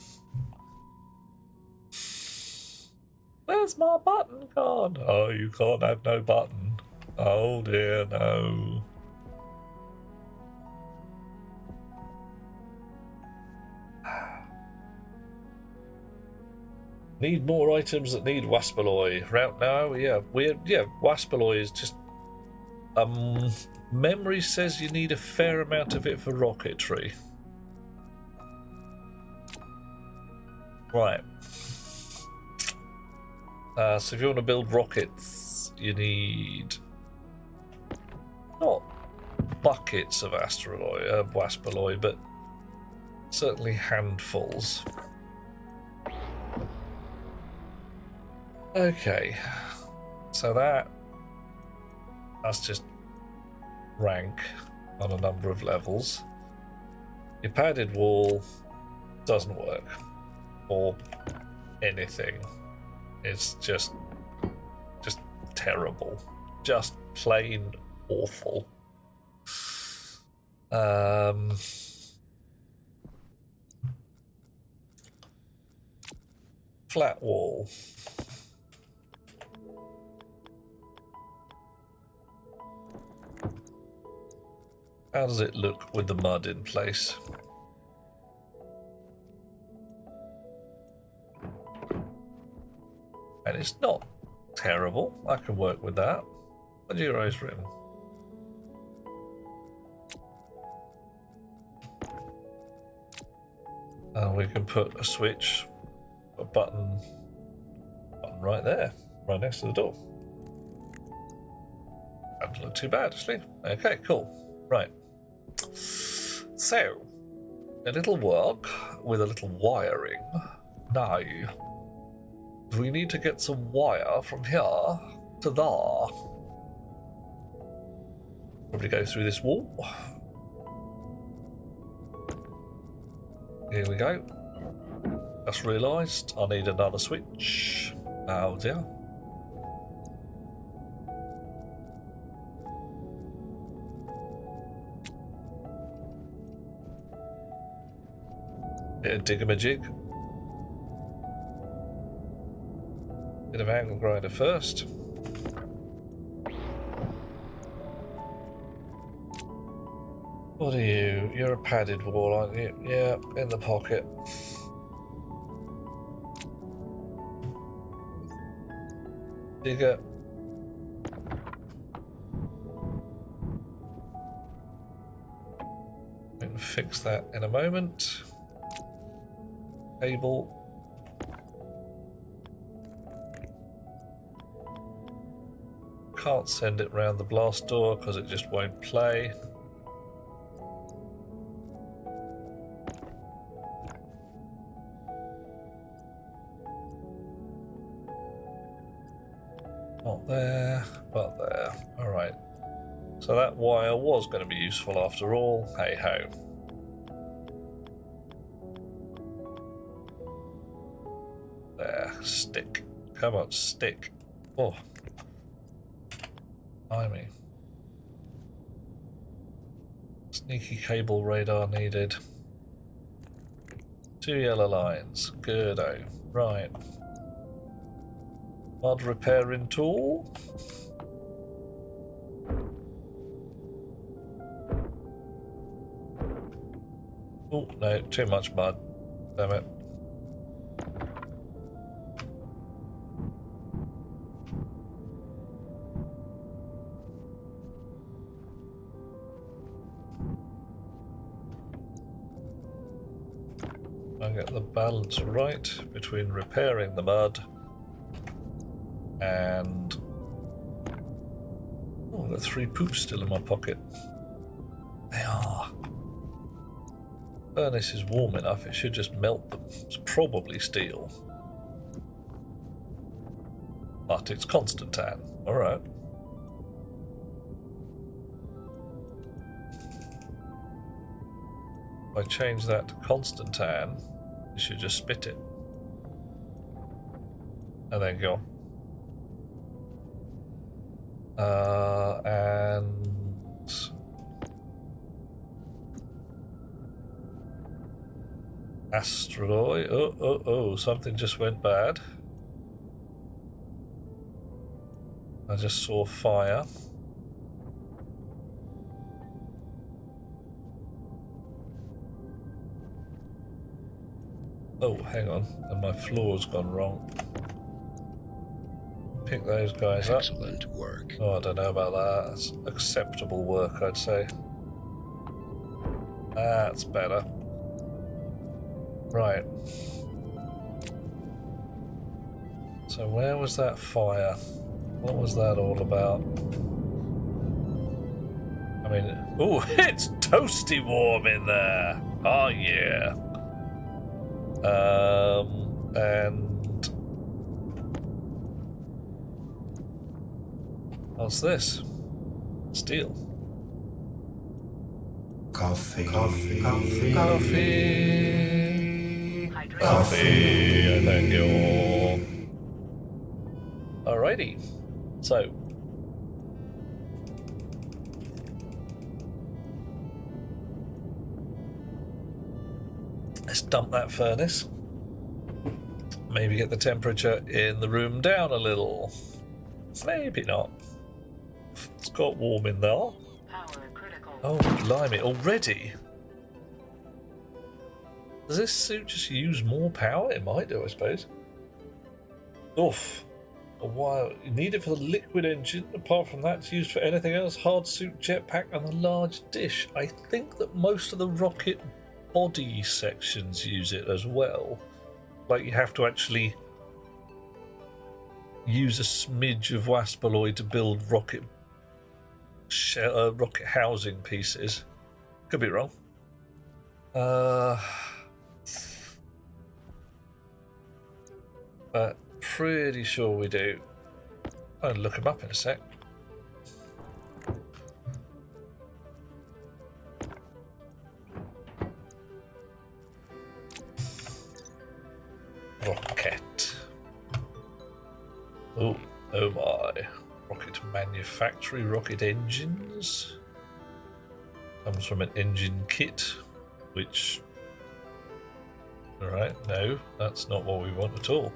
Where's my button gone? Oh, you can't have no button. Oh dear, no. Need more items that need waspalloy. Right now, yeah, waspalloy is just memory says you need a fair amount of it for rocketry. Right. So if you want to build rockets, you need not buckets of waspalloy, but certainly handfuls. Okay, so that's just rank on a number of levels. Your padded wall doesn't work, or anything. It's just terrible, just plain awful. Flat wall. How does it look with the mud in place? And it's not terrible. I can work with that. A Euros rim. And we can put a switch, a button right there, right next to the door. Doesn't look too bad, actually. Okay, cool. Right. So, a little work with a little wiring. Now, we need to get some wire from here to there. Probably go through this wall. Here we go. Just realised I need another switch. Oh dear. Bit of diggamajig. Bit of angle grinder first. What are you? You're a padded wall, aren't you? Yeah, in the pocket. Digger. We can fix that in a moment. Cable. Can't send it round the blast door because it just won't play. Not there, but there. Alright. So that wire was going to be useful after all. Hey ho. There. Stick. Come on, stick. Oh. Blimey. Sneaky cable radar needed. 2 yellow lines. Good-o. Right. Mud repairing tool. Oh, no, too much mud. Damn it. I get the balance right between repairing the mud and oh, I've got 3 poops still in my pocket. They are. Furnace is warm enough, it should just melt them. It's probably steel. But it's Constantan. Alright. If I change that to Constantan, you should just spit it. And then go on. And asteroid. Oh, something just went bad. I just saw fire. Oh, hang on. And my floor's gone wrong. Pick those guys up. Excellent work. Oh, I don't know about that. That's acceptable work, I'd say. That's better. Right. So where was that fire? What was that all about? I mean, oh, it's toasty warm in there. Oh yeah. And what's this? Steel. Coffee. Coffee. Hydration. Coffee. Thank you. Alrighty. So. Let's dump that furnace. Maybe get the temperature in the room down a little. Maybe not. It's got warm in there. Power critical. Oh, blimey, already? Does this suit just use more power? It might do, I suppose. Oof. A while. You need it for the liquid engine. Apart from that, it's used for anything else. Hard suit, jetpack, and a large dish. I think that most of the rocket body sections use it as well. Like you have to actually use a smidge of waspaloid to build rocket housing pieces. Could be wrong. But pretty sure we do. I'll look them up in a sec. Rocket. Oh my. Rocket manufactory, rocket engines. Comes from an engine kit, which... Alright, no, that's not what we want at all.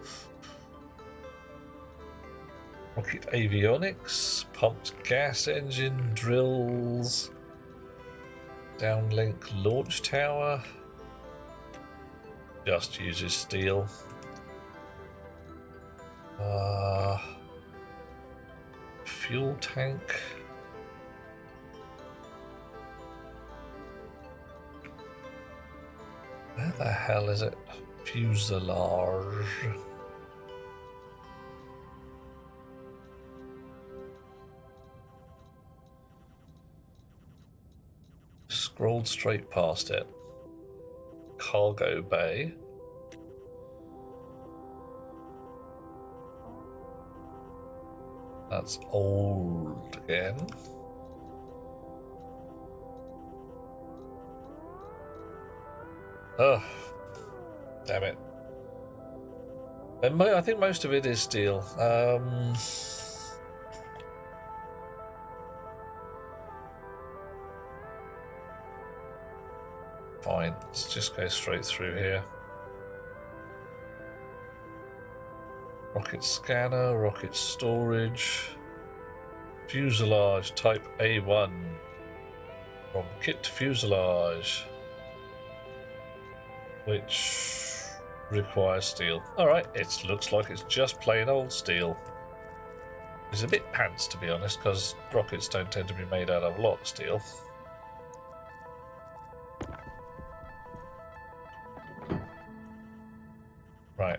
Rocket avionics, pumped gas engine, drills, downlink launch tower. Just uses steel. Fuel tank. Where the hell is it? Fuselage. Scrolled straight past it. Cargo bay. That's old again. Oh, damn it. I think most of it is steel. Fine, let's just go straight through here. Rocket scanner, rocket storage, fuselage type A1 from kit fuselage, which requires steel. Alright, it looks like it's just plain old steel. It's a bit pants, to be honest, because rockets don't tend to be made out of a lot of steel. Right.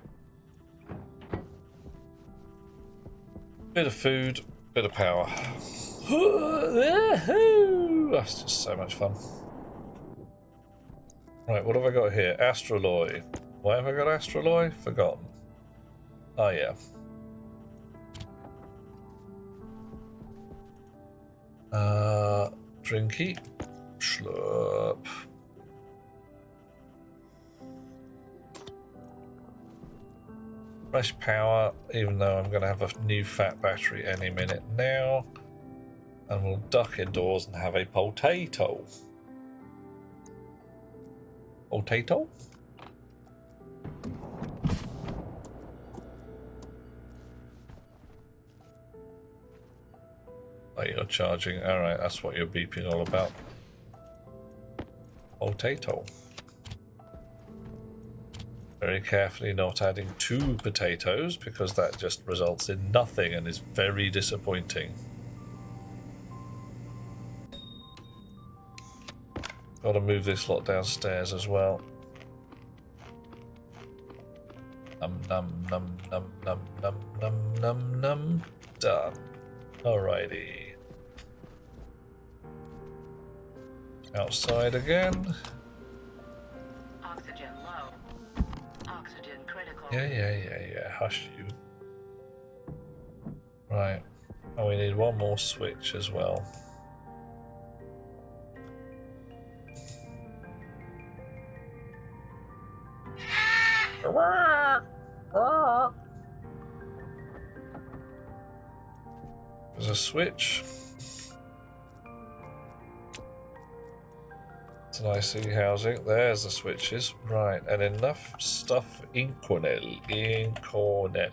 Bit of food, bit of power. That's just so much fun. Right, what have I got here? Astroloy. Why have I got Astroloy? Forgotten. Oh, yeah. Drinky. Slurp. Fresh power, even though I'm going to have a new fat battery any minute now. And we'll duck indoors and have a potato. Potato? Oh, you're charging. Alright, that's what you're beeping all about. Potato. Very carefully not adding 2 potatoes because that just results in nothing and is very disappointing. Gotta move this lot downstairs as well. Num num num num num num num num num. Done. Alrighty. Outside again. Oxygen low. Oxygen critical. Yeah. Hush you. Right. Oh, we need one more switch as well. There's a switch. It's an IC housing. There's the switches. Right, and enough stuff in Cornell. In Cornell.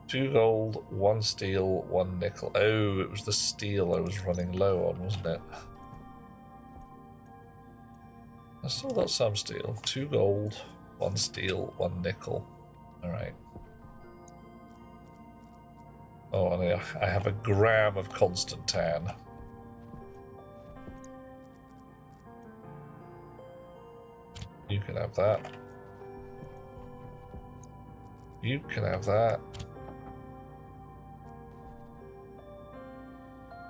2 gold, 1 steel, 1 nickel. Oh, it was the steel I was running low on, wasn't it? I still got some steel. 2 gold, 1 steel, 1 nickel. Alright. Oh, and I have a gram of constant tan. You can have that. You can have that.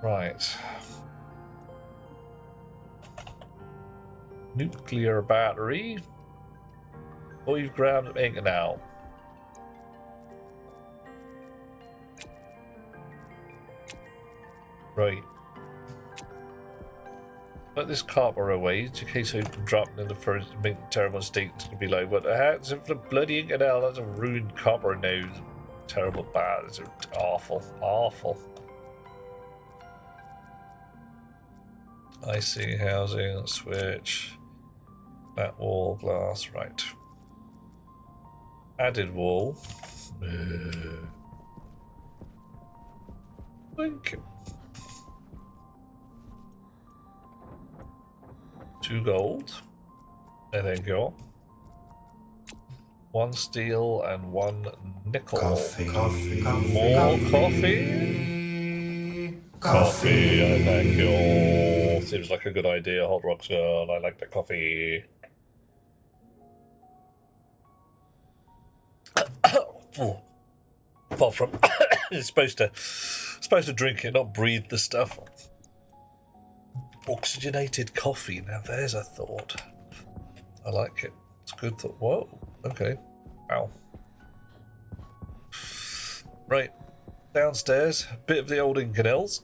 Right. Nuclear battery. 5 grams of ink now. Right. Put this copper away in case I drop it in the first terrible state. It's gonna be like, what the heck? It's the bloody ink and hell. That's a ruined copper now. Terrible bad. It's awful. Awful. IC housing, switch. That wall glass, right. Added wall. Blink. 2 gold. There you go. 1 steel and 1 nickel. Coffee. More coffee? Coffee, I thank you. Seems like a good idea, Hot Rocks Girl. I like the coffee. Apart from it's supposed to drink it, not breathe the stuff. Oxygenated coffee. Now there's a thought. I like it. It's a good thought. Whoa. Okay. Wow. Right. Downstairs. A bit of the old Inconels.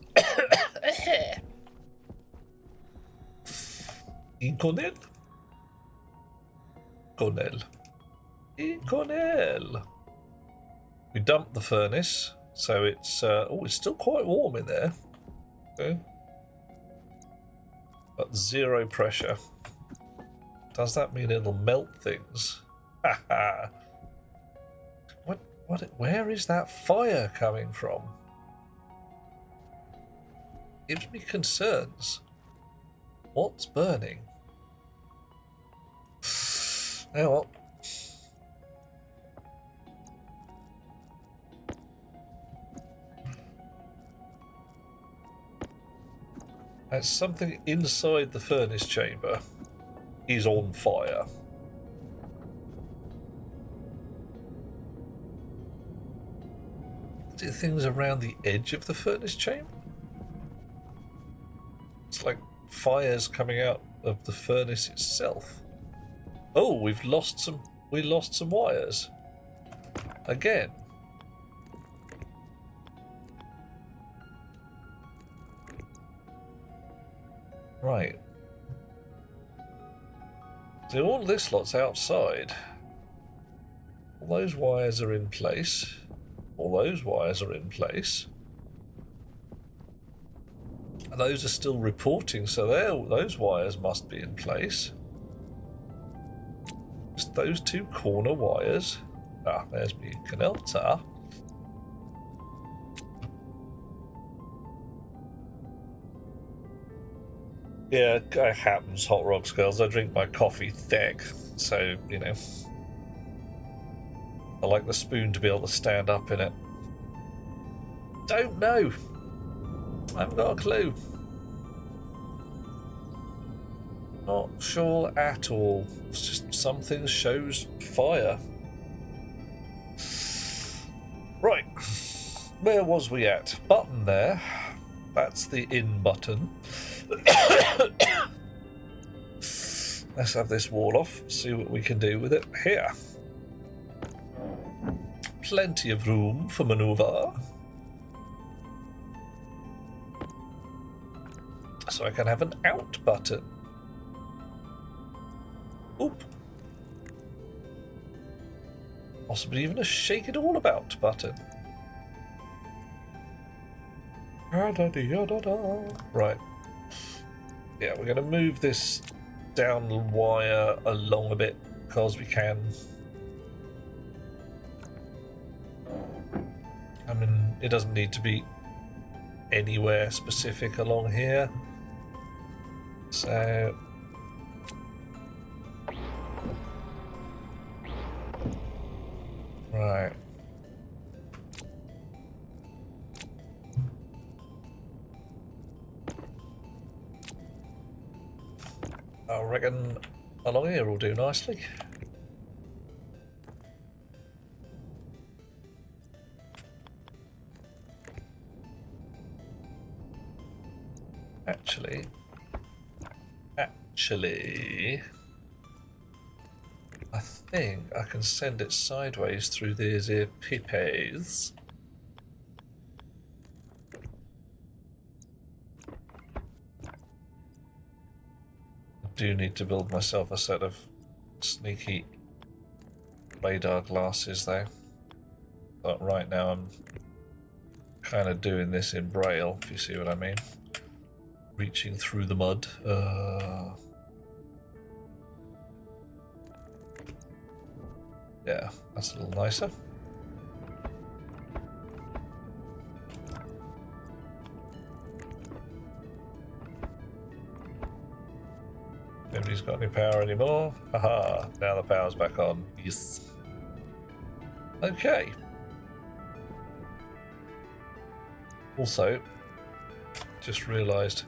Inconel? Inconel. Inconel. We dumped the furnace, so it's it's still quite warm in there. Okay. But 0 pressure. Does that mean it'll melt things? Haha. Where is that fire coming from? Gives me concerns. What's burning? Oh well. That's something inside the furnace chamber is on fire. Do things around the edge of the furnace chamber? It's like fires coming out of the furnace itself. Oh, we lost some wires. Again. Right. So all this lot's outside. All those wires are in place. All those wires are in place. And those are still reporting, so those wires must be in place. Just those two corner wires. Ah, there's me Canelta. Yeah, it happens, Hot Rocks girls. I drink my coffee thick, so, you know. I like the spoon to be able to stand up in it. Don't know. I haven't got a clue. Not sure at all. It's just something shows fire. Right. Where was we at? Button there. That's the in button. Let's have this wall off, see what we can do with it here. Plenty of room for maneuver. So I can have an out button. Oop. Possibly even a shake it all about button. Right. Yeah, we're going to move this down the wire along a bit because we can. I mean, it doesn't need to be anywhere specific along here. So right. I reckon along here will do nicely. Actually, I think I can send it sideways through these here pipes. I do need to build myself a set of sneaky radar glasses though. But right now I'm kind of doing this in braille, if you see what I mean. Reaching through the mud. Yeah, that's a little nicer. Nobody's got any power anymore. Haha, now the power's back on. Yes. Okay. Also, just realised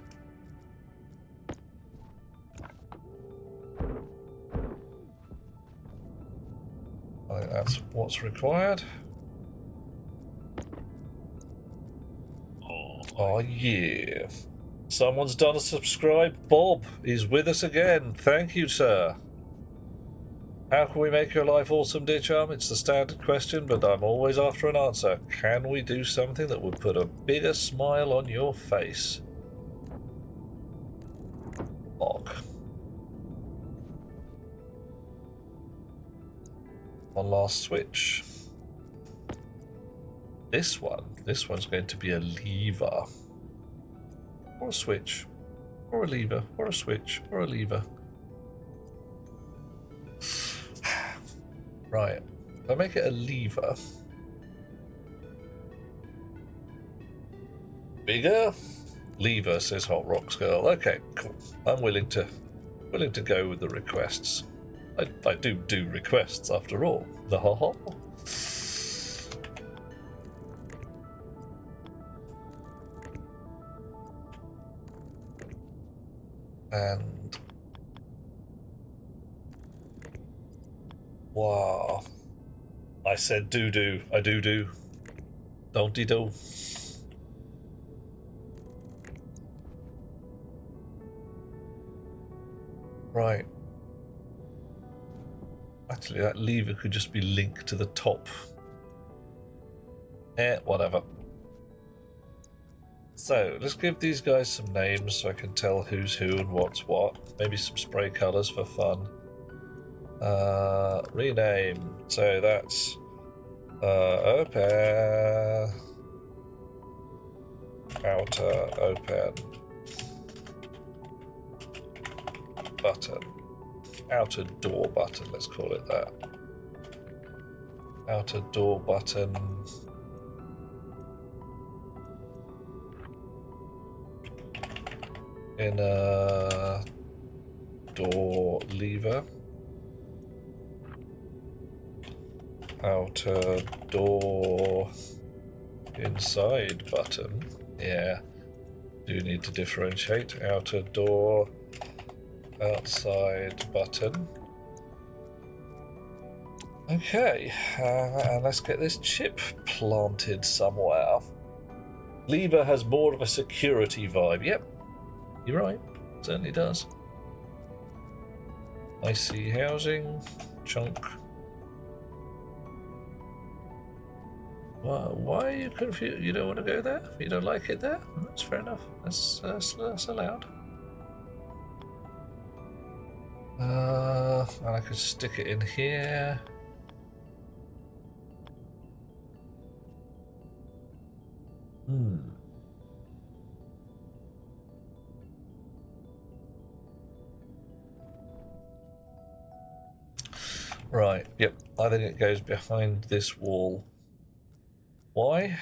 I think that's what's required. Oh yeah. Someone's done a subscribe. Bob is with us again. Thank you, sir. How can we make your life awesome, dear chum? It's the standard question, but I'm always after an answer. Can we do something that would put a bigger smile on your face? Lock. One last switch. This one's going to be a lever. Or a switch. Or a lever. Or a switch. Or a lever. Right. If I make it a lever. Bigger? Lever, says Hot Rocks Girl. Okay, cool. I'm willing to go with the requests. I do requests after all. The ha ha. And wow. I said do. I do. Don't-de-do. Right. Actually, that lever could just be linked to the top. Whatever. So, let's give these guys some names so I can tell who's who and what's what. Maybe some spray colours for fun. Rename. So that's open. Outer open. Button. Outer door button, let's call it that. Outer door button. Inner door lever. Outer door inside button. Yeah, do need to differentiate. Outer door outside button. Okay, and let's get this chip planted somewhere. Lever has more of a security vibe. Yep, you're right, certainly does. IC housing, chunk. Why are you confused? You don't want to go there? You don't like it there? That's fair enough. That's allowed. And I could stick it in here. Right, yep. I think it goes behind this wall. Why?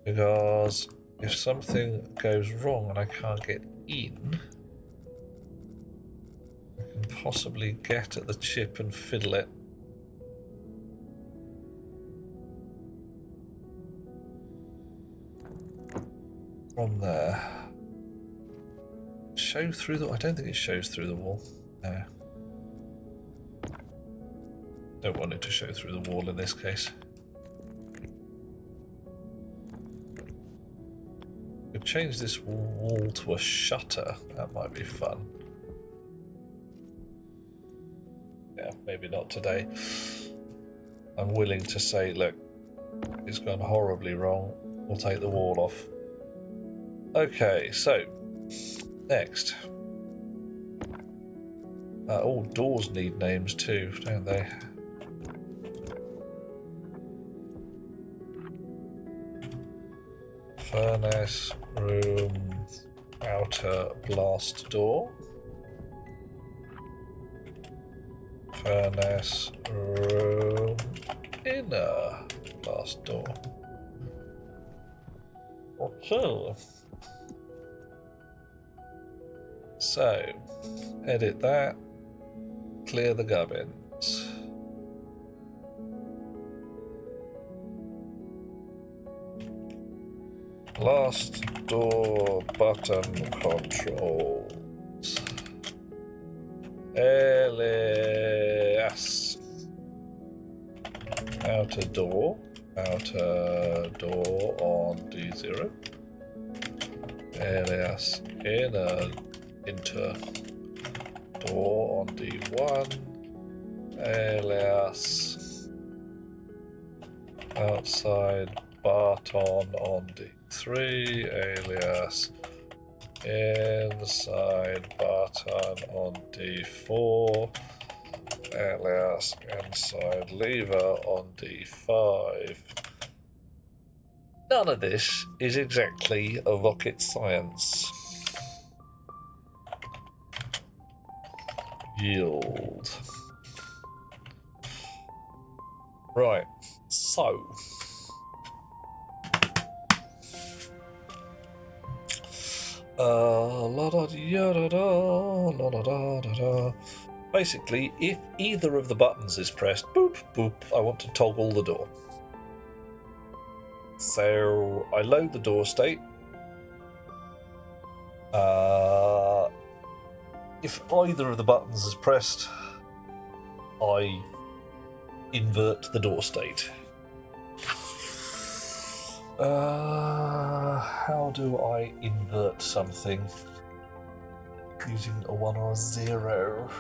Because if something goes wrong and I can't get in, I can possibly get at the chip and fiddle it. From there. Show through the... I don't think it shows through the wall. No. Don't want it to show through the wall in this case. Could change this wall to a shutter. That might be fun. Yeah, maybe not today. I'm willing to say, look, it's gone horribly wrong. We'll take the wall off. Okay, so next. All doors need names too, don't they? Furnace, room, outer blast door. Furnace, room, inner blast door. Okay. So, edit that. Clear the gubbins. Last door button controls. Alias. Outer door on D0. Alias inter door on D1. Alias outside button on D3, alias inside button on D4, alias inside lever on D5. None of this is exactly a rocket science. Yield. Right, so basically, if either of the buttons is pressed, boop, boop, I want to toggle the door. So I load the door state. If either of the buttons is pressed, I invert the door state. How do I invert something using a 1 or a 0?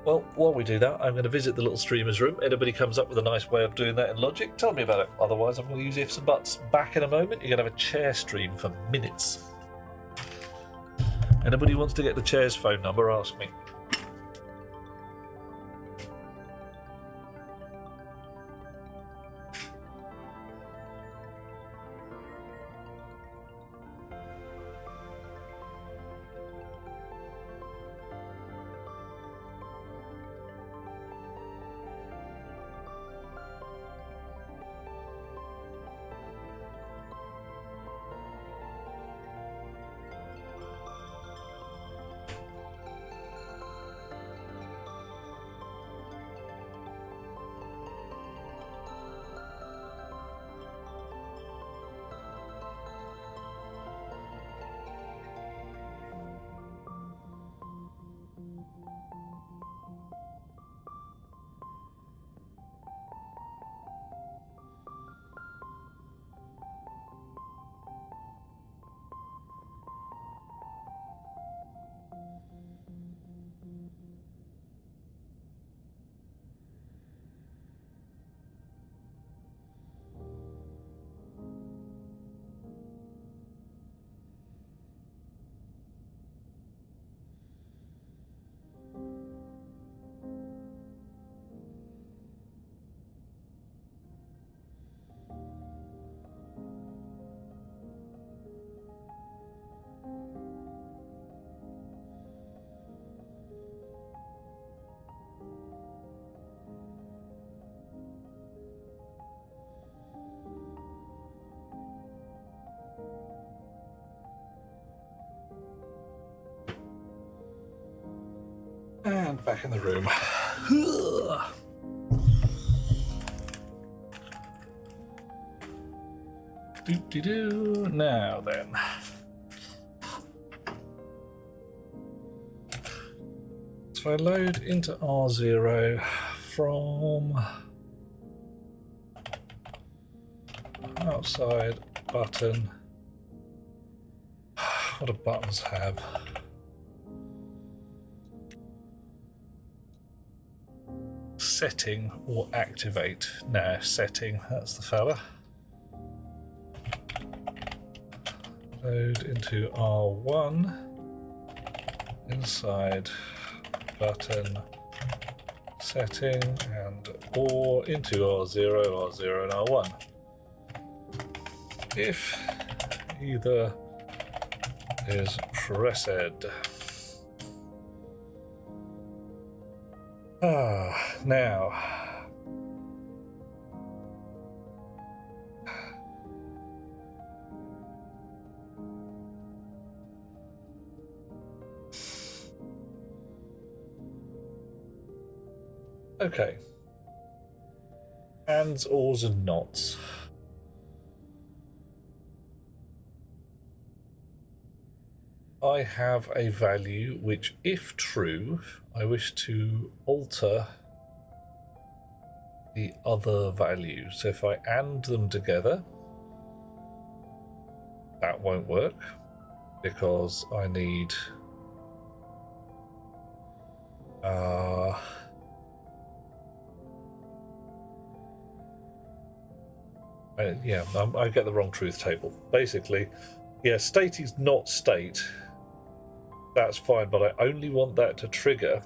Well, while we do that, I'm going to visit the little streamer's room. Anybody comes up with a nice way of doing that in Logic, tell me about it. Otherwise, I'm going to use ifs and buts. Back in a moment. You're going to have a chair stream for minutes. Anybody wants to get the chair's phone number, ask me. And back in the room. Do-do-do. Now then. So I load into R0 from outside button. What do buttons have? Setting or activate? No, setting, that's the fella. Load into R1, inside button, setting, and or into R0, R0 and R1. If either is pressed. Now. Okay. Ands, ors, and nots. I have a value which, if true, I wish to alter the other value. So if I AND them together, that won't work because I need I get the wrong truth table. Basically, yeah, state is not state. That's fine, but I only want that to trigger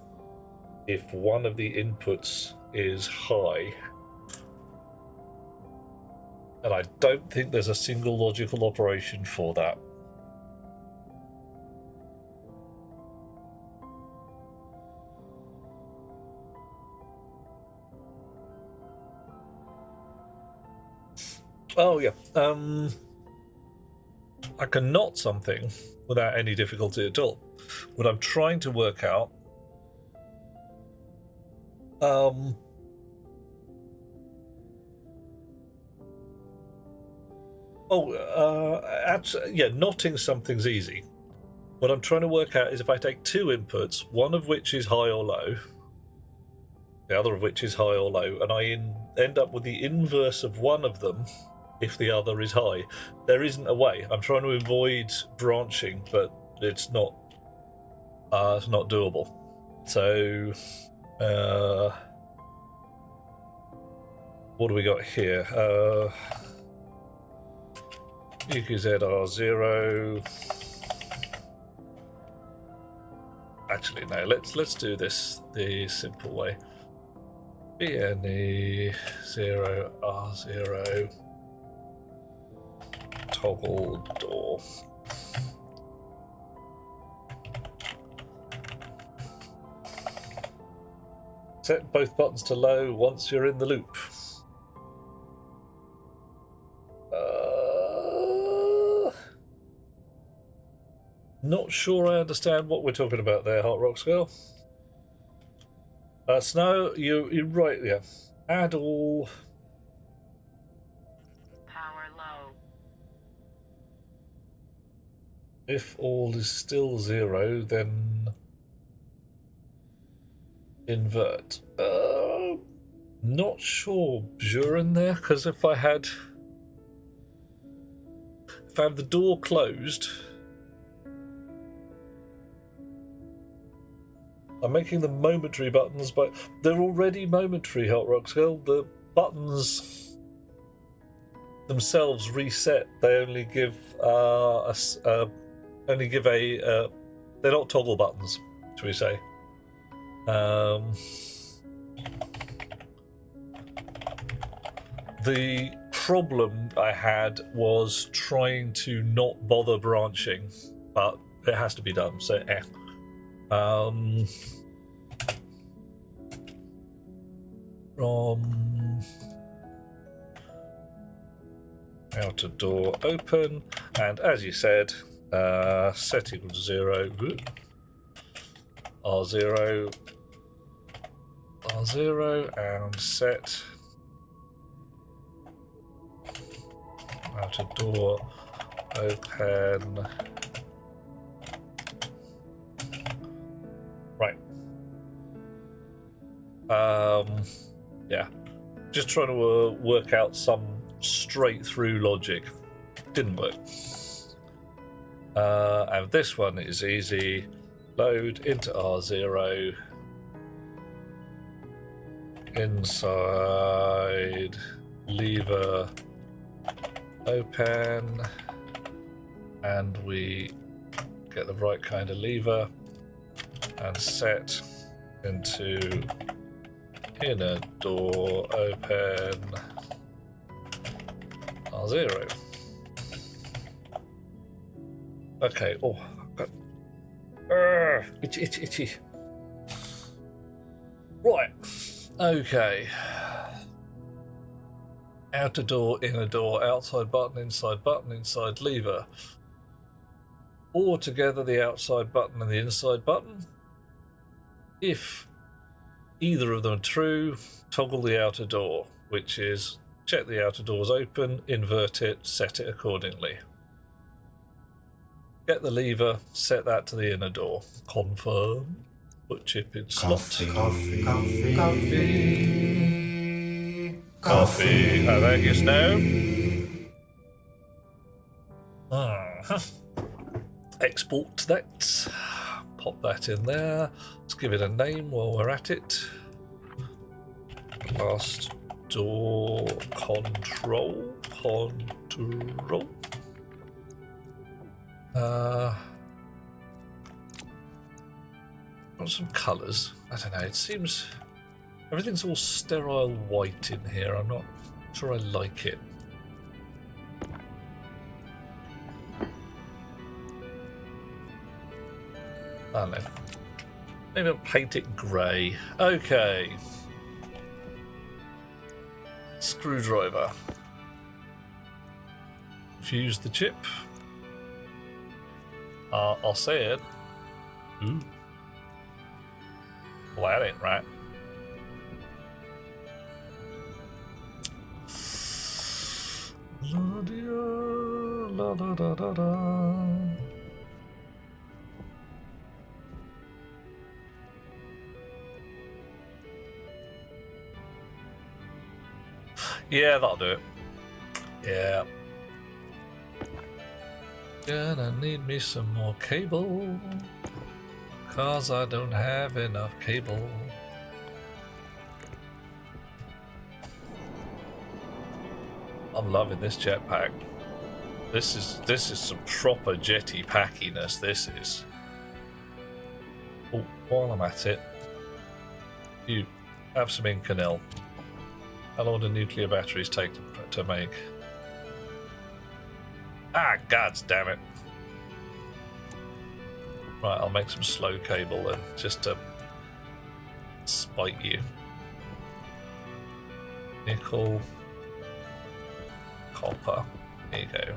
if one of the inputs is high. And I don't think there's a single logical operation for that. Oh yeah, I can not something without any difficulty at all. What I'm trying to work out, knotting something's easy. What I'm trying to work out is if I take two inputs, one of which is high or low, the other of which is high or low, and I end up with the inverse of one of them if the other is high. There isn't a way. I'm trying to avoid branching, but it's not doable. So what do we got here? UQZR0 actually, no. Let's do this the simple way. BNE 0 R0 toggle door. Set both buttons to low once you're in the loop. Not sure I understand what we're talking about there, Hot Rocks Girl. Snow, you're right, yeah. Add all. Power low. If all is still 0, then invert. Not sure, Buren there, because if I have the door closed, I'm making them momentary buttons, but they're already momentary, Hot Rocks Girl. The buttons themselves reset. They only give they're not toggle buttons, shall we say. The problem I had was trying to not bother branching, but it has to be done, so from outer door open, and as you said, set equal to 0, R0, and set outer door open. Right. Yeah. Just trying to work out some straight through logic. Didn't work. And this one is easy. Load into R0. Inside lever open, and we get the right kind of lever and set into inner door open R0. Okay, oh, itchy. Right, okay. Outer door, inner door, outside button, inside lever. Or together the outside button and the inside button. If either of them are true, toggle the outer door, which is check the outer door's open, invert it, set it accordingly. Get the lever, set that to the inner door. Confirm. Put chip in slot. Coffee. Oh, thank you, Snow. Export that. Pop that in there. Let's give it a name while we're at it. Last door control. Want some colours? I don't know. It seems everything's all sterile white in here. I'm not sure I like it. I don't know. Maybe I'll paint it grey. Okay. Screwdriver. Fuse the chip. I'll say it. Ooh. Well, that ain't right. La da da da da. Yeah, that'll do it. Yeah. Gonna need me some more cable, 'cause I don't have enough cable. I'm loving this jetpack. This is some proper jetty packiness. This is. Oh, while I'm at it, you have some Inconel. How long do nuclear batteries take to make? Ah, god damn it. Right, I'll make some slow cable then, just to spite you. Nickel, copper, there you go.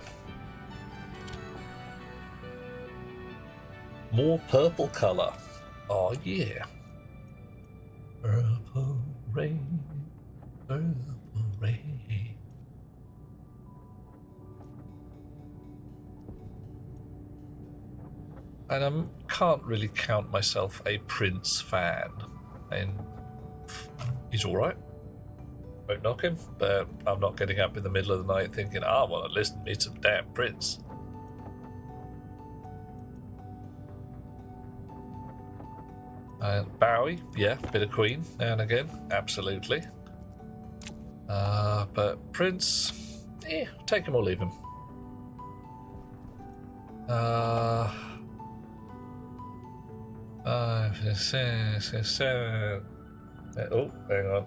More purple colour. Oh yeah. Purple rain, purple rain. And I can't really count myself a Prince fan. And he's alright. Won't knock him, but I'm not getting up in the middle of the night thinking, I want to listen to me some damn Prince. Bowie, yeah, bit of Queen now and again, absolutely. But Prince, take him or leave him. Oh, hang on.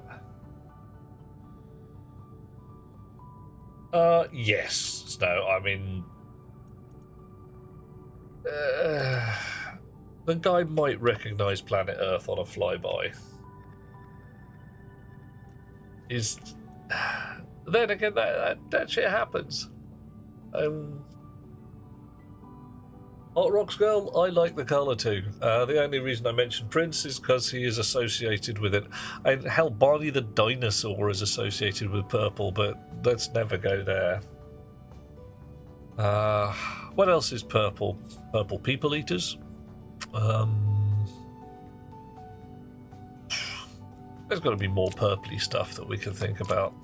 Yes. No, I mean, the guy might recognise planet Earth on a flyby. Then again, that shit happens. Hot Rocks Girl, I like the colour too. The only reason I mentioned Prince is because he is associated with it. And hell, Barney the dinosaur is associated with purple, but let's never go there. What else is purple? Purple people eaters? There's got to be more purpley stuff that we can think about.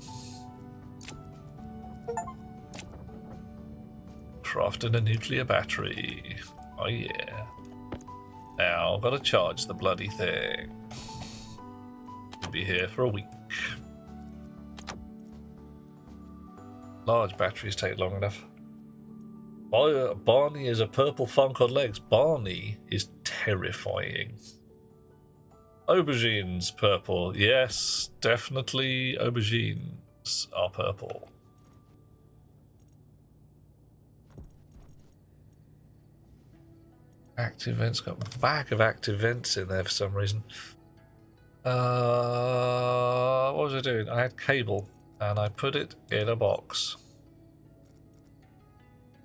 Crafting a nuclear battery. Oh yeah. Now I've got to charge the bloody thing. We'll be here for a week. Large batteries take long enough. Barney is a purple funk on legs. Barney is terrifying. Aubergines purple. Yes, definitely aubergines are purple. Active vents, got a bag of active vents in there for some reason. What was I doing? I had cable and I put it in a box.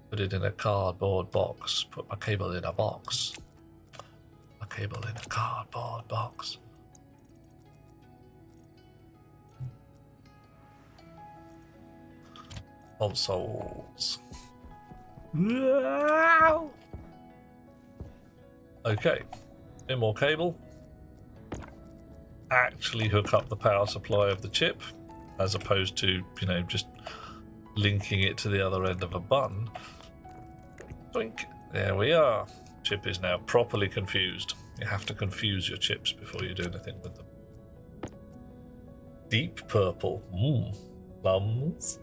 Put it in a cardboard box. Put my cable in a box. My cable in a cardboard box. Consoles. Okay, in more cable. Actually hook up the power supply of the chip, as opposed to, just linking it to the other end of a button. Twink. There we are. Chip is now properly confused. You have to confuse your chips before you do anything with them. Deep purple. Plums.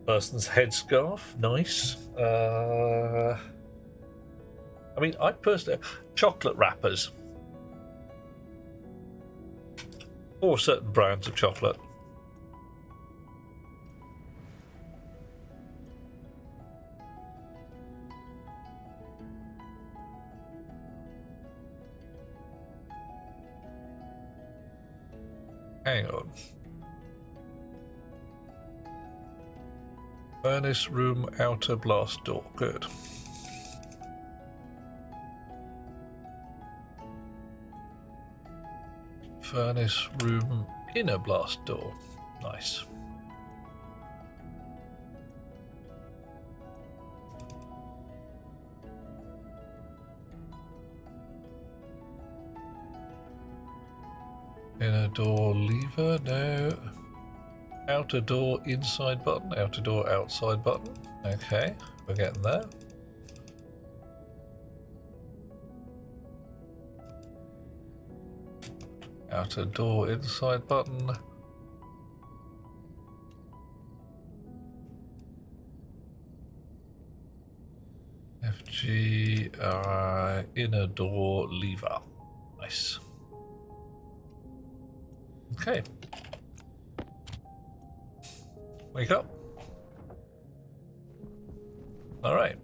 Person's headscarf. Nice. I mean, I personally... Chocolate wrappers. Or certain brands of chocolate. Hang on. Furnace room outer blast door. Good. Furnace room inner blast door. Nice. Inner door lever, no. Outer door inside button, outer door outside button. Okay, we're getting there. Outer door inside button. G inner door lever. Nice. Okay. Wake up. All right.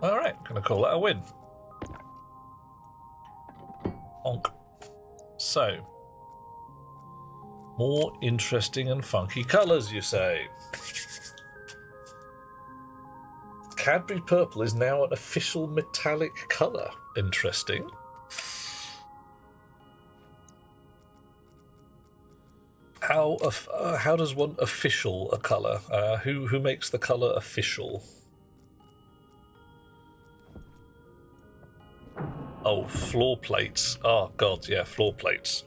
All right, gonna call that a win. Honk. So, more interesting and funky colours, you say? Cadbury purple is now an official metallic colour. Interesting. How does one official a colour? Who makes the colour official? Oh, floor plates. Oh god, yeah, floor plates.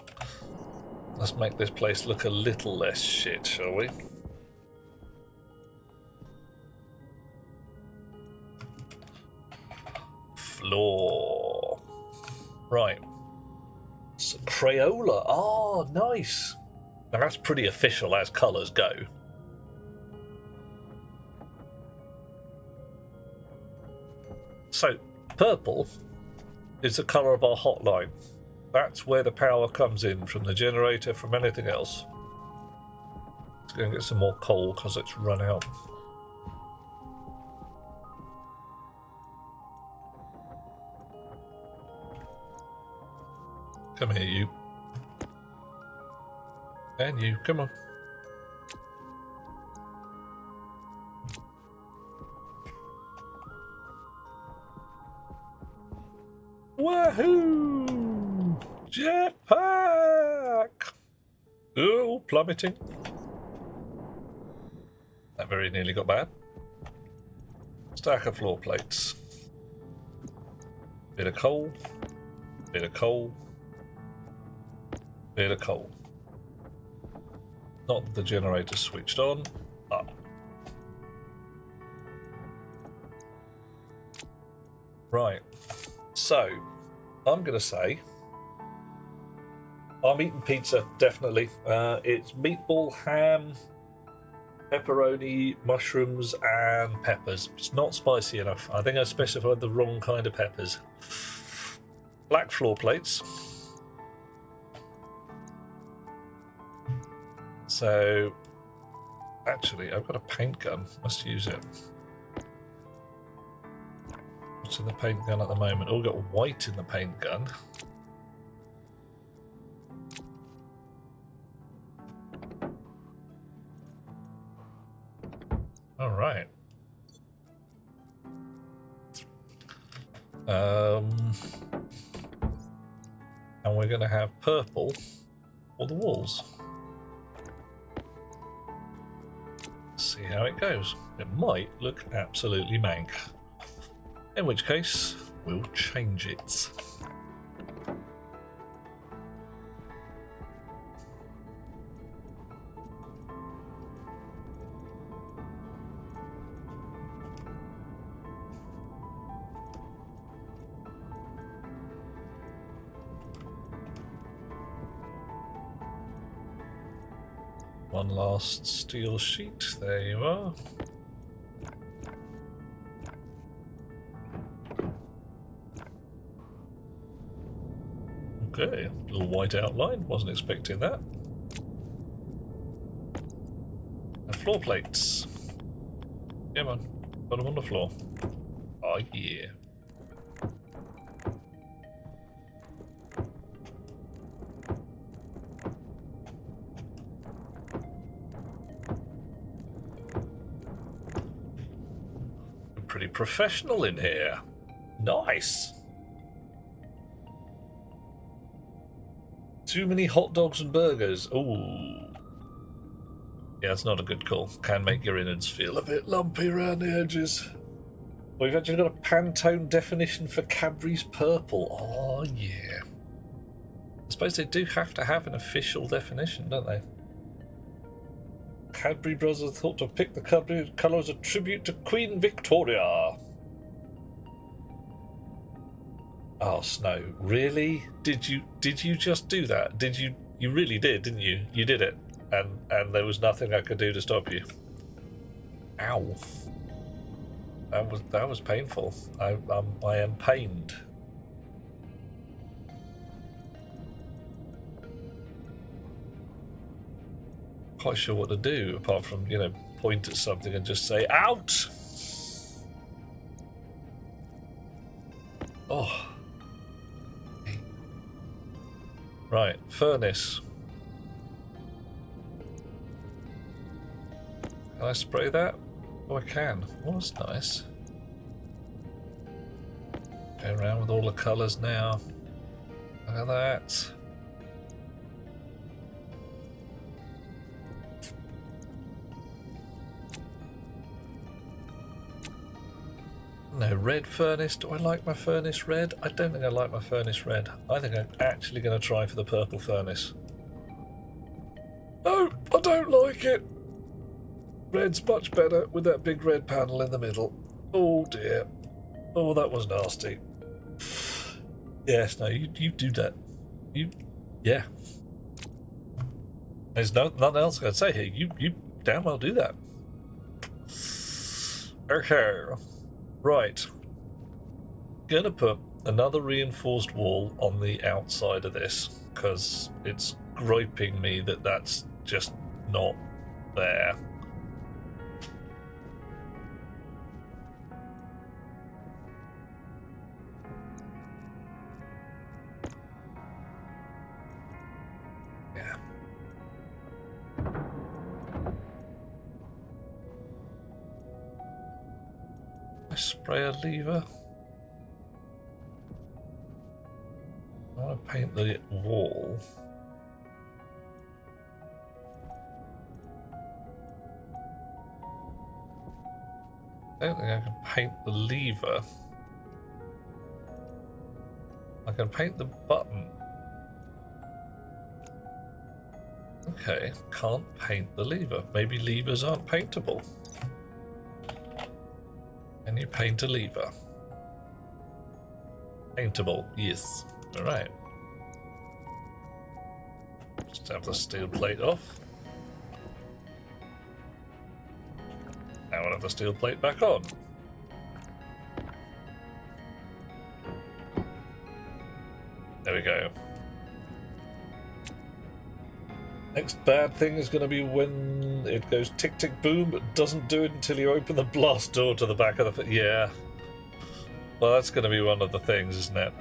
Let's make this place look a little less shit, shall we? Floor. Right. So, Crayola. Oh, nice. Now that's pretty official as colours go. So, purple is the colour of our hotline. That's where the power comes in from the generator, from anything else. Let's go and get some more coal because it's run out. Come here, you. And you, come on. Wahoo! Jetpack! Oh, plummeting. That very nearly got bad. Stack of floor plates. Bit of coal. Bit of coal. Bit of coal. Not that the generator switched on. Up. Right. So, I'm going to say I'm eating pizza, definitely. It's meatball, ham, pepperoni, mushrooms, and peppers. It's not spicy enough. I think I specified the wrong kind of peppers. Black floor plates. So, actually, I've got a paint gun. Must use it. What's in the paint gun at the moment? Oh, we've got white in the paint gun. All right. And we're going to have purple for the walls. See how it goes. It might look absolutely mank. In which case, we'll change it. One last steel sheet. There you are. Okay, little white outline. Wasn't expecting that. And floor plates. Come on, put them on the floor. Oh yeah. Pretty professional in here. Nice. Too many hot dogs and burgers. Ooh. Yeah, it's not a good call. Can make your innards feel a bit lumpy around the edges. We've actually got a Pantone definition for Cadbury's purple. Oh, yeah. I suppose they do have to have an official definition, don't they? Cadbury Brothers thought to pick the Cadbury colour as a tribute to Queen Victoria. Oh, Snow, really? Did you just do that? You really did, didn't you? You did it, and there was nothing I could do to stop you. Ow. That was painful. I am pained. Quite sure what to do apart from, you know, point at something and just say out. Oh. Right, furnace. Can I spray that? Oh, I can. Oh, that's nice. Going around with all the colours now. Look at that. No, red furnace. Do I like my furnace red? I don't think I like my furnace red. I think I'm actually going to try for the purple furnace. No, I don't like it. Red's much better with that big red panel in the middle. Oh dear. Oh, that was nasty. Yes, no, you do that. Yeah. There's nothing else I can say here. You damn well do that. Okay. Right. Gonna put another reinforced wall on the outside of this, because it's griping me that that's just not there. Yeah. I spray a lever. I want to paint the wall. I don't think I can paint the lever. I can paint the button. Okay, can't paint the lever. Maybe levers aren't paintable. Can you paint a lever? Paintable, yes. Alright. Just have the steel plate off. Now we'll have the steel plate back on. There we go. Next bad thing is going to be when it goes tick tick boom, but doesn't do it until you open the blast door to the back of the... Yeah. Well, that's going to be one of the things, isn't it?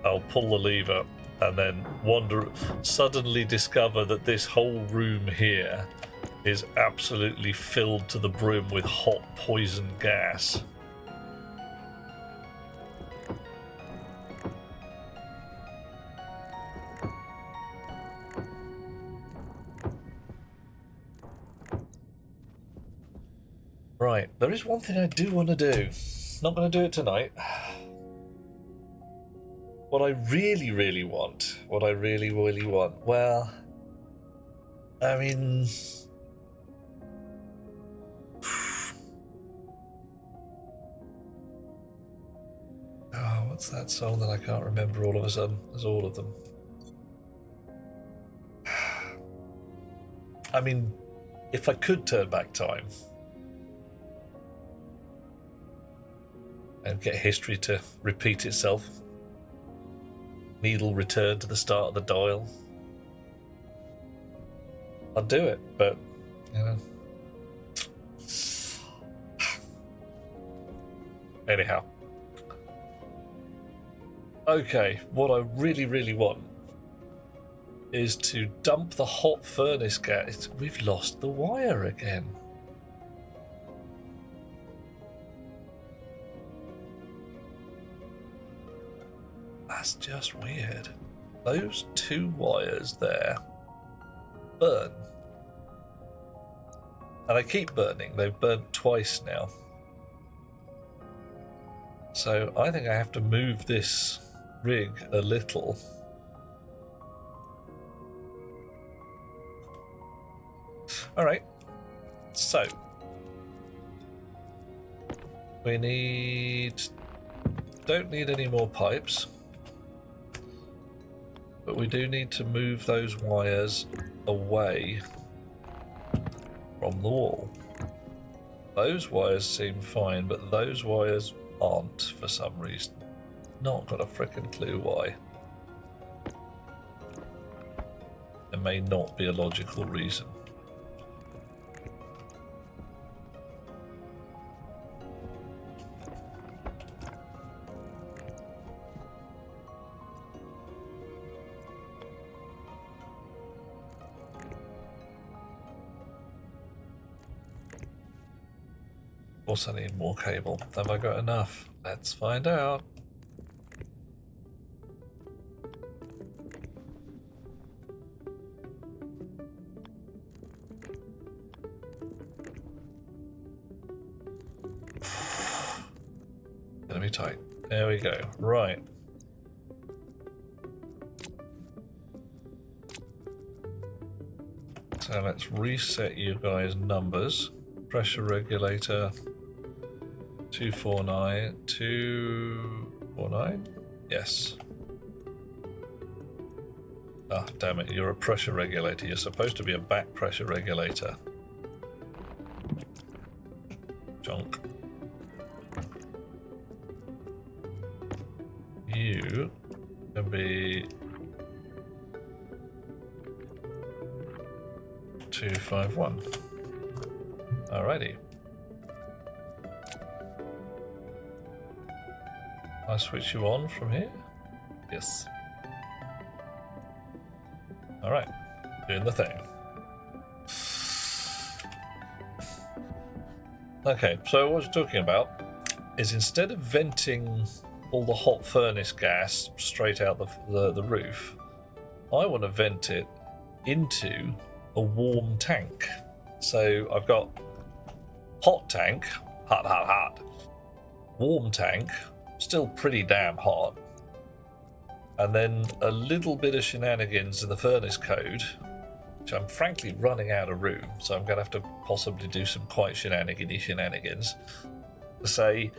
I'll pull the lever and then suddenly discover that this whole room here is absolutely filled to the brim with hot poison gas. Right, there is one thing I do want to do. Not going to do it tonight. What I really, really want, well, I mean... Oh, what's that song that I can't remember all of a sudden? There's all of them. I mean, if I could turn back time and get history to repeat itself, needle return to the start of the dial, I'd do it, but, you know. Anyhow. Okay, what I really, really want is to dump the hot furnace gas. We've lost the wire again. That's just weird. Those two wires there burn. And they keep burning. They've burnt twice now. So I think I have to move this rig a little. Alright. So we don't need any more pipes. But we do need to move those wires away from the wall. Those wires seem fine, but those wires aren't for some reason. Not got a frickin' clue why. There may not be a logical reason. Of course I need more cable. Have I got enough? Let's find out. Gonna be tight. There we go. Right. So let's reset you guys' numbers. Pressure regulator 249. 249? Yes. Ah, damn it, you're a pressure regulator. You're supposed to be a back pressure regulator. Junk. You can be 251. Alrighty. I switch you on from here? Yes. Alright. Doing the thing. Okay, so what I was talking about is instead of venting all the hot furnace gas straight out the roof, I want to vent it into a warm tank. So I've got hot tank, hot, warm tank, still pretty damn hot, and then a little bit of shenanigans in the furnace code, which I'm frankly running out of room, so I'm going to have to possibly do some quite shenanigans to say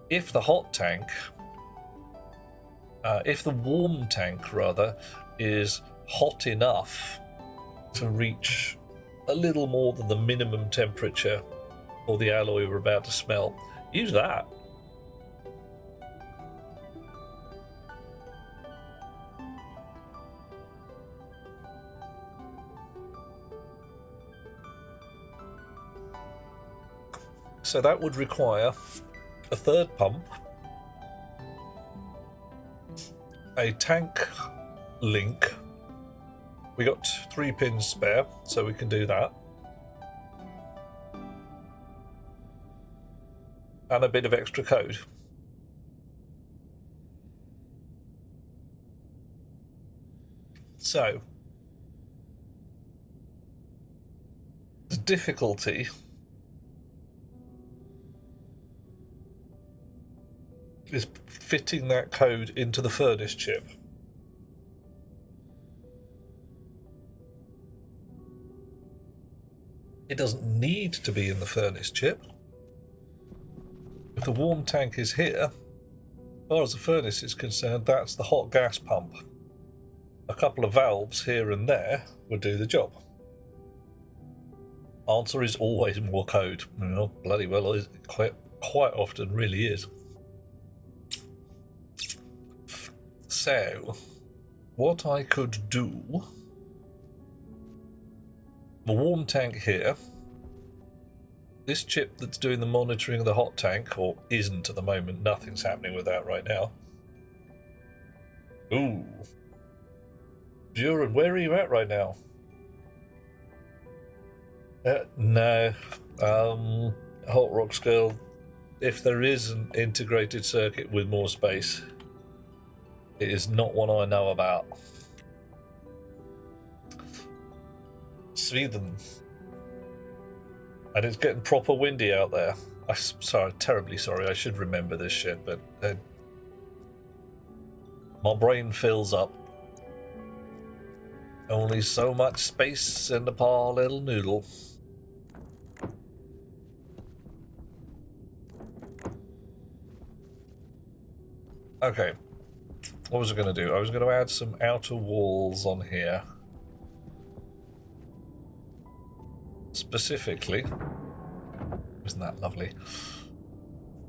if the hot tank, if the warm tank rather, is hot enough to reach a little more than the minimum temperature for the alloy we're about to smelt, use that. So that would require a third pump, a tank link. We got 3 pins spare, so we can do that. And a bit of extra code. So, the difficulty is fitting that code into the furnace chip. It doesn't need to be in the furnace chip. If the warm tank is here, as far as the furnace is concerned, that's the hot gas pump. A couple of valves here and there would do the job. Answer is always more code. Well, bloody well, it quite often really is. So, what I could do, the warm tank here, this chip that's doing the monitoring of the hot tank, or isn't at the moment, nothing's happening with that right now. Ooh. Buren, where are you at right now? No. Hot Rocks Girl, if there is an integrated circuit with more space, it is not one I know about. Sweden. And it's getting proper windy out there. I'm sorry, terribly sorry. I should remember this shit, but my brain fills up. Only so much space in the poor little noodle. Okay. What was I going to do? I was going to add some outer walls on here. Specifically, isn't that lovely?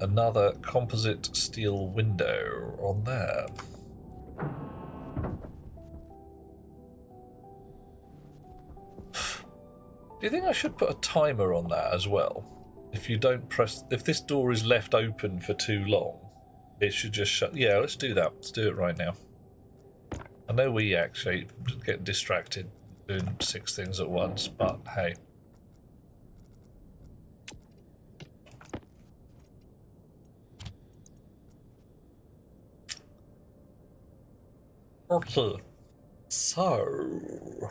Another composite steel window on there. Do you think I should put a timer on that as well? If you don't press, if this door is left open for too long, it should just shut. Yeah, let's do that. Let's do it right now. I know we actually get distracted doing 6 things at once, but hey. Okay, so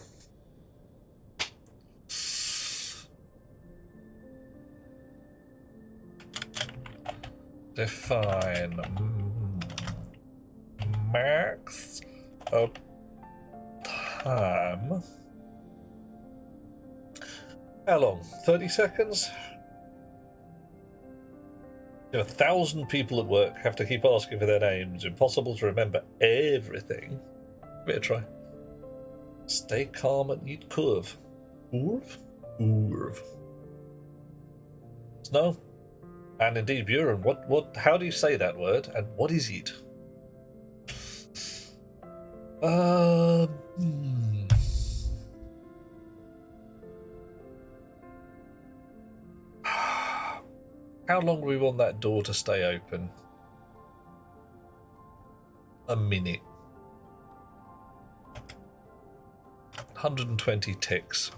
define max of time. How long? 30 seconds? 1,000 people at work have to keep asking for their names. Impossible to remember everything. Give it a try. Stay calm and eat curve. Curve? Curve. Snow? And indeed, Buren, how do you say that word? And what is it? How long do we want that door to stay open? A minute. 120 ticks.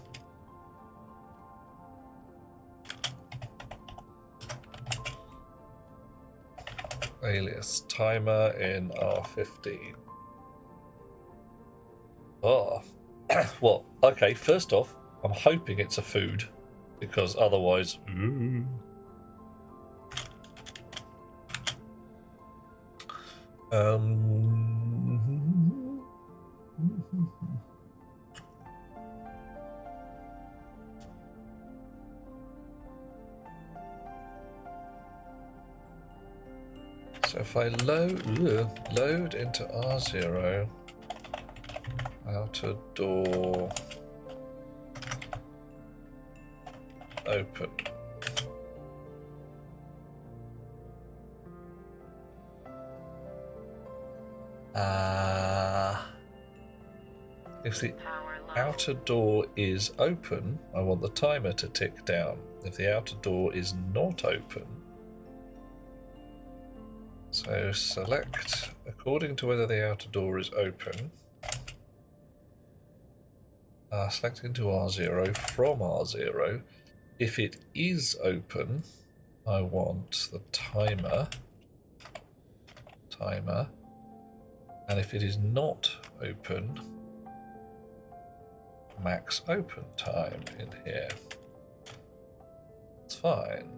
Alias timer in R15. Oh, well, okay, first off, I'm hoping it's a food, because otherwise... Ooh. So if I load into R0, outer door open. If the outer door is open, I want the timer to tick down. If the outer door is not open, so select according to whether the outer door is open. Select into R0 from R0. If it is open, I want the timer. And if it is not open, max open time in here. It's fine.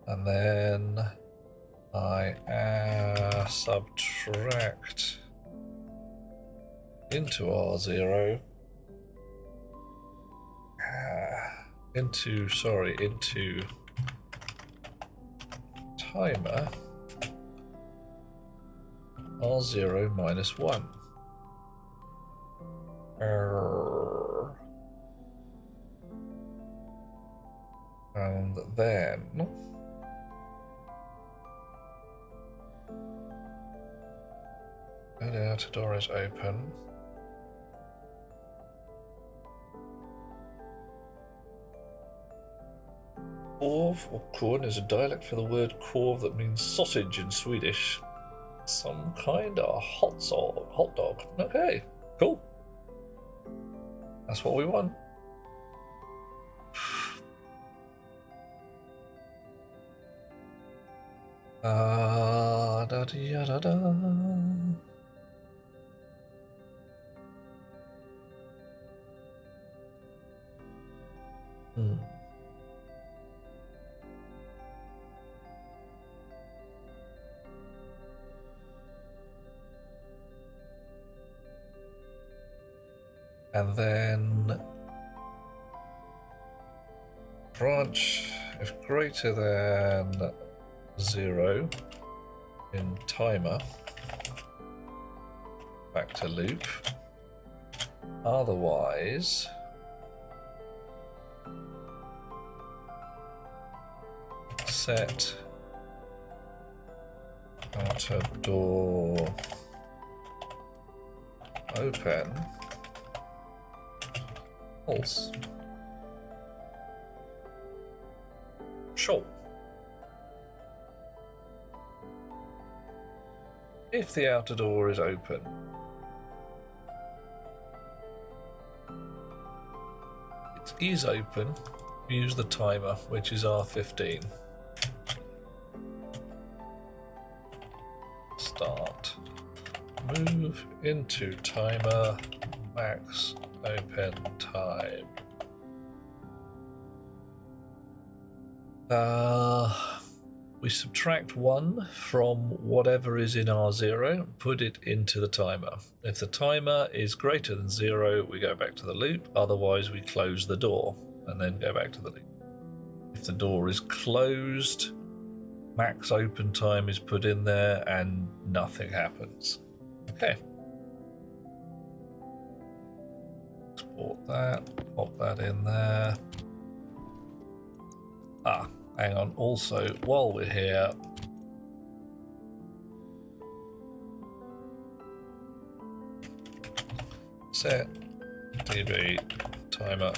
And then I subtract into R0 into timer R0 minus 1. And then the outer door is open. Korv or korn is a dialect for the word korv that means sausage in Swedish. Some kind of hot dog. Okay, cool. That's what we want. Da da da da. And then branch if greater than 0 in timer back to loop. Otherwise, set outer door open, false. Sure. If the outer door is open, it is open. Use the timer, which is R15. Start. Move into timer, max open time. We subtract 1 from whatever is in R0, put it into the timer. If the timer is greater than 0, we go back to the loop, otherwise we close the door and then go back to the loop. If the door is closed, max open time is put in there and nothing happens. Okay. Export that, pop that in there. Hang on, also, while we're here, set db timer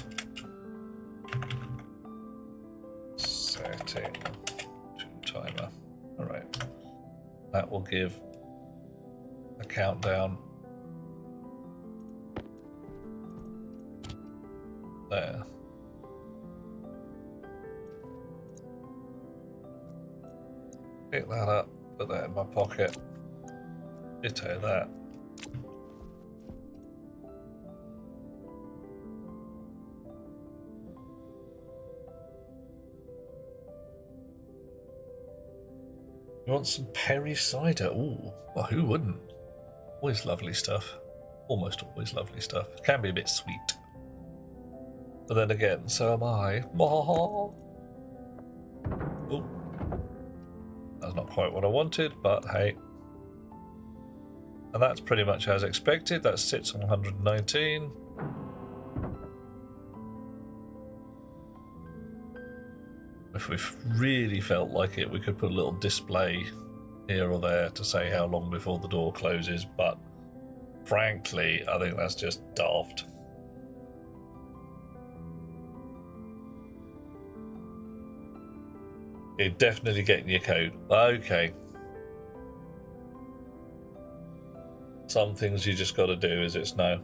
setting to timer. Alright, that will give a countdown there. Pick that up, put that in my pocket. Ditto that. You want some Perry cider? Ooh, well, who wouldn't? Always lovely stuff. Almost always lovely stuff. Can be a bit sweet. But then again, so am I. Ooh. That's not quite what I wanted, but hey. And that's pretty much as expected. That sits on 119. If we really felt like it, we could put a little display here or there to say how long before the door closes, but frankly, I think that's just daft. You're definitely getting your code. Okay. Some things you just got to do as it's no.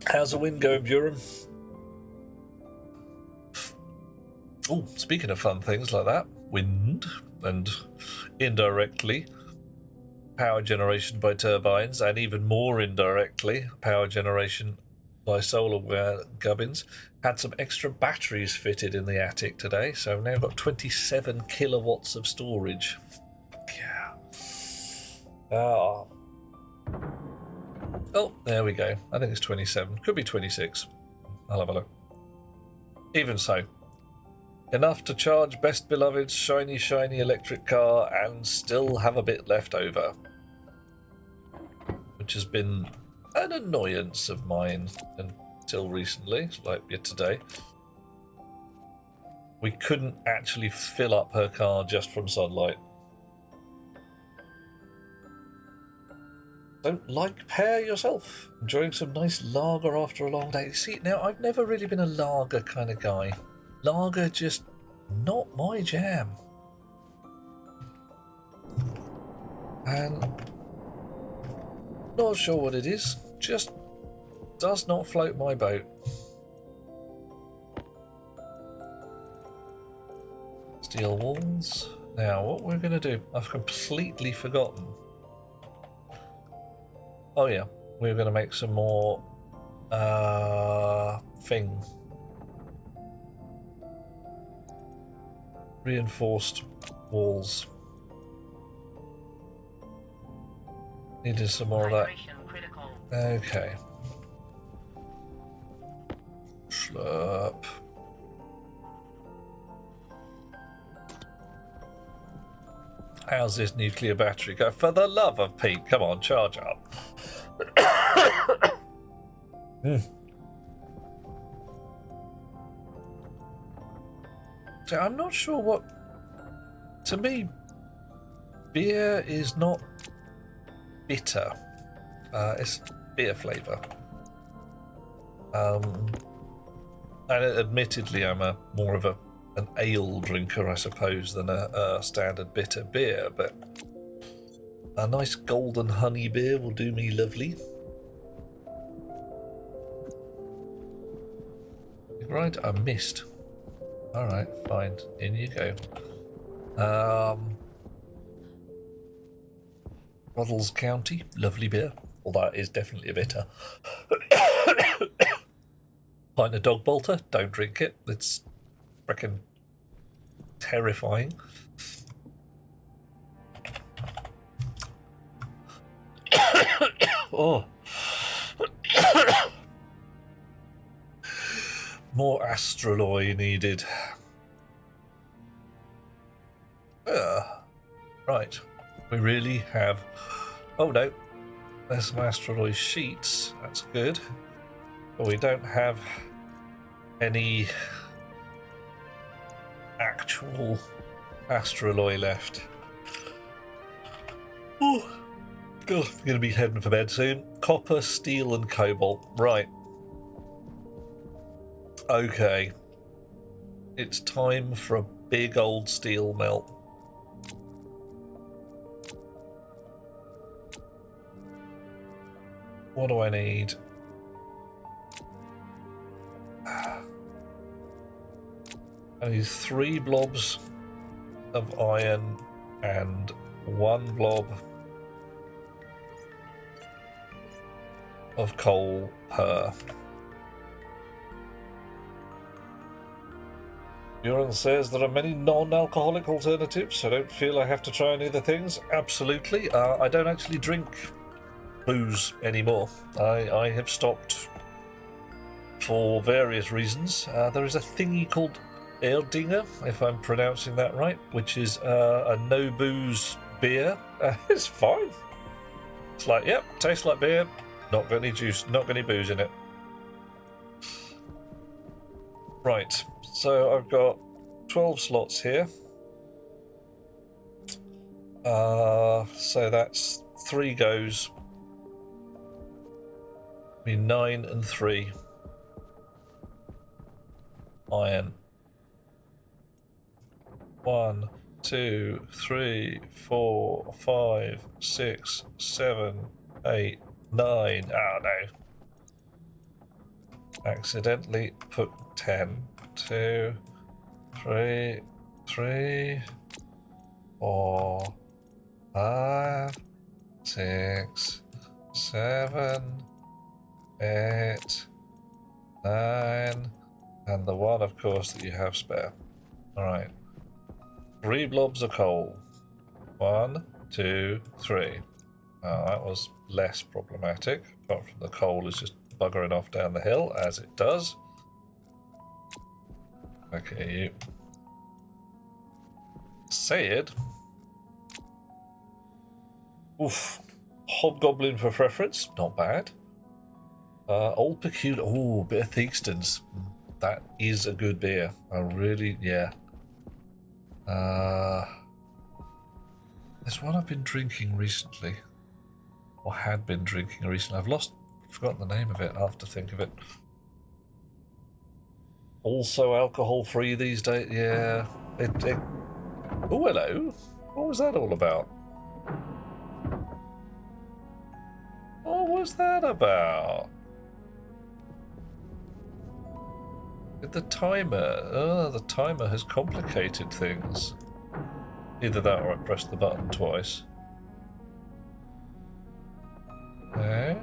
How's the wind going, Buren? Oh, speaking of fun things like that, wind and indirectly power generation by turbines, and even more indirectly power generation by solar gubbins. Had some extra batteries fitted in the attic today, so I've now got 27 kilowatts of storage. Yeah. Oh, there we go. I think it's 27. Could be 26. I'll have a look. Even so, enough to charge Best Beloved's shiny, shiny electric car and still have a bit left over, which has been an annoyance of mine until recently, like today. We couldn't actually fill up her car just from sunlight. Don't like pear yourself? Enjoying some nice lager after a long day? See, now I've never really been a lager kind of guy. Lager just not my jam. And not sure what it is, just does not float my boat. Steel walls. Now, what we're going to do, I've completely forgotten. Oh yeah, we're going to make some more thing. Reinforced walls. Needed some more of that. Okay. Slurp. How's this nuclear battery go? For the love of Pete, come on, charge up. So I'm not sure what... To me, beer is not bitter. It's beer flavour. And admittedly, I'm more of an ale drinker, I suppose, than a standard bitter beer, but a nice golden honey beer will do me lovely. Right, I missed. Alright, fine. In you go. Ruddles County, lovely beer. Although it is definitely a bitter. Pint of dog bolter, don't drink it. It's freaking terrifying. Oh. More astraloy needed. Right. We really have... Oh no. There's some astraloy sheets. That's good. But we don't have any actual astraloy left. Ooh. God, I'm going to be heading for bed soon. Copper, steel and cobalt. Right. Okay. It's time for a big old steel melt. What do I need? I need 3 blobs of iron and 1 blob of coal per. Buren says there are many non-alcoholic alternatives. I don't feel I have to try any of the things. Absolutely. I don't actually drink booze anymore. I have stopped for various reasons. There is a thingy called Erdinger, if I'm pronouncing that right, which is a no booze beer. It's fine. It's like, yep, tastes like beer. Not got any juice, not got any booze in it. Right, so I've got 12 slots here. So that's 3 goes. Be 9 and 3. Iron. 1, 2, 3, 4, 5, 6, 7, 8, 9. Oh no. Accidentally put 10. 2, 3, 4, 5, 6, 7, 8, 9, and the 1, of course, that you have spare. Alright. 3 blobs of coal. 1, 2, 3. Oh, that was less problematic, apart from the coal is just buggering off down the hill, as it does. Okay, you. Say it. Oof. Hobgoblin for preference, not bad. Old Peculiar, ooh, bit of Theakston's. That is a good beer. I really, yeah. There's one I've been drinking recently. Or had been drinking recently. I've forgotten the name of it. I'll have to think of it. Also alcohol free these days. Yeah. Oh, hello. What was that all about? What was that about? The timer. The timer has complicated things. Either that or I pressed the button twice. Okay.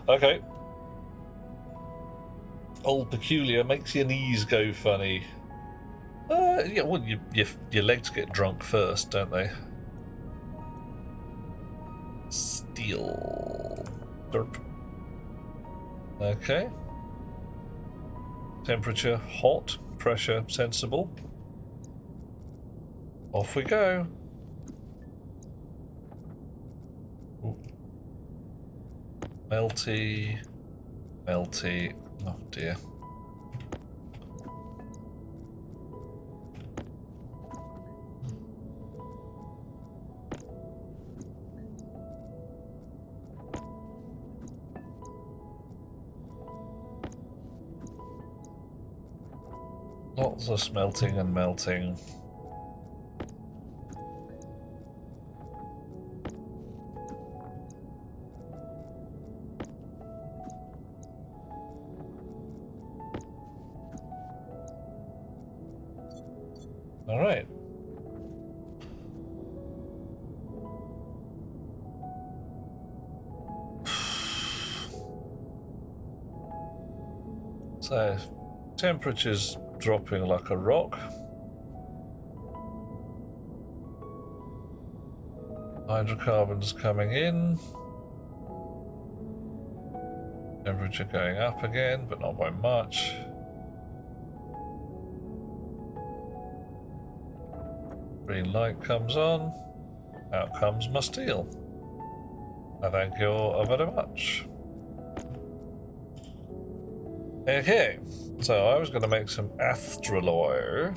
Okay. Old Peculiar makes your knees go funny. Yeah, well, your legs get drunk first, don't they? Steel. Derp. Okay. Temperature hot, pressure sensible. Off we go. Ooh. Melty. Melty. Oh dear. Lots of smelting and melting. All right. So, temperature's dropping like a rock. Hydrocarbons coming in. Temperature going up again, but not by much. Green light comes on. Out comes my steel. I thank you all very much. Okay, so I was going to make some astraloy.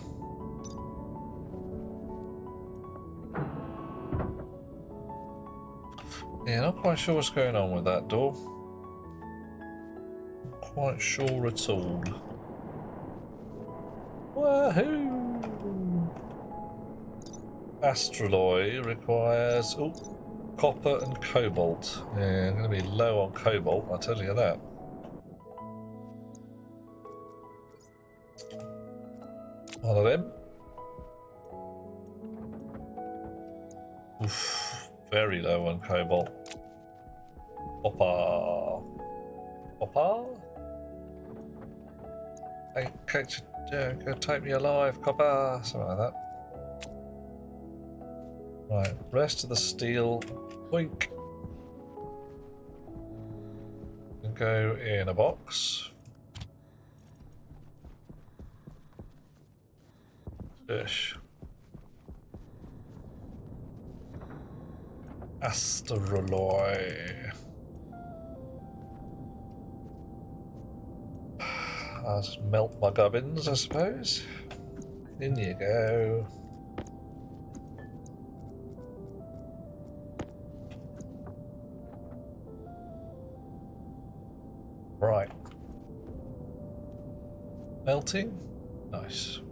Yeah, not quite sure what's going on with that door. Not quite sure at all. Wahoo! Astraloy requires copper and cobalt. Yeah, I'm going to be low on cobalt, I'll tell you that. One of them. Oof, very low on cobalt. Copper. Copper? Hey, catch, go take me alive, copper. Something like that. Right, rest of the steel. Boink. And go in a box. Dish. Astraloy. I'll just melt my gubbins, I suppose. In you go. Right. Melting? Nice.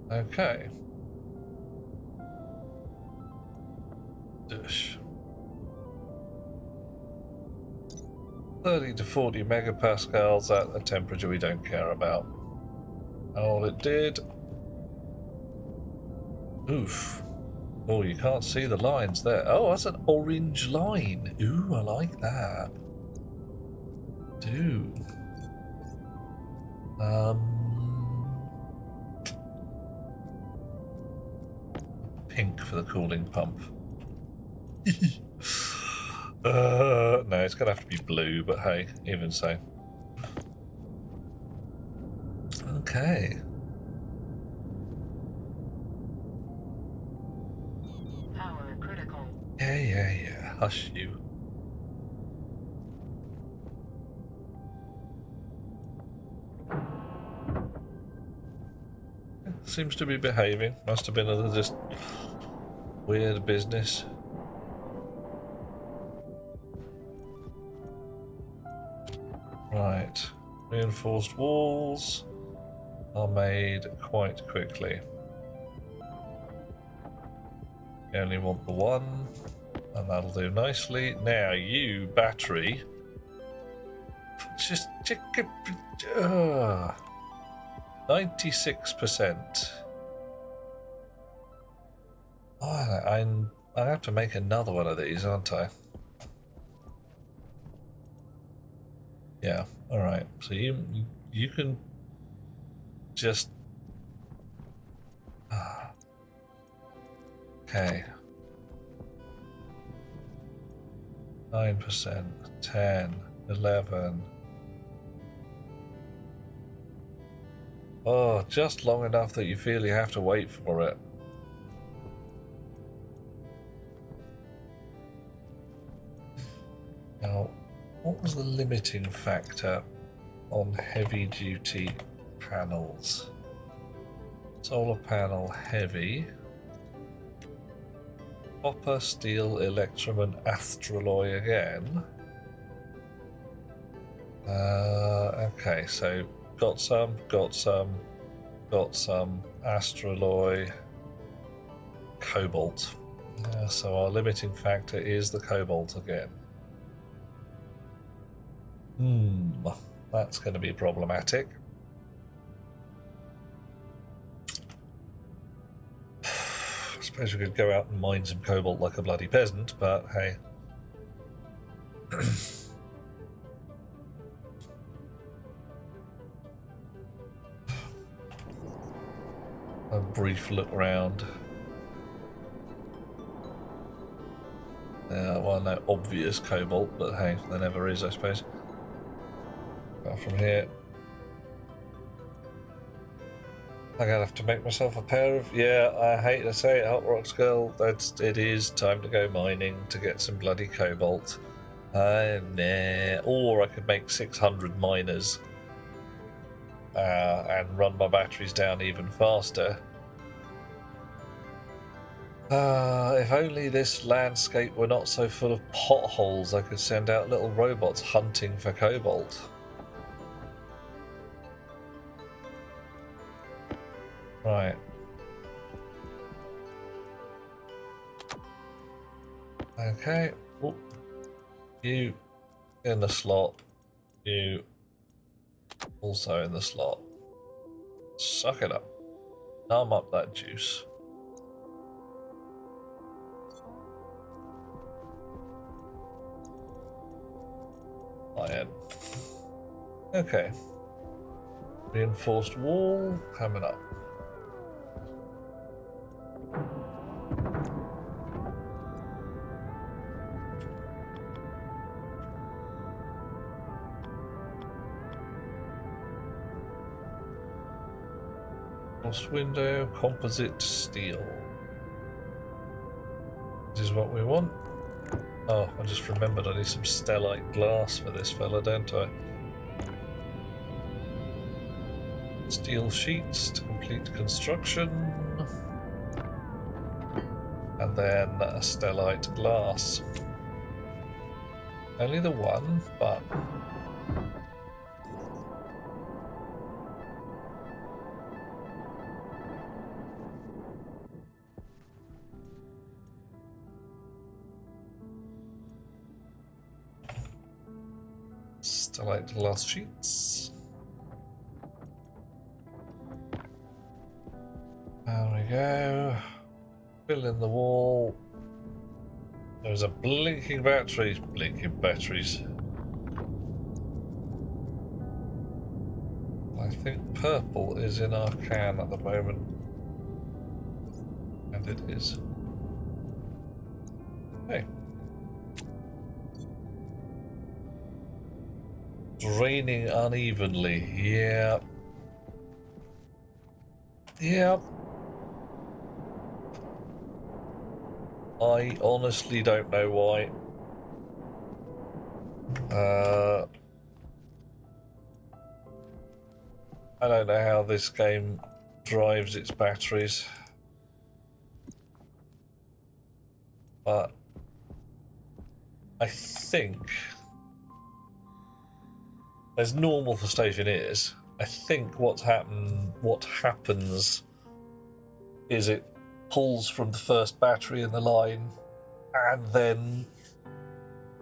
Okay. Dish. 30 to 40 megapascals at a temperature we don't care about. All it did. Oof. Oh, you can't see the lines there. Oh, that's an orange line. Ooh, I like that. Do. Pink for the cooling pump. No, it's gonna have to be blue, but hey, even so. Okay. Power critical. Yeah. Hush you. Seems to be behaving. Must have been a just weird business. Right. Reinforced walls are made quite quickly. You only want the one, and that'll do nicely. Now you, battery, just 96%. Oh, I have to make another one of these, aren't I? Yeah. All right. So you can just. Okay. 9%, 10, 11. Oh, just long enough that you feel you have to wait for it. Now, what was the limiting factor on heavy-duty panels? Solar panel heavy. Copper, steel, electrum, and astraloy again. Okay, so got some, astraloy, cobalt. So our limiting factor is the cobalt again. That's going to be problematic. I suppose we could go out and mine some cobalt like a bloody peasant, but hey. A brief look round. Well, no obvious cobalt, but hey, there never is, I suppose. Go from here. I'm gonna have to make myself a pair of. Yeah, I hate to say it, Hot Rocks Girl. It is time to go mining to get some bloody cobalt. Nah. Or I could make 600 miners and run my batteries down even faster. If only this landscape were not so full of potholes, I could send out little robots hunting for cobalt. Right. Okay. Ooh. You in the slot. You also in the slot. Suck it up. Numb up that juice. Iron. Okay. Reinforced wall coming up. Cross window, composite steel. This is what we want. Oh, I just remembered I need some stellite glass for this fella, don't I? Steel sheets to complete construction. And then a stellite glass. Only the one, but... Stellite glass sheets. There we go. Fill in the wall. There's a blinking battery. Blinking batteries. I think purple is in our can at the moment. And it is. Hey. Draining unevenly. Yeah. Yep. I honestly don't know why. I don't know how this game drives its batteries. But I think, as normal for Stationeers, I think what happens is it pulls from the first battery in the line and then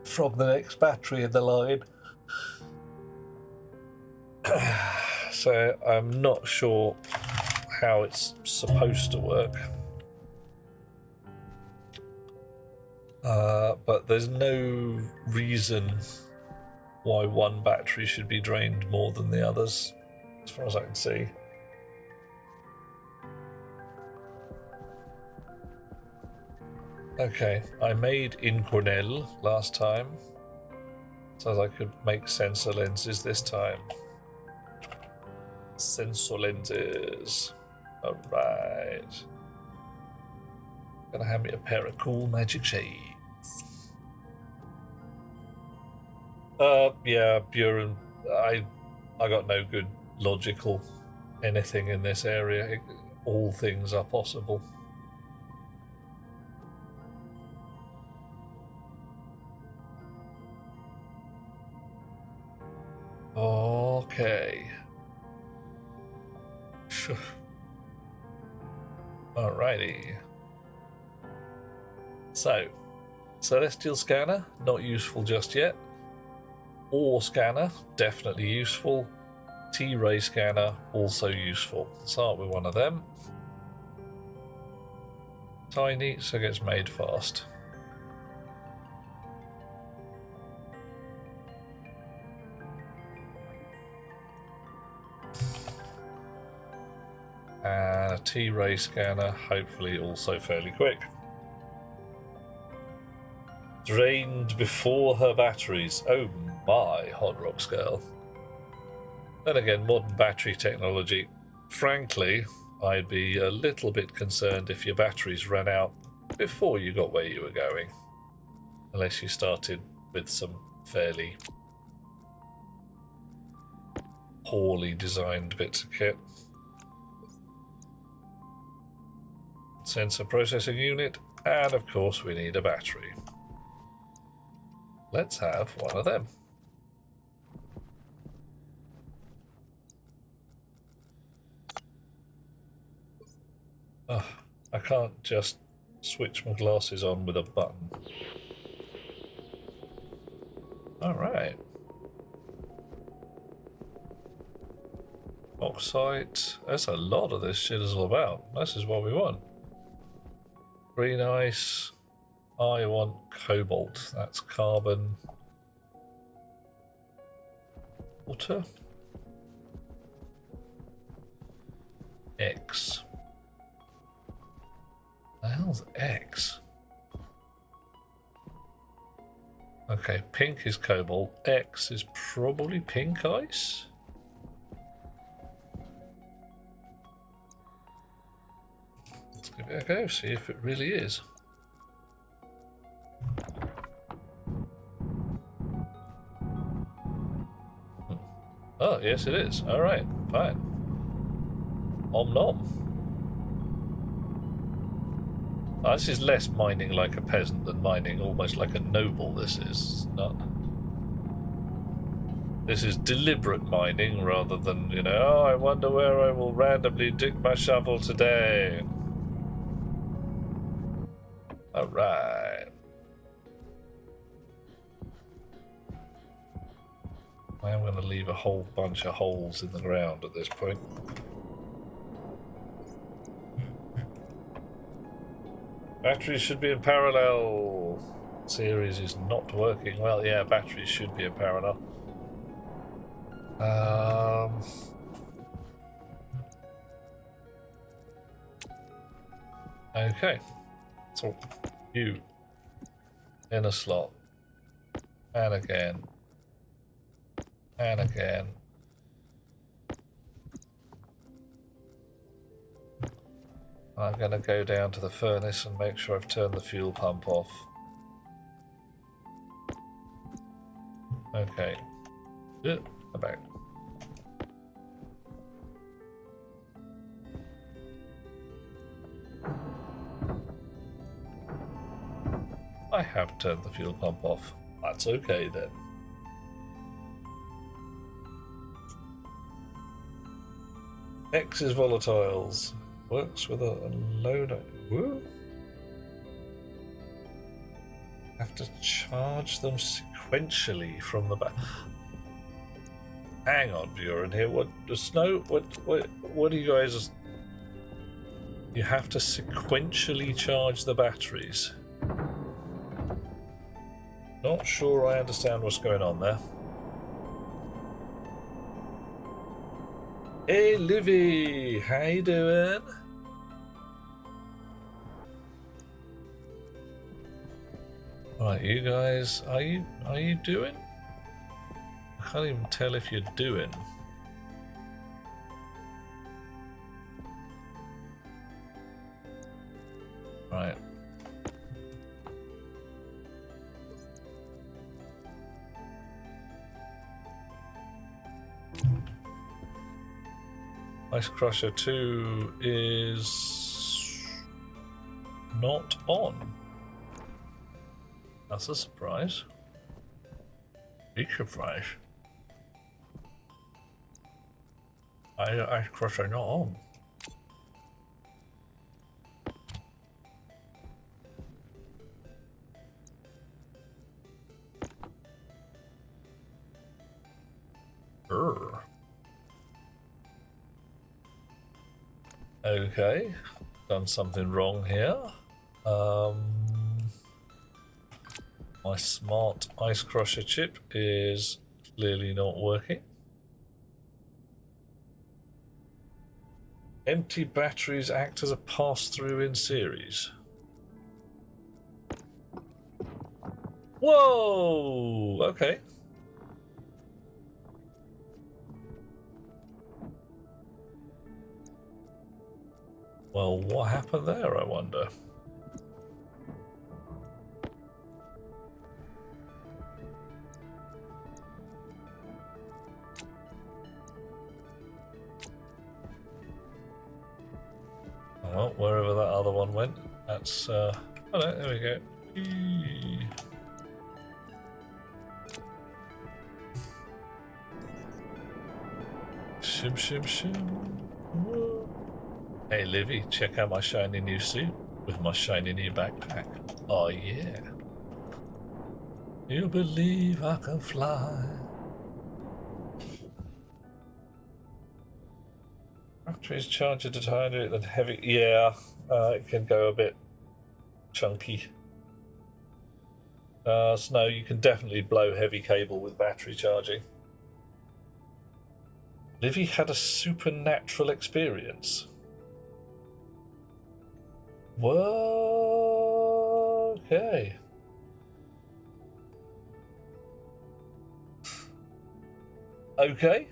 from the next battery in the line. So I'm not sure how it's supposed to work. But there's no reason why one battery should be drained more than the others, as far as I can see. Okay, I made Incornell last time, so I could make sensor lenses this time. Sensor lenses. Alright. Gonna have me a pair of cool magic shades. Yeah, Buren, I got no good logical anything in this area. All things are possible. Okay. Alrighty. So, Celestial Scanner, not useful just yet. Ore Scanner, definitely useful. T-Ray Scanner, also useful. Start with one of them. Tiny, so it gets made fast. And a T-Ray Scanner, hopefully also fairly quick. Drained before her batteries. Oh my, Hot Rocks girl. Then again, modern battery technology. Frankly, I'd be a little bit concerned if your batteries ran out before you got where you were going. Unless you started with some fairly poorly designed bits of kit. Sensor processing unit, and of course we need a battery. Let's have one of them. I can't just switch my glasses on with a button. Alright. Oxide. That's a lot of this shit is all about. This is what we want. Green ice. I want cobalt. That's carbon. Water. X. The hell's X? Okay, pink is cobalt. X is probably pink ice. Let's give it a go, see if it really is. Oh, yes it is. Alright, fine. Om nom. This is less mining like a peasant than mining almost like a noble. This is not. This is deliberate mining rather than, you know, oh, I wonder where I will randomly dig my shovel today. Alright. I'm going to leave a whole bunch of holes in the ground at this point. Batteries should be in parallel. Series is not working well. Yeah, batteries should be in parallel. Okay. So you in a slot. And again. And again. I'm going to go down to the furnace and make sure I've turned the fuel pump off. Okay. About. I have turned the fuel pump off. That's okay then. X is volatiles. Works with a load of... Whoa. Have to charge them sequentially from the back. Hang on, Buren here. What the snow? What do you guys? You have to sequentially charge the batteries. Not sure I understand what's going on there. Hey, Livy, how you doing? Right, you guys, are you doing? I can't even tell if you're doing. Right. Ice Crusher 2 is not on. That's a surprise. Big surprise. Ice Crusher not on. Okay, done something wrong here. My smart Ice Crusher chip is clearly not working. Empty batteries act as a pass-through in series. Whoa! Okay. Well, what happened there, I wonder? Well, wherever that other one went, that's, oh no, there we go. Eee. Shim, shim, shim. Whoa. Hey, Livy, check out my shiny new suit with my shiny new backpack. Oh, yeah. You believe I can fly. Batteries charge at a higher than heavy. Yeah, it can go a bit chunky. So no, you can definitely blow heavy cable with battery charging. Livy had a supernatural experience. Whoa, okay. Okay,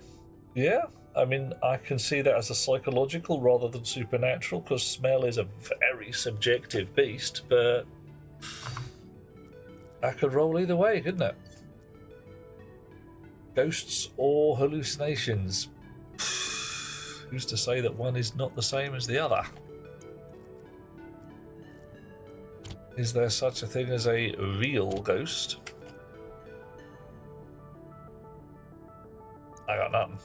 yeah. I mean, I can see that as a psychological rather than supernatural, because smell is a very subjective beast, but that could roll either way, couldn't it? Ghosts or hallucinations? Who's to say that one is not the same as the other? Is there such a thing as a real ghost? I got nothing.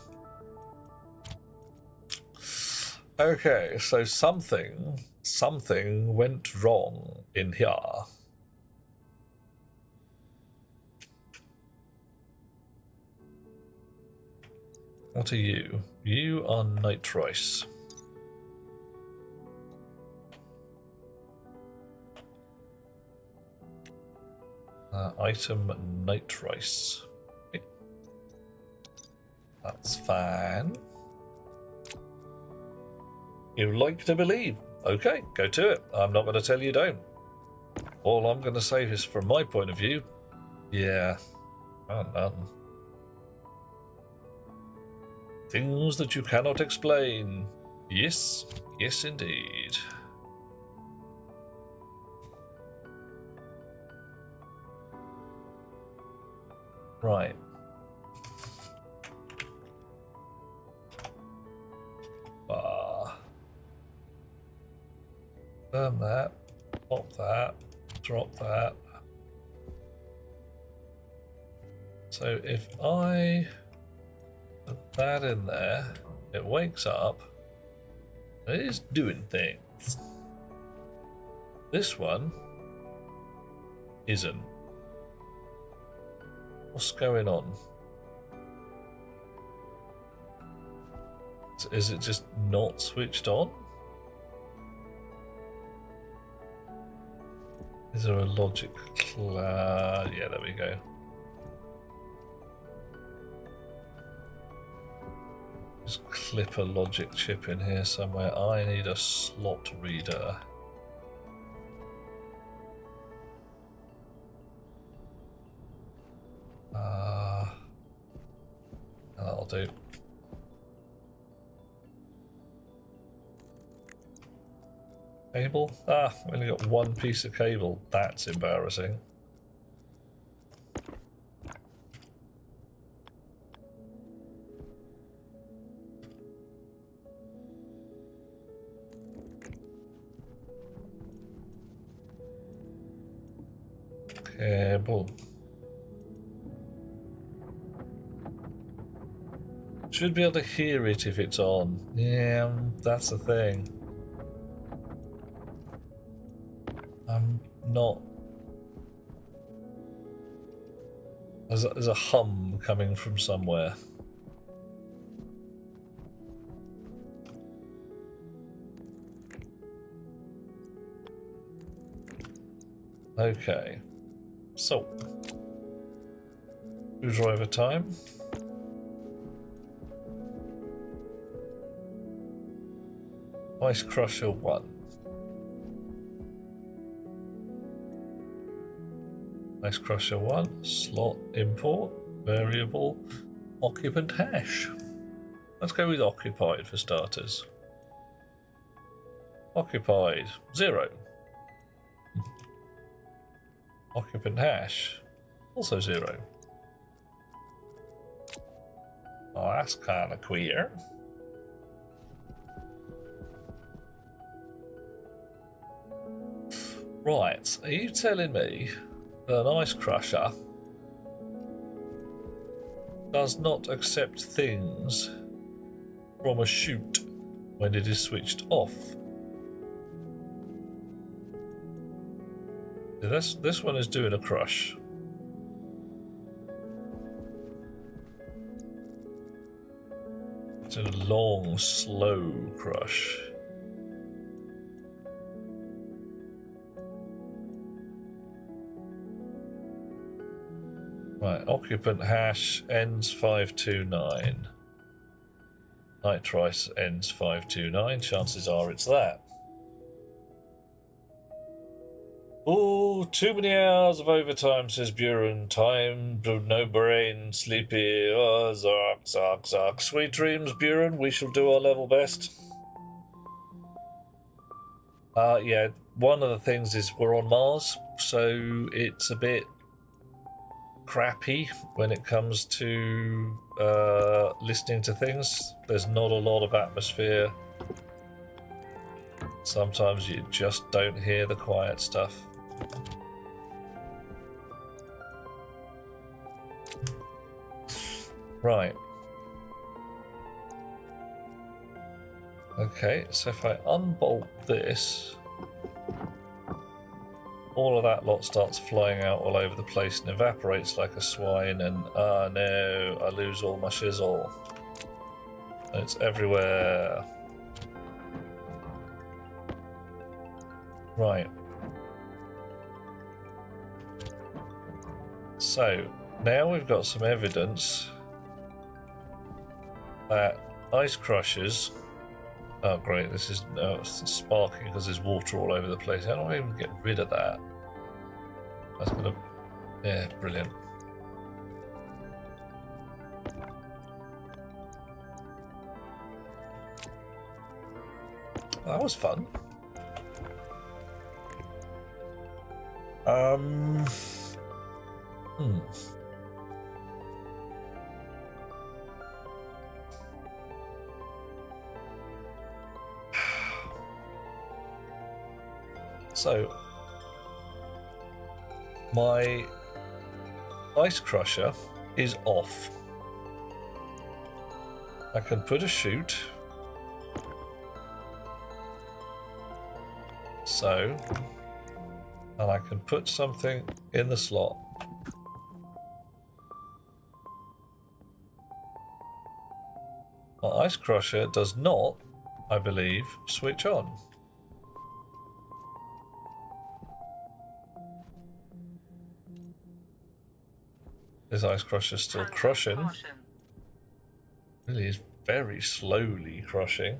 Okay, so something went wrong in here. What are you? You are night rice. Item night rice. Okay. That's fine. You like to believe. Okay, go to it. I'm not going to tell you don't. All I'm going to say is, from my point of view, yeah, none. Things that you cannot explain. Yes, yes indeed. Right. Burn that, pop that, drop that. So if I put that in there, it wakes up. It is doing things. This one isn't. What's going on? Is it just not switched on? Is there a logic? Yeah, there we go. Just clip a logic chip in here somewhere. I need a slot reader. That'll do. Cable? Ah, we only got one piece of cable. That's embarrassing. Cable. Should be able to hear it if it's on. Yeah, that's the thing. I'm not. There's a hum coming from somewhere. Okay. So. Screwdriver time. Ice Crusher 1. Ice Crusher 1. Slot import. Variable. Occupant hash. Let's go with occupied for starters. Occupied. 0. Occupant hash. Also 0. Oh, that's kind of queer. Right, are you telling me that an ice crusher does not accept things from a chute when it is switched off? This one is doing a crush. It's a long, slow crush. Right, occupant hash ends 529. Nitrice ends 529. Chances are it's that. Oh, too many hours of overtime, says Buren. Time, no brain, sleepy. Oh, zark, zark, zark. Sweet dreams, Buren. We shall do our level best. Yeah, one of the things is we're on Mars, so it's a bit crappy when it comes to listening to things. There's not a lot of atmosphere. Sometimes you just don't hear the quiet stuff. Right. Okay, so if I unbolt this, all of that lot starts flying out all over the place and evaporates like a swine, and no, I lose all my shizzle. And it's everywhere. Right. So, now we've got some evidence that ice crushers... Oh great, this is sparking because there's water all over the place. How do I even get rid of that? That's gonna... Yeah, brilliant. That was fun. So, my ice crusher is off. I can put a chute. So, and I can put something in the slot. My ice crusher does not, I believe, switch on. This ice crusher is still crushing. Really is very slowly crushing.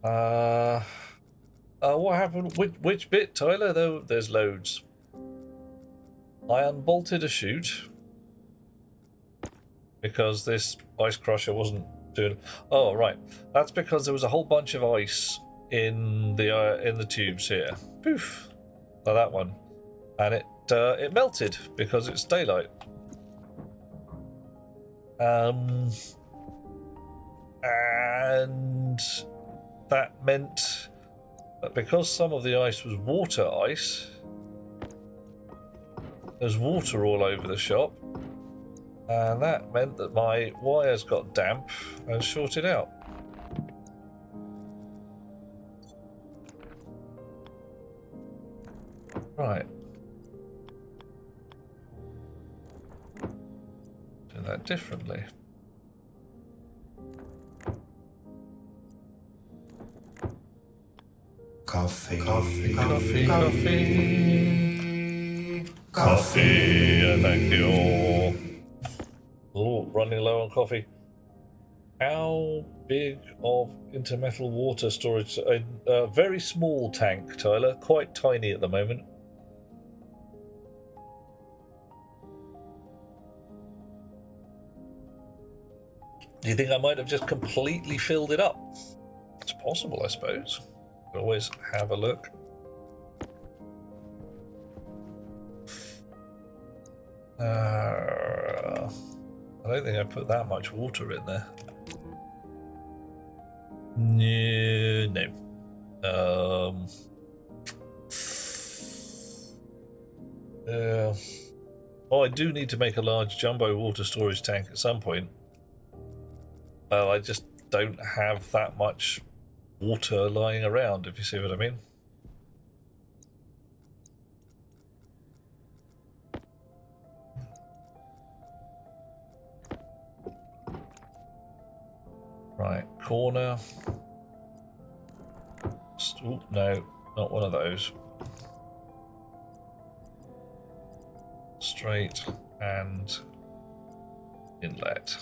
What happened? Which bit, Tyler? There's loads. I unbolted a chute because this ice crusher wasn't doing. Oh, right. That's because there was a whole bunch of ice in the tubes here. Poof. Like that one, and it melted because it's daylight. And that meant that because some of the ice was water ice, there's water all over the shop, and that meant that my wires got damp and shorted out. Right. Do that differently. Coffee. Coffee. Coffee. Coffee. Coffee. Thank you. Oh, running low on coffee. How big of intermetal water storage? A very small tank, Tyler. Quite tiny at the moment. Do you think I might have just completely filled it up? It's possible, I suppose. Always have a look. I don't think I put that much water in there. No. Oh, I do need to make a large jumbo water storage tank at some point. Well, I just don't have that much water lying around, if you see what I mean. Right, corner. Oh, no, not one of those. Straight and inlet.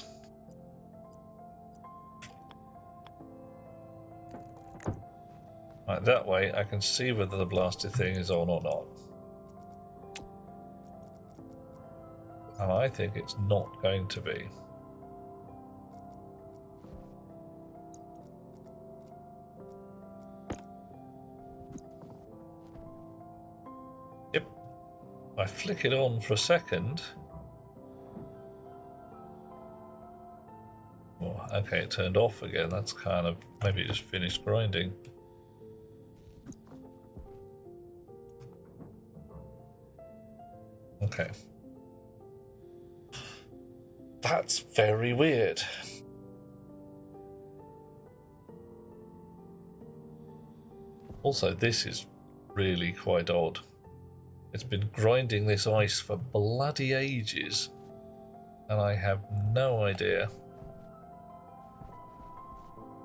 Right, that way I can see whether the blasted thing is on or not. And I think it's not going to be. Yep. I flick it on for a second. Oh, okay, it turned off again. That's kind of, maybe it just finished grinding. Okay. That's very weird. Also, this is really quite odd. It's been grinding this ice for bloody ages, and I have no idea.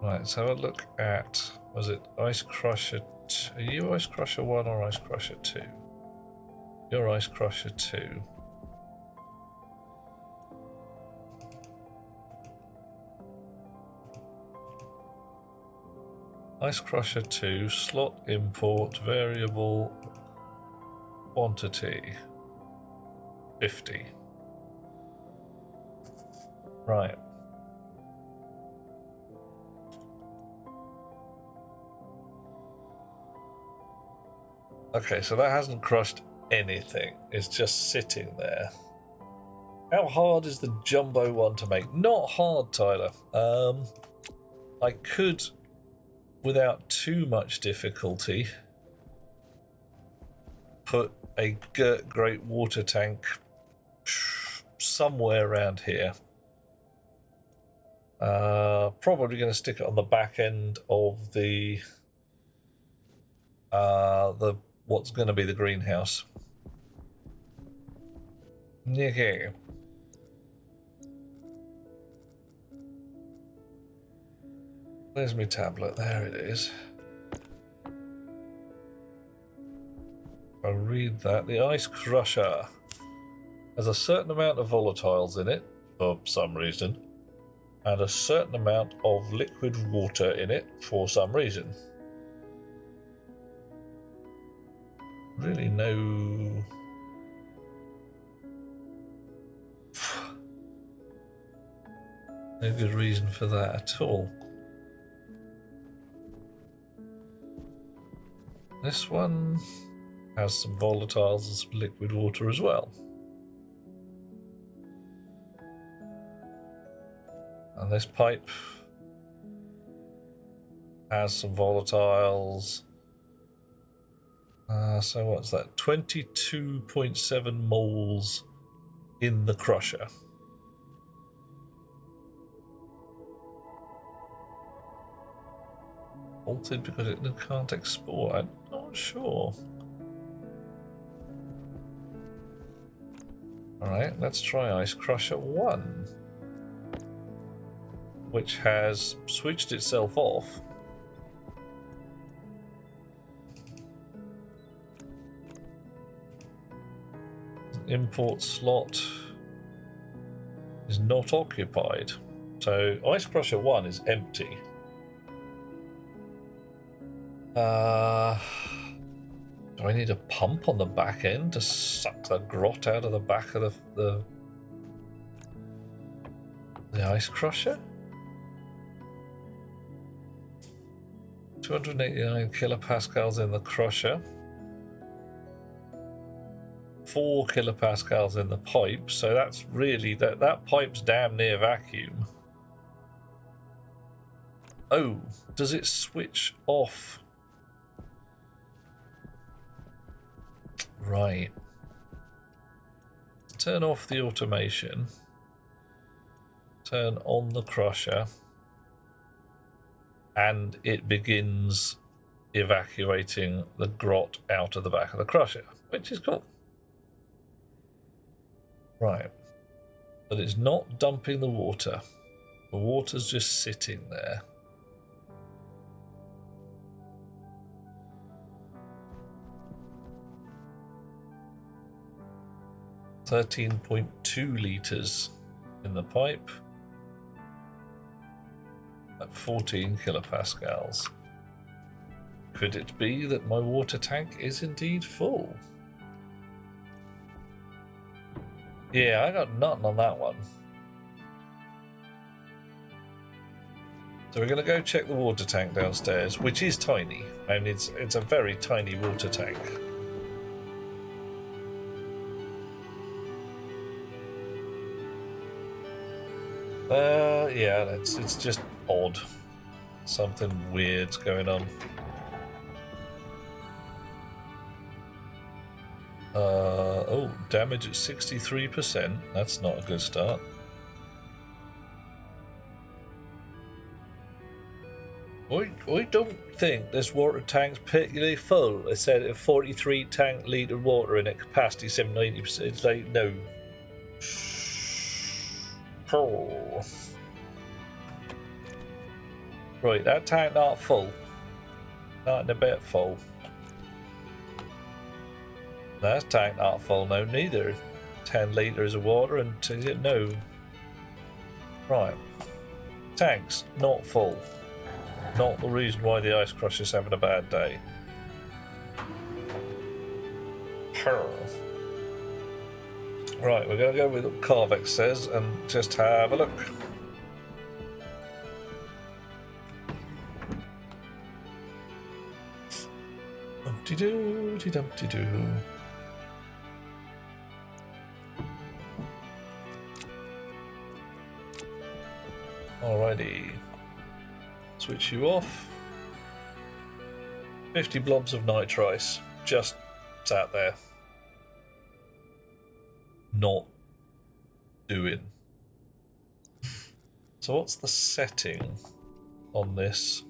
Right, let's have a look at, was it Ice Crusher 2? Are you Ice Crusher 1 or Ice Crusher 2? You're Ice Crusher 2. Ice Crusher 2, slot import, variable quantity, 50. Right. Okay, so that hasn't crushed anything. It's just sitting there. How hard is the jumbo one to make? Not hard, Tyler. I could, without too much difficulty, put a great water tank somewhere around here. Probably going to stick it on the back end of the what's going to be the greenhouse. Okay. Where's my tablet? There it is. I'll read that. The ice crusher has a certain amount of volatiles in it. for some reason, and a certain amount of liquid water in it for some reason. Really no good reason for that at all. This one has some volatiles and some liquid water as well. And this pipe has some volatiles. So what's that? 22.7 moles in the crusher. Halted because it can't export. I'm not sure. Alright, let's try Ice Crusher 1, which has switched itself off. Import slot is not occupied. So Ice Crusher 1 is empty. Do I need a pump on the back end to suck the grot out of the back of the Ice Crusher? 289 kilopascals in the crusher. 4 kilopascals in the pipe, so that's really that pipe's damn near vacuum. Oh, does it switch off? Right. Turn off the automation. Turn on the crusher. And it begins evacuating the grot out of the back of the crusher, which is cool. Right. But it's not dumping the water. The water's just sitting there. .2 litres in the pipe at 14 kilopascals. Could it be that my water tank is indeed full? Yeah, I got nothing on that one. So we're going to go check the water tank downstairs, which is tiny, and it's a very tiny water tank. Yeah, it's just odd. Something weird's going on. Oh, damage at 63%. That's not a good start. I don't think this water tank's particularly full. It said a 43 litre water in it, capacity 790%. It's like, no. Oh. Right, that tank not full. Not in a bit full. That tank not full, no, neither. 10 litres of water and no. Right. Tank's not full. Not the reason why the Ice Crusher's having a bad day. Right, we're going to go with what Carvex says and just have a look. Dumpty-doo, dumpty-doo. Alrighty. Switch you off. 50 blobs of nitrice just sat there. Not doing. So what's the setting on this?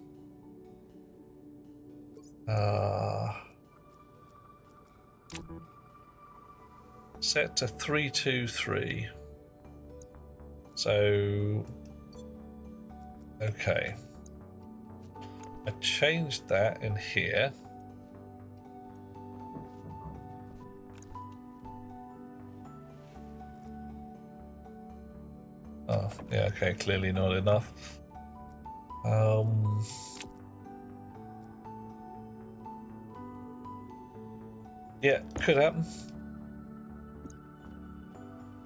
Set to 323. So okay. I changed that in here. Yeah, okay, clearly not enough. Yeah, could happen.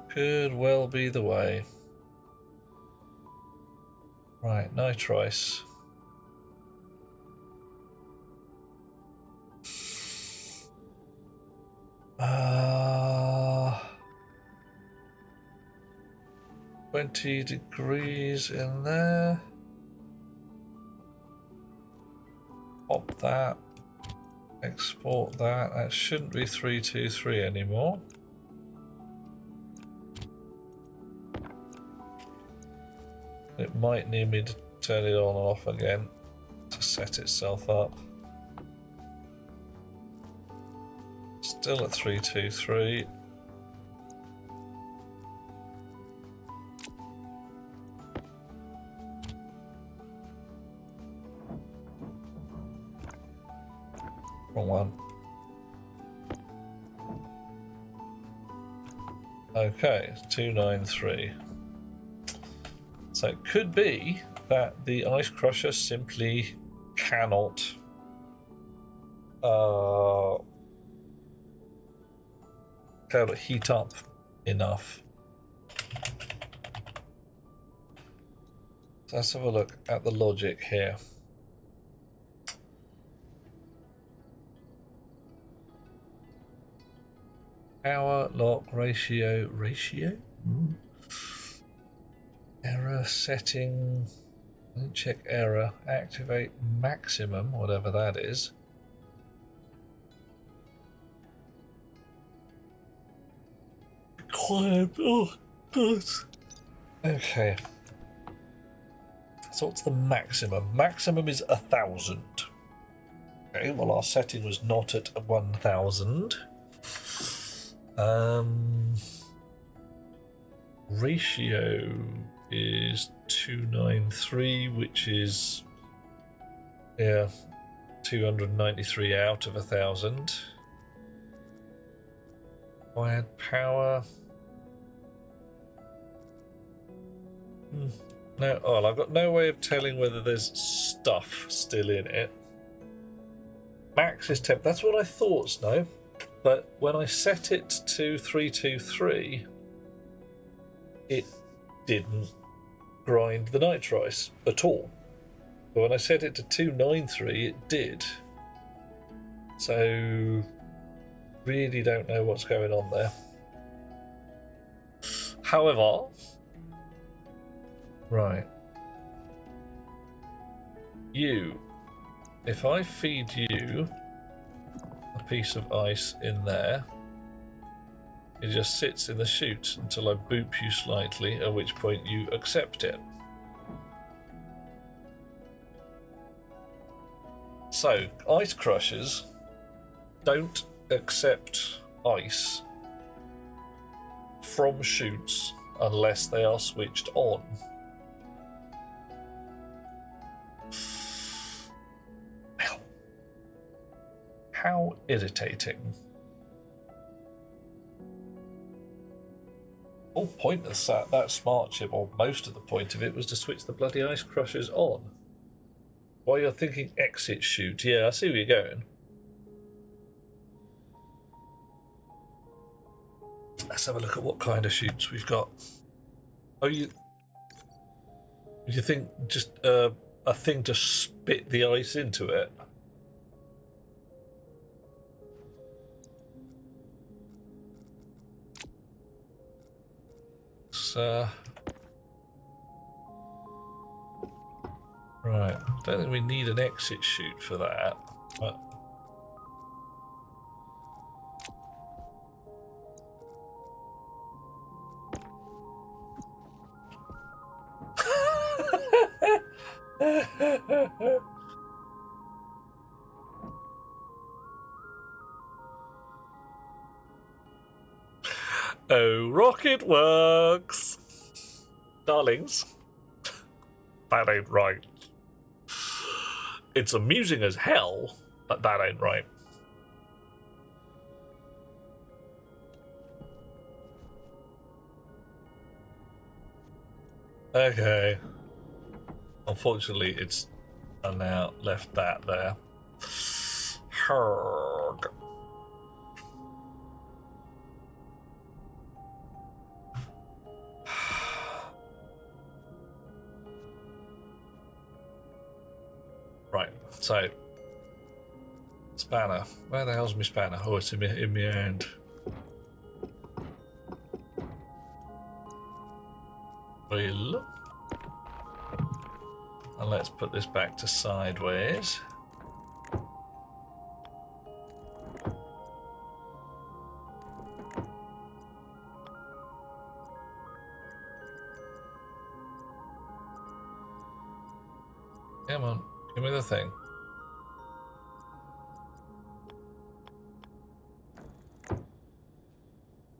Could well be the way. Right, nitrice. Uh, 20 degrees in there. Pop that. Export that. That shouldn't be 323 anymore. It might need me to turn it on and off again to set itself up. Still at 323. Wrong one. Okay, 293. So it could be that the ice crusher simply cannot heat up enough. So let's have a look at the logic here. Power lock ratio. Error setting. Check error. Activate maximum, whatever that is. Quiet. Oh, God. Okay. So what's the maximum? Maximum is 1,000. Okay, well our setting was not at 1,000. Ratio is 293, which is 293 out of 1,000. Wired power. No, well, I've got no way of telling whether there's stuff still in it. Max is 10. That's what I thought, Snow. But when I set it to 323, it didn't grind the nitrice at all. But when I set it to 293, it did. So, really don't know what's going on there. However, right. If I feed you a piece of ice in there, it just sits in the chute until I boop you slightly, at which point you accept it. So, ice crushers don't accept ice from chutes unless they are switched on. How irritating. The whole point of that smart chip, or most of the point of it, was to switch the bloody ice crushers on. While you're thinking exit chute, yeah, I see where you're going. Let's have a look at what kind of chutes we've got. Oh, you think just a thing to spit the ice into it? Right, don't think we need an exit chute for that, but oh, rocket works! Darlings, that ain't right. It's amusing as hell, but that ain't right. Okay. Unfortunately, it's I now left that there. Herg. Right, so spanner. Where the hell's my spanner? Oh, it's in my hand. Well, and let's put this back to sideways. Come on, give me the thing.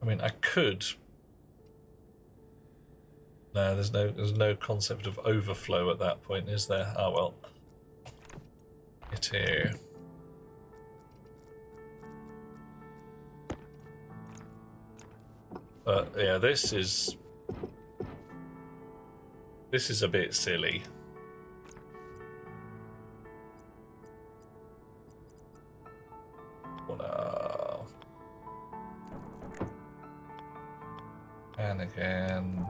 I mean, I could. No, there's no concept of overflow at that point, is there? Oh well. It here. But yeah, this is a bit silly. Oh, no. And again.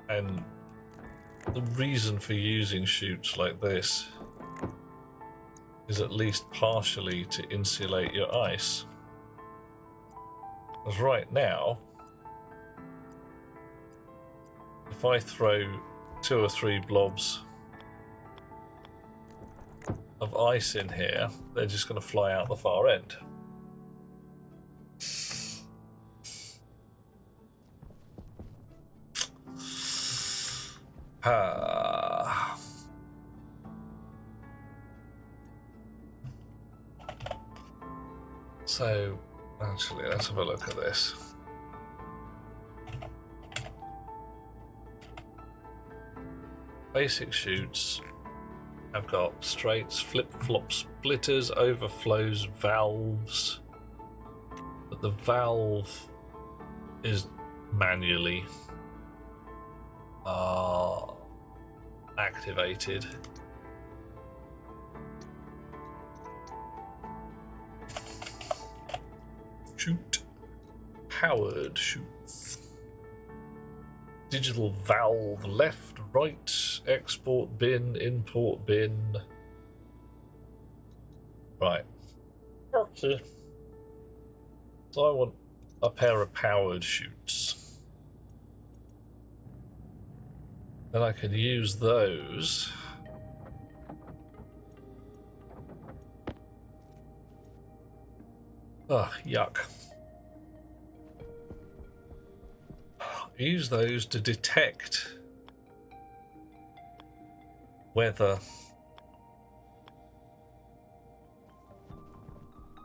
And the reason for using chutes like this is at least partially to insulate your ice. Because right now, if I throw 2 or 3 blobs of ice in here, they're just going to fly out the far end. So, actually, let's have a look at this. Basic chutes have got straights, flip-flop splitters, overflows, valves. But the valve is manually activated. Chute. Powered chutes. Digital valve, left, right, export bin, import bin. Right. Okay. So I want a pair of powered chutes. Then I can use those. Ugh, yuck. Use those to detect whether...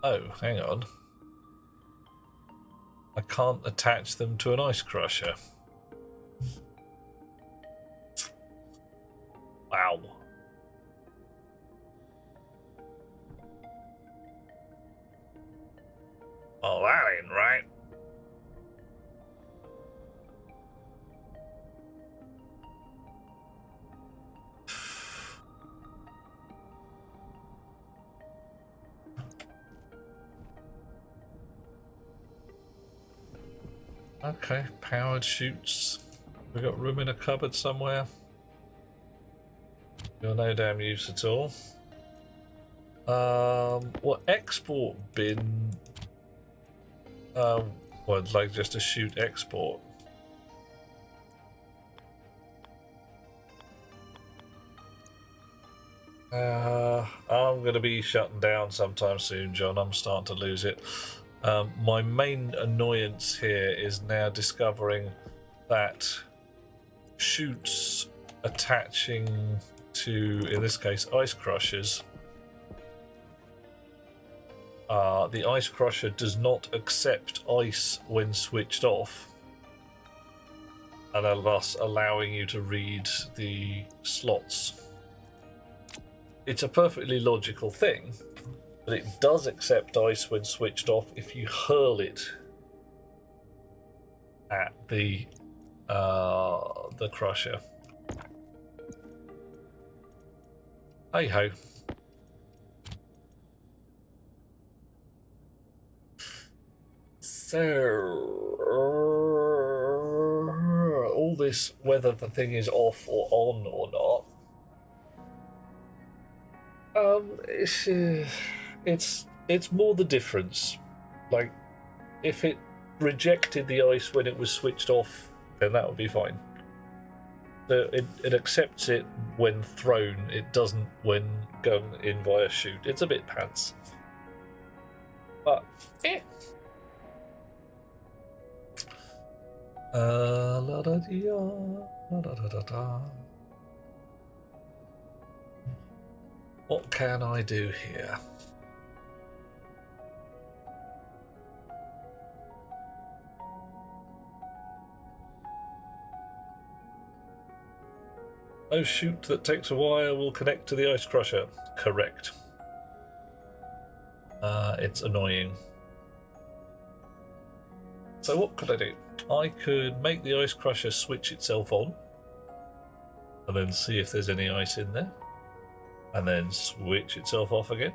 Oh, hang on. I can't attach them to an ice crusher. Wow. Oh, that ain't right. Okay, powered chutes. We got room in a cupboard somewhere. You're no damn use at all. What export bin? What, like just a chute export? I'm going to be shutting down sometime soon, John. I'm starting to lose it. My main annoyance here is now discovering that chutes attaching to, in this case, ice crushers. The ice crusher does not accept ice when switched off, and thus allowing you to read the slots. It's a perfectly logical thing, but it does accept ice when switched off if you hurl it at the crusher. Hey ho. So all this, whether the thing is off or on or not, it's more the difference. Like, if it rejected the ice when it was switched off, then that would be fine. So it accepts it when thrown. It doesn't when gone in via shoot. It's a bit pants, but la da dee la da da da da. What can I do here? No chute that takes a wire will connect to the ice crusher. Correct. It's annoying. So what could I do? I could make the ice crusher switch itself on, and then see if there's any ice in there, and then switch itself off again.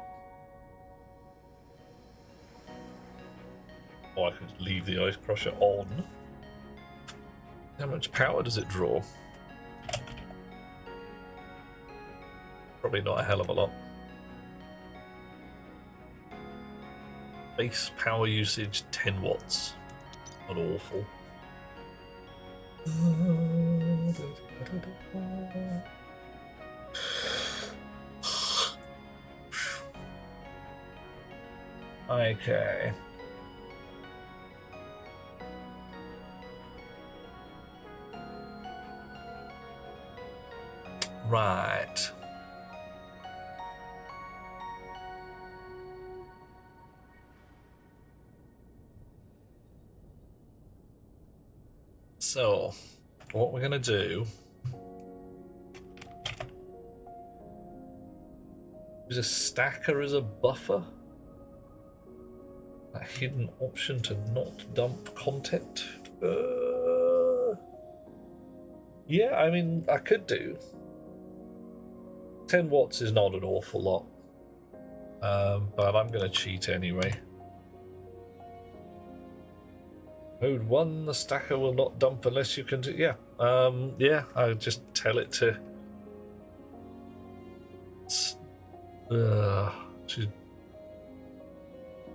Or I could leave the ice crusher on. How much power does it draw? Probably not a hell of a lot. Base power usage 10 watts. Not awful. Okay. Right. So, what we're going to do is a stacker as a buffer. A hidden option to not dump content. Yeah, I mean, I could do. 10 watts is not an awful lot. But I'm going to cheat anyway. Mode 1, the stacker will not dump unless you can do... Yeah, yeah, I'll just tell it to... to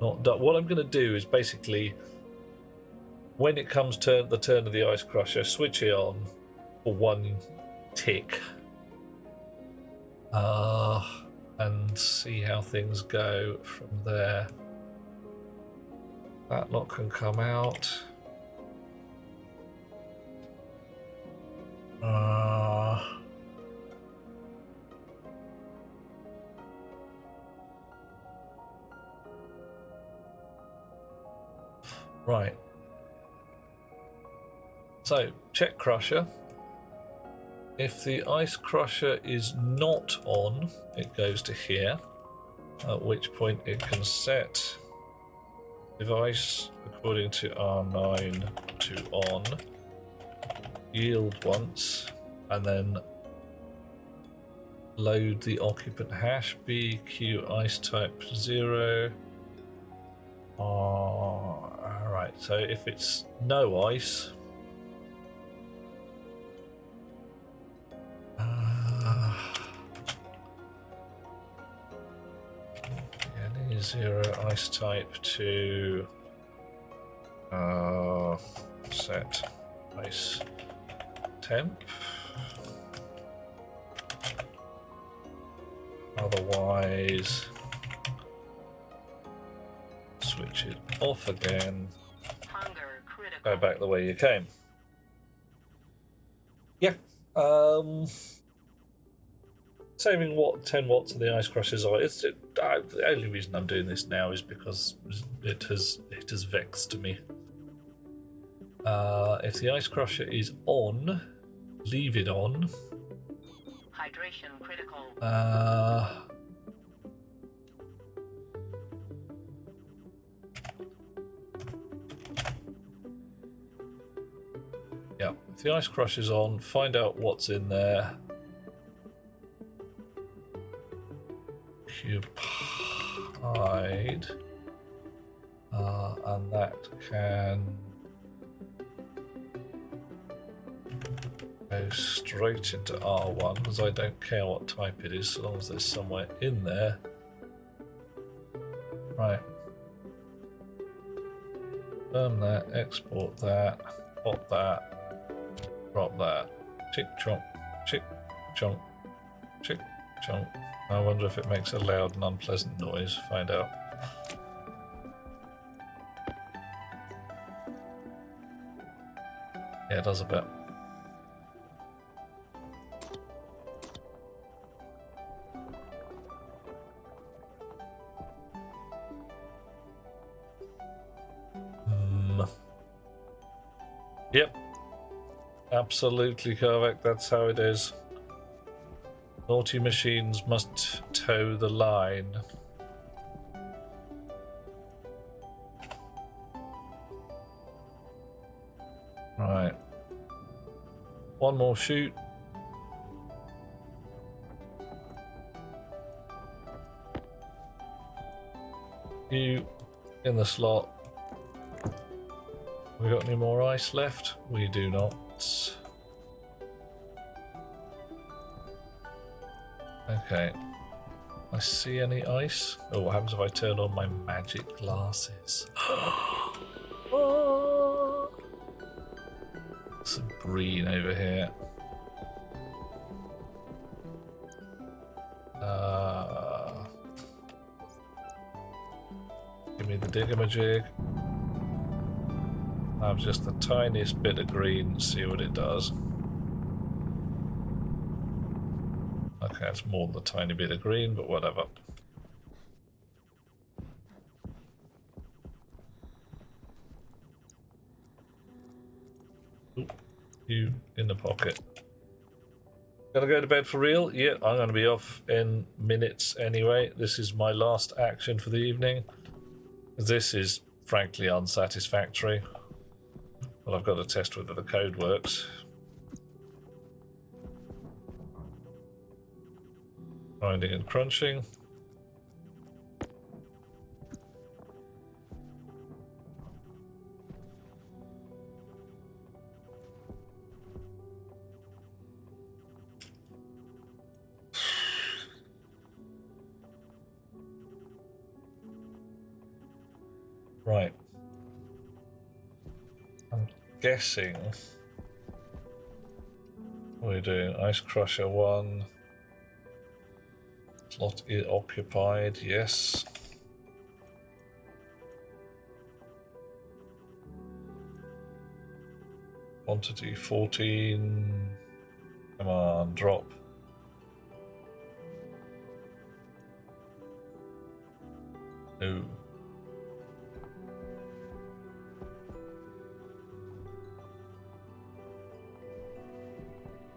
not dump. What I'm going to do is basically, when it comes to the turn of the ice crusher, switch it on for one tick. And see how things go from there. That lot can come out. Right. So, check crusher. If the ice crusher is not on, it goes to here, at which point it can set device according to R9 to on, yield once, and then load the occupant hash BQ ice type 0. Alright, so if it's no ice, any 0 ice type to set ice temp. Otherwise, switch it off again. Hunger critical. Go back the way you came. Yeah. Saving 10 watts of the ice crushers are. The only reason I'm doing this now is because it has vexed me. If the ice crusher is on, leave it on. Hydration critical. Yeah, if the ice crush is on, find out what's in there. Occupied. And that can go straight into R1 because I don't care what type it is, so long as there's somewhere in there. Right. Confirm that, export that, pop that, drop that. Chick chomp, chick chomp, chick chomp. I wonder if it makes a loud and unpleasant noise. Find out. Yeah, it does a bit. Yep. Absolutely correct. That's how it is. Naughty machines must toe the line. Right. One more shoot. You in the slot. We got any more ice left? We do not. Okay. I see any ice? Oh, what happens if I turn on my magic glasses? Oh. Some green over here. Give me the diggamajig. I have just the tiniest bit of green, see what it does. Okay, it's more than a tiny bit of green, but whatever. Ooh, you in the pocket. Gonna go to bed for real? Yeah, I'm gonna be off in minutes anyway. This is my last action for the evening. This is frankly unsatisfactory. Well, I've got to test whether the code works. Grinding and crunching. Right. I'm guessing we're doing Ice Crusher 1. Slot is occupied, yes. Quantity 14. Come on, drop. No.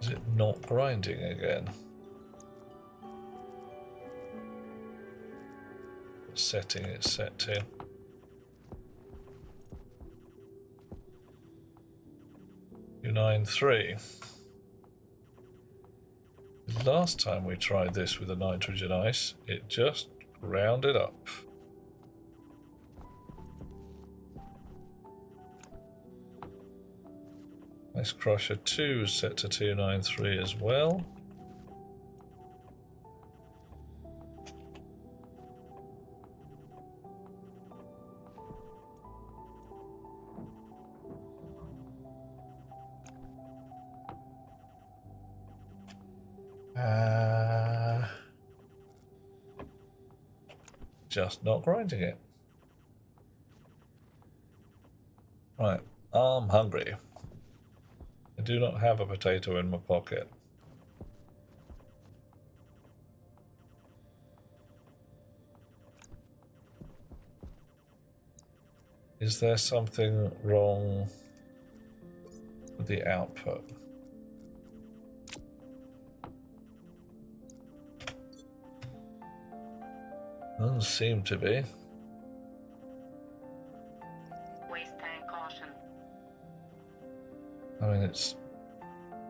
Is it not grinding again? What setting it's set to? $293. The last time we tried this with a nitrogen ice, it just ground it up. Ice Crusher 2 is set to 293 as well. Just not grinding it. Right, I'm hungry. I do not have a potato in my pocket. Is there something wrong with the output? Doesn't seem to be. Waste tank caution. mean, it's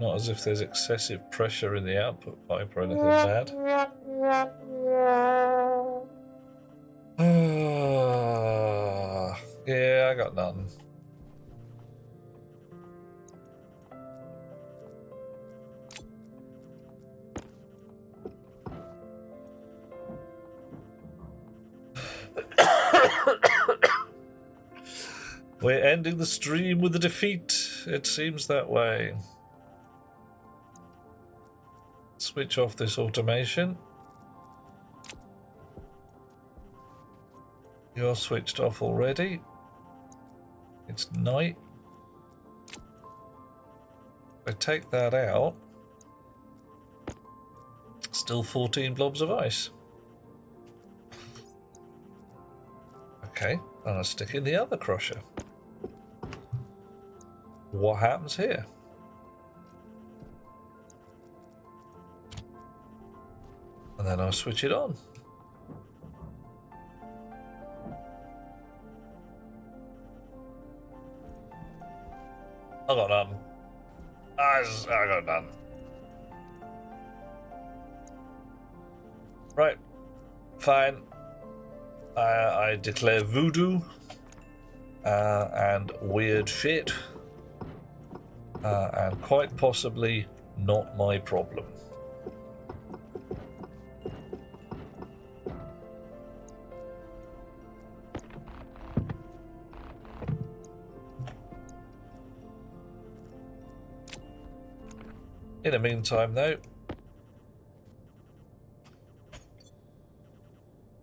not as if there's excessive pressure in the output pipe or anything bad. Yeah, I got nothing. We're ending the stream with a defeat. It seems that way. Switch off this automation. You're switched off already. It's night. I take that out. Still 14 blobs of ice. Okay, and I'll stick in the other crusher. What happens here? And then I'll switch it on. I got none. I got none. Right. Fine. I declare voodoo and weird shit. And quite possibly not my problem. In the meantime, though,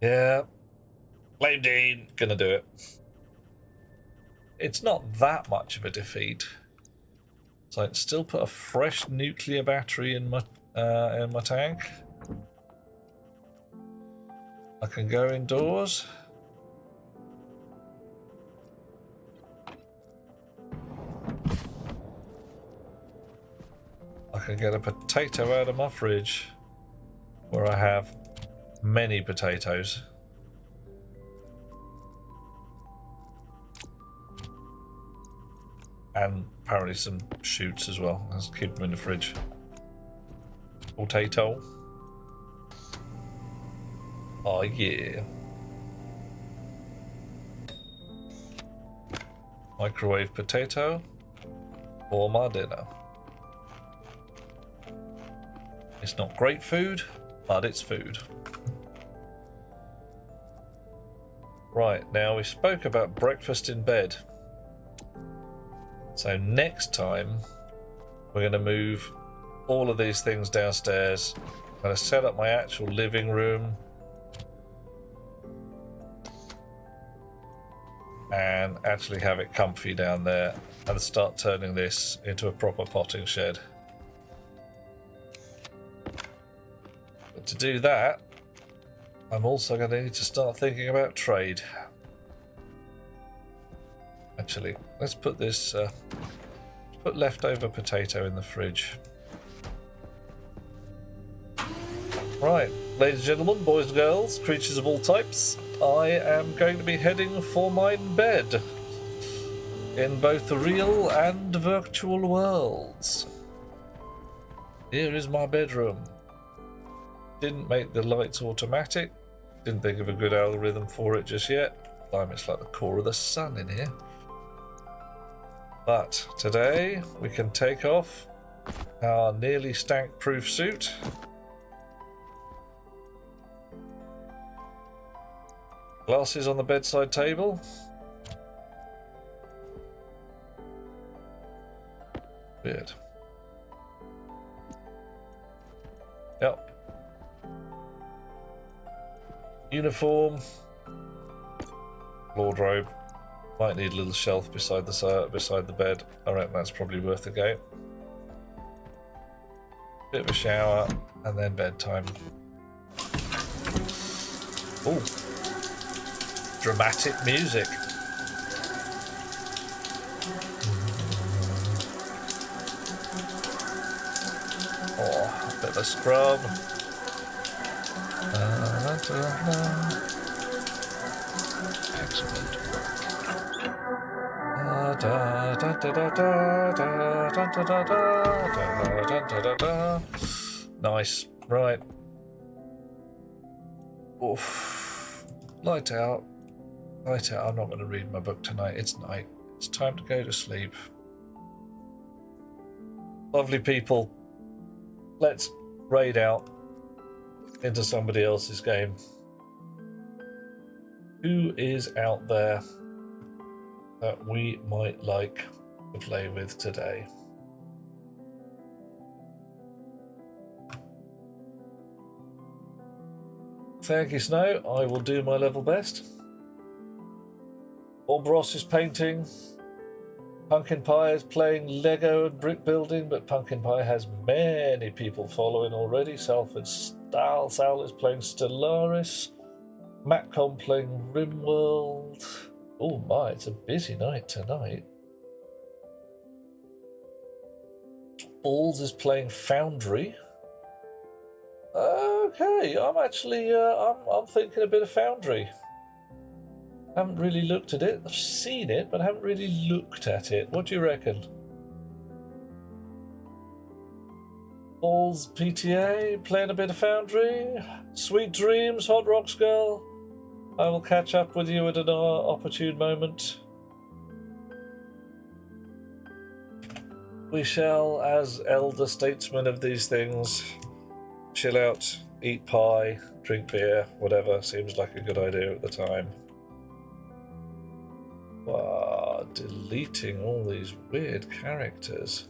yeah, Lame Dean, gonna do it. It's not that much of a defeat. So I can still put a fresh nuclear battery in my tank. I can go indoors. I can get a potato out of my fridge, where I have many potatoes. And apparently some shoots as well. Let's keep them in the fridge. Potato. Oh yeah. Microwave potato for my dinner. It's not great food, but it's food. Right, now we spoke about breakfast in bed. So next time, we're going to move all of these things downstairs. I'm going to set up my actual living room. And actually have it comfy down there. And start turning this into a proper potting shed. But to do that, I'm also going to need to start thinking about trade. Actually, let's put this, put leftover potato in the fridge. Right, ladies and gentlemen, boys and girls, creatures of all types, I am going to be heading for my bed in both the real and virtual worlds. Here is my bedroom. Didn't make the lights automatic. Didn't think of a good algorithm for it just yet. It's like the core of the sun in here. But today we can take off our nearly stank-proof suit. Glasses on the bedside table. Weird. Yep. Uniform. Wardrobe. Might need a little shelf beside the bed. I reckon that's probably worth a go. Bit of a shower and then bedtime. Ooh. Dramatic music. Oh, a bit of a scrub. Excellent. Nice. Right. Oof. Light out. Light out. I'm not going to read my book tonight. It's night. It's time to go to sleep. Lovely people. Let's raid out into somebody else's game. Who is out there that we might like to play with today? Thank you, Snow. I will do my level best. Bob Ross is painting. Pumpkin Pie is playing Lego and brick building, but Pumpkin Pie has many people following already. Salford Sal is playing Stellaris. Matcom playing Rimworld. Oh my, it's a busy night tonight. Balls is playing Foundry. Okay, I'm actually I'm thinking a bit of Foundry. Haven't really looked at it. I've seen it, but I haven't really looked at it. What do you reckon? Balls PTA playing a bit of Foundry. Sweet dreams, Hot Rocks girl. I will catch up with you at an opportune moment. We shall, as elder statesmen of these things, chill out, eat pie, drink beer, whatever seems like a good idea at the time. Wow, deleting all these weird characters.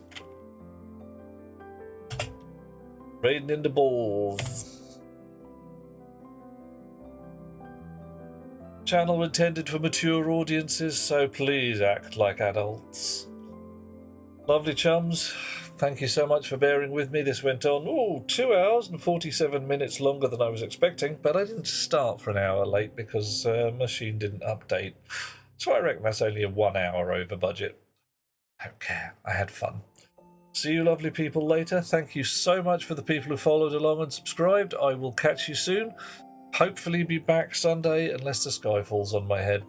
Raiding into balls. Channel intended for mature audiences, so please act like adults. Lovely chums, thank you so much for bearing with me. This went on 2 hours and 47 minutes longer than I was expecting, but I didn't start for an hour late because machine didn't update. So I reckon that's only a 1 hour over budget. I don't care. I had fun. See you lovely people later. Thank you so much for the people who followed along and subscribed. I will catch you soon. Hopefully be back Sunday unless the sky falls on my head.